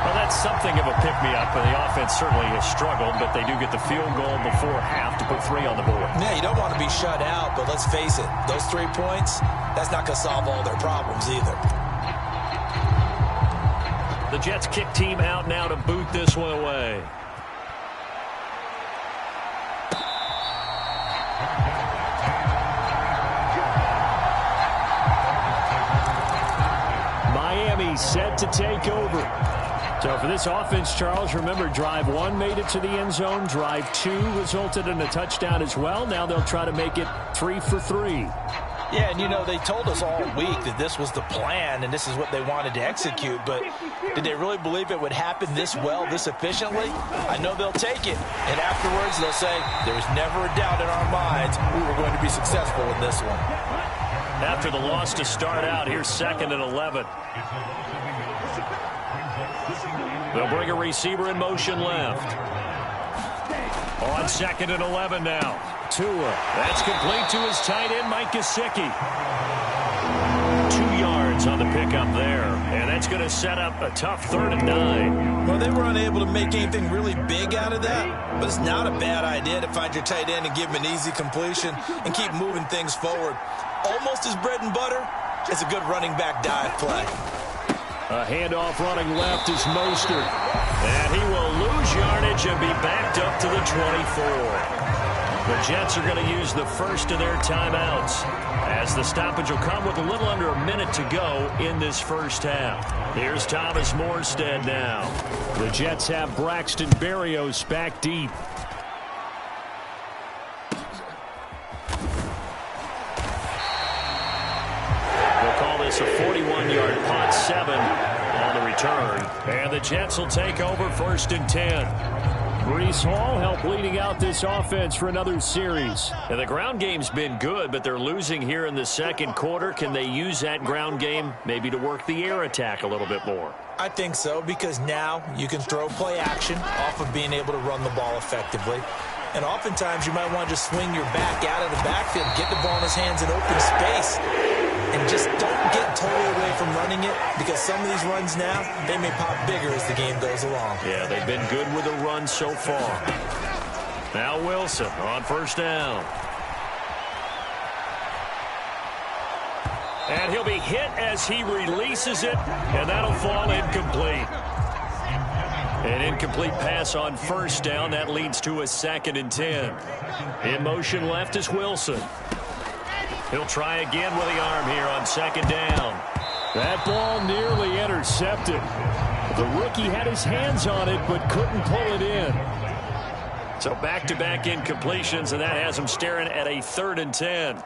Well, that's something of a pick-me-up, and the offense certainly has struggled, but they do get the field goal before half to put 3 on the board. Yeah, you don't want to be shut out, but let's face it, those 3 points, that's not going to solve all their problems either. The Jets kick team out now to boot this one away. Miami set to take over. So for this offense, Charles, remember, drive 1 made it to the end zone. Drive 2 resulted in a touchdown as well. Now they'll try to make it 3 for 3. Yeah, and you know, they told us all week that this was the plan and this is what they wanted to execute, but did they really believe it would happen this well, this efficiently? I know they'll take it, and afterwards they'll say, there was never a doubt in our minds we were going to be successful in this one. After the loss to start out, here's 2nd and 11. They'll bring a receiver in motion left. On 2nd and 11 now. Tua. That's complete to his tight end, Mike Gesicki. 2 yards on the pick. pick up there. And that's going to set up a tough 3rd and 9. Well, they were unable to make anything really big out of that, but it's not a bad idea to find your tight end and give him an easy completion and keep moving things forward. Almost his bread and butter. It's a good running back dive play. A handoff running left is Mostert. And he will lose yardage and be backed up to the 24. The Jets are going to use the first of their timeouts, as the stoppage will come with a little under a minute to go in this first half. Here's Thomas Morstead now. The Jets have Braxton Berrios back deep. We'll call this a 41-yard punt, 7 on the return. And the Jets will take over 1st and 10. Breece Hall helped leading out this offense for another series. And the ground game's been good, but they're losing here in the second quarter. Can they use that ground game maybe to work the air attack a little bit more? I think so, because now you can throw play action off of being able to run the ball effectively. And oftentimes you might want to just swing your back out of the backfield, get the ball in his hands in open space, and just don't get totally away from running it, because some of these runs now, they may pop bigger as the game goes along. Yeah, they've been good with the run so far. Now Wilson on 1st down. And he'll be hit as he releases it, and that'll fall incomplete. An incomplete pass on 1st down. That leads to a 2nd and 10. In motion left is Wilson. He'll try again with the arm here on 2nd down. That ball nearly intercepted. The rookie had his hands on it but couldn't pull it in. So back-to-back incompletions, and that has him staring at a 3rd and 10.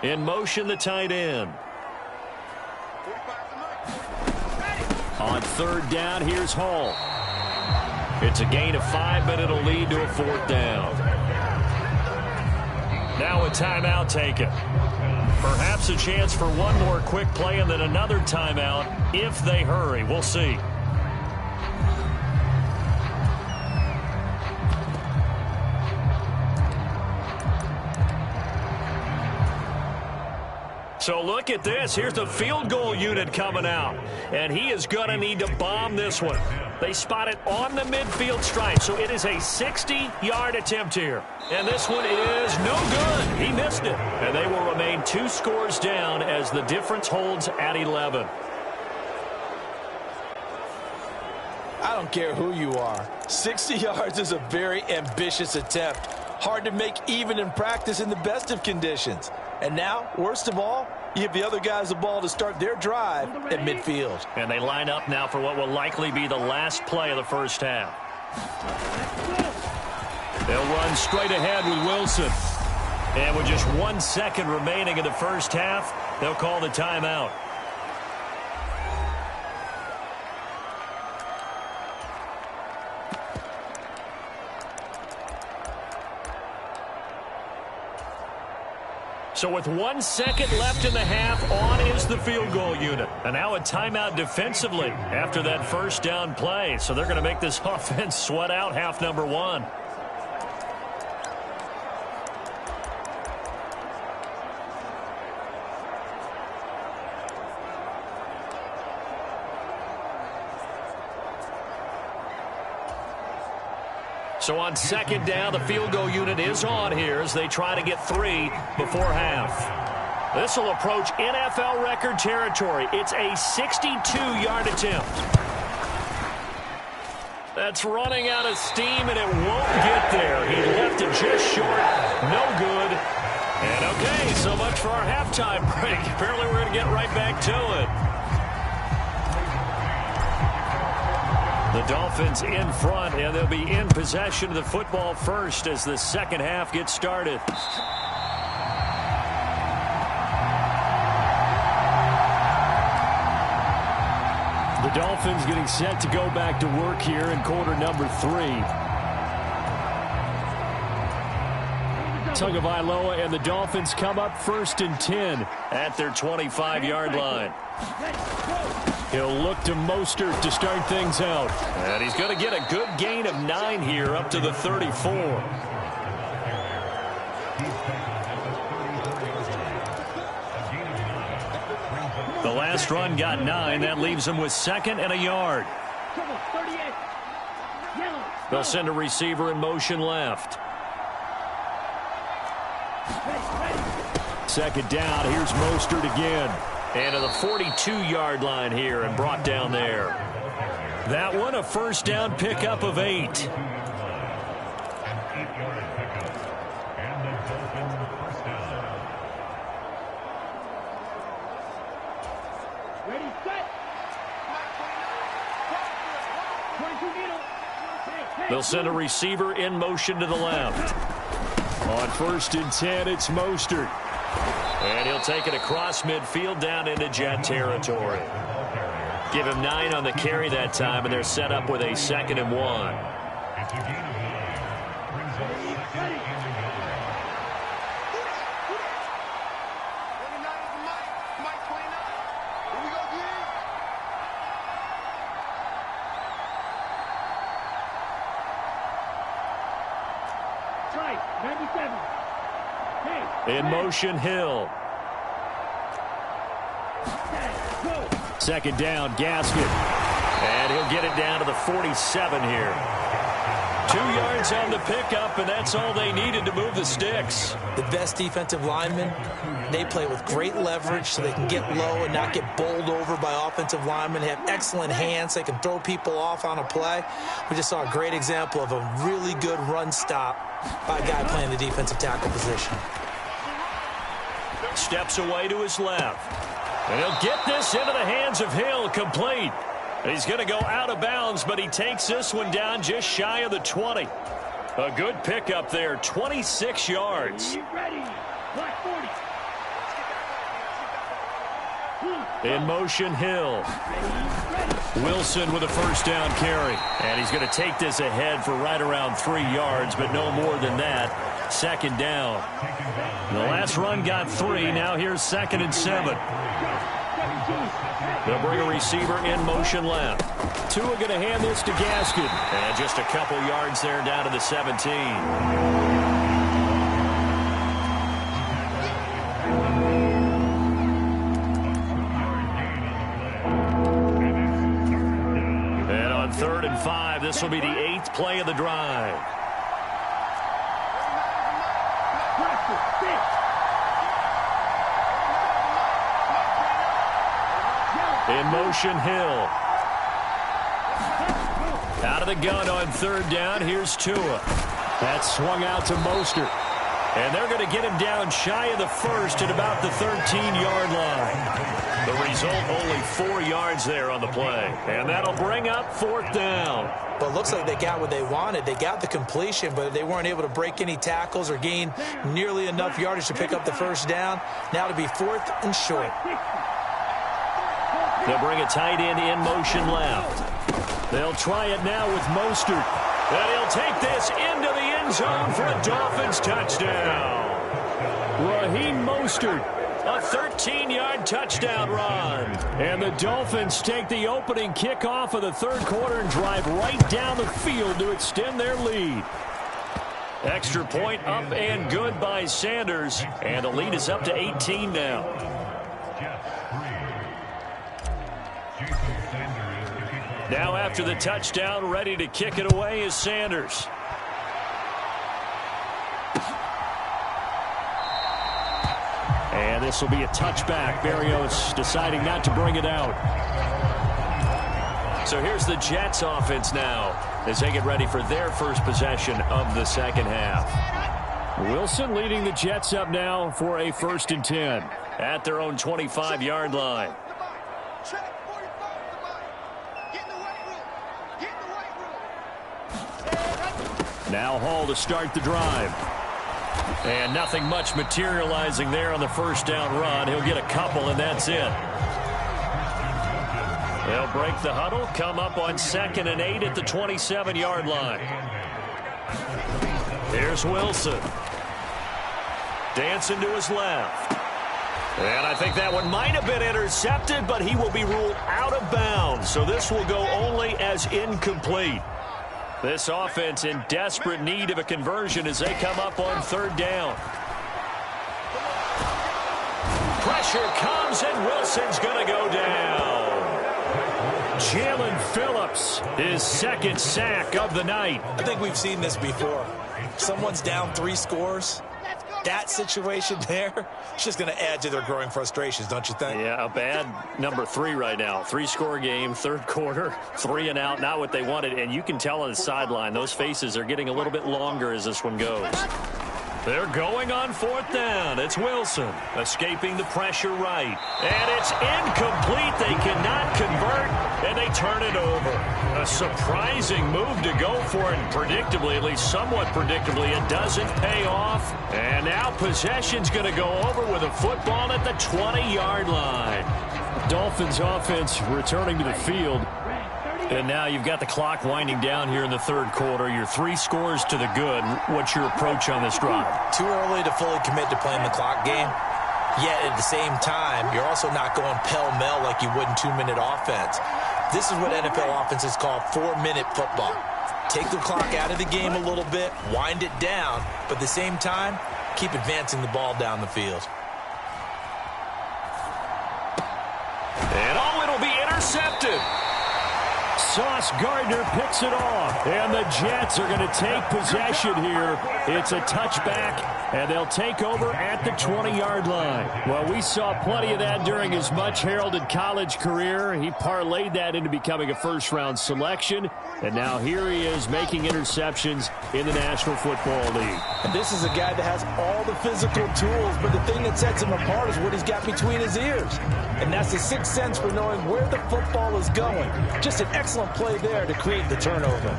In motion, the tight end. On 3rd down, here's Hall. It's a gain of 5, but it'll lead to a 4th down. Now a timeout taken. Perhaps a chance for one more quick play and then another timeout if they hurry. We'll see. So look at this. Here's the field goal unit coming out. And he is going to need to bomb this one. They spot it on the midfield stripe. So it is a 60-yard attempt here. And this one is no good. He missed it. And they will remain 2 scores down as the difference holds at 11. I don't care who you are. 60 yards is a very ambitious attempt. Hard to make even in practice in the best of conditions. And now, worst of all, you give the other guys the ball to start their drive at midfield. And they line up now for what will likely be the last play of the first half. They'll run straight ahead with Wilson. And with just 1 second remaining in the first half, they'll call the timeout. So with 1 second left in the half, on is the field goal unit. And now a timeout defensively after that first down play. So they're going to make this offense sweat out half number 1. So on 2nd down, the field goal unit is on here as they try to get 3 before half. This will approach NFL record territory. It's a 62-yard attempt. That's running out of steam, and it won't get there. He left it just short. No good. And okay, so much for our halftime break. Apparently we're going to get right back to it. The Dolphins in front, and they'll be in possession of the football first as the second half gets started. The Dolphins getting set to go back to work here in quarter number 3. Tagovailoa and the Dolphins come up 1st and 10 at their 25-yard line. He'll look to Mostert to start things out. And he's going to get a good gain of 9 here up to the 34. The last run got 9. That leaves them with 2nd and a yard. Trouble, 38. Yellow. They'll send a receiver in motion left. Ready. 2nd down. Here's Mostert again. And to the 42-yard line here and brought down there. That one a first down pickup of 8. An 8-yard pickup. And the Dolphins first down. Ready, set. 22 needle. Hey, They'll send a receiver in motion to the left. On 1st and 10, it's Mostert. And he'll take it across midfield down into Jet territory. Give him 9 on the carry that time, and they're set up with a 2nd and 1. It's a gain of 9. Brings up 2nd and 29 is the Mike. Mike 29. Here we go, again. right, 97. Hey. In motion, Hill. Go. 2nd down, Gaskin. And he'll get it down to the 47 here. 2 yards on the pickup, and that's all they needed to move the sticks. The best defensive linemen, they play with great leverage so they can get low and not get bowled over by offensive linemen. They have excellent hands. They can throw people off on a play. We just saw a great example of a really good run stop by a guy playing the defensive tackle position. Steps away to his left. And he'll get this into the hands of Hill, complete. He's going to go out of bounds, but he takes this one down just shy of the 20. A good pickup there, 26 yards. Ready. Black 40. In motion, Hill. Wilson with a first down carry. And he's going to take this ahead for right around 3 yards, but no more than that. 2nd down. The last run got 3. Now here's 2nd and 7. They'll bring a receiver in motion left. Tua going to hand this to Gaskin. And just a couple yards there down to the 17. And on 3rd and 5, this will be the 8th play of the drive. In motion, Hill. Out of the gun on 3rd down. Here's Tua. That's swung out to Mostert. And they're going to get him down shy of the 1st at about the 13-yard line. The result, only 4 yards there on the play. And that'll bring up 4th down. But it looks like they got what they wanted. They got the completion, but they weren't able to break any tackles or gain nearly enough yardage to pick up the first down. Now to be 4th and short. They'll bring a tight end in motion left. They'll try it now with Mostert. And he'll take this into the end zone for a Dolphins touchdown. Raheem Mostert, a 13-yard touchdown run. And the Dolphins take the opening kickoff of the 3rd quarter and drive right down the field to extend their lead. Extra point up and good by Sanders. And the lead is up to 18 now. Now after the touchdown, ready to kick it away is Sanders. And this will be a touchback. Berrios deciding not to bring it out. So here's the Jets offense now as they get ready for their first possession of the 2nd half. Wilson leading the Jets up now for a 1st and 10 at their own 25-yard line. Now Hall to start the drive. And nothing much materializing there on the first down run. He'll get a couple, and that's it. They'll break the huddle, come up on 2nd and 8 at the 27-yard line. Here's Wilson. Dancing to his left. And I think that one might have been intercepted, but he will be ruled out of bounds. So this will go only as incomplete. This offense in desperate need of a conversion as they come up on 3rd down. Pressure pressure comes, and Wilson's going to go down. Jalen Phillips, his second sack of the night. I think we've seen this before. Someone's down 3 scores. That situation there, it's just going to add to their growing frustrations, don't you think? Yeah, a bad number 3 right now. 3-score game, third quarter, 3 and out, not what they wanted. And you can tell on the sideline, those faces are getting a little bit longer as this one goes. They're going on 4th down. It's Wilson escaping the pressure right. And it's incomplete. They cannot convert, and they turn it over. A surprising move to go for it. And predictably, at least somewhat predictably, it doesn't pay off. And now possession's going to go over with a football at the 20-yard line. Dolphins offense returning to the field. And now you've got the clock winding down here in the third quarter. You're 3 scores to the good. What's your approach on this drive? Too early to fully commit to playing the clock game. Yet at the same time, you're also not going pell-mell like you would in 2-minute offense. This is what NFL offenses call 4-minute football. Take the clock out of the game a little bit, wind it down, but at the same time, keep advancing the ball down the field. And it'll be intercepted. Sauce Gardner picks it off, and the Jets are going to take possession here. It's a touchback, and they'll take over at the 20-yard line. Well, we saw plenty of that during his much-heralded college career. He parlayed that into becoming a first-round selection, and now here he is making interceptions in the National Football League. And this is a guy that has all the physical tools, but the thing that sets him apart is what he's got between his ears. And that's the sixth sense for knowing where the football is going. Just an excellent play there to create the turnover.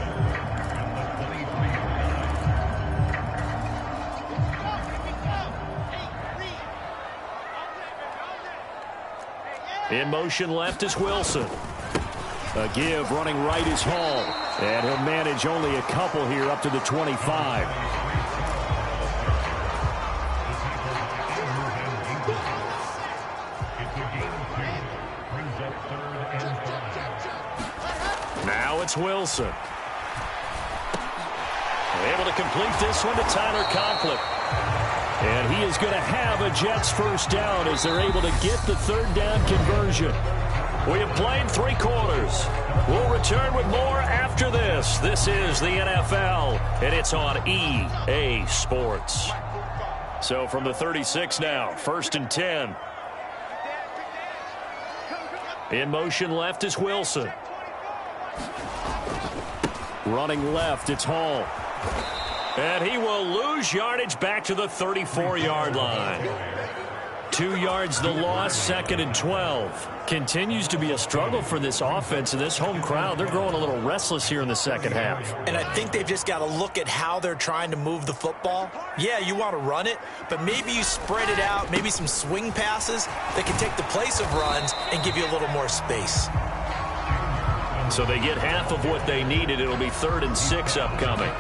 In motion left is Wilson. A give running right is Hall. And he'll manage only a couple here up to the 25. Now it's Wilson. Able to complete this one to Tyler Conklin. And he is going to have a Jets first down as they're able to get the third down conversion. We have played 3 quarters. We'll return with more after this. This is the NFL, and it's on EA Sports. So from the 36 now, 1st and 10. In motion left is Wilson. Running left, it's Hall. And he will lose yardage back to the 34-yard line. 2 yards the loss, 2nd and 12. Continues to be a struggle for this offense and this home crowd. They're growing a little restless here in the second half. And I think they've just got to look at how they're trying to move the football. Yeah, you want to run it, but maybe you spread it out, maybe some swing passes that can take the place of runs and give you a little more space. So they get half of what they needed. It'll be 3rd and 6 upcoming.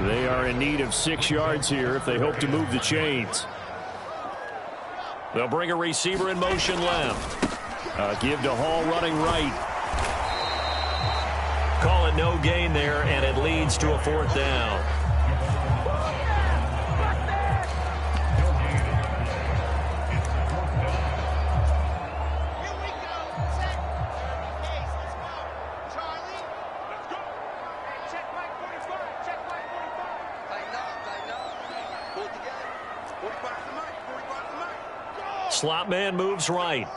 They are in need of 6 yards here if they hope to move the chains. They'll bring a receiver in motion left. Give to Hall running right. Call it no gain there, and it leads to a 4th down. Slot man moves right.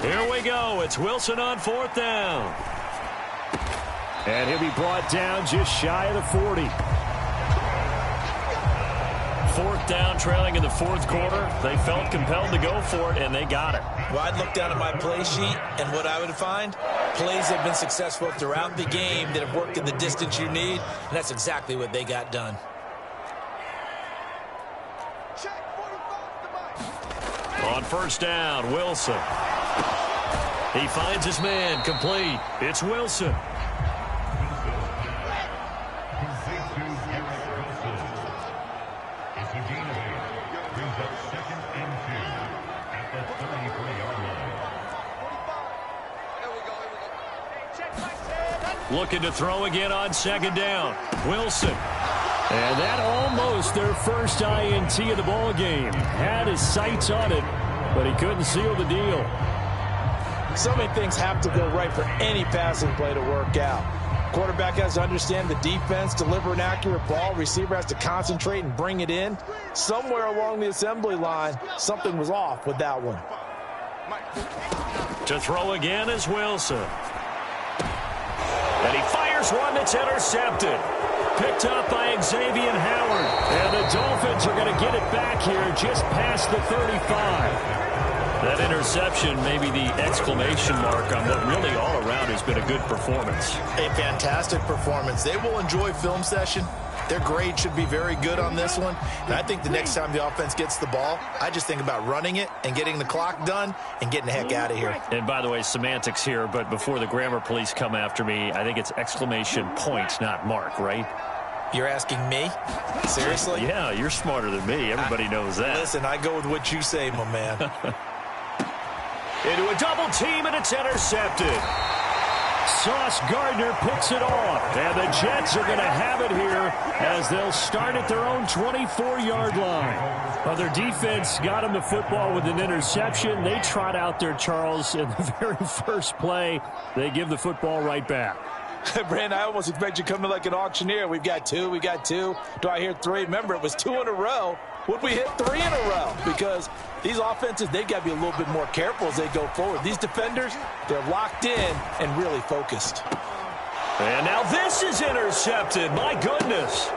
Here we go. It's Wilson on 4th down. And he'll be brought down just shy of the 40. 4th down, trailing in the 4th quarter. They felt compelled to go for it, and they got it. Well, I'd look down at my play sheet, and what I would find, plays that have been successful throughout the game that have worked in the distance you need, and that's exactly what they got done. On 1st down, Wilson. He finds his man, complete. It's Wilson. Looking to throw again on 2nd down. Wilson. And that almost their first INT of the ball game. Had his sights on it, but he couldn't seal the deal. So many things have to go right for any passing play to work out. Quarterback has to understand the defense, deliver an accurate ball. Receiver has to concentrate and bring it in. Somewhere along the assembly line, something was off with that one. To throw again is Wilson. And he fires one that's intercepted. Picked up by Xavier Howard. And the Dolphins are going to get it back here just past the 35. That interception may be the exclamation mark on what really all around has been a good performance. A fantastic performance. They will enjoy film session. Their grade should be very good on this one. And I think the next time the offense gets the ball, I just think about running it and getting the clock done and getting the heck out of here. And by the way, semantics here, but before the grammar police come after me, I think it's exclamation point, not mark, right? You're asking me? Seriously? Yeah, you're smarter than me. Everybody knows that. Listen, I go with what you say, my man. Into a double team, and it's intercepted. Sauce Gardner picks it off, and the Jets are going to have it here as they'll start at their own 24-yard line. Well, their defense got him the football with an interception. They trot out there, Charles, in the very first play. They give the football right back. Brandon, I almost expect you to come in like an auctioneer. We've got two. Do I hear three? Remember, it was 2 in a row. Would we hit 3 in a row? Because these offenses, they got to be a little bit more careful as they go forward. These defenders, they're locked in and really focused. And now this is intercepted. My goodness.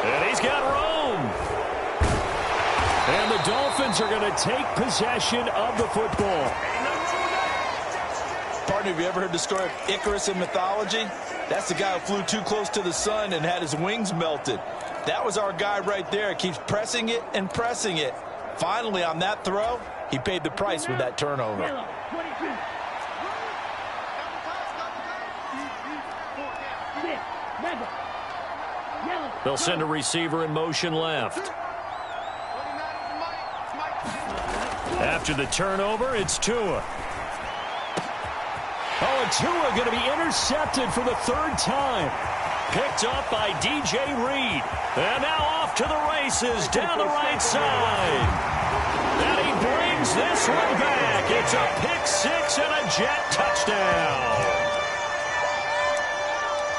And he's got room. And the Dolphins are going to take possession of the football. Partner, have you ever heard the story of Icarus in mythology? That's the guy who flew too close to the sun and had his wings melted. That was our guy right there. He keeps pressing it and pressing it. Finally, on that throw, he paid the price with that turnover. They'll send a receiver in motion left. After the turnover, it's Tua. Oh, and Tua going to be intercepted for the third time. Picked up by DJ Reed. And now off to the races down the right side. And he brings this one back. It's a pick six and a Jet touchdown.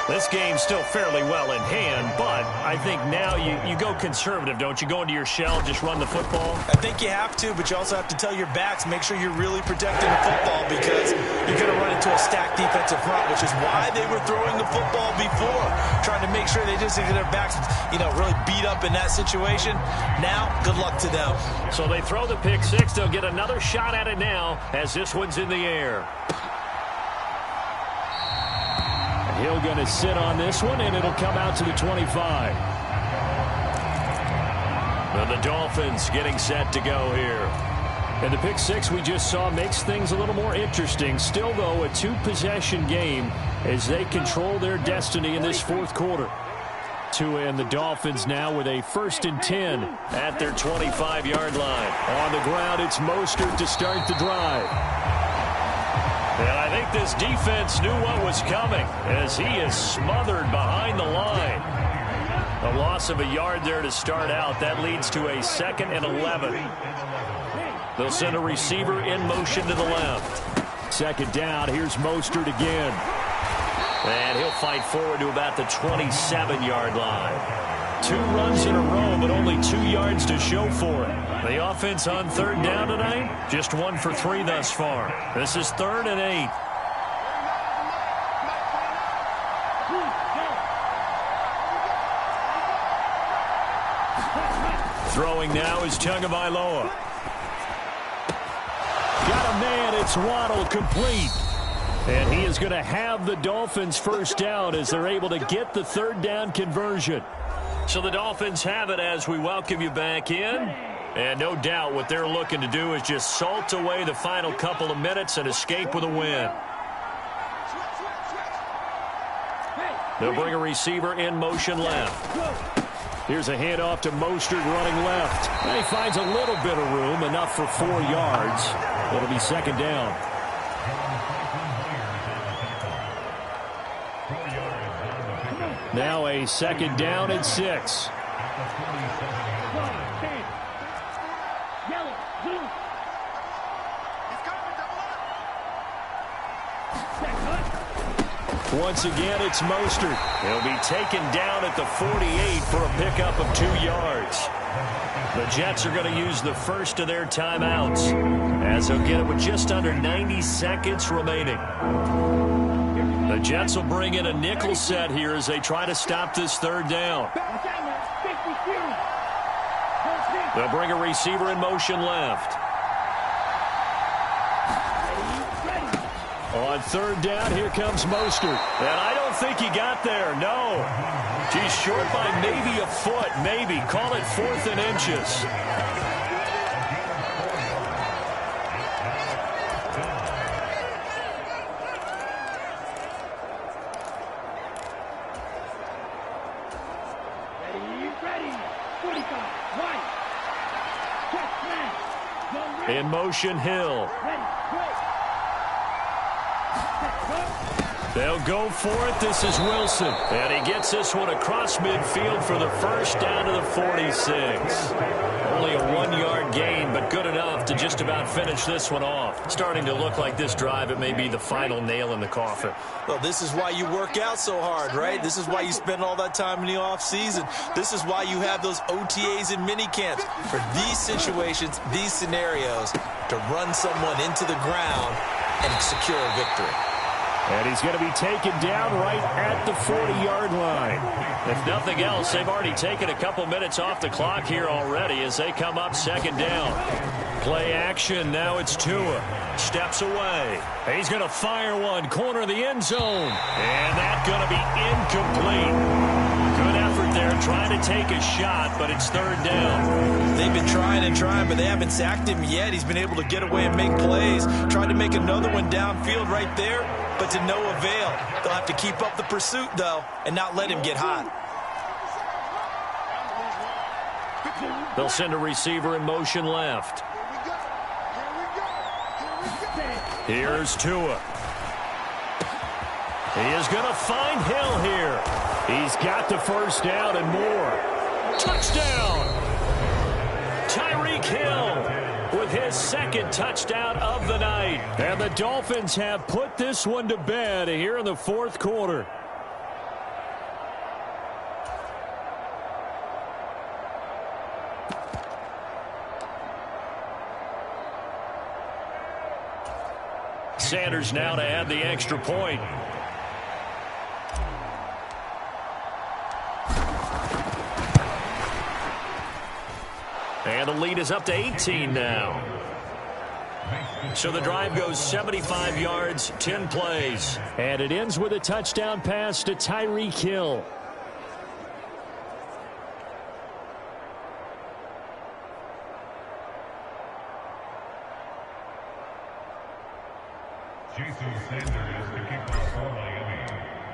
This game's still fairly well in hand, but I think now you go conservative, don't you? Go into your shell, just run the football? I think you have to, but you also have to tell your backs, make sure you're really protecting the football because you're going to run into a stacked defensive front, which is why they were throwing the football before, trying to make sure they just get their backs, really beat up in that situation. Now, good luck to them. So they throw the pick six. They'll get another shot at it now as this one's in the air. Hill going to sit on this one, and it'll come out to the 25. And the Dolphins getting set to go here. And the pick six we just saw makes things a little more interesting. Still, though, a two-possession game as they control their destiny in this fourth quarter. Tua and the Dolphins now with a 1st and 10 at their 25-yard line. On the ground, it's Mostert to start the drive. And I think this defense knew what was coming as he is smothered behind the line. A loss of a yard there to start out. That leads to a 2nd and 11. They'll send a receiver in motion to the left. Second down. Here's Mostert again. And he'll fight forward to about the 27-yard line. 2 runs in a row, but only 2 yards to show for it. The offense on 3rd down tonight, just 1 for 3 thus far. This is 3rd and 8. Throwing now is Tagovailoa. Got a man, it's Waddle, complete. And he is going to have the Dolphins first down as they're able to get the 3rd down conversion. So the Dolphins have it as we welcome you back in. And no doubt what they're looking to do is just salt away the final couple of minutes and escape with a win. They'll bring a receiver in motion left. Here's a handoff to Mostert running left. And he finds a little bit of room, enough for 4 yards. It'll be 2nd down. Now a second down and 6. Yellow, blue. Once again, it's Mostert. He'll be taken down at the 48 for a pickup of 2 yards. The Jets are going to use the first of their timeouts, as they'll get it with just under 90 seconds remaining. The Jets will bring in a nickel set here as they try to stop this third down. They'll bring a receiver in motion left. On third down, here comes Mostert. And I don't think he got there, no. He's short by maybe a foot, maybe. Call it 4th and inches. In motion, Hill. They'll go for it. This is Wilson. And he gets this one across midfield for the first down to the 46. Only a 1-yard gain, but good enough to just about finish this one off. Starting to look like this drive, it may be the final nail in the coffin. Well, this is why you work out so hard, right? This is why you spend all that time in the offseason. This is why you have those OTAs and mini camps. For these situations, these scenarios, to run someone into the ground and secure a victory. And he's going to be taken down right at the 40-yard line. If nothing else, they've already taken a couple minutes off the clock here already as they come up second down. Play action. Now it's Tua. Steps away. He's going to fire one. Corner of the end zone. And that's going to be incomplete. Good effort there trying to take a shot, but it's third down. They've been trying and trying, but they haven't sacked him yet. He's been able to get away and make plays. Tried to make another one downfield right there, but to no avail. They'll have to keep up the pursuit, though, and not let him get hot. They'll send a receiver in motion left. Here's Tua. He is going to find Hill here. He's got the first down and more. Touchdown! Tyreek Hill with his second touchdown of the night. And the Dolphins have put this one to bed here in the fourth quarter. Sanders now to add the extra point. And the lead is up to 18 now. So the drive goes 75 yards, 10 plays. And it ends with a touchdown pass to Tyreek Hill.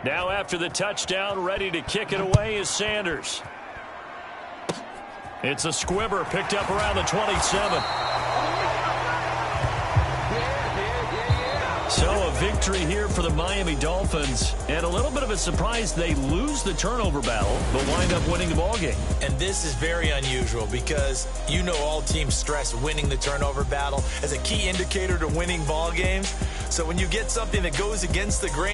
Now after the touchdown, ready to kick it away is Sanders. It's a squibber picked up around the 27. So a victory here for the Miami Dolphins. And a little bit of a surprise, they lose the turnover battle, but wind up winning the ballgame. And this is very unusual because you know all teams stress winning the turnover battle as a key indicator to winning ball games. So when you get something that goes against the grain